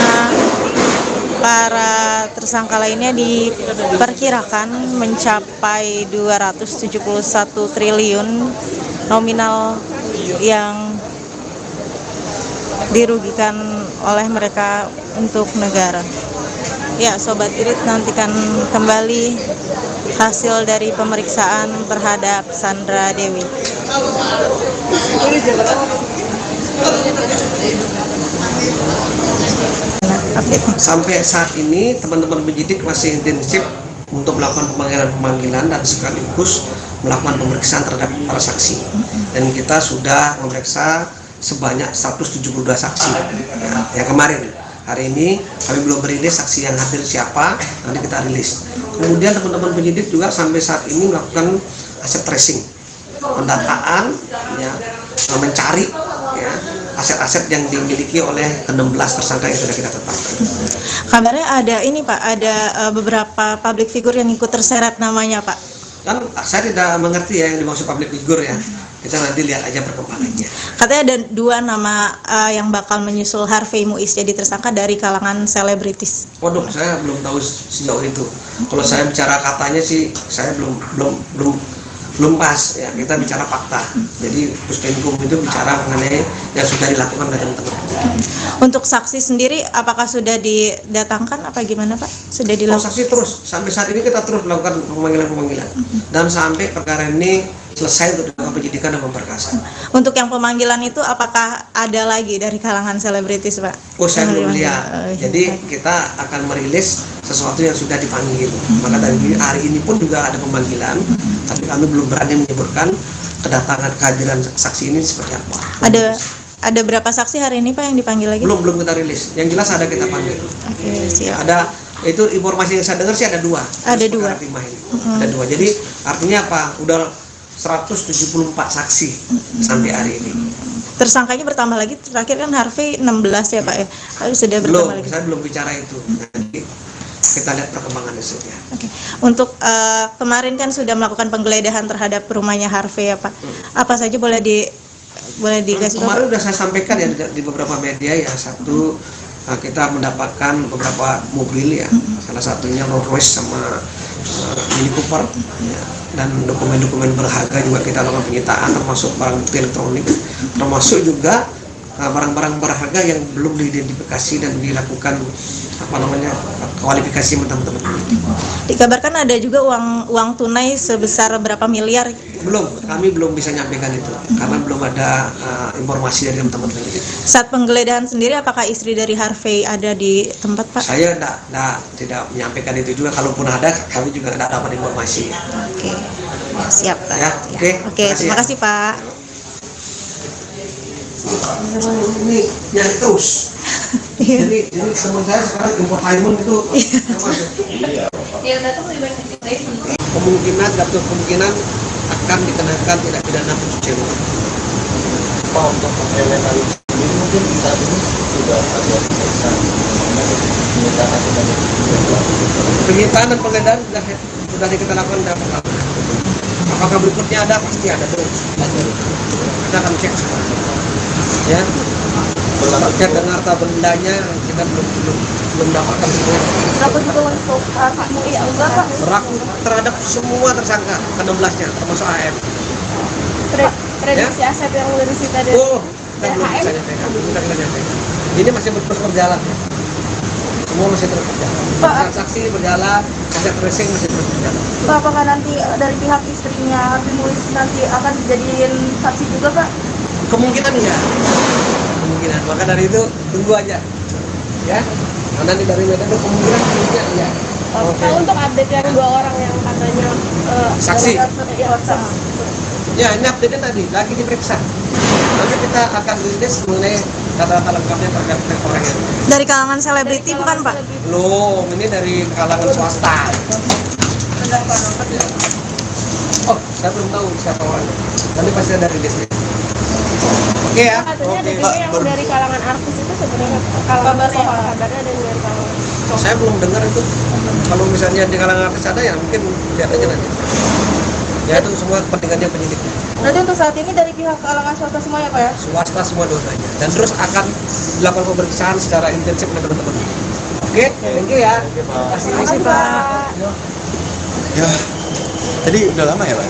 para tersangka lainnya diperkirakan mencapai 271 triliun nominal yang dirugikan oleh mereka untuk negara. Ya, Sobat Grid, nantikan kembali hasil dari pemeriksaan terhadap Sandra Dewi. Sampai saat ini teman-teman penyidik masih intensif untuk melakukan pemanggilan dan sekaligus melakukan pemeriksaan terhadap para saksi. Dan kita sudah memeriksa sebanyak 172 saksi ya, yang kemarin. Hari ini kami belum merilis saksi yang hadir siapa, nanti kita rilis. Kemudian teman-teman penyidik juga sampai saat ini melakukan aset tracing, pendataan, ya, mencari ya, aset-aset yang dimiliki oleh ke-16 tersangka yang sudah kita tetapkan. Kabarnya ada ini Pak, ada beberapa public figure yang ikut terseret namanya Pak. Kan saya tidak mengerti ya yang dimaksud public figure ya. Kita nanti lihat aja perkembangannya. Katanya ada 2 nama yang bakal menyusul Harvey Muiz jadi tersangka dari kalangan selebritis. Waduh, saya belum tahu sejauh itu. Kalau saya bicara katanya sih, saya belum pas ya. Kita bicara fakta. Jadi Puspenkum itu bicara mengenai yang sudah dilakukan oleh teman-teman. Untuk saksi sendiri, apakah sudah didatangkan apa gimana Pak? Sudah dilakukan? Saksi terus sampai saat ini kita terus melakukan pemanggilan dan sampai perkara ini selesai untuk dilakukan penyidikan dan pemberkasan. Untuk yang pemanggilan itu apakah ada lagi dari kalangan selebritis Pak? Oh, saya belum lihat. Jadi kita akan merilis sesuatu yang sudah dipanggil. Maka dari hari ini pun juga ada pemanggilan, tapi kami belum berani menyebutkan kedatangan kehadiran saksi ini seperti apa. Ada berapa saksi hari ini Pak yang dipanggil lagi? Belum kita rilis. Yang jelas ada kita panggil. Oke, siap. Ada itu informasi yang saya dengar sih ada 2. Ada 2. Timah ini. Ada 2. Jadi artinya apa? Udah 174 saksi sampai hari ini. Tersangkanya bertambah lagi, terakhir kan Harvey 16 ya Pak ya? Harus sudah Belum, bertambah lagi. saya belum bicara itu. Nanti kita lihat perkembangan esoknya. Oke. Untuk kemarin kan sudah melakukan penggeledahan terhadap rumahnya Harvey ya Pak. Apa saja boleh dikasih tahu? Kemarin sudah saya sampaikan ya di beberapa media ya. Satu, kita mendapatkan beberapa mobil ya. Salah satunya Rolls Royce sama Mini Cooper ya. Dan dokumen-dokumen berharga juga kita lakukan penyitaan, termasuk barang bukti elektronik, termasuk juga barang-barang berharga yang belum diidentifikasi dan dilakukan kualifikasi teman-teman. Dikabarkan ada juga uang tunai sebesar berapa miliar? Belum, kami belum bisa nyampaikan itu karena belum ada informasi dari teman-teman. Saat penggeledahan sendiri, apakah istri dari Harvey ada di tempat Pak? Saya tidak menyampaikan itu juga. Kalaupun ada, kami juga tidak dapat informasi. Oke, siap Pak. Ya, oke. Terima kasih Pak. Ini nyari terus. Jadi teman saya sekarang infotainment itu kemungkinan akan dikenakan tindak pidana pencucian uang. Pak, untuk mengevaluasi ini mungkin saat ini sudah ada pemeriksaan Penyitaan dan penggeledahan sudah kita lakukan dalam perkara. Apakah berikutnya ada? Pasti ada terus. Kita akan cek sekarang. Ya. Terkait dengan harta bendanya kita belum dapatkan semua. Berapa juga untuk MUI enggak Pak? Berlaku terhadap semua tersangka ke-16-nya termasuk AM. Prediksi aset yang udah disita dari Kita belum bisa nyampaikan. Ini masih terus berjalan. Semua masih terus berjalan. Transaksi berjalan, aset tracing masih terus berjalan. Pak, apakah nanti dari pihak istrinya Harvey Mois nanti akan dijadiin saksi juga Pak? Kemungkinan iya. Kemungkinan. Maka dari itu tunggu aja. Ya. Karena nanti dari mereka kemungkinan iya. Oke. Nah, untuk update yang 2 orang yang katanya saksi. Ya, ini update tadi lagi diperiksa. Nanti kita akan rilis mengenai data lengkapnya terkait orangnya. Dari kalangan selebriti bukan Pak? Belum, ini dari kalangan swasta. Oh, saya belum tahu siapa orangnya. Nanti pasti ada rilisnya. Oke ya. Katanya ada juga yang dari kalangan artis itu sebenarnya kabarnya ada yang dari kalangan. Saya belum dengar itu. Kalau misalnya di kalangan artis ada ya mungkin lihat aja nanti. Ya itu semua kepentingannya penyidik. Nanti untuk saat ini dari pihak kalangan swasta semua ya Pak ya? Swasta semua dua-duanya. Dan terus akan dilakukan pemeriksaan secara intensif oleh teman-teman. Oke, thank you ya. Terima kasih Pak. Ya, tadi udah lama ya Pak?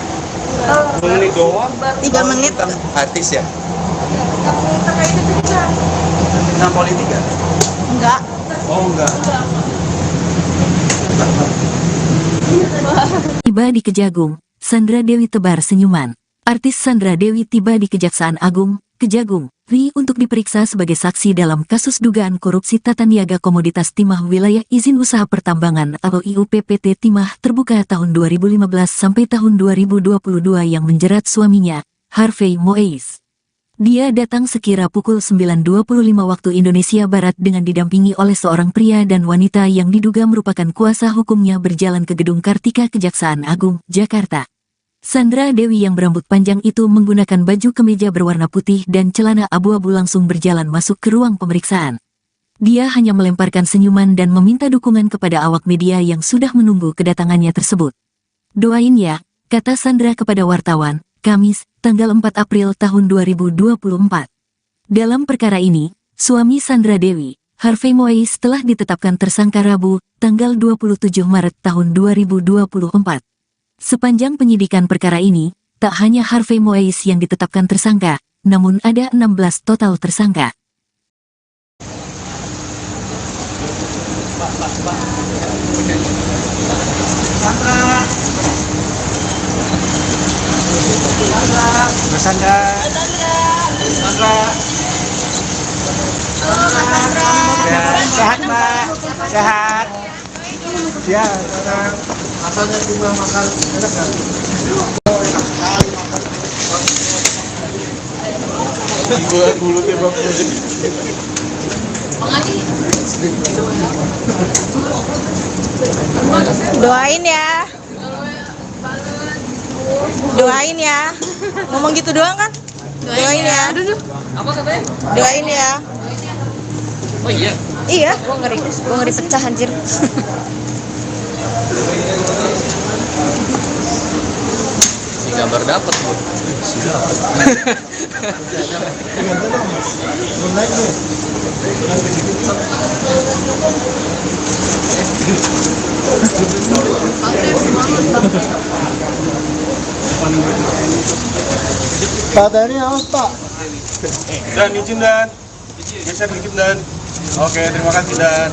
2 menit doang. 3 menit. Tentang artis ya? Terkait itu juga. Tentang politik ya? Enggak. Oh enggak. Tiba di Kejagung, Sandra Dewi tebar senyuman. Artis Sandra Dewi tiba di Kejaksaan Agung, Kejagung, RI untuk diperiksa sebagai saksi dalam kasus dugaan korupsi tata niaga komoditas timah wilayah izin usaha pertambangan atau IUPPT Timah terbuka tahun 2015 sampai tahun 2022 yang menjerat suaminya, Harvey Mois. Dia datang sekira pukul 9.25 waktu Indonesia Barat dengan didampingi oleh seorang pria dan wanita yang diduga merupakan kuasa hukumnya berjalan ke Gedung Kartika Kejaksaan Agung, Jakarta. Sandra Dewi yang berambut panjang itu menggunakan baju kemeja berwarna putih dan celana abu-abu langsung berjalan masuk ke ruang pemeriksaan. Dia hanya melemparkan senyuman dan meminta dukungan kepada awak media yang sudah menunggu kedatangannya tersebut. "Doain ya," kata Sandra kepada wartawan, Kamis, tanggal 4 April tahun 2024. Dalam perkara ini, suami Sandra Dewi, Harvey Mois telah ditetapkan tersangka Rabu, tanggal 27 Maret tahun 2024. Sepanjang penyidikan perkara ini, tak hanya Harvey Mois yang ditetapkan tersangka, namun ada 16 total tersangka. Mas Sandra. Sehat Mbak, sehat. Ya, asalnya cuma makan enak kan? Buat mulutnya Bang Puji. Doain ya. Doain ya. Ngomong gitu doang kan? Doain ya. Apa katanya? Doain ya. Oh iya. Iya. Gua ngeri pecah anjir. Si gambar dapat bu. Pak Tani awas Pak. Dan izin dan geser dikit dan. Oke, terima kasih dan.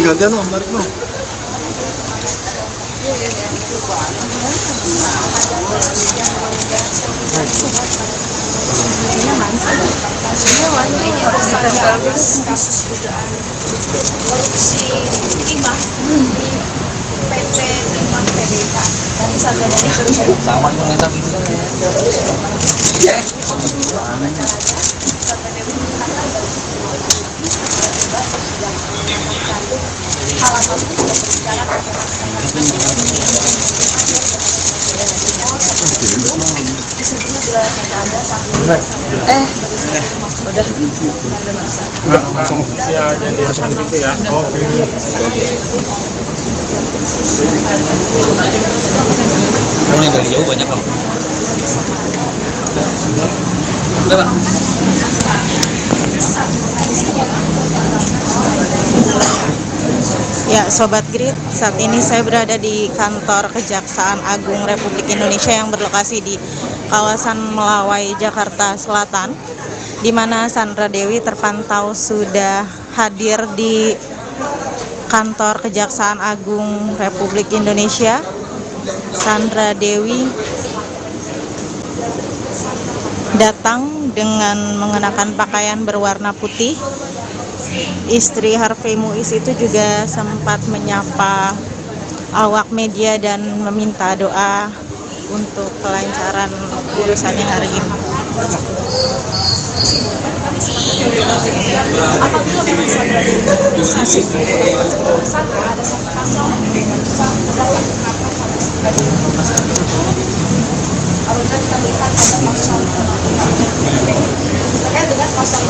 Gantian Om, tarik Om. Sama yang minta gitu. Ya, jadi seperti itu ya. Oke. Kamu yang dari jauh banyak kamu. Udah Pak. Ya, Sobat Grid, saat ini saya berada di kantor Kejaksaan Agung Republik Indonesia yang berlokasi di kawasan Melawai, Jakarta Selatan, di mana Sandra Dewi terpantau sudah hadir di kantor Kejaksaan Agung Republik Indonesia. Sandra Dewi datang dengan mengenakan pakaian berwarna putih. Istri Harvey Muiz itu juga sempat menyapa awak media dan meminta doa untuk kelancaran urusannya hari ini. Apabila memang Sandra Dewi saksi tersangka ada satu pasal terdapat kenapa apabila kita melihat ada pasal terkait dengan pasal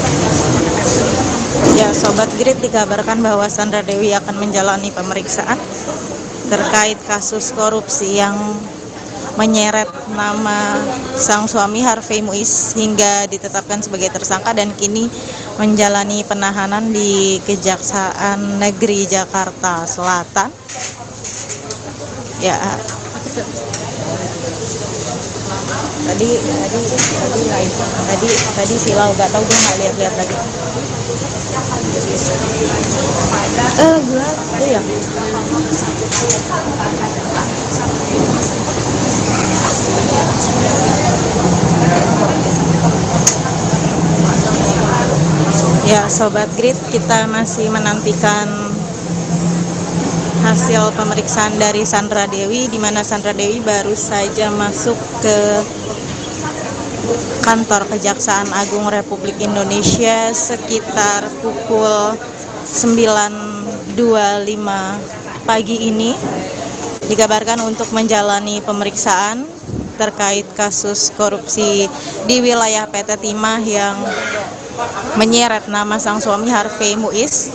Ya, Sobat Grid, dikabarkan bahwa Sandra Dewi akan menjalani pemeriksaan terkait kasus korupsi yang menyeret nama sang suami Harvey Muiz hingga ditetapkan sebagai tersangka dan kini menjalani penahanan di Kejaksaan Negeri Jakarta Selatan. Ya, tadi silau, nggak tahu, gue nggak lihat lagi. Gula itu ya. Ya, Sobat Grid, kita masih menantikan hasil pemeriksaan dari Sandra Dewi, di mana Sandra Dewi baru saja masuk ke kantor Kejaksaan Agung Republik Indonesia sekitar pukul 9.25 pagi ini. Dikabarkan untuk menjalani pemeriksaan terkait kasus korupsi di wilayah PT Timah yang menyeret nama sang suami Harvey Muiz,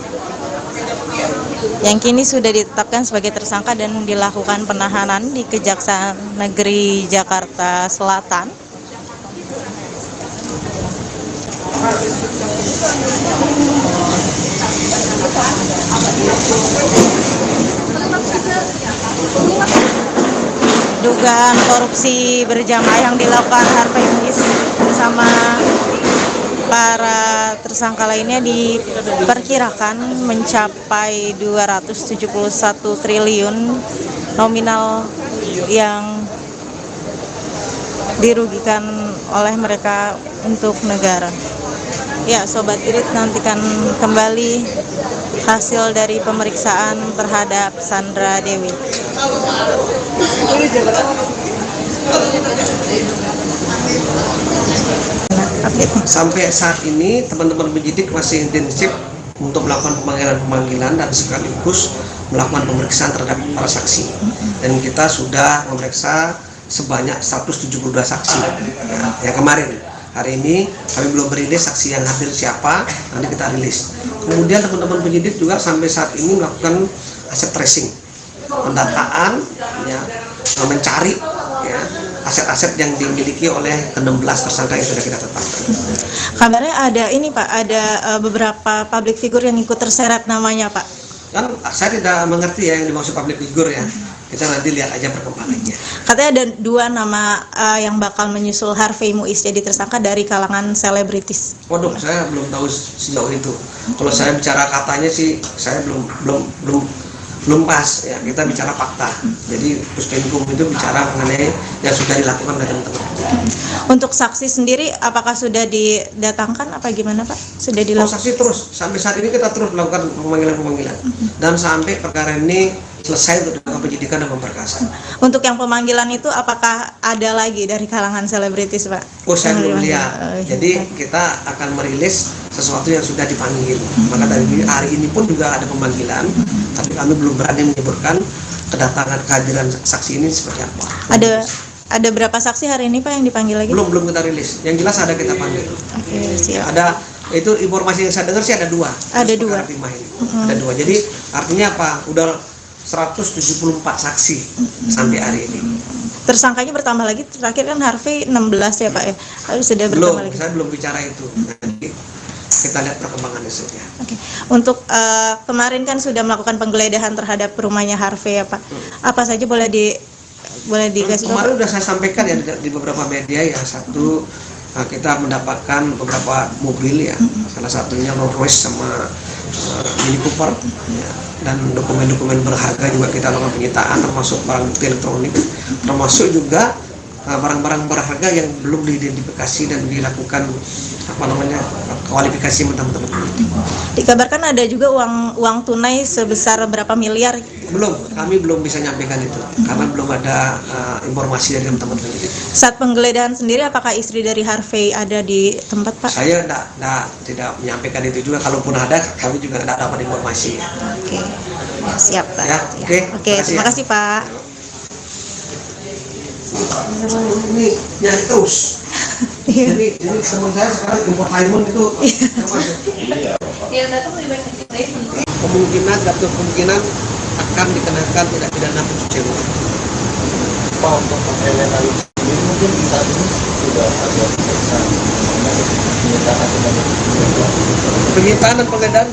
yang kini sudah ditetapkan sebagai tersangka dan dilakukan penahanan di Kejaksaan Negeri Jakarta Selatan. Dugaan korupsi berjamaah yang dilakukan Harvey Muiz bersama para tersangka lainnya diperkirakan mencapai 271 triliun nominal yang dirugikan oleh mereka untuk negara. Ya, Sobat Irit, nantikan kembali hasil dari pemeriksaan terhadap Sandra Dewi. Sampai saat ini teman-teman penyidik masih intensif untuk melakukan pemanggilan dan sekaligus melakukan pemeriksaan terhadap para saksi. Dan kita sudah memeriksa sebanyak 172 saksi yang kemarin. Hari ini kami belum merilis saksi yang hadir siapa, nanti kita rilis. Kemudian teman-teman penyidik juga sampai saat ini melakukan aset tracing, pendataan, ya, mencari ya, aset-aset yang dimiliki oleh ke-16 tersangka yang sudah kita tetapkan. Kabarnya ada ini Pak, ada beberapa public figure yang ikut terseret namanya Pak. Kan saya tidak mengerti ya yang dimaksud public figure ya. Kita nanti lihat aja perkembangannya. Katanya ada 2 nama yang bakal menyusul Harvey Muiz jadi tersangka dari kalangan selebritis. Waduh, saya belum tahu sejauh itu. Kalau saya bicara katanya sih, saya belum pas ya. Kita bicara fakta. Jadi Puspenkum itu bicara mengenai yang sudah dilakukan oleh teman-teman. Untuk saksi sendiri, apakah sudah didatangkan apa gimana Pak? Sudah dilakukan? Saksi terus sampai saat ini kita terus melakukan pemanggilan dan sampai perkara ini selesai untuk dilakukan penyidikan dan pemberkasan. Untuk yang pemanggilan itu apakah ada lagi dari kalangan selebritis Pak? Oh, saya belum lihat. Jadi kita akan merilis sesuatu yang sudah dipanggil. Maka dari hari ini pun juga ada pemanggilan, tapi kami belum berani menyebutkan kedatangan kehadiran saksi ini seperti apa. Ada berapa saksi hari ini Pak yang dipanggil lagi? Belum kita rilis. Yang jelas ada kita panggil. Oke, siap. Ada itu informasi yang saya dengar sih ada 2. Ada 2. Ada 2. Jadi artinya apa? Udah 174 saksi sampai hari ini. Tersangkanya bertambah lagi, terakhir kan Harvey 16 ya Pak ya? Lalu sudah bertambah lagi? Saya belum bicara itu. Nanti kita lihat perkembangannya saja. Oke. Untuk kemarin kan sudah melakukan penggeledahan terhadap rumahnya Harvey ya Pak. Apa saja boleh dikasih tahu? Kemarin sudah saya sampaikan ya di beberapa media ya. Satu, kita mendapatkan beberapa mobil ya. Salah satunya Rolls Royce sama Mini Cooper ya. Dan dokumen-dokumen berharga juga kita lakukan penyitaan, termasuk barang bukti elektronik, termasuk juga barang-barang berharga yang belum diidentifikasi dan dilakukan kualifikasi teman-teman. Dikabarkan ada juga uang tunai sebesar berapa miliar? Belum, kami belum bisa nyampaikan itu karena belum ada informasi dari teman-teman. Saat penggeledahan sendiri, apakah istri dari Harvey ada di tempat Pak? Saya tidak menyampaikan itu juga. Kalaupun ada, kami juga tidak dapat informasi. Oke, siap Pak. Ya, oke, terima kasih Pak. Ini nyari terus. Jadi teman saya sekarang import diamond itu kemungkinan akan dikenakan tidak pidana pencucian uang. Pak, untuk penggeledahan ini mungkin saat ini sudah ada pemeriksaan penyitaan sebanyak Penyitaan dan penggeledahan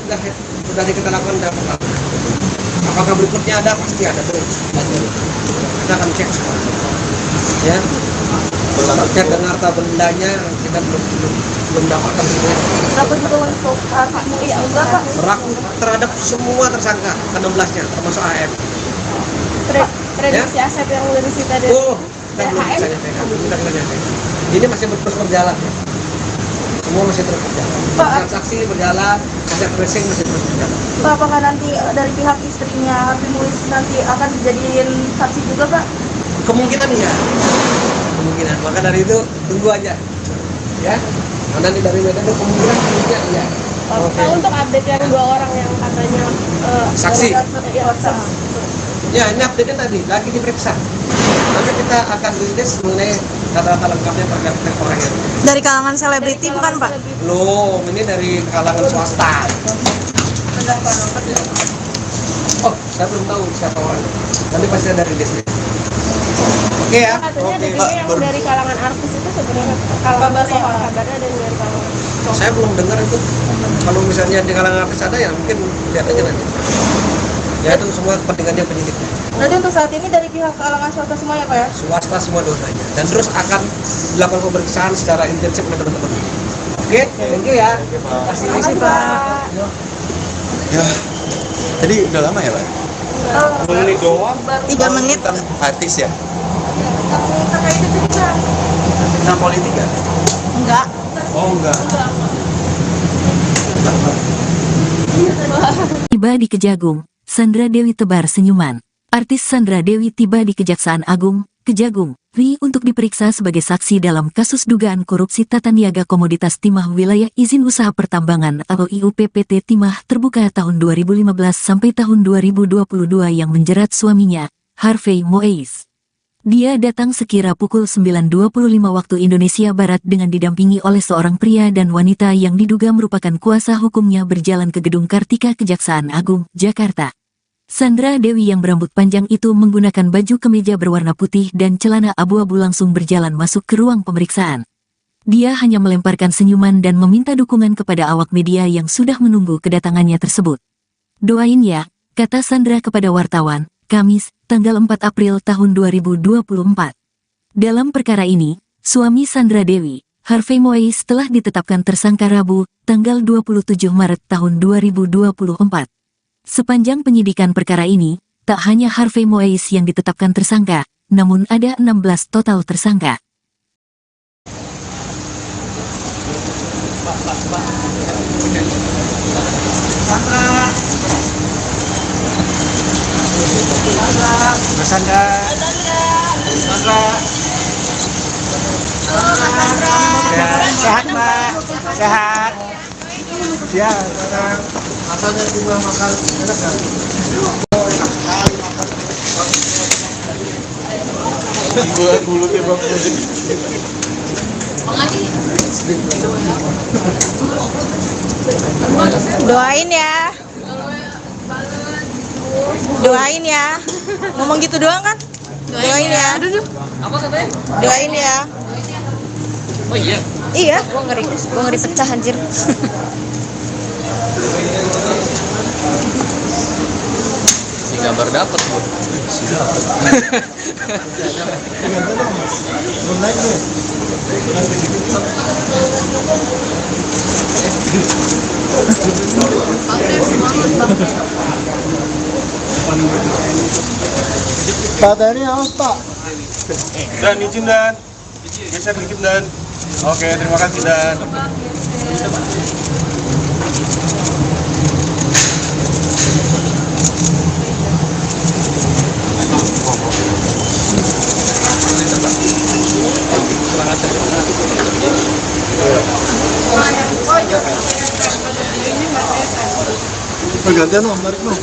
sudah kita lakukan dalam pertama. Apakah berikutnya ada? Pasti ada terus. Kita akan cek semua. Ya. Terkait dengan harta bendanya kita belum dapatkan semua. Berapa juga untuk ya enggak Pak? Berlaku terhadap semua tersangka ke-16-nya termasuk AM. Prediksi aset yang udah disita dari kita belum bisa nyampaikan. Ini masih terus berjalan. Semua masih terus berjalan. Transaksi berjalan, aset tracing masih terus berjalan. Pak, apakah nanti dari pihak istrinya Harvey Muiz nanti akan dijadiin saksi juga Pak? Kemungkinan iya. Kemungkinan. Maka dari itu tunggu aja. Ya. Nanti dari media itu kemungkinan iya. Oke. Untuk update yang 2 orang yang katanya saksi. Ya, Ya, ini update tadi lagi diperiksa. Nanti kita akan rilis mengenai data-data lengkapnya terkait orang yang Dari kalangan selebriti bukan Pak? belum, ini dari kalangan swasta. Oh, saya belum tahu siapa orangnya. Nanti pasti ada rilisnya. Oke ya. katanya ada juga yang dari kalangan artis itu sebenarnya kalau kabarnya ada yang dari kalangan Saya belum dengar itu. Kalau misalnya di kalangan artis ada ya mungkin lihat aja nanti. Ya itu semua kepentingannya penyidik. Nanti untuk saat ini dari pihak kalangan swasta semua ya Pak ya? Swasta semua dosanya. Dan terus akan dilakukan pemeriksaan secara intensif oleh teman-teman. Oke, thank you ya. Terima kasih Pak. Ya, tadi udah lama ya Pak? 3 menit. Artis ya? Terkait itu juga Kenal politik ya? Enggak. Oh enggak. Tiba di Kejagung, Sandra Dewi tebar senyuman. Artis Sandra Dewi tiba di Kejaksaan Agung, Kejagung, RI untuk diperiksa sebagai saksi dalam kasus dugaan korupsi tata niaga komoditas timah wilayah izin usaha pertambangan atau IUPPT Timah terbuka tahun 2015 sampai tahun 2022 yang menjerat suaminya, Harvey Moise. Dia datang sekira pukul 9.25 waktu Indonesia Barat dengan didampingi oleh seorang pria dan wanita yang diduga merupakan kuasa hukumnya berjalan ke Gedung Kartika Kejaksaan Agung, Jakarta. Sandra Dewi yang berambut panjang itu menggunakan baju kemeja berwarna putih dan celana abu-abu langsung berjalan masuk ke ruang pemeriksaan. Dia hanya melemparkan senyuman dan meminta dukungan kepada awak media yang sudah menunggu kedatangannya tersebut. "Doain ya," kata Sandra kepada wartawan, Kamis, tanggal 4 April tahun 2024. Dalam perkara ini, suami Sandra Dewi, Harvey Moise telah ditetapkan tersangka Rabu, tanggal 27 Maret tahun 2024. Sepanjang penyidikan perkara ini, tak hanya Harvey Moise yang ditetapkan tersangka, namun ada 16 total tersangka. Mas Sandra. Sehat Mbak. Sehat. Ya. Asalnya juga makan enak kan? Buat mulutnya bang. Doain ya. Doain ya. Ngomong gitu doang kan? Doain ya. Apa katanya? Doain ya. Oh iya. Iya, gua ngeri pecah anjir. Si gambar dapat bu. Badannya apa Pak? Dan izin dan geser dikit dan. Oke, terima kasih dan. Pergantian loh, tarik loh.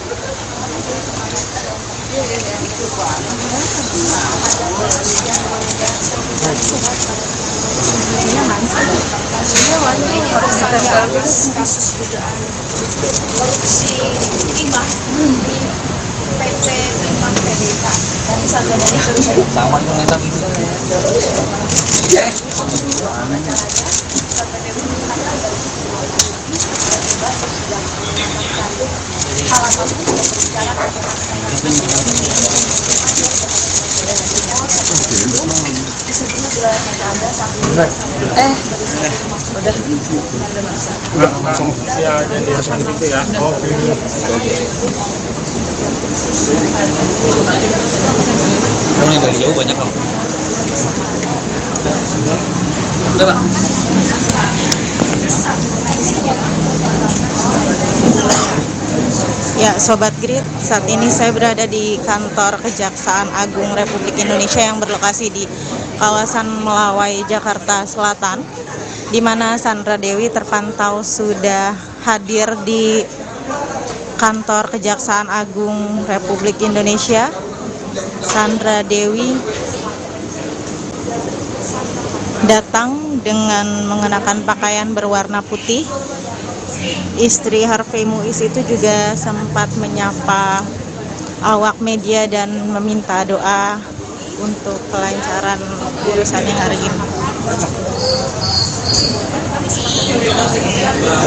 Kasus dugaan korupsi timah PT Timah PDK dan Sandra Dewi. Sama yang neta gitu. Ya, jadi harus gitu ya. Oke. Kamu yang dari jauh banyak kamu. Udah Pak. Ya, Sobat Grid, saat ini saya berada di kantor Kejaksaan Agung Republik Indonesia yang berlokasi di kawasan Melawai, Jakarta Selatan, di mana Sandra Dewi terpantau sudah hadir di kantor Kejaksaan Agung Republik Indonesia. Sandra Dewi datang dengan mengenakan pakaian berwarna putih. Istri Harvey Moise itu juga sempat menyapa awak media dan meminta doa untuk kelancaran urusan yang hari ini.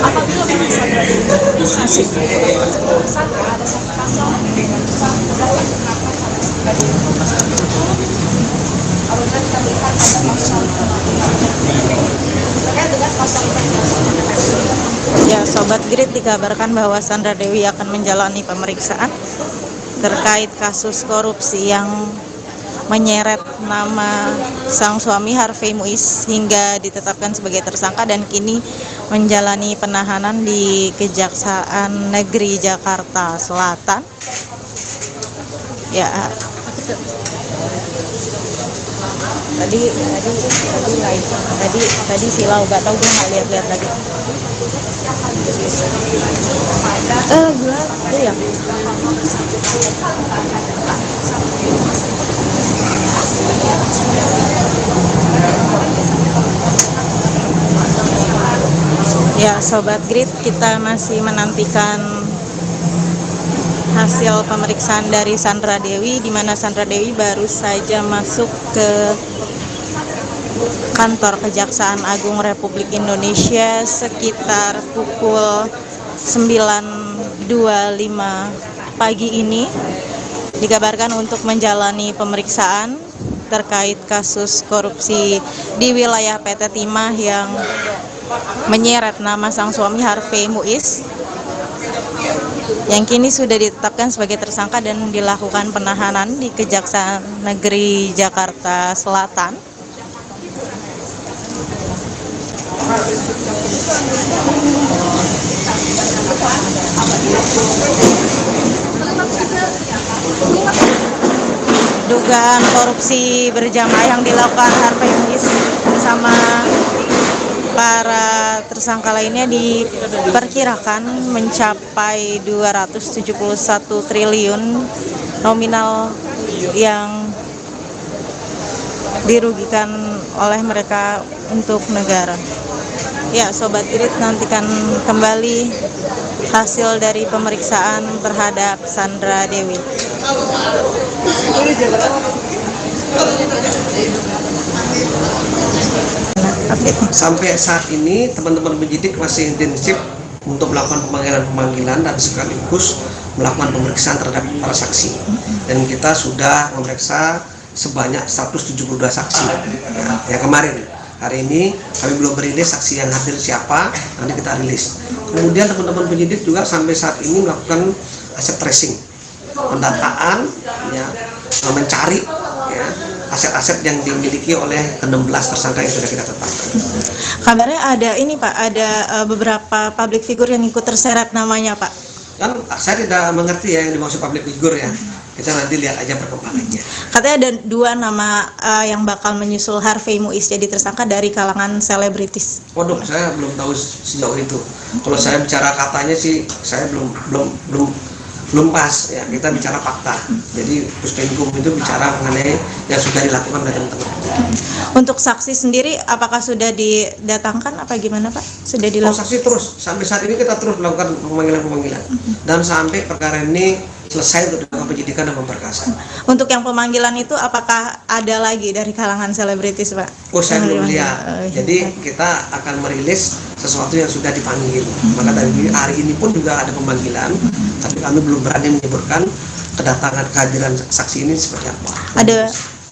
Apabila memang Sandra Dewi saksi tersangka ada satu pasal dengan berlaku kenapa apabila kita melihat ada pasal terkait dengan pasal Ya, Sobat Grid, dikabarkan bahwa Sandra Dewi akan menjalani pemeriksaan terkait kasus korupsi yang menyeret nama sang suami Harvey Muiz hingga ditetapkan sebagai tersangka dan kini menjalani penahanan di Kejaksaan Negeri Jakarta Selatan. Ya. Tadi silau, gak tahu, gue nggak lihat lagi. Gue ya. Ya, Sobat Grid, kita masih menantikan hasil pemeriksaan dari Sandra Dewi, di mana Sandra Dewi baru saja masuk ke kantor Kejaksaan Agung Republik Indonesia sekitar pukul 9.25 pagi ini. Dikabarkan untuk menjalani pemeriksaan terkait kasus korupsi di wilayah PT Timah yang menyeret nama sang suami Harvey Muiz, yang kini sudah ditetapkan sebagai tersangka dan dilakukan penahanan di Kejaksaan Negeri Jakarta Selatan. Dugaan korupsi berjamaah yang dilakukan Harvey Muiz bersama para tersangka lainnya diperkirakan mencapai 271 triliun nominal yang dirugikan oleh mereka untuk negara. Ya, Sobat Grid, nantikan kembali hasil dari pemeriksaan terhadap Sandra Dewi. Sampai saat ini teman-teman penyidik masih intensif untuk melakukan pemanggilan dan sekaligus melakukan pemeriksaan terhadap para saksi. Dan kita sudah memeriksa sebanyak 172 saksi. Ya, kemarin. Hari ini kami belum merilis saksi yang hadir siapa, nanti kita rilis. Kemudian teman-teman penyidik juga sampai saat ini melakukan aset tracing, pendataan, ya, mencari ya, aset-aset yang dimiliki oleh 16 tersangka yang sudah kita tetapkan. Kabarnya ada ini Pak, ada beberapa public figure yang ikut terseret namanya Pak. Kan saya tidak mengerti ya yang dimaksud public figure ya. Kita nanti lihat aja perkembangannya. Katanya ada 2 nama yang bakal menyusul Harvey Muiz jadi tersangka dari kalangan selebritis. Waduh, saya belum tahu sejauh itu. Kalau saya bicara katanya sih, saya belum pas ya. Kita bicara fakta. Jadi Puspenkum itu bicara mengenai yang sudah dilakukan oleh teman-teman. Untuk saksi sendiri, apakah sudah didatangkan apa gimana Pak? Sudah dilakukan? Saksi terus. Sampai saat ini kita terus melakukan pemanggilan dan sampai perkara ini selesai untuk dilakukan penyidikan dan pemberkasan. Untuk yang pemanggilan itu apakah ada lagi dari kalangan selebritis Pak? Oh, saya belum lihat. Jadi kita akan merilis sesuatu yang sudah dipanggil. Maka dari hari ini pun juga ada pemanggilan, tapi kami belum berani menyebutkan kedatangan kehadiran saksi ini seperti apa.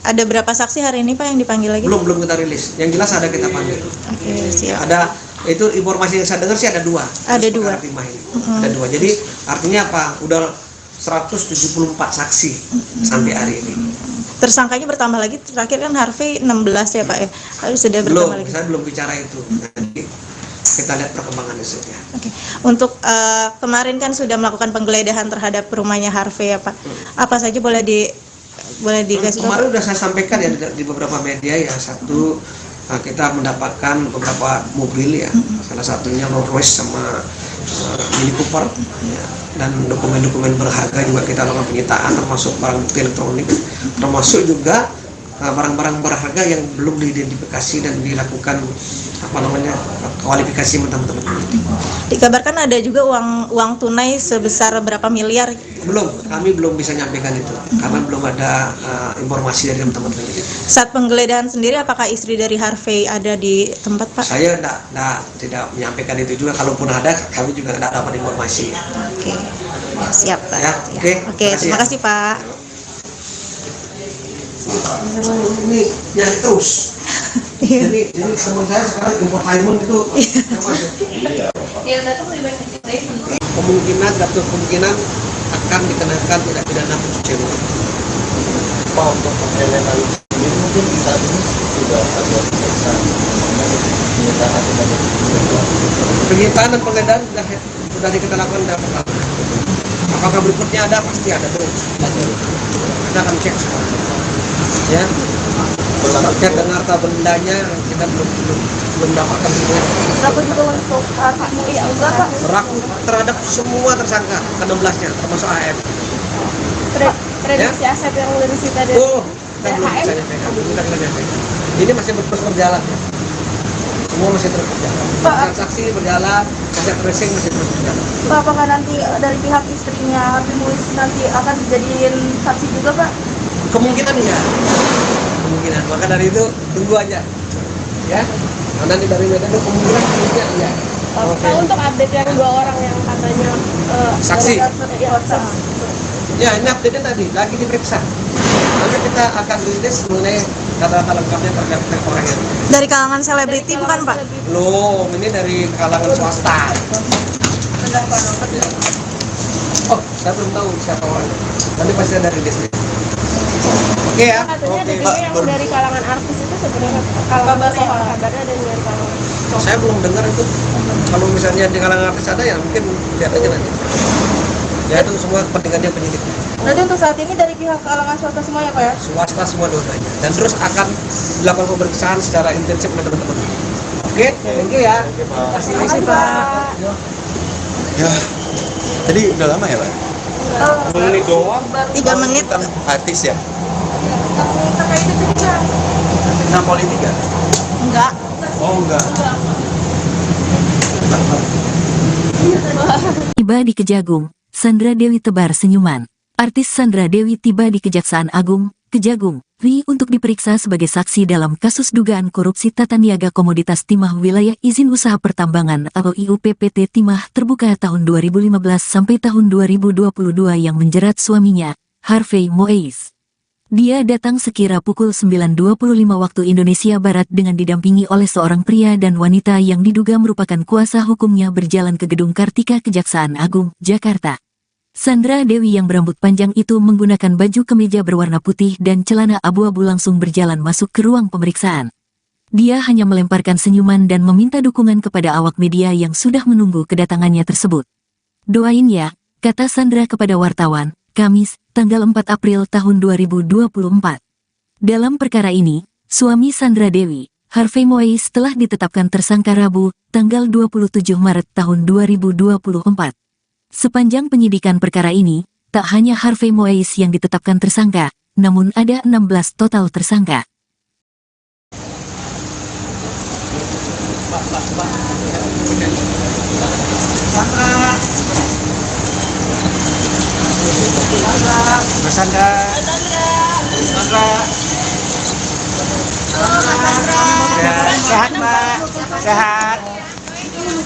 Ada berapa saksi hari ini Pak yang dipanggil lagi? Belum kita rilis. Yang jelas ada kita panggil. Oke, siap. Ada itu informasi yang saya dengar sih ada 2. Ada 2. Ada 2. Jadi artinya apa? Udah 174 saksi sampai hari ini. Tersangkanya bertambah lagi, terakhir kan Harvey 16 ya Pak ya? Sudah bertambah lagi? Saya belum bicara itu. Nanti kita lihat perkembangan hasilnya. Oke. Untuk kemarin kan sudah melakukan penggeledahan terhadap rumahnya Harvey ya Pak. Apa saja boleh dikasih tahu? Kemarin sudah saya sampaikan ya di beberapa media ya. Satu, kita mendapatkan beberapa mobil ya. Salah satunya Rolls Royce sama Mini Cooper ya. Dan dokumen-dokumen berharga juga kita lakukan penyitaan, termasuk barang bukti elektronik, termasuk juga barang-barang berharga yang belum diidentifikasi dan dilakukan kualifikasi teman-teman. Dikabarkan ada juga uang tunai sebesar berapa miliar? Belum, kami belum bisa nyampaikan itu karena belum ada informasi dari teman-teman. Saat penggeledahan sendiri, apakah istri dari Harvey ada di tempat Pak? Saya tidak menyampaikan itu juga. Kalaupun ada, kami juga tidak dapat informasi. Oke, siap Pak. Ya, oke. Terima kasih Pak. Ini nyari terus. Jadi teman saya sekarang infotainment itu kemungkinan akan dikenakan tindak pidana pencucian uang. Pak untuk mengeliminasi ini mungkin saat ini sudah ada pemeriksaan penyitaan sebagai Penyitaan dan penggeledahan sudah kita lakukan dalam pertama. Apakah berikutnya ada? Pasti ada terus. Kita akan cek semua. Ya. Terkait dengan harta bendanya kita belum dapatkan semua. Berapa juga untuk artis MUI enggak Pak? Berlaku terhadap semua tersangka ke-16-nya termasuk AF. Prediksi aset yang udah disita dari Kita belum bisa nyampaikan. Ini masih terus berjalan. Semua masih terus berjalan. Transaksi berjalan, proses tracing masih terus berjalan. Pak, apakah nanti dari pihak istrinya Harvey Muiz nanti akan dijadiin saksi juga Pak? Kemungkinan iya. Kemungkinan. Maka dari itu tunggu aja. Ya. Karena di dari Medan kemungkinan iya. Oke. Untuk update yang 2 orang yang katanya Saksi. Ya, Ya, ini update tadi lagi diperiksa. Nanti kita akan rilis mengenai kata-kata lengkapnya terkait orang ini. Dari kalangan selebriti bukan Pak? Belum, ini dari kalangan swasta. Oh, saya belum tahu siapa orangnya. Nanti pasti ada rilis. Oke ya. katanya Oke, ada juga yang dari kalangan artis itu sebenarnya kalau kabarnya ada dari kalangan. Saya belum dengar itu. Kalau misalnya di kalangan artis ada ya mungkin lihat aja nanti. Ya itu semua kepentingannya penyidik. Berarti untuk saat ini dari pihak kalangan swasta semua ya Pak ya? Swasta semua dua-duanya. Dan terus akan dilakukan pemeriksaan secara intensif oleh teman-teman. Oke, thank you ya. Terima kasih Pak. Ya, tadi udah lama ya Pak? Menit doang. 3 menit. Kan artis ya? Terkait itu juga. Nah politik ya? Enggak. Oh enggak. Tiba di Kejagung, Sandra Dewi tebar senyuman. Artis Sandra Dewi tiba di Kejaksaan Agung, Kejagung, RI untuk diperiksa sebagai saksi dalam kasus dugaan korupsi tata niaga komoditas timah wilayah izin usaha pertambangan atau IUPPT Timah terbuka tahun 2015 sampai tahun 2022 yang menjerat suaminya, Harvey Muiz. Dia datang sekira pukul 9.25 waktu Indonesia Barat dengan didampingi oleh seorang pria dan wanita yang diduga merupakan kuasa hukumnya berjalan ke Gedung Kartika Kejaksaan Agung, Jakarta. Sandra Dewi yang berambut panjang itu menggunakan baju kemeja berwarna putih dan celana abu-abu langsung berjalan masuk ke ruang pemeriksaan. Dia hanya melemparkan senyuman dan meminta dukungan kepada awak media yang sudah menunggu kedatangannya tersebut. "Doain ya," kata Sandra kepada wartawan, Kamis, tanggal 4 April tahun 2024. Dalam perkara ini, suami Sandra Dewi, Harvey Muiz telah ditetapkan tersangka Rabu, tanggal 27 Maret tahun 2024. Sepanjang penyidikan perkara ini, tak hanya Harvey Muiz yang ditetapkan tersangka, namun ada 16 total tersangka. Mas Sandra. Sehat Mbak, sehat.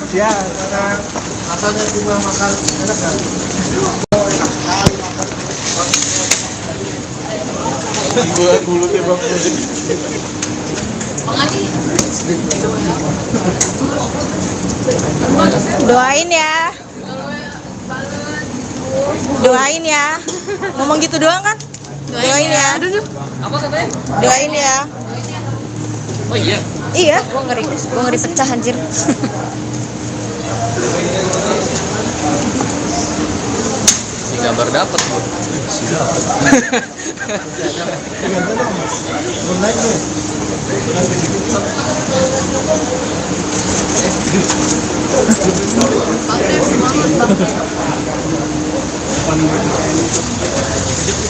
Ya, sekarang rasanya cuma makan enak kan? Buat mulutnya bang. Doain ya. Doain ya. Ngomong gitu doang kan? Doain ya. Apa katanya? Doain ya. Oh iya. Iya. Gua ngeri pecah anjir. Si gambar dapat bu.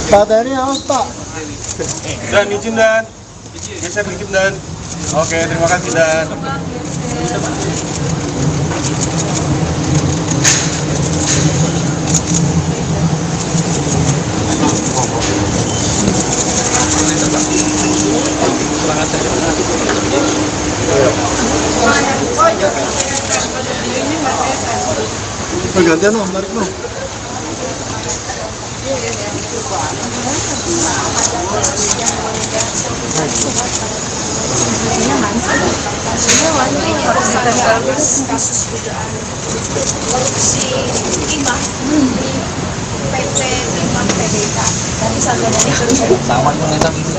Baterainya aus Pak. Dan izin dan. Geser dikit dan. Oke, terima kasih dan. Pergantian loh, tarik loh. Kasus dugaan korupsi timah PT Timah Nanti Sandra Dewi terus Sama yang nentang itu.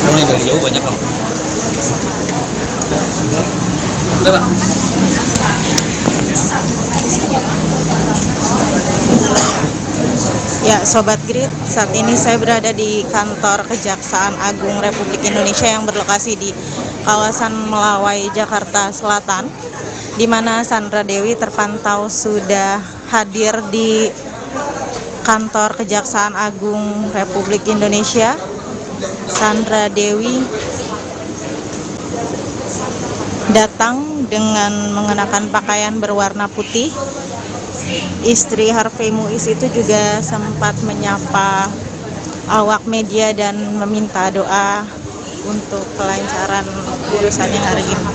Kamu yang dari jauh banyak loh. Udah, Pak. Ya, Sobat Grid, saat ini saya berada di kantor Kejaksaan Agung Republik Indonesia yang berlokasi di kawasan Melawai, Jakarta Selatan, di mana Sandra Dewi terpantau sudah hadir di kantor Kejaksaan Agung Republik Indonesia. Sandra Dewi datang dengan mengenakan pakaian berwarna putih. Istri Harvey Muiz itu juga sempat menyapa awak media dan meminta doa untuk kelancaran urusannya hari ini.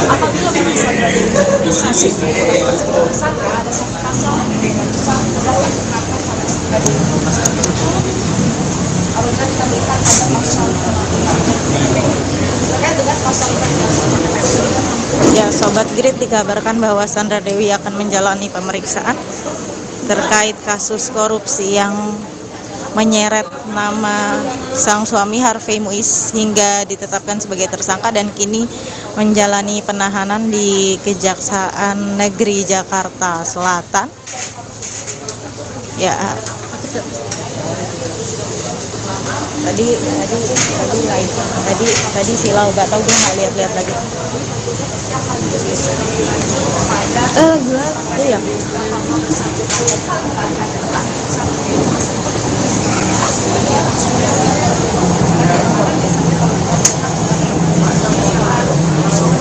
apabila memang Sandra Dewi kasih tersangka ada satu pasal dengan berlaku kenapa pada Sandra Dewi apabila kita melihat ada pasal terkait dengan pasal Ya, Sobat Grid, dikabarkan bahwa Sandra Dewi akan menjalani pemeriksaan terkait kasus korupsi yang menyeret nama sang suami Harvey Muiz hingga ditetapkan sebagai tersangka dan kini menjalani penahanan di Kejaksaan Negeri Jakarta Selatan. Ya, tadi silau, gak tahu, gue nggak lihat lagi. Gila, ya.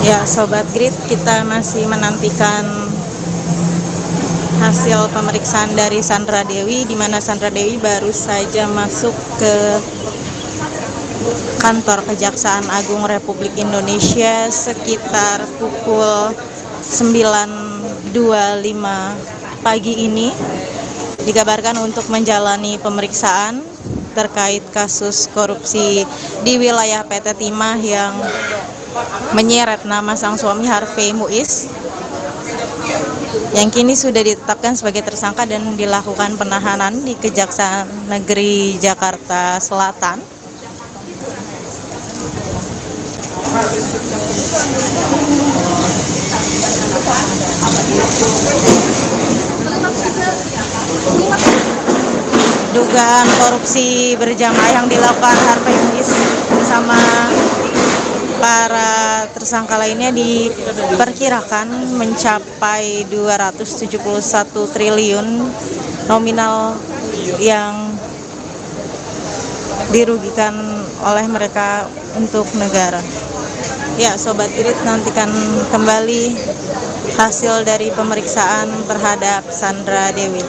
Ya, Sobat Grid, kita masih menantikan hasil pemeriksaan dari Sandra Dewi, di mana Sandra Dewi baru saja masuk ke kantor Kejaksaan Agung Republik Indonesia sekitar pukul 9.25 pagi ini. Dikabarkan untuk menjalani pemeriksaan terkait kasus korupsi di wilayah PT Timah yang menyeret nama sang suami Harvey Muiz, yang kini sudah ditetapkan sebagai tersangka dan dilakukan penahanan di Kejaksaan Negeri Jakarta Selatan. Dugaan korupsi berjamaah yang dilakukan Harvey Muiz bersama para tersangka lainnya diperkirakan mencapai 271 triliun nominal yang dirugikan oleh mereka untuk negara. Ya, Sobat Grid, nantikan kembali hasil dari pemeriksaan terhadap Sandra Dewi.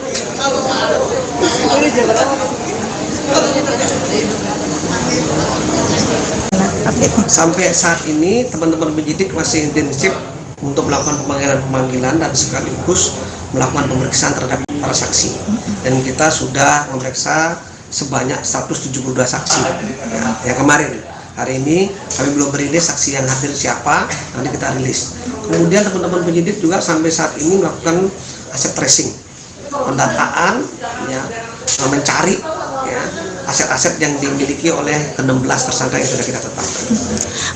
Sampai saat ini teman-teman penyidik masih intensif untuk melakukan pemanggilan dan sekaligus melakukan pemeriksaan terhadap para saksi. Dan kita sudah memeriksa sebanyak 172 saksi yang kemarin. Hari ini kami belum merilis saksi yang hadir siapa, nanti kita rilis. Kemudian teman-teman penyidik juga sampai saat ini melakukan aset tracing, pendataan, mencari aset-aset yang dimiliki oleh ke-16 tersangka yang sudah kita tetapkan.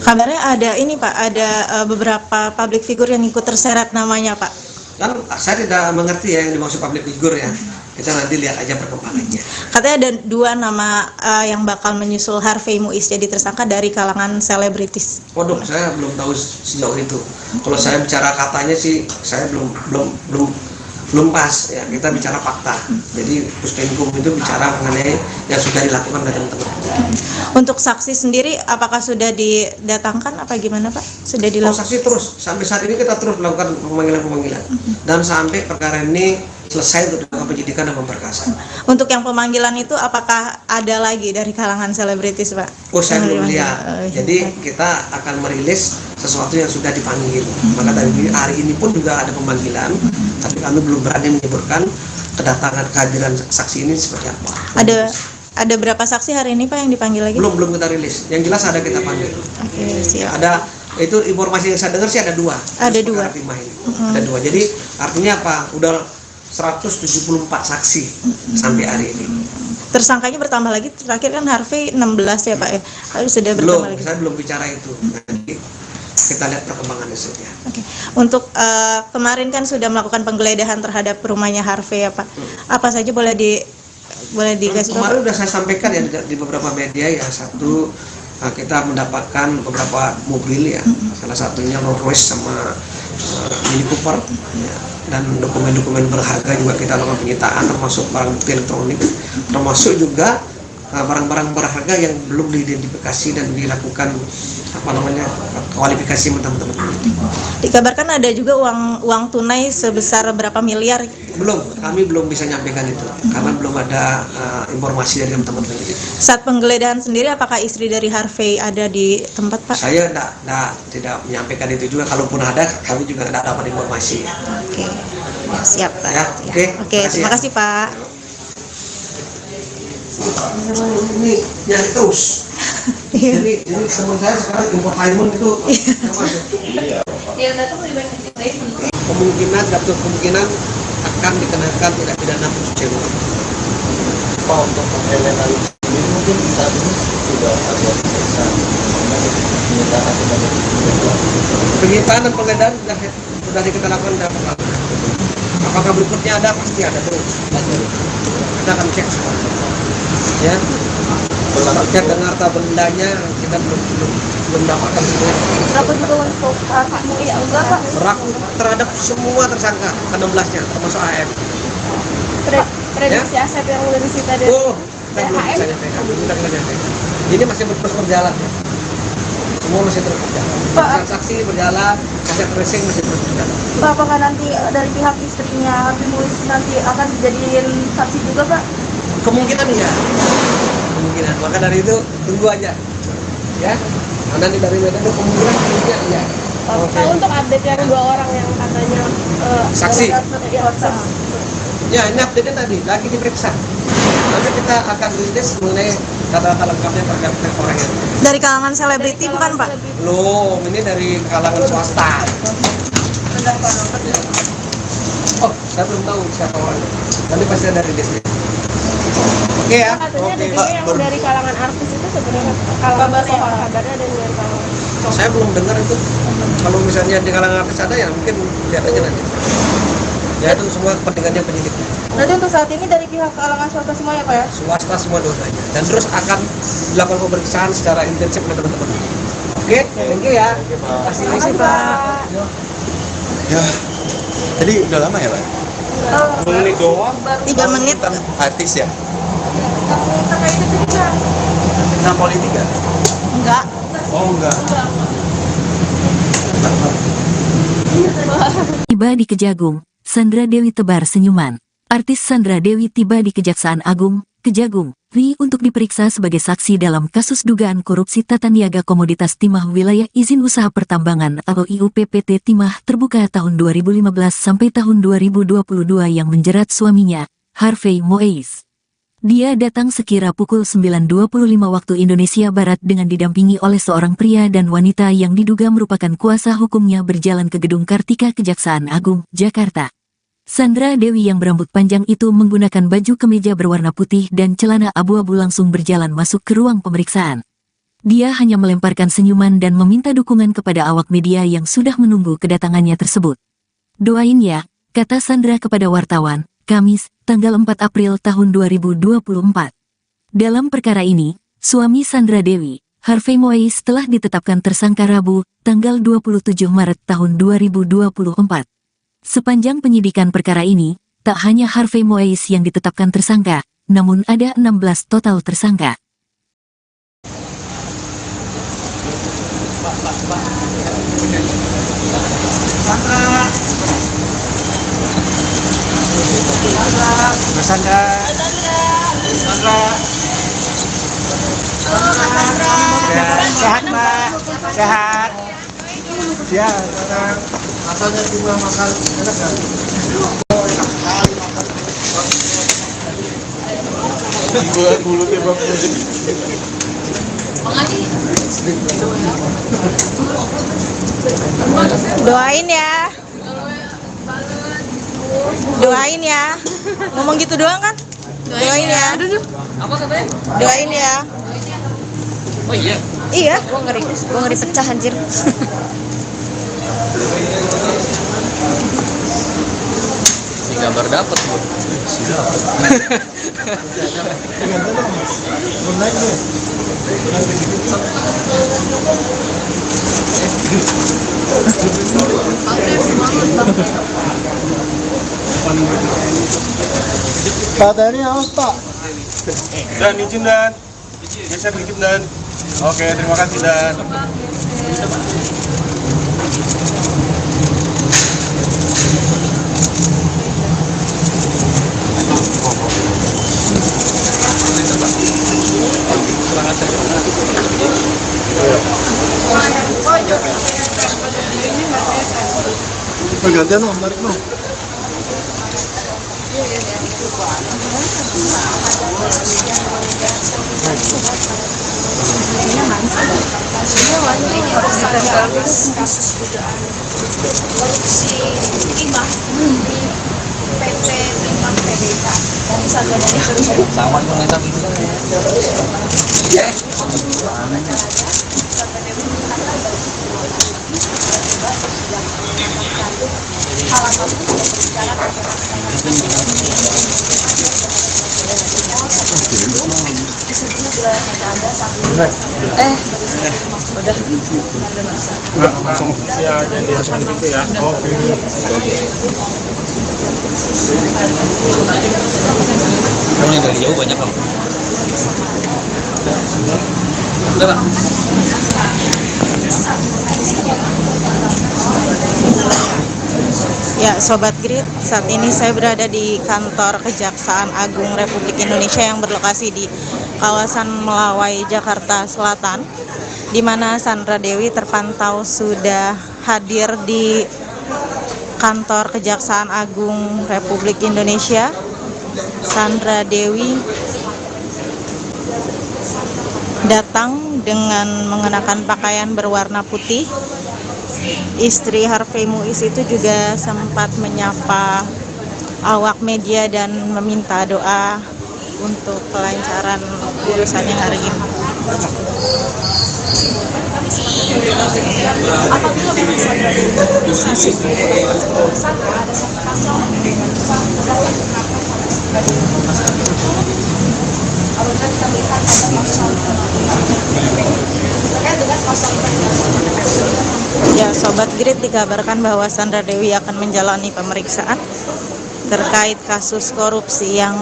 Kabarnya ada ini Pak, ada beberapa public figure yang ikut terseret namanya Pak. Kan saya tidak mengerti ya yang dimaksud public figure ya. Kita nanti lihat aja perkembangannya. Katanya ada 2 nama yang bakal menyusul Harvey Muiz jadi tersangka dari kalangan selebritis. Waduh, saya belum tahu sejauh itu. Kalau saya bicara katanya sih, saya belum pas ya. Kita bicara fakta. Jadi Puspenkum itu bicara mengenai yang sudah dilakukan oleh teman-teman. Untuk saksi sendiri, apakah sudah didatangkan apa gimana Pak? Sudah dilakukan? Saksi terus. Sampai saat ini kita terus melakukan pemanggilan. Dan sampai perkara ini selesai untuk dilakukan penyidikan dan pemberkasan. Untuk yang pemanggilan itu apakah ada lagi dari kalangan selebritis, Pak? Oh, saya Yang belum dipanggil? lihat. Oh, iya. Jadi kita akan merilis sesuatu yang sudah dipanggil. Maka dari hari ini pun juga ada pemanggilan, tapi kami belum berani menyebutkan kedatangan kehadiran saksi ini seperti apa. Ada berapa saksi hari ini, Pak, yang dipanggil lagi? Belum kita rilis. Yang jelas ada kita panggil. Oke, siap. Ada itu informasi yang saya dengar sih ada 2. Ada 2. Timah ini. Ada 2. Jadi artinya apa? Udah 174 saksi sampai hari ini. Tersangkanya bertambah lagi, terakhir kan Harvey 16 ya, Pak ya? Sudah Belum, bertambah lagi. saya belum bicara itu. Nanti kita lihat perkembangan esoknya. Oke. Untuk kemarin kan sudah melakukan penggeledahan terhadap rumahnya Harvey ya, Pak. Apa saja boleh dikasih tahu? Kemarin sudah saya sampaikan ya di beberapa media ya. Satu, kita mendapatkan beberapa mobil ya. Salah satunya Rolls Royce sama Mini Cooper ya. Dan dokumen-dokumen berharga juga kita lakukan penyitaan, termasuk barang bukti elektronik, termasuk juga barang-barang berharga yang belum diidentifikasi dan dilakukan kualifikasi teman-teman. Dikabarkan ada juga uang tunai sebesar berapa miliar? Belum, kami belum bisa nyampaikan itu karena belum ada informasi dari teman-teman. Saat penggeledahan sendiri, apakah istri dari Harvey ada di tempat, Pak? Saya tidak menyampaikan itu juga. Kalaupun ada, kami juga tidak dapat informasi. Oke, siap, Pak. Ya, oke. Terima kasih, Pak. Ini nyari terus. Jadi teman saya sekarang infotainment itu kemungkinan akan dikenakan tindak pidana pencucian uang. Pak, untuk mengenai ini mungkin saat ini sudah ada pemeriksaan penyitaan sebagai Penyitaan dan penggeledahan sudah kita lakukan berapa kali. Apakah berikutnya ada? Pasti ada terus. Kita akan cek semua. Ya. Cek dengan harta bendanya kita belum dapatkan semua. Berapa juga untuk Pak MUI enggak, Pak? Berlaku terhadap semua tersangka ke-16-nya termasuk AM. Prediksi aset yang udah disita dari Kita belum bisa nyampaikan. Ini masih terus berjalan. Semua masih terus berjalan. Transaksi berjalan, aset tracing masih terus berjalan. Pak, apakah nanti dari pihak istrinya Harvey Muiz nanti akan dijadiin saksi juga, Pak? Kemungkinan iya. Kemungkinan. Maka dari itu tunggu aja. Ya. Nanti dari media itu kemungkinan iya. Pak, untuk update yang 2 orang yang katanya Saksi. Ya, Ya, ini update tadi lagi diperiksa. Nanti kita akan rilis mengenai data-data lengkapnya terkait orang itu. Dari kalangan selebriti bukan, Pak? Belum, ini dari kalangan swasta. Oh, saya belum tahu siapa orangnya. Nanti pasti ada rilisnya. Oke ya. katanya ada Oke, juga Pak. yang dari kalangan artis itu sebenarnya kalangan kabarnya ada yang kalangan Saya belum dengar itu. Kalau misalnya di kalangan artis ada ya mungkin lihat aja nanti. Ya itu semua kepentingannya penyidik. Berarti untuk saat ini dari pihak kalangan swasta semua ya, Pak ya? Swasta semua dua-duanya. Dan terus akan dilakukan pemeriksaan secara intensif oleh teman-teman. Oke, thank you ya. Terima kasih, Pak. Ya, tadi udah lama ya, Pak? 2 menit doang. 3 menit. Kan artis ya? Terkait itu juga. Nah, politik ya? Enggak. Oh, enggak. Tiba di Kejagung, Sandra Dewi tebar senyuman. Artis Sandra Dewi tiba di Kejaksaan Agung, Kejagung, RI untuk diperiksa sebagai saksi dalam kasus dugaan korupsi tata niaga komoditas timah wilayah izin usaha pertambangan atau IUPPT Timah terbuka tahun 2015 sampai tahun 2022 yang menjerat suaminya, Harvey Muiz. Dia datang sekira pukul 9.25 waktu Indonesia Barat dengan didampingi oleh seorang pria dan wanita yang diduga merupakan kuasa hukumnya berjalan ke Gedung Kartika Kejaksaan Agung, Jakarta. Sandra Dewi yang berambut panjang itu menggunakan baju kemeja berwarna putih dan celana abu-abu langsung berjalan masuk ke ruang pemeriksaan. Dia hanya melemparkan senyuman dan meminta dukungan kepada awak media yang sudah menunggu kedatangannya tersebut. "Doain ya," kata Sandra kepada wartawan, Kamis, tanggal 4 April tahun 2024. Dalam perkara ini, suami Sandra Dewi, Harvey Muiz telah ditetapkan tersangka Rabu, tanggal 27 Maret tahun 2024. Sepanjang penyidikan perkara ini, tak hanya Harvey Muiz yang ditetapkan tersangka, namun ada 16 total tersangka. Sandra. Mas Sandra. Sandra. Ya, sehat Mbak, sehat. Ya, rasanya juga makan enak kan? Gua mulutnya bang. Doain ya. Doain ya. Ngomong gitu doang kan? Doain ya. Apa katanya? Doain ya. Oh iya. Iya. Gua ngeri pecah anjir. Si gambar dapat bu. Pak Tani awas Pak. Dan izin dan geser dikit dan. Oke, terima kasih dan. Pergantian no, tarik no. Kasus dugaan korupsi timah di PT Timah PDK dan Sandra Dewi terus Sama yang ngetak itu. Langsung ya, jadi seperti itu ya. Oke. Kamu yang dari jauh banyak kamu. Udah Pak. Ya, Sobat Grid, saat ini saya berada di kantor Kejaksaan Agung Republik Indonesia yang berlokasi di kawasan Melawai, Jakarta Selatan, di mana Sandra Dewi terpantau sudah hadir di kantor Kejaksaan Agung Republik Indonesia. Sandra Dewi datang dengan mengenakan pakaian berwarna putih. Istri Harvey Muiz itu juga sempat menyapa awak media dan meminta doa untuk kelancaran urusannya hari ini. apabila memang Sandra Dewi masih tersangka ada satu pasal berlaku kenapa Sandra Dewi apabila kita melihat ada pasal terkait dengan pasal Ya, Sobat Grid, dikabarkan bahwa Sandra Dewi akan menjalani pemeriksaan terkait kasus korupsi yang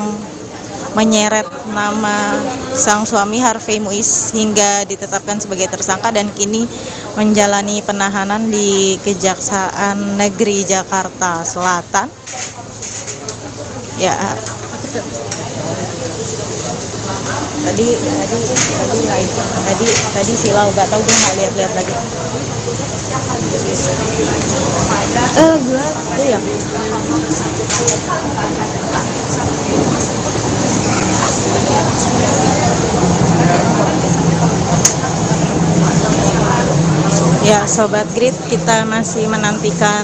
menyeret nama sang suami Harvey Muiz hingga ditetapkan sebagai tersangka dan kini menjalani penahanan di Kejaksaan Negeri Jakarta Selatan. Ya, tadi silau, gak tahu, gue nggak lihat lagi. Iya. Ya, Sobat Grid, kita masih menantikan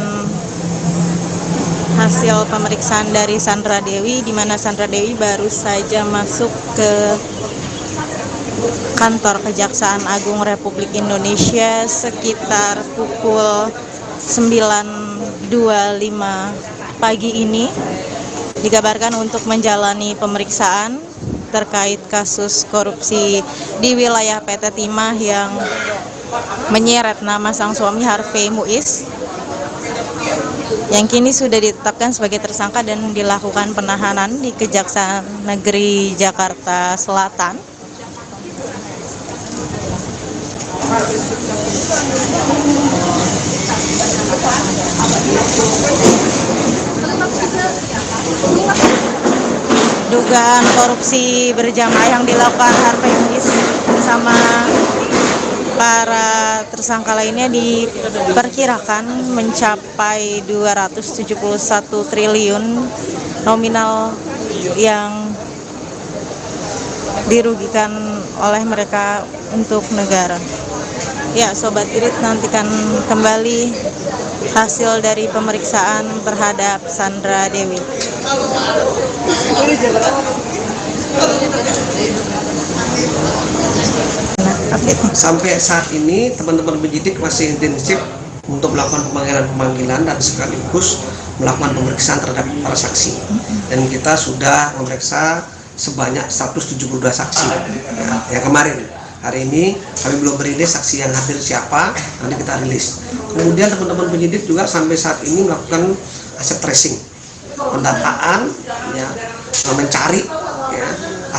hasil pemeriksaan dari Sandra Dewi, di mana Sandra Dewi baru saja masuk ke kantor Kejaksaan Agung Republik Indonesia sekitar pukul 9.25 pagi ini. Dikabarkan untuk menjalani pemeriksaan terkait kasus korupsi di wilayah PT Timah yang menyeret nama sang suami Harvey Muiz, yang kini sudah ditetapkan sebagai tersangka dan dilakukan penahanan di Kejaksaan Negeri Jakarta Selatan. dugaan korupsi berjamaah yang dilakukan Harvey Muiz bersama para tersangka lainnya diperkirakan mencapai 271 triliun nominal yang dirugikan oleh mereka untuk negara. Ya, Sobat Irit, nantikan kembali hasil dari pemeriksaan terhadap Sandra Dewi. Sampai saat ini teman-teman penyidik masih intensif untuk melakukan pemanggilan dan sekaligus melakukan pemeriksaan terhadap para saksi. Dan kita sudah memeriksa sebanyak 172 saksi yang kemarin. Hari ini kami belum merilis saksi yang hadir siapa, nanti kita rilis. Kemudian teman-teman penyidik juga sampai saat ini melakukan aset tracing, pendataan, ya, mencari ya,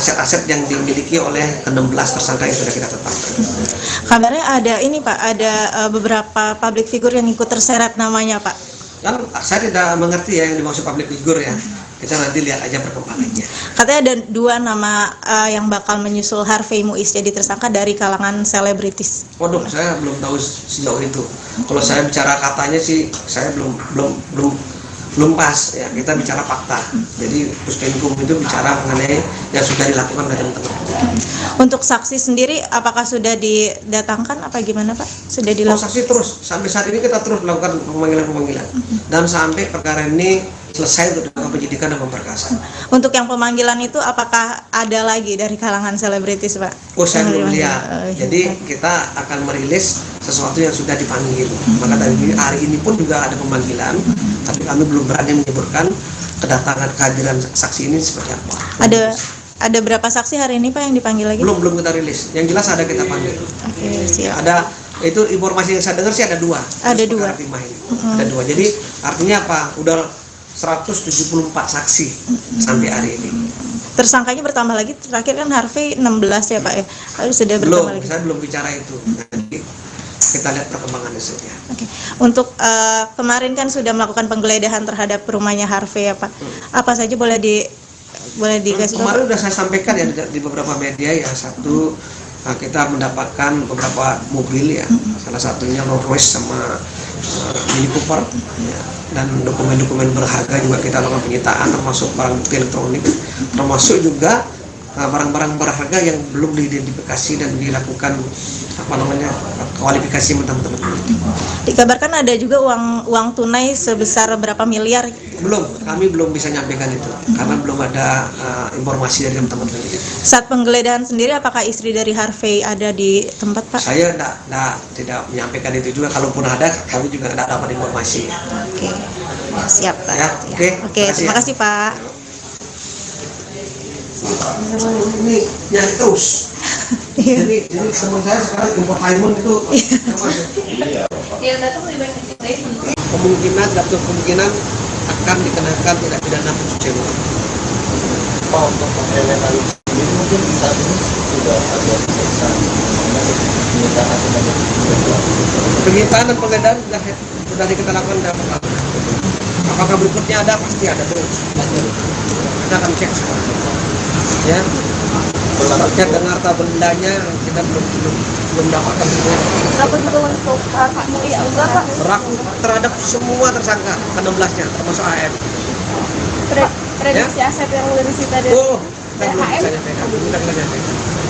aset-aset yang dimiliki oleh 16 tersangka yang sudah kita tetapkan. Kabarnya ada ini Pak, ada beberapa public figure yang ikut terseret namanya Pak. Kan saya tidak mengerti ya yang dimaksud public figure ya. Kita nanti lihat aja perkembangannya. Katanya ada 2 nama yang bakal menyusul Harvey Muiz jadi tersangka dari kalangan selebritis. Waduh, saya belum tahu sejauh itu. Kalau saya bicara katanya sih, saya belum pas ya. Kita bicara fakta. Jadi Puspenkum itu bicara mengenai yang sudah dilakukan oleh teman-teman. Untuk saksi sendiri, apakah sudah didatangkan apa gimana Pak? Sudah dilakukan? Saksi terus. Sampai saat ini kita terus melakukan pemanggilan dan sampai perkara ini selesai untuk dilakukan penyidikan dan pemberkasan. Untuk yang pemanggilan itu apakah ada lagi dari kalangan selebritis Pak? Oh, saya belum lihat. Jadi kita akan merilis sesuatu yang sudah dipanggil. Maka dari hari ini pun juga ada pemanggilan, tapi kami belum berani menyebutkan kedatangan kehadiran saksi ini seperti apa. Ada berapa saksi hari ini Pak yang dipanggil lagi? Belum kita rilis. Yang jelas ada kita panggil. Oke, siap. Ada itu informasi yang saya dengar sih ada 2. Ada 2. Ada 2. Jadi artinya apa? Udah 174 saksi sampai hari ini. Tersangkanya bertambah lagi, terakhir kan Harvey 16 ya Pak ya? Harus sudah bertambah lagi. Saya belum bicara itu. Nanti kita lihat perkembangan hasilnya. Oke. Untuk kemarin kan sudah melakukan penggeledahan terhadap rumahnya Harvey ya Pak. Apa saja boleh dikasih tahu? Kemarin sudah saya sampaikan ya di beberapa media ya. Satu, kita mendapatkan beberapa mobil ya. Salah satunya Rolls Royce sama Mini Cooper ya. Dan dokumen-dokumen berharga juga kita lakukan penyitaan, termasuk barang bukti elektronik, termasuk juga barang-barang berharga yang belum diidentifikasi dan dilakukan kualifikasi teman-teman. Dikabarkan ada juga uang tunai sebesar berapa miliar? Kami belum bisa nyampaikan itu karena belum ada informasi dari teman-teman. Saat penggeledahan sendiri, apakah istri dari Harvey ada di tempat Pak? Saya tidak menyampaikan itu juga. Kalaupun ada, kami juga tidak dapat informasi. Oke, siap Pak. Ya, oke, terima kasih Pak. Ini yang terus. Jadi teman saya sekarang infotainment itu kemungkinan akan dikenakan tindak pidana pencucian uang. Pak, untuk mengelementasi ini mungkin saat ini sudah ada pemeriksaan penyitaan dan penggeledahan sudah kita lakukan dalam perkara. Apakah berikutnya ada? Pasti ada terus. Kita akan cek sekarang. Ya. Terkait dengan harta bendanya kita belum dapatkan semua. Berapa juga untuk Pak Muiz juga Pak? Berlaku terhadap semua tersangka 16-nya termasuk AM. Prediksi aset yang disita dari HM?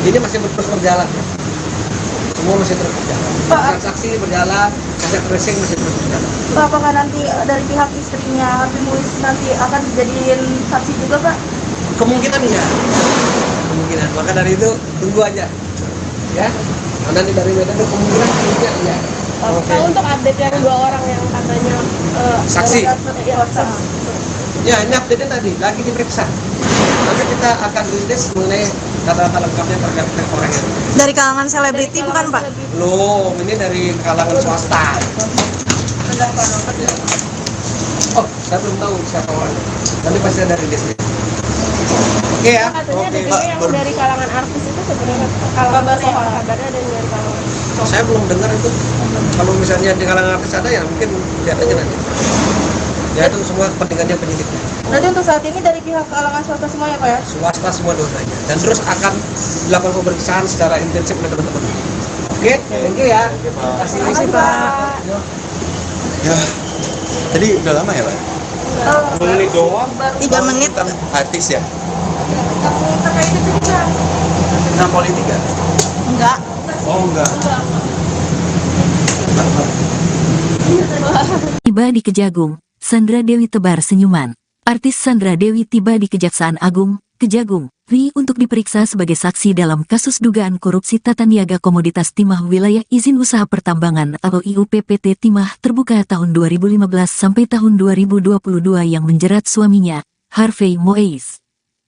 Ini masih terus berjalan. Semua masih terus berjalan. Transaksi berjalan, aset tracing masih terus berjalan. Pak, apakah nanti dari pihak istrinya Harvey Muiz nanti akan dijadiin saksi juga Pak? Kemungkinan iya. Kemungkinan. Maka dari itu tunggu aja. Ya. Nanti dari Medan itu kemungkinan iya. Nah, untuk update yang 2 orang yang katanya saksi. Ya, ini update tadi lagi diperiksa. Nanti kita akan rilis mengenai data-data lengkapnya terkait orang yang dari kalangan selebriti bukan Pak? Belum, ini dari kalangan swasta. Oh, saya belum tahu siapa orangnya. Nanti pasti ada rilis. Oke ya. Katanya ada juga yang dari kalangan artis itu sebenarnya kalangan kabarnya ada yang dari kalangan. Saya belum dengar itu. Kalau misalnya di kalangan artis ada ya mungkin lihat aja nanti. Ya itu semua kepentingannya penyidik. Berarti untuk saat ini dari pihak kalangan swasta semua ya Pak ya? Swasta semua dua-duanya. Dan terus akan dilakukan pemeriksaan secara intensif oleh teman-teman. Oke, thank you ya. Terima kasih Pak. Ya, tadi udah lama ya Pak? Menit doang. 3 menit. Tentang artis ya? Terkait itu juga. Tentang politik ya? Enggak. Oh enggak. Tiba di Kejagung, Sandra Dewi tebar senyuman. Artis Sandra Dewi tiba di Kejaksaan Agung, Kejagung, RI untuk diperiksa sebagai saksi dalam kasus dugaan korupsi tata niaga komoditas timah wilayah izin usaha pertambangan atau IUPPT Timah terbuka tahun 2015 sampai tahun 2022 yang menjerat suaminya, Harvey Moise.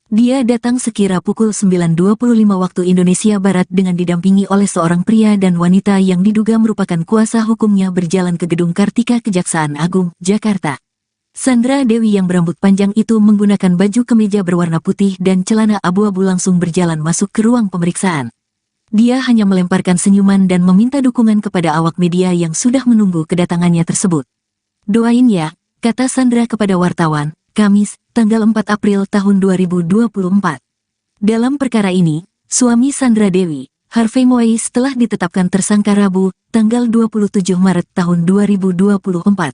Dia datang sekira pukul 9.25 waktu Indonesia Barat dengan didampingi oleh seorang pria dan wanita yang diduga merupakan kuasa hukumnya berjalan ke Gedung Kartika Kejaksaan Agung, Jakarta. Sandra Dewi yang berambut panjang itu menggunakan baju kemeja berwarna putih dan celana abu-abu langsung berjalan masuk ke ruang pemeriksaan. Dia hanya melemparkan senyuman dan meminta dukungan kepada awak media yang sudah menunggu kedatangannya tersebut. "Doain ya," kata Sandra kepada wartawan, Kamis, tanggal 4 April tahun 2024. Dalam perkara ini, suami Sandra Dewi, Harvey Moise telah ditetapkan tersangka Rabu, tanggal 27 Maret tahun 2024.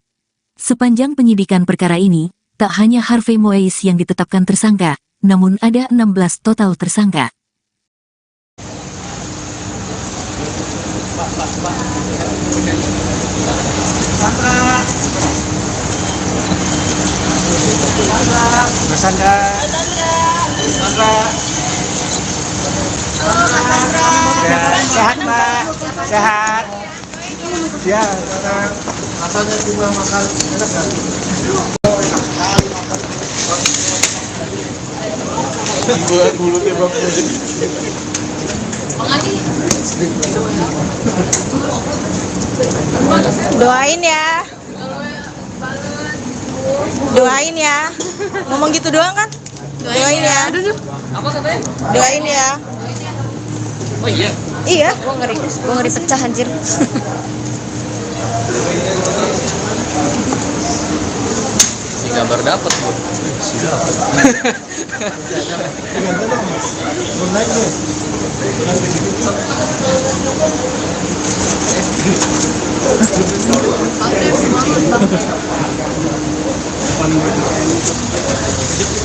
Sepanjang penyidikan perkara ini, tak hanya Harvey Moise yang ditetapkan tersangka, namun ada 16 total tersangka. Sandra. Ya, sehat Mbak. Sehat. Ya, rasanya cuma makan enak kan? Buat mulutnya bang. Doain ya. Doain ya. Ngomong gitu doang kan? Doain ya. Apa katanya? Doain ya. Oh iya. Iya. Gua ngeri pecah anjir. Si kabar dapat.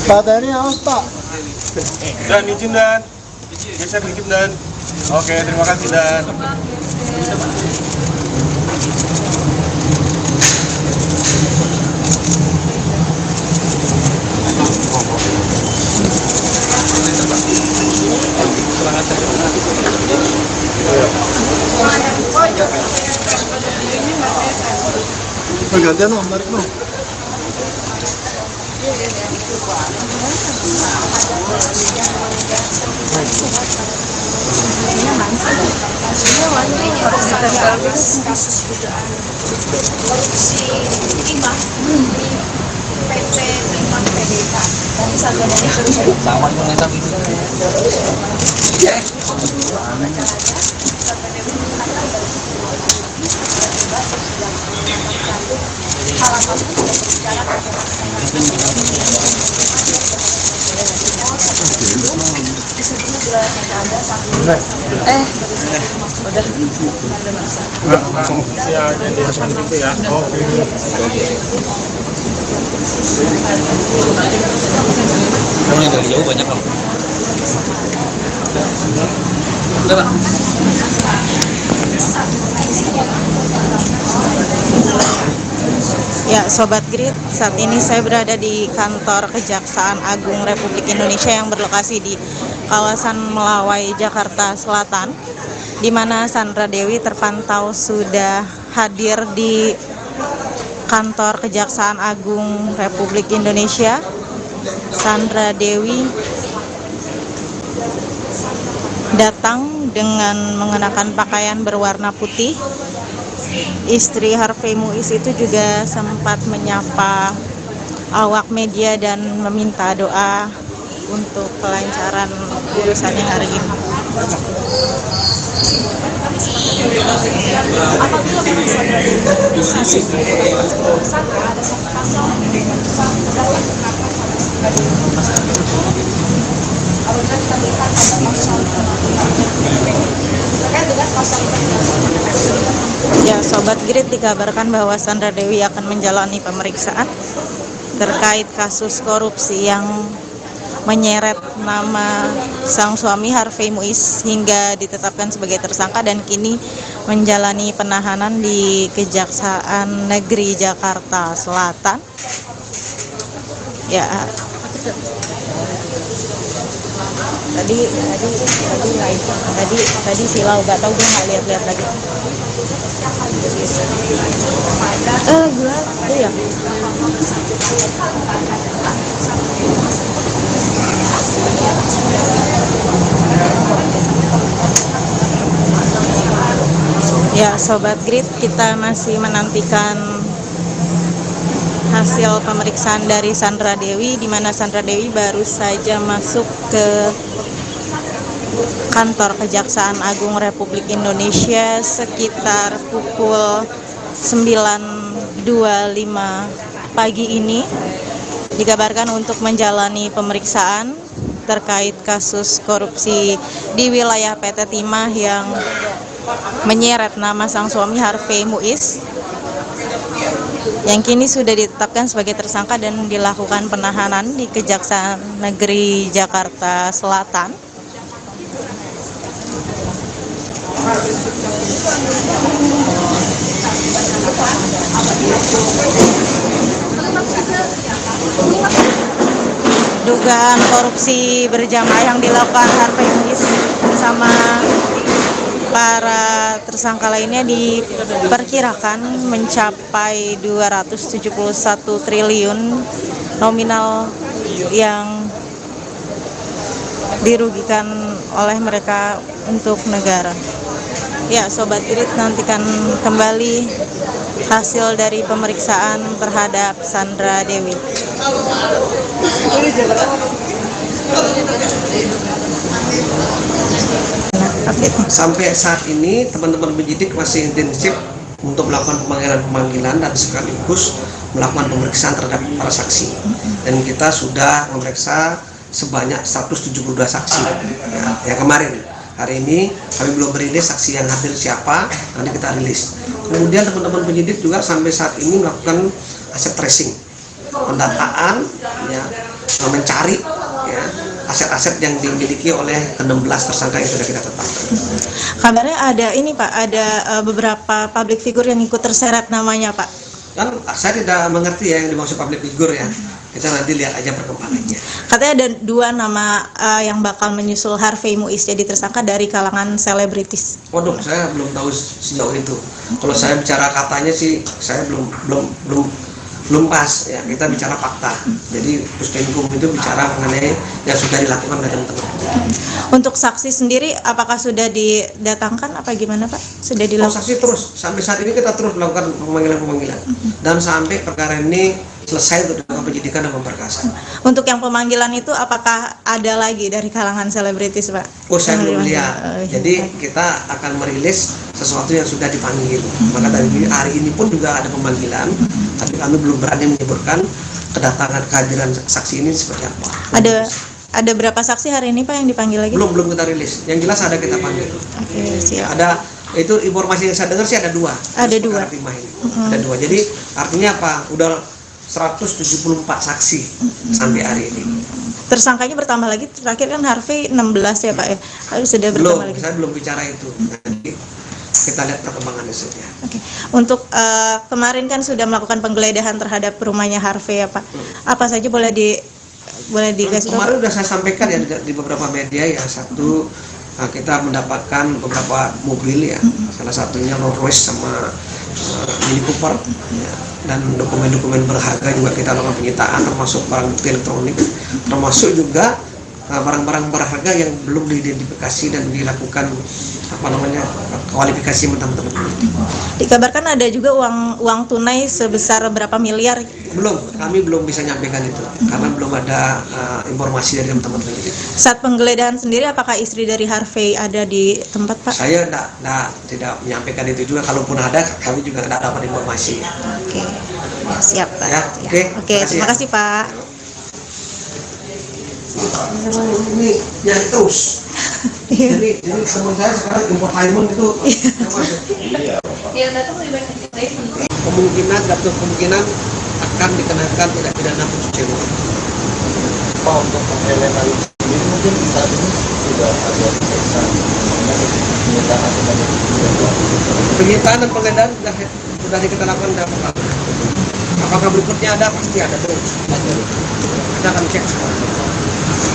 Pak Tani awas Pak. Dan izin dan geser dikit dan. Oke, terima kasih dan. Pergantian loh, tarik loh. Kasus dugaan korupsi timah PT Timah PDK dan Sandra Dewi terus Sama yang nentang itu. Langsung ya, jadi seperti itu ya. Oke. Kamu yang dari jauh banyak loh. Udah Pak. Ya, Sobat Grid, saat ini saya berada di kantor Kejaksaan Agung Republik Indonesia yang berlokasi di kawasan Melawai, Jakarta Selatan, di mana Sandra Dewi terpantau sudah hadir di kantor Kejaksaan Agung Republik Indonesia. Sandra Dewi datang dengan mengenakan pakaian berwarna putih. Istri Harvey Moise itu juga sempat menyapa awak media dan meminta doa untuk kelancaran urusannya hari ini. Apabila memang Sandra Dewi kasus tersangka ada satu pasal yang dapat penangkapan apabila kita melihat ada pasal terkait dengan pasal Ya, Sobat Grid, dikabarkan bahwa Sandra Dewi akan menjalani pemeriksaan terkait kasus korupsi yang menyeret nama sang suami Harvey Muiz hingga ditetapkan sebagai tersangka dan kini menjalani penahanan di Kejaksaan Negeri Jakarta Selatan. Ya, tadi silau, gak tahu, gue nggak lihat lagi. Ya. Ya, Sobat Grid, kita masih menantikan hasil pemeriksaan dari Sandra Dewi, di mana Sandra Dewi baru saja masuk ke kantor Kejaksaan Agung Republik Indonesia sekitar pukul 9.25 pagi ini. Dikabarkan untuk menjalani pemeriksaan terkait kasus korupsi di wilayah PT Timah yang menyeret nama sang suami Harvey Muiz, yang kini sudah ditetapkan sebagai tersangka dan dilakukan penahanan di Kejaksaan Negeri Jakarta Selatan. Dugaan korupsi berjamaah yang dilakukan Harvey Muiz bersama para tersangka lainnya diperkirakan mencapai 271 triliun nominal yang dirugikan oleh mereka untuk negara. Ya, Sobat Grid, nantikan kembali hasil dari pemeriksaan terhadap Sandra Dewi. Sampai saat ini teman-teman penyidik masih intensif untuk melakukan pemanggilan dan sekaligus melakukan pemeriksaan terhadap para saksi. Dan kita sudah memeriksa sebanyak 172 saksi. Ya, kemarin. Hari ini kami belum merilis saksi yang hadir siapa, nanti kita rilis. Kemudian teman-teman penyidik juga sampai saat ini melakukan aset tracing, pendataan, ya, mencari ya, aset-aset yang dimiliki oleh 16 tersangka yang sudah kita tetapkan. Kabarnya ada ini Pak, ada beberapa public figure yang ikut terseret namanya Pak. Kan saya tidak mengerti ya yang dimaksud public figure ya. Kita nanti lihat aja perkembangannya. Katanya ada 2 nama yang bakal menyusul Harvey Muiz jadi tersangka dari kalangan selebritis. Waduh, saya belum tahu sejauh itu. Kalau saya bicara katanya sih, saya belum pas ya. Kita bicara fakta. Jadi Puspenkum itu bicara mengenai yang sudah dilakukan oleh teman-teman. Untuk saksi sendiri, apakah sudah didatangkan apa gimana Pak? Sudah dilakukan? Saksi terus. Sampai saat ini kita terus melakukan pemanggilan dan sampai perkara ini selesai untuk dilakukan penyidikan dan pemberkasan. Untuk yang pemanggilan itu apakah ada lagi dari kalangan selebritis Pak? Oh, saya belum lihat. Jadi kita akan merilis sesuatu yang sudah dipanggil. Maka dari hari ini pun juga ada pemanggilan, tapi kami belum berani menyebutkan kedatangan kehadiran saksi ini seperti apa. Ada berapa saksi hari ini Pak yang dipanggil lagi? Belum kita rilis. Yang jelas ada kita panggil. Oke, siap. Ada itu informasi yang saya dengar sih ada 2. Ada 2. Ada 2. Jadi artinya apa? Udah 174 saksi sampai hari ini. Tersangkanya bertambah lagi, terakhir kan Harvey 16 ya Pak ya? Sudah bertambah lagi? Saya belum bicara itu. Nanti kita lihat perkembangannya saja. Oke. Untuk kemarin kan sudah melakukan penggeledahan terhadap rumahnya Harvey ya Pak. Apa saja boleh dikasih tahu? Kemarin sudah saya sampaikan ya di beberapa media ya. Satu, kita mendapatkan beberapa mobil ya. Salah satunya Rolls Royce sama Mini Cooper ya. Dan dokumen-dokumen berharga juga kita lakukan penyitaan, termasuk barang bukti elektronik, termasuk juga barang-barang berharga yang belum diidentifikasi dan dilakukan kualifikasi teman-teman penyidik. Dikabarkan ada juga uang tunai sebesar berapa miliar? Kami belum bisa nyampaikan itu karena belum ada informasi dari teman-teman penyidik. Saat penggeledahan sendiri, apakah istri dari Harvey ada di tempat, Pak? Saya tidak menyampaikan itu juga. Kalaupun ada, kami juga tidak dapat informasi. Oke, siap, Pak. Ya, Oke, terima kasih, Pak. Ini yang terus. Jadi teman saya sekarang infotainment itu kemungkinan akan dikenakan tidak pidana pencucian uang. Pak, untuk penggeledahan ini mungkin saat ini sudah ada pemeriksaan Penyitaan dan penggeledahan sudah kita lakukan dalam kali. Apakah berikutnya ada? Pasti ada terus. Kita akan cek semua.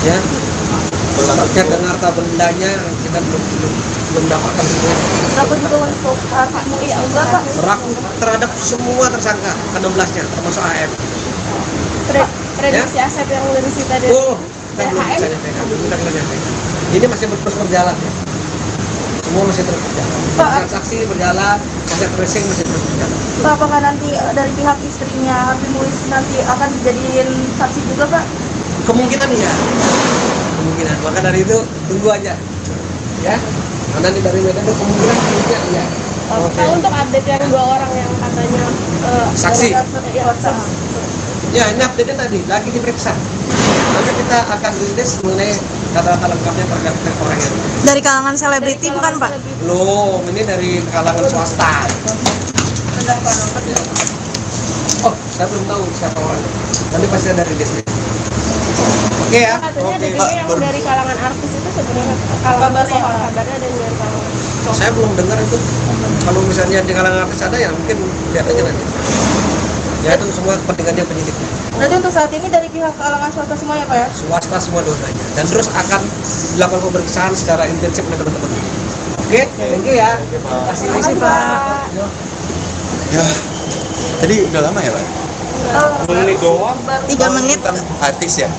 Ya. Cek dengan harta bendanya kita belum dapatkan semua. Berapa juga untuk Pak Muri enggak, Pak? Berlaku terhadap semua tersangka ke-16-nya termasuk AM. Prediksi aset yang disita dari Kita belum bisa nyampaikan. Ini masih terus berjalan ya. Semua masih terus berjalan. Transaksi berjalan, aset tracing masih terus berjalan. Pak, apakah nanti dari pihak istrinya Harvey Muiz nanti akan dijadiin saksi juga, Pak? Kemungkinan iya. Kemungkinan. Maka dari itu tunggu aja. Ya. Karena dari Medan itu kemungkinan iya. Nah, untuk update yang 2 orang yang katanya Saksi. Saksi. Ya, ini update tadi lagi diperiksa. Nanti kita akan rilis mengenai kata-kata lengkapnya terkait orang itu. Dari kalangan selebriti bukan, Pak? Belum, ini dari kalangan swasta. Oh, saya belum tahu siapa orangnya. Nanti pasti ada rilis. Oke ya. Katanya ada juga yang dari kalangan artis itu sebenarnya kabarnya ada dari kalangan. Saya belum dengar itu. Kalau misalnya di kalangan artis ada ya mungkin lihat aja nanti. Ya itu semua kepentingannya penyidik. Berarti untuk saat ini dari pihak kalangan swasta semua ya, Pak ya? Swasta semua dosanya. Dan terus akan dilakukan pemeriksaan secara intensif oleh teman-teman. Oke, thank you ya. Terima kasih Pak. Ya, tadi udah lama ya Pak? Menit doang. 3 menit. Tentang artis ya?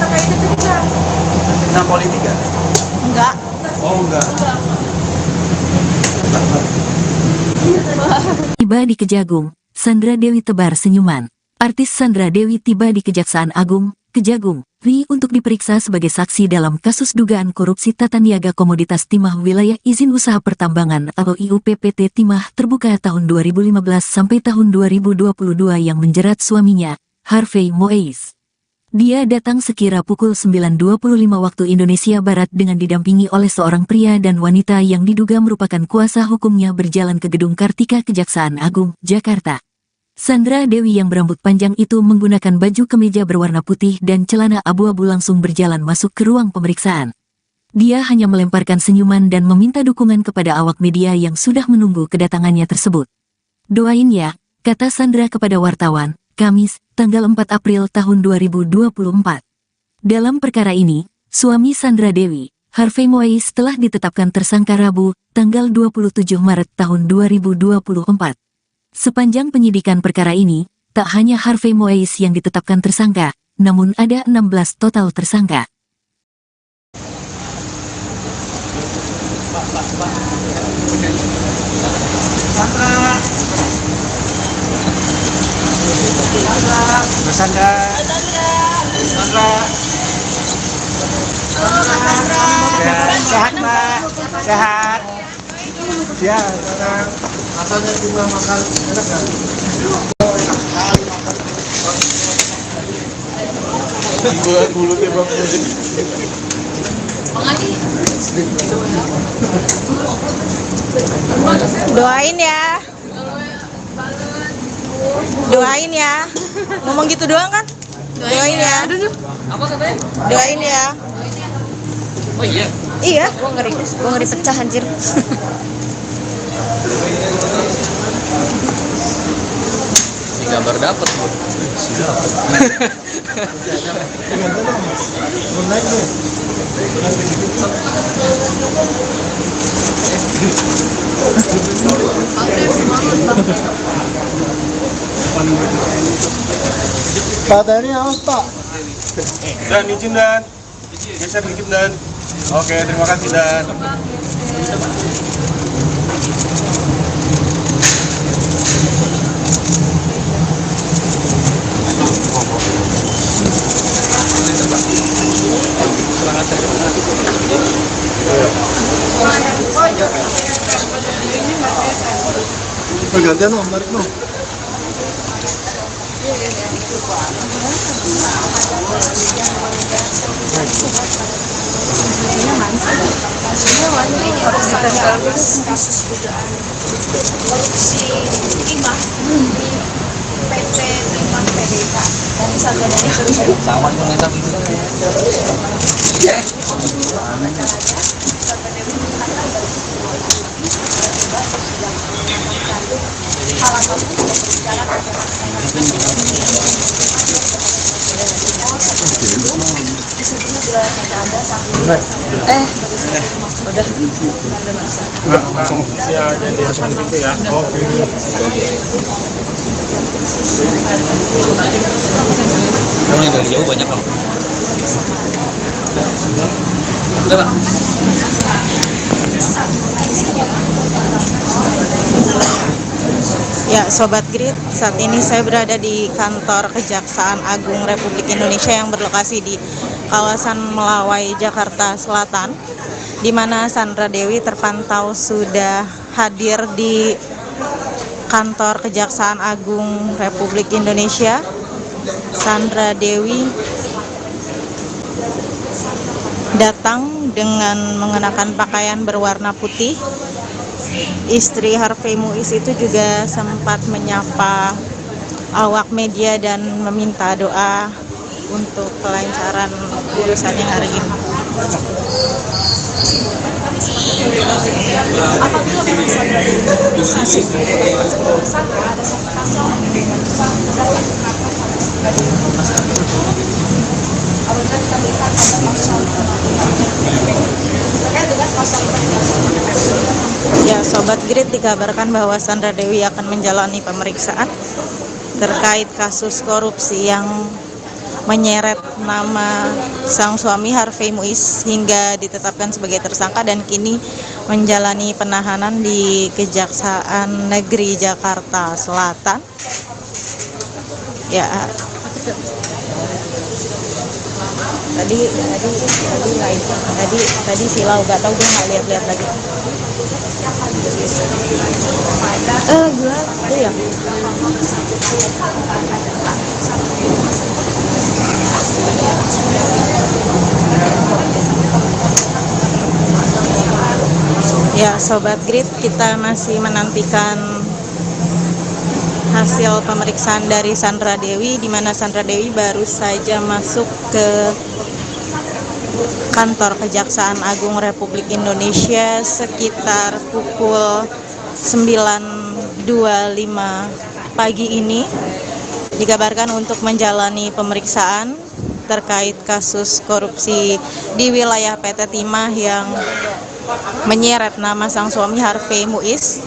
Terkait itu juga. Tentang politik ya? Enggak. Oh enggak. Tiba di Kejagung, Sandra Dewi tebar senyuman. Artis Sandra Dewi tiba di Kejaksaan Agung, Kejagung, RI untuk diperiksa sebagai saksi dalam kasus dugaan korupsi tata niaga komoditas timah wilayah izin usaha pertambangan atau IUPPT Timah terbuka tahun 2015 sampai tahun 2022 yang menjerat suaminya, Harvey Muiz. Dia datang sekira pukul 9.25 waktu Indonesia Barat dengan didampingi oleh seorang pria dan wanita yang diduga merupakan kuasa hukumnya berjalan ke Gedung Kartika Kejaksaan Agung, Jakarta. Sandra Dewi yang berambut panjang itu menggunakan baju kemeja berwarna putih dan celana abu-abu langsung berjalan masuk ke ruang pemeriksaan. Dia hanya melemparkan senyuman dan meminta dukungan kepada awak media yang sudah menunggu kedatangannya tersebut. "Doain ya," kata Sandra kepada wartawan, Kamis, tanggal 4 April tahun 2024. Dalam perkara ini, suami Sandra Dewi, Harvey Muiz telah ditetapkan tersangka Rabu, tanggal 27 Maret tahun 2024. Sepanjang penyidikan perkara ini, tak hanya Harvey Muiz yang ditetapkan tersangka, namun ada 16 total tersangka. Sehat Mbak, sehat. Ya, asalnya cuma makan enak kan? Buat mulutnya Bang. Doain ya. Doain ya. Ngomong gitu doang kan? Doain ya. Apa katanya? Doain ya. Oh iya. Iya, gua ngeri pecah anjir. Si gambar dapat Bu. Pak, ini apa Pak? Dan izin dan geser dikit dan. Oke, terima kasih dan. Pergantian om, tarik dong. Kasus dugaan korupsi timah PT Timah PDK dan Sandra Dewi terus Sama yang ngetam itu. Langsung ya jadi seperti itu ya. Oke. Kalau yang dari jauh banyak loh. Udah Pak. Ya, Sobat Grid, saat ini saya berada di kantor Kejaksaan Agung Republik Indonesia yang berlokasi di kawasan Melawai, Jakarta Selatan, di mana Sandra Dewi terpantau sudah hadir di kantor Kejaksaan Agung Republik Indonesia. Sandra Dewi datang dengan mengenakan pakaian berwarna putih. Istri Harvey Muiz itu juga sempat menyapa awak media dan meminta doa untuk kelancaran urusannya hari ini. apabila memang Sandra Dewi kasus tersangka ada satu pasal dengan pasal dapat mengatakan apabila kita melihat ada pasal terkait dengan pasal Ya, Sobat Grid, dikabarkan bahwa Sandra Dewi akan menjalani pemeriksaan terkait kasus korupsi yang menyeret nama sang suami Harvey Muiz hingga ditetapkan sebagai tersangka dan kini menjalani penahanan di Kejaksaan Negeri Jakarta Selatan. Ya, tadi silau, gak tahu, dia nggak lihat lagi. Gila, itu ya. Ya, Sobat Grid, kita masih menantikan hasil pemeriksaan dari Sandra Dewi, di mana Sandra Dewi baru saja masuk ke kantor Kejaksaan Agung Republik Indonesia sekitar pukul 9.25 pagi ini. Dikabarkan untuk menjalani pemeriksaan terkait kasus korupsi di wilayah PT Timah yang menyeret nama sang suami Harvey Muiz,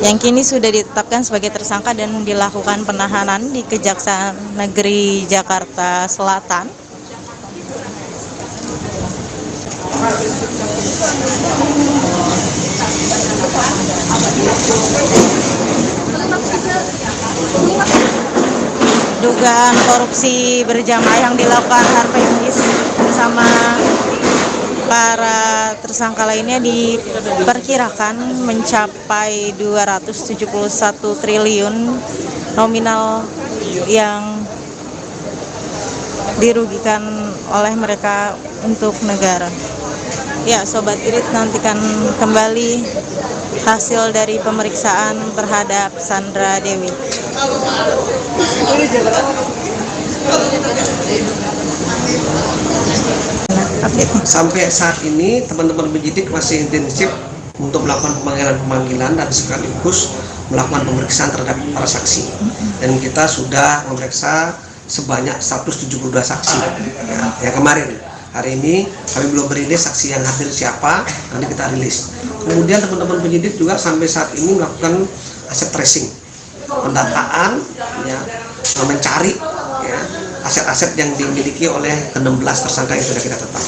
yang kini sudah ditetapkan sebagai tersangka dan dilakukan penahanan di Kejaksaan Negeri Jakarta Selatan. Dugaan korupsi berjamaah yang dilakukan Harvey Muiz bersama para tersangka lainnya diperkirakan mencapai 271 triliun nominal yang dirugikan oleh mereka untuk negara. Ya, Sobat Grid, nantikan kembali hasil dari pemeriksaan terhadap Sandra Dewi. Sampai saat ini teman-teman penyidik masih intensif untuk melakukan pemanggilan dan sekaligus melakukan pemeriksaan terhadap para saksi. Dan kita sudah memeriksa sebanyak 172 saksi ya kemarin. Hari ini kami belum merilis saksi yang hadir siapa, nanti kita rilis. Kemudian teman-teman penyidik juga sampai saat ini melakukan aset tracing, pendataan, ya, mencari ya, aset-aset yang dimiliki oleh ke-16 tersangka yang sudah kita tetapkan.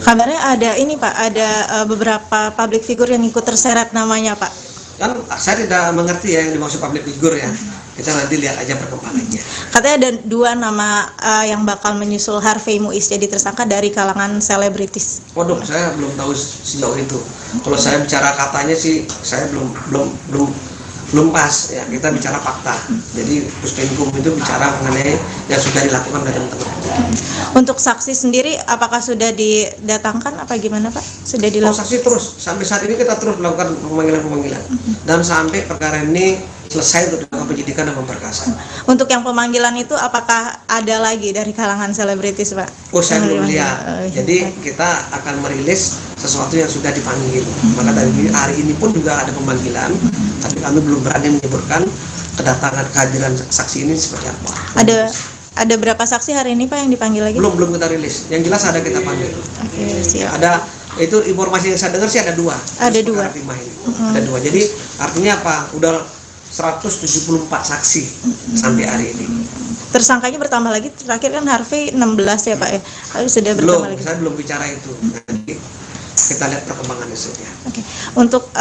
Kabarnya ada ini Pak, ada beberapa public figure yang ikut terseret namanya Pak. Kan saya tidak mengerti ya yang dimaksud public figure ya. Kita nanti lihat aja perkembangannya. Katanya ada 2 nama yang bakal menyusul Harvey Muiz jadi tersangka dari kalangan selebritis. Waduh, saya belum tahu sejauh itu. Kalau saya bicara katanya sih, saya belum pas ya. Kita bicara fakta. Jadi Puspenkum itu bicara mengenai yang sudah dilakukan oleh teman-teman. Untuk saksi sendiri, apakah sudah didatangkan apa gimana Pak? Sudah dilakukan? Saksi terus sampai saat ini kita terus melakukan pemanggilan dan sampai perkara ini selesai untuk dilakukan penyidikan dan pemberkasan. Untuk yang pemanggilan itu apakah ada lagi dari kalangan selebritis Pak? Oh, saya belum lihat. Jadi kita akan merilis sesuatu yang sudah dipanggil. Maka dari hari ini pun juga ada pemanggilan, tapi kami belum berani menyebutkan kedatangan kehadiran saksi ini seperti apa. Ada berapa saksi hari ini Pak yang dipanggil lagi? Belum kita rilis. Yang jelas ada kita panggil. Oke, siap. Ada itu informasi yang saya dengar sih ada 2. Ada 2. Ada 2. Jadi artinya apa? Udah 174 saksi sampai hari ini. Tersangkanya bertambah lagi, terakhir kan Harvey 16 ya Pak ya? Sudah Belum, bertambah lagi? saya belum bicara itu. Nanti kita lihat perkembangannya saja. Oke. Untuk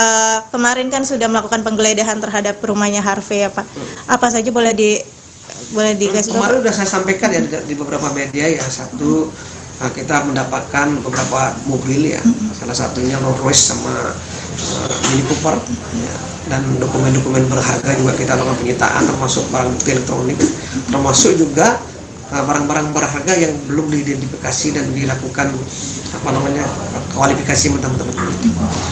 kemarin kan sudah melakukan penggeledahan terhadap rumahnya Harvey ya Pak? Apa saja boleh dikasih tahu? Kemarin sudah saya sampaikan ya di beberapa media ya. Satu, kita mendapatkan beberapa mobil ya. Salah satunya Rolls Royce sama Mini Cooper ya. Dan dokumen-dokumen berharga juga kita lakukan penyitaan, termasuk barang bukti elektronik, termasuk juga barang-barang berharga yang belum diidentifikasi dan dilakukan kualifikasi teman-teman.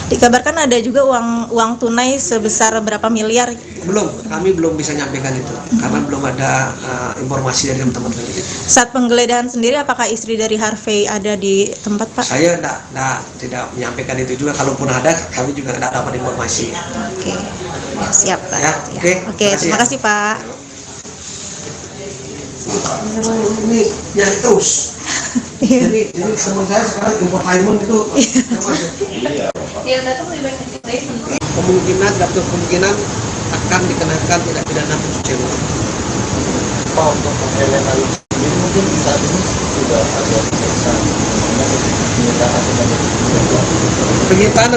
Dikabarkan ada juga uang tunai sebesar berapa miliar? Belum, kami belum bisa nyampaikan itu karena belum ada informasi dari teman-teman. Saat penggeledahan sendiri, apakah istri dari Harvey ada di tempat Pak? Saya tidak menyampaikan itu juga. Kalaupun ada, kami juga tidak dapat informasi. Oke, siap Pak. Ya, oke. Terima kasih Pak. Ini yang terus. Jadi teman saya sekarang infotainment itu kemungkinan akan dikenakan tindak pidana pencucian uang. Pak, untuk mengkriminalisasi ini mungkin saat ini sudah ada pemeriksaan penyitaan Penyitaan